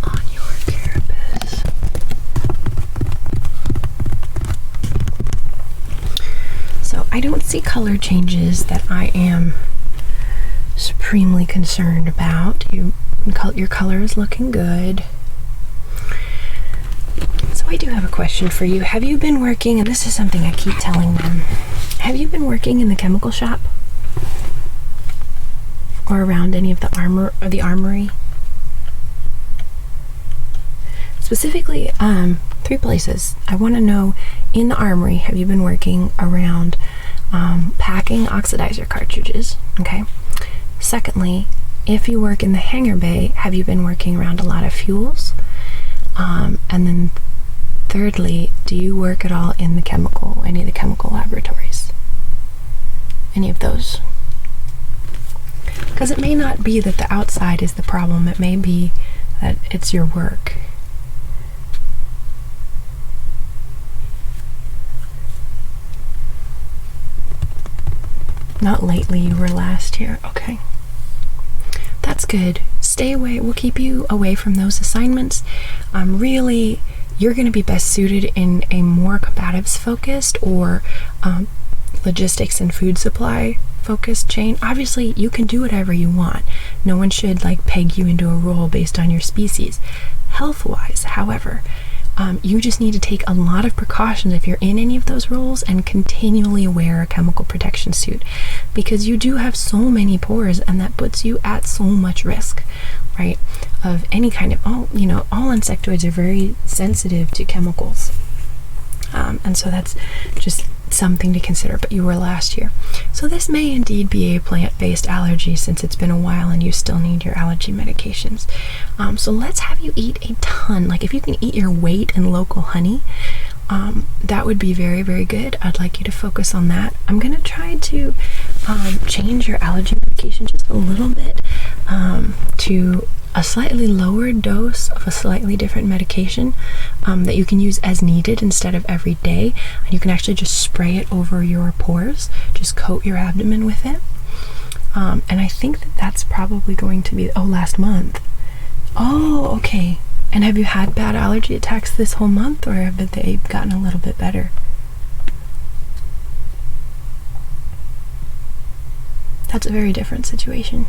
[SPEAKER 1] on your carapace. So I don't see color changes that I am supremely concerned about. Your color is looking good. So I do have a question for you. Have you been working, and this is something I keep telling them, have you been working in the chemical shop? Or around any of the armory? Specifically, 3 places. I want to know, in the armory, have you been working around packing oxidizer cartridges? Okay. Secondly, if you work in the hangar bay, have you been working around a lot of fuels? And then thirdly, do you work at all in any of the chemical laboratories? Any of those? Because it may not be that the outside is the problem, it may be that it's your work. Not lately, you were last year. Okay. That's good. Stay away. We'll keep you away from those assignments. Really, you're going to be best suited in a more combatives focused or logistics and food supply focused chain. Obviously, you can do whatever you want. No one should peg you into a role based on your species. Health-wise, however, you just need to take a lot of precautions if you're in any of those roles and continually wear a chemical protection suit, because you do have so many pores and that puts you at so much risk, right? Of any kind of, all insectoids are very sensitive to chemicals. And so that's just something to consider, but you were last year. So this may indeed be a plant-based allergy since it's been a while and you still need your allergy medications. So let's have you eat a ton. If you can eat your weight in local honey, that would be very, very good. I'd like you to focus on that. I'm going to try to change your allergy medication just a little bit to a slightly lower dose of a slightly different medication that you can use as needed instead of every day. And you can actually just spray it over your pores, just coat your abdomen with it. And I think that's probably going to be, last month. Oh, okay. And have you had bad allergy attacks this whole month, or have they gotten a little bit better? That's a very different situation.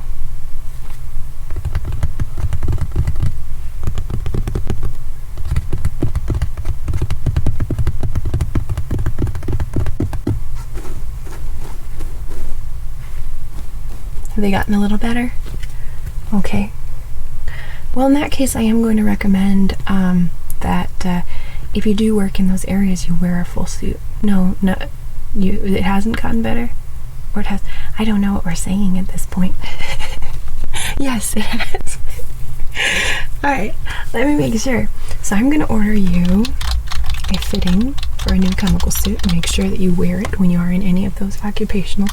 [SPEAKER 1] Have they gotten a little better? Okay. Well, in that case, I am going to recommend that if you do work in those areas, you wear a full suit. No, it hasn't gotten better? Or it has? I don't know what we're saying at this point. Yes, it has. Alright, let me make sure. So I'm going to order you a fitting for a new chemical suit and make sure that you wear it when you are in any of those occupational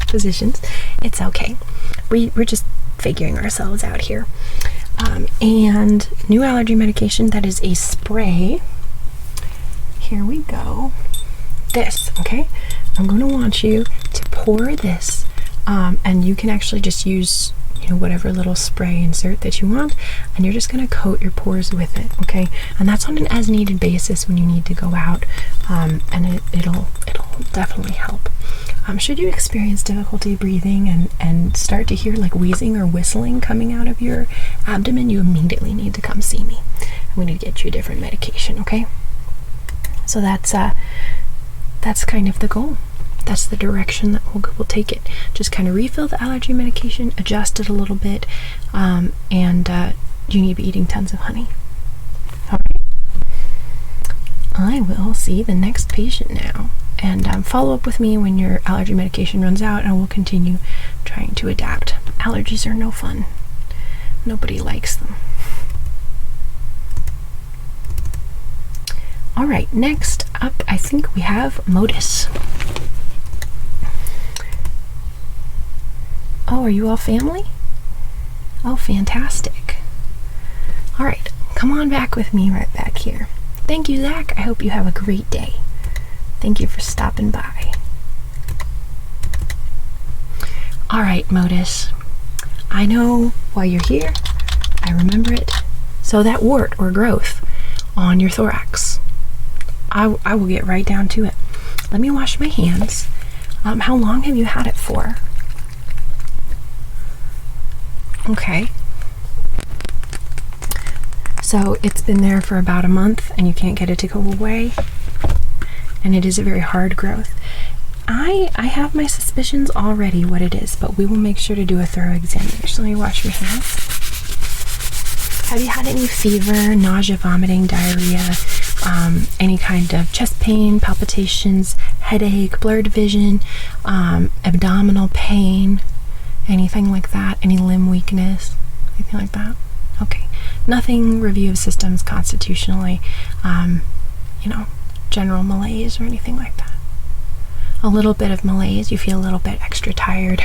[SPEAKER 1] positions. It's okay. We're just figuring ourselves out here. And new allergy medication, that is a spray. Here we go. This, okay? I'm going to want you to pour this, and you can actually just use whatever little spray insert that you want, and you're just going to coat your pores with it, okay? And that's on an as needed basis when you need to go out, and it'll definitely help. Should you experience difficulty breathing and start to hear wheezing or whistling coming out of your abdomen, you immediately need to come see me. We need to get you a different medication, okay? So that's kind of the goal. That's the direction that we'll take it. Just kind of refill the allergy medication, adjust it a little bit, and you need to be eating tons of honey. All right. I will see the next patient now, and follow up with me when your allergy medication runs out, and we'll continue trying to adapt. Allergies are no fun. Nobody likes them. All right, next up, I think we have Modus. Oh, are you all family? Oh, fantastic. All right, come on back with me right back here. Thank you, Zach. I hope you have a great day. Thank you for stopping by. All right, Modus. I know why you're here. I remember it. So that wart or growth on your thorax. I will get right down to it. Let me wash my hands. How long have you had it for? Okay. So it's been there for about a month and you can't get it to go away. And it is a very hard growth. I have my suspicions already what it is, but we will make sure to do a thorough examination. Let me wash my hands. Have you had any fever, nausea, vomiting, diarrhea, any kind of chest pain, palpitations, headache, blurred vision, abdominal pain, anything like that? Any limb weakness, anything like that? Okay. Nothing review of systems constitutionally, general malaise or anything like that. A little bit of malaise, you feel a little bit extra tired.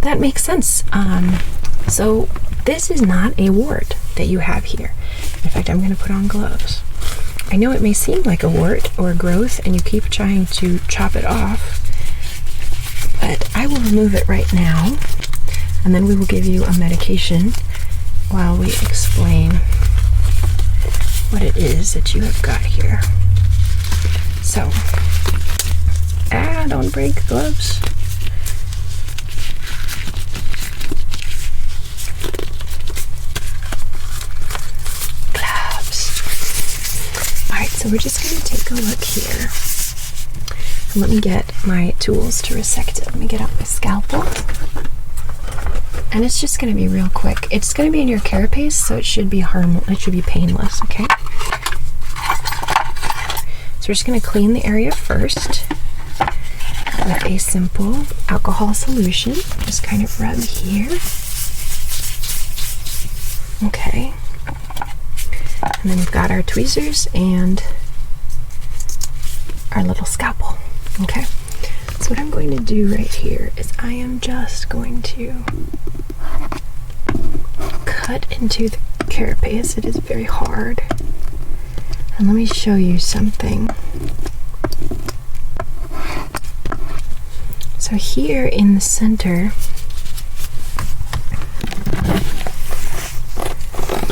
[SPEAKER 1] That makes sense. So this is not a wart that you have here. In fact, I'm going to put on gloves. I know it may seem like a wart or a growth and you keep trying to chop it off, but I will remove it right now and then we will give you a medication while we explain what it is that you have got here. So, don't break gloves. Gloves. Alright, so we're just going to take a look here. And let me get my tools to resect it. Let me get out my scalpel. And it's just going to be real quick. It's going to be in your carapace, so it should be it should be painless, okay? So we're just going to clean the area first with a simple alcohol solution. Just kind of rub here. Okay. And then we've got our tweezers and our little scalpel. Okay. So what I'm going to do right here is I am just going to cut into the carapace. It is very hard. And let me show you something. So here in the center,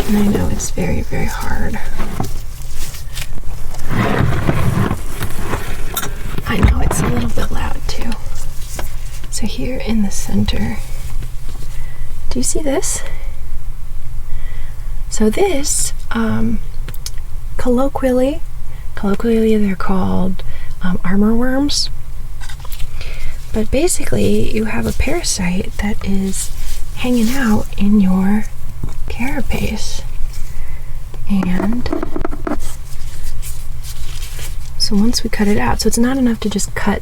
[SPEAKER 1] and I know it's very, very hard. I know it's a little bit loud too. So here in the center, do you see this? So this, colloquially they're called armor worms. But basically, you have a parasite that is hanging out in your carapace. And so once we cut it out, so it's not enough to just cut,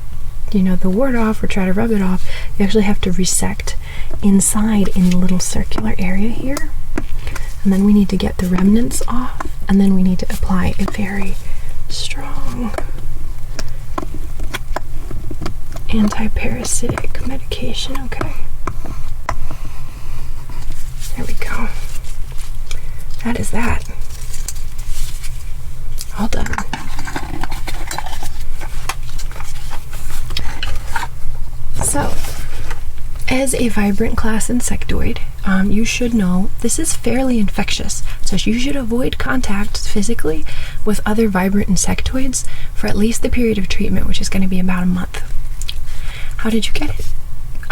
[SPEAKER 1] the wart off or try to rub it off. You actually have to resect inside in the little circular area here. And then we need to get the remnants off, and then we need to apply a very strong anti-parasitic medication. Okay. There we go. That is that. All done. So, as a vibrant class insectoid, you should know this is fairly infectious, so you should avoid contact physically with other vibrant insectoids for at least the period of treatment, which is going to be about a month. How did you get it?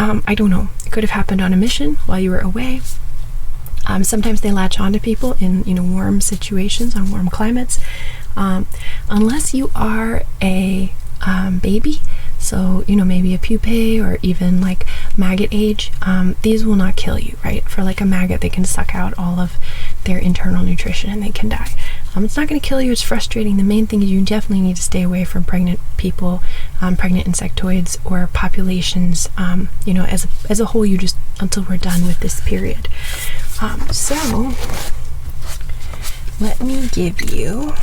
[SPEAKER 1] I don't know. It could have happened on a mission while you were away. Sometimes they latch onto people in warm situations, on warm climates. Unless you are a baby, so maybe a pupae or even like maggot age, these will not kill you, right? For like a maggot, they can suck out all of their internal nutrition and they can die. It's not going to kill you. It's frustrating. The main thing is you definitely need to stay away from pregnant people, pregnant insectoids or populations, as a whole, you just, until we're done with this period. So let me give you,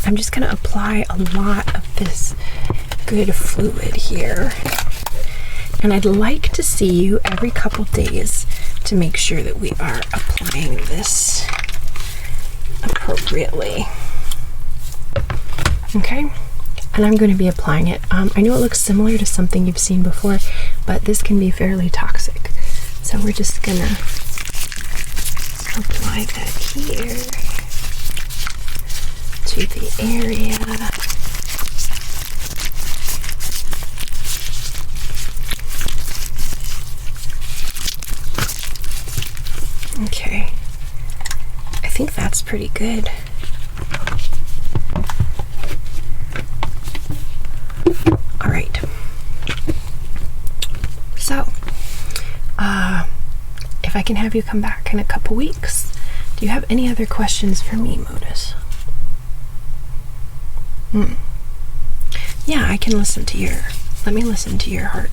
[SPEAKER 1] I'm just going to apply a lot of this good fluid here.
[SPEAKER 2] And I'd like to see you every couple days to make sure that we are applying this appropriately. Okay? And I'm going to be applying it. I know it looks similar to something you've seen before, but this can be fairly toxic. So we're just going to apply that here to the area. Okay, I think that's pretty good. All right. So, if I can have you come back in a couple weeks, do you have any other questions for me, Modus? Yeah, I can listen to your, let me listen to your heart.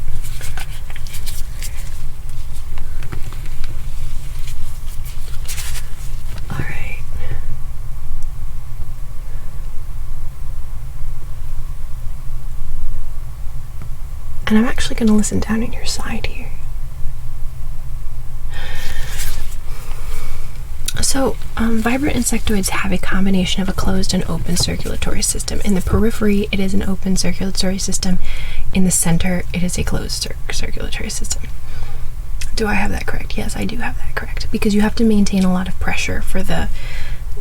[SPEAKER 2] All right. And I'm actually going to listen down at your side here. So, vibrant insectoids have a combination of a closed and open circulatory system. In the periphery, it is an open circulatory system. In the center, it is a closed circulatory system. Do I have that correct? Yes, I do have that correct. Because you have to maintain a lot of pressure for the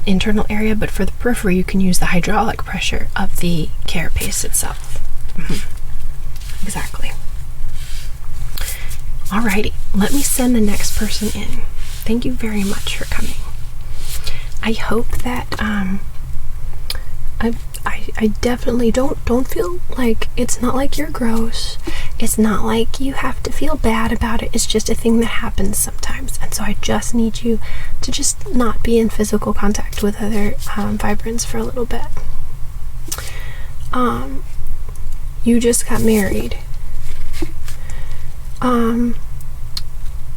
[SPEAKER 2] internal area, but for the periphery, you can use the hydraulic pressure of the carapace itself. Exactly. Alrighty, let me send the next person in. Thank you very much for coming. I hope that I definitely don't feel like, it's not like you're gross. It's not like you have to feel bad about it. It's just a thing that happens sometimes. And so I just need you to just not be in physical contact with other vibrants for a little bit. You just got married.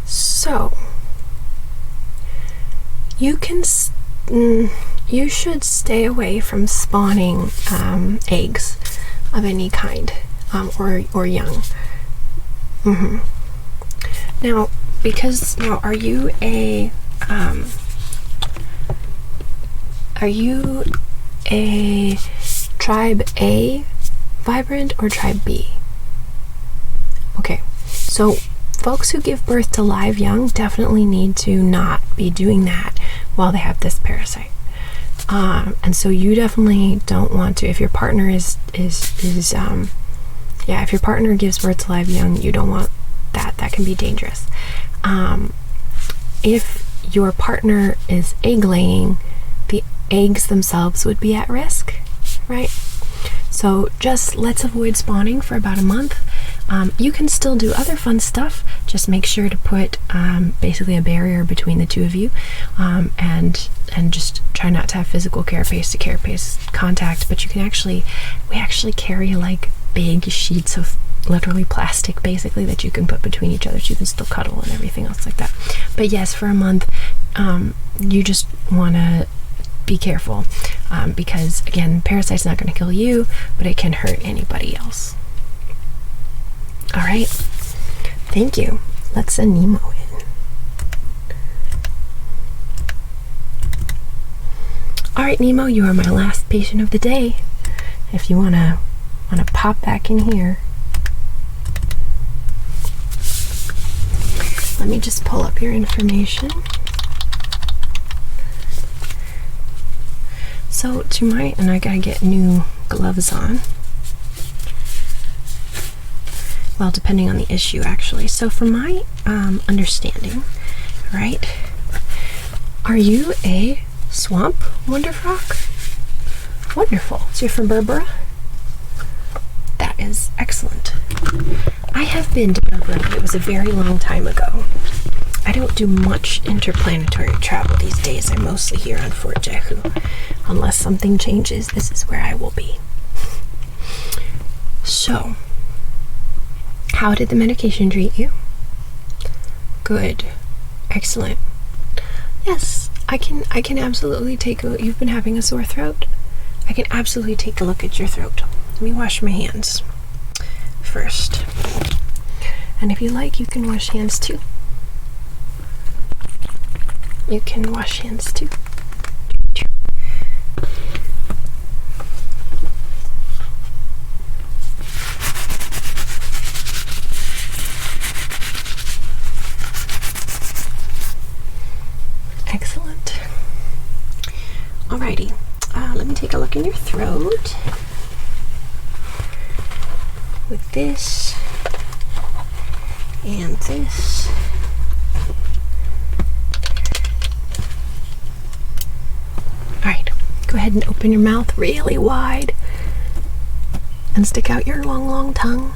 [SPEAKER 2] So you can you should stay away from spawning eggs of any kind, or young. Now, are you a tribe A vibrant or tribe B? Okay, so folks who give birth to live young definitely need to not be doing that while they have this parasite. And so you definitely don't want to, if your partner if your partner gives birth to live young, you don't want that. That can be dangerous. If your partner is egg laying, the eggs themselves would be at risk, right? So just let's avoid spawning for about a month. You can still do other fun stuff. Just make sure to put basically a barrier between the two of you, and just try not to have physical carapace to carapace contact. But we actually carry like big sheets of literally plastic basically that you can put between each other so you can still cuddle and everything else like that. But yes, for a month, you just want to be careful, because again, parasite's not going to kill you, but it can hurt anybody else. All right, thank you. Let's send Nemo in. All right, Nemo, you are my last patient of the day. If you wanna pop back in here. Let me just pull up your information. So and I gotta get new gloves on. Well, depending on the issue, actually. So for my understanding, right, are you a swamp wonderfrog? Wonderful. So you're from Berbera? That is excellent. I have been to Berbera, but it was a very long time ago. I don't do much interplanetary travel these days. I'm mostly here on Fort Jehu. Unless something changes, this is where I will be. So, how did the medication treat you? Good. Excellent. Yes, I can absolutely you've been having a sore throat? I can absolutely take a look at your throat. Let me wash my hands first. And if you like, you can wash hands too. You can wash hands too. Excellent. Alrighty, let me take a look in your throat with this and this. Alright, go ahead and open your mouth really wide and stick out your long tongue.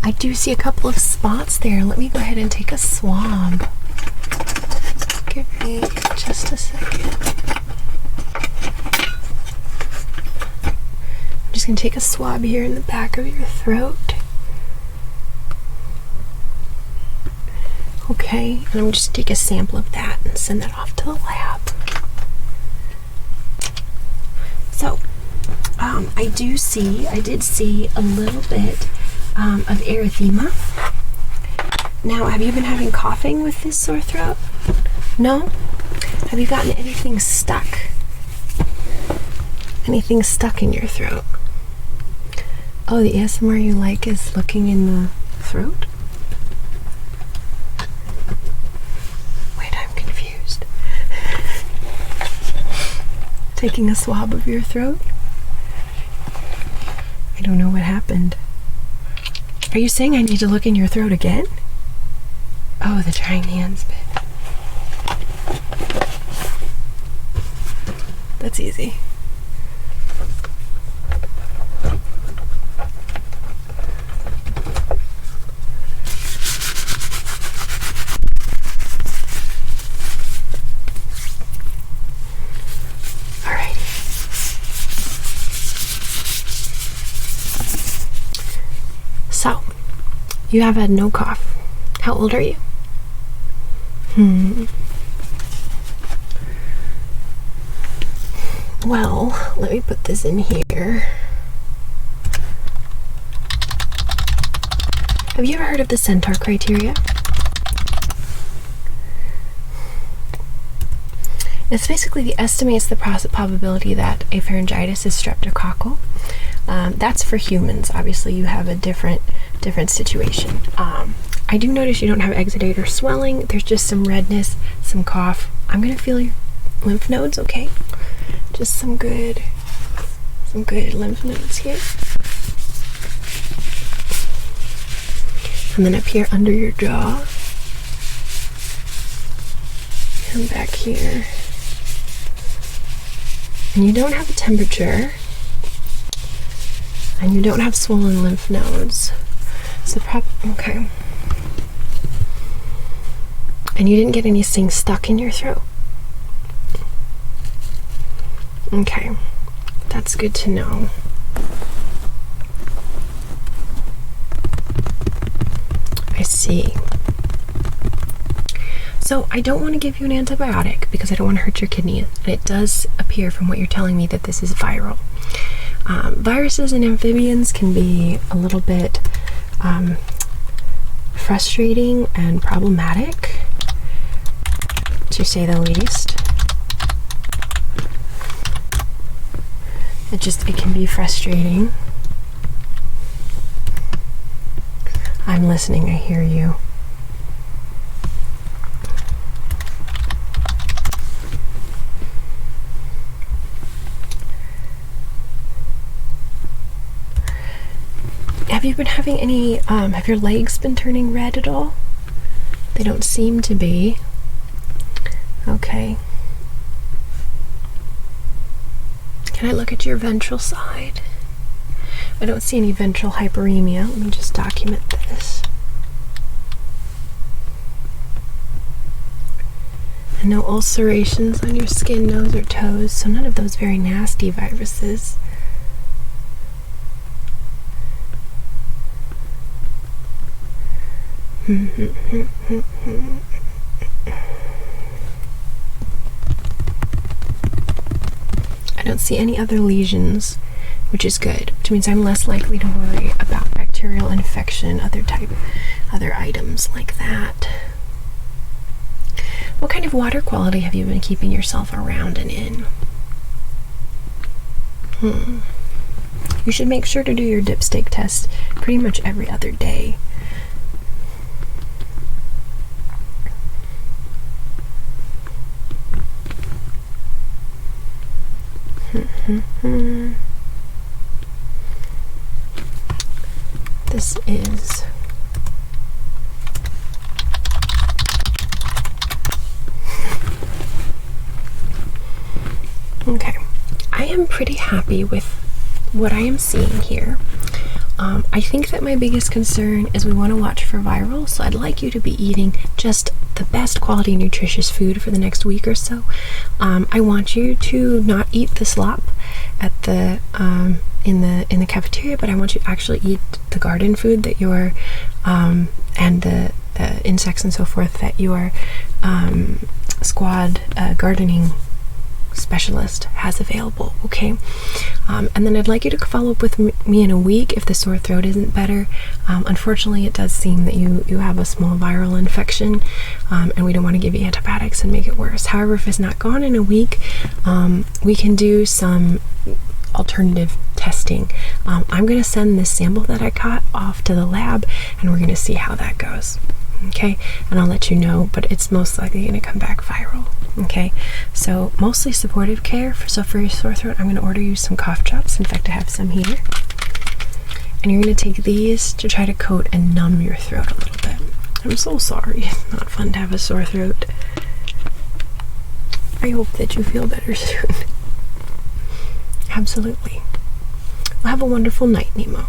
[SPEAKER 2] I do see a couple of spots there. Let me go ahead and take a swab. Give me just a second. I'm just going to take a swab here in the back of your throat. Okay, and I'm just take a sample of that and send that off to the lab. So, I did see a little bit of erythema. Now, have you been having coughing with this sore throat? No? Have you gotten anything stuck? Anything stuck in your throat? Oh, the ASMR you like is looking in the throat? Wait, I'm confused. Taking a swab of your throat? I don't know what happened. Are you saying I need to look in your throat again? Oh, the drying hands bit. That's easy. So, you have had no cough. How old are you? Well, let me put this in here. Have you ever heard of the Centaur criteria? It's basically estimates the probability that a pharyngitis is streptococcal. That's for humans. Obviously, you have a different situation. I do notice you don't have exudate or swelling. There's just some redness, some cough. I'm gonna feel your lymph nodes, okay? Just some good lymph nodes here. And then up here under your jaw. And back here. And you don't have a temperature. And you don't have swollen lymph nodes. So okay. And you didn't get anything stuck in your throat? Okay. That's good to know. I see. So I don't want to give you an antibiotic because I don't want to hurt your kidney. And it does appear from what you're telling me that this is viral. Viruses and amphibians can be a little bit frustrating and problematic, to say the least. It can be frustrating. I'm listening, I hear you. Have you been having any, have your legs been turning red at all? They don't seem to be. Okay. Can I look at your ventral side? I don't see any ventral hyperemia. Let me just document this. And no ulcerations on your skin, nose, or toes, so none of those very nasty viruses. I don't see any other lesions, which is good, which means I'm less likely to worry about bacteria bacterial infection, other items like that. What kind of water quality have you been keeping yourself around and in? You should make sure to do your dipstick test pretty much every other day. This is okay. I am pretty happy with what I am seeing here. I think that my biggest concern is we want to watch for viral, so I'd like you to be eating just the best quality nutritious food for the next week or so. I want you to not eat the slop at the in the cafeteria, but I want you to actually eat the garden food that your and the insects and so forth that your squad gardening specialist has available, okay? And then I'd like you to follow up with me in a week if the sore throat isn't better. Unfortunately, it does seem that you have a small viral infection, and we don't want to give you antibiotics and make it worse. However, if it's not gone in a week, we can do some alternative testing. I'm going to send this sample that I got off to the lab, and we're going to see how that goes. Okay, and I'll let you know, but it's most likely going to come back viral. Okay, so mostly supportive care. So for your sore throat, I'm going to order you some cough drops. In fact, I have some here. And you're going to take these to try to coat and numb your throat a little bit. I'm so sorry. It's not fun to have a sore throat. I hope that you feel better soon. Absolutely. Well, have a wonderful night, Nemo.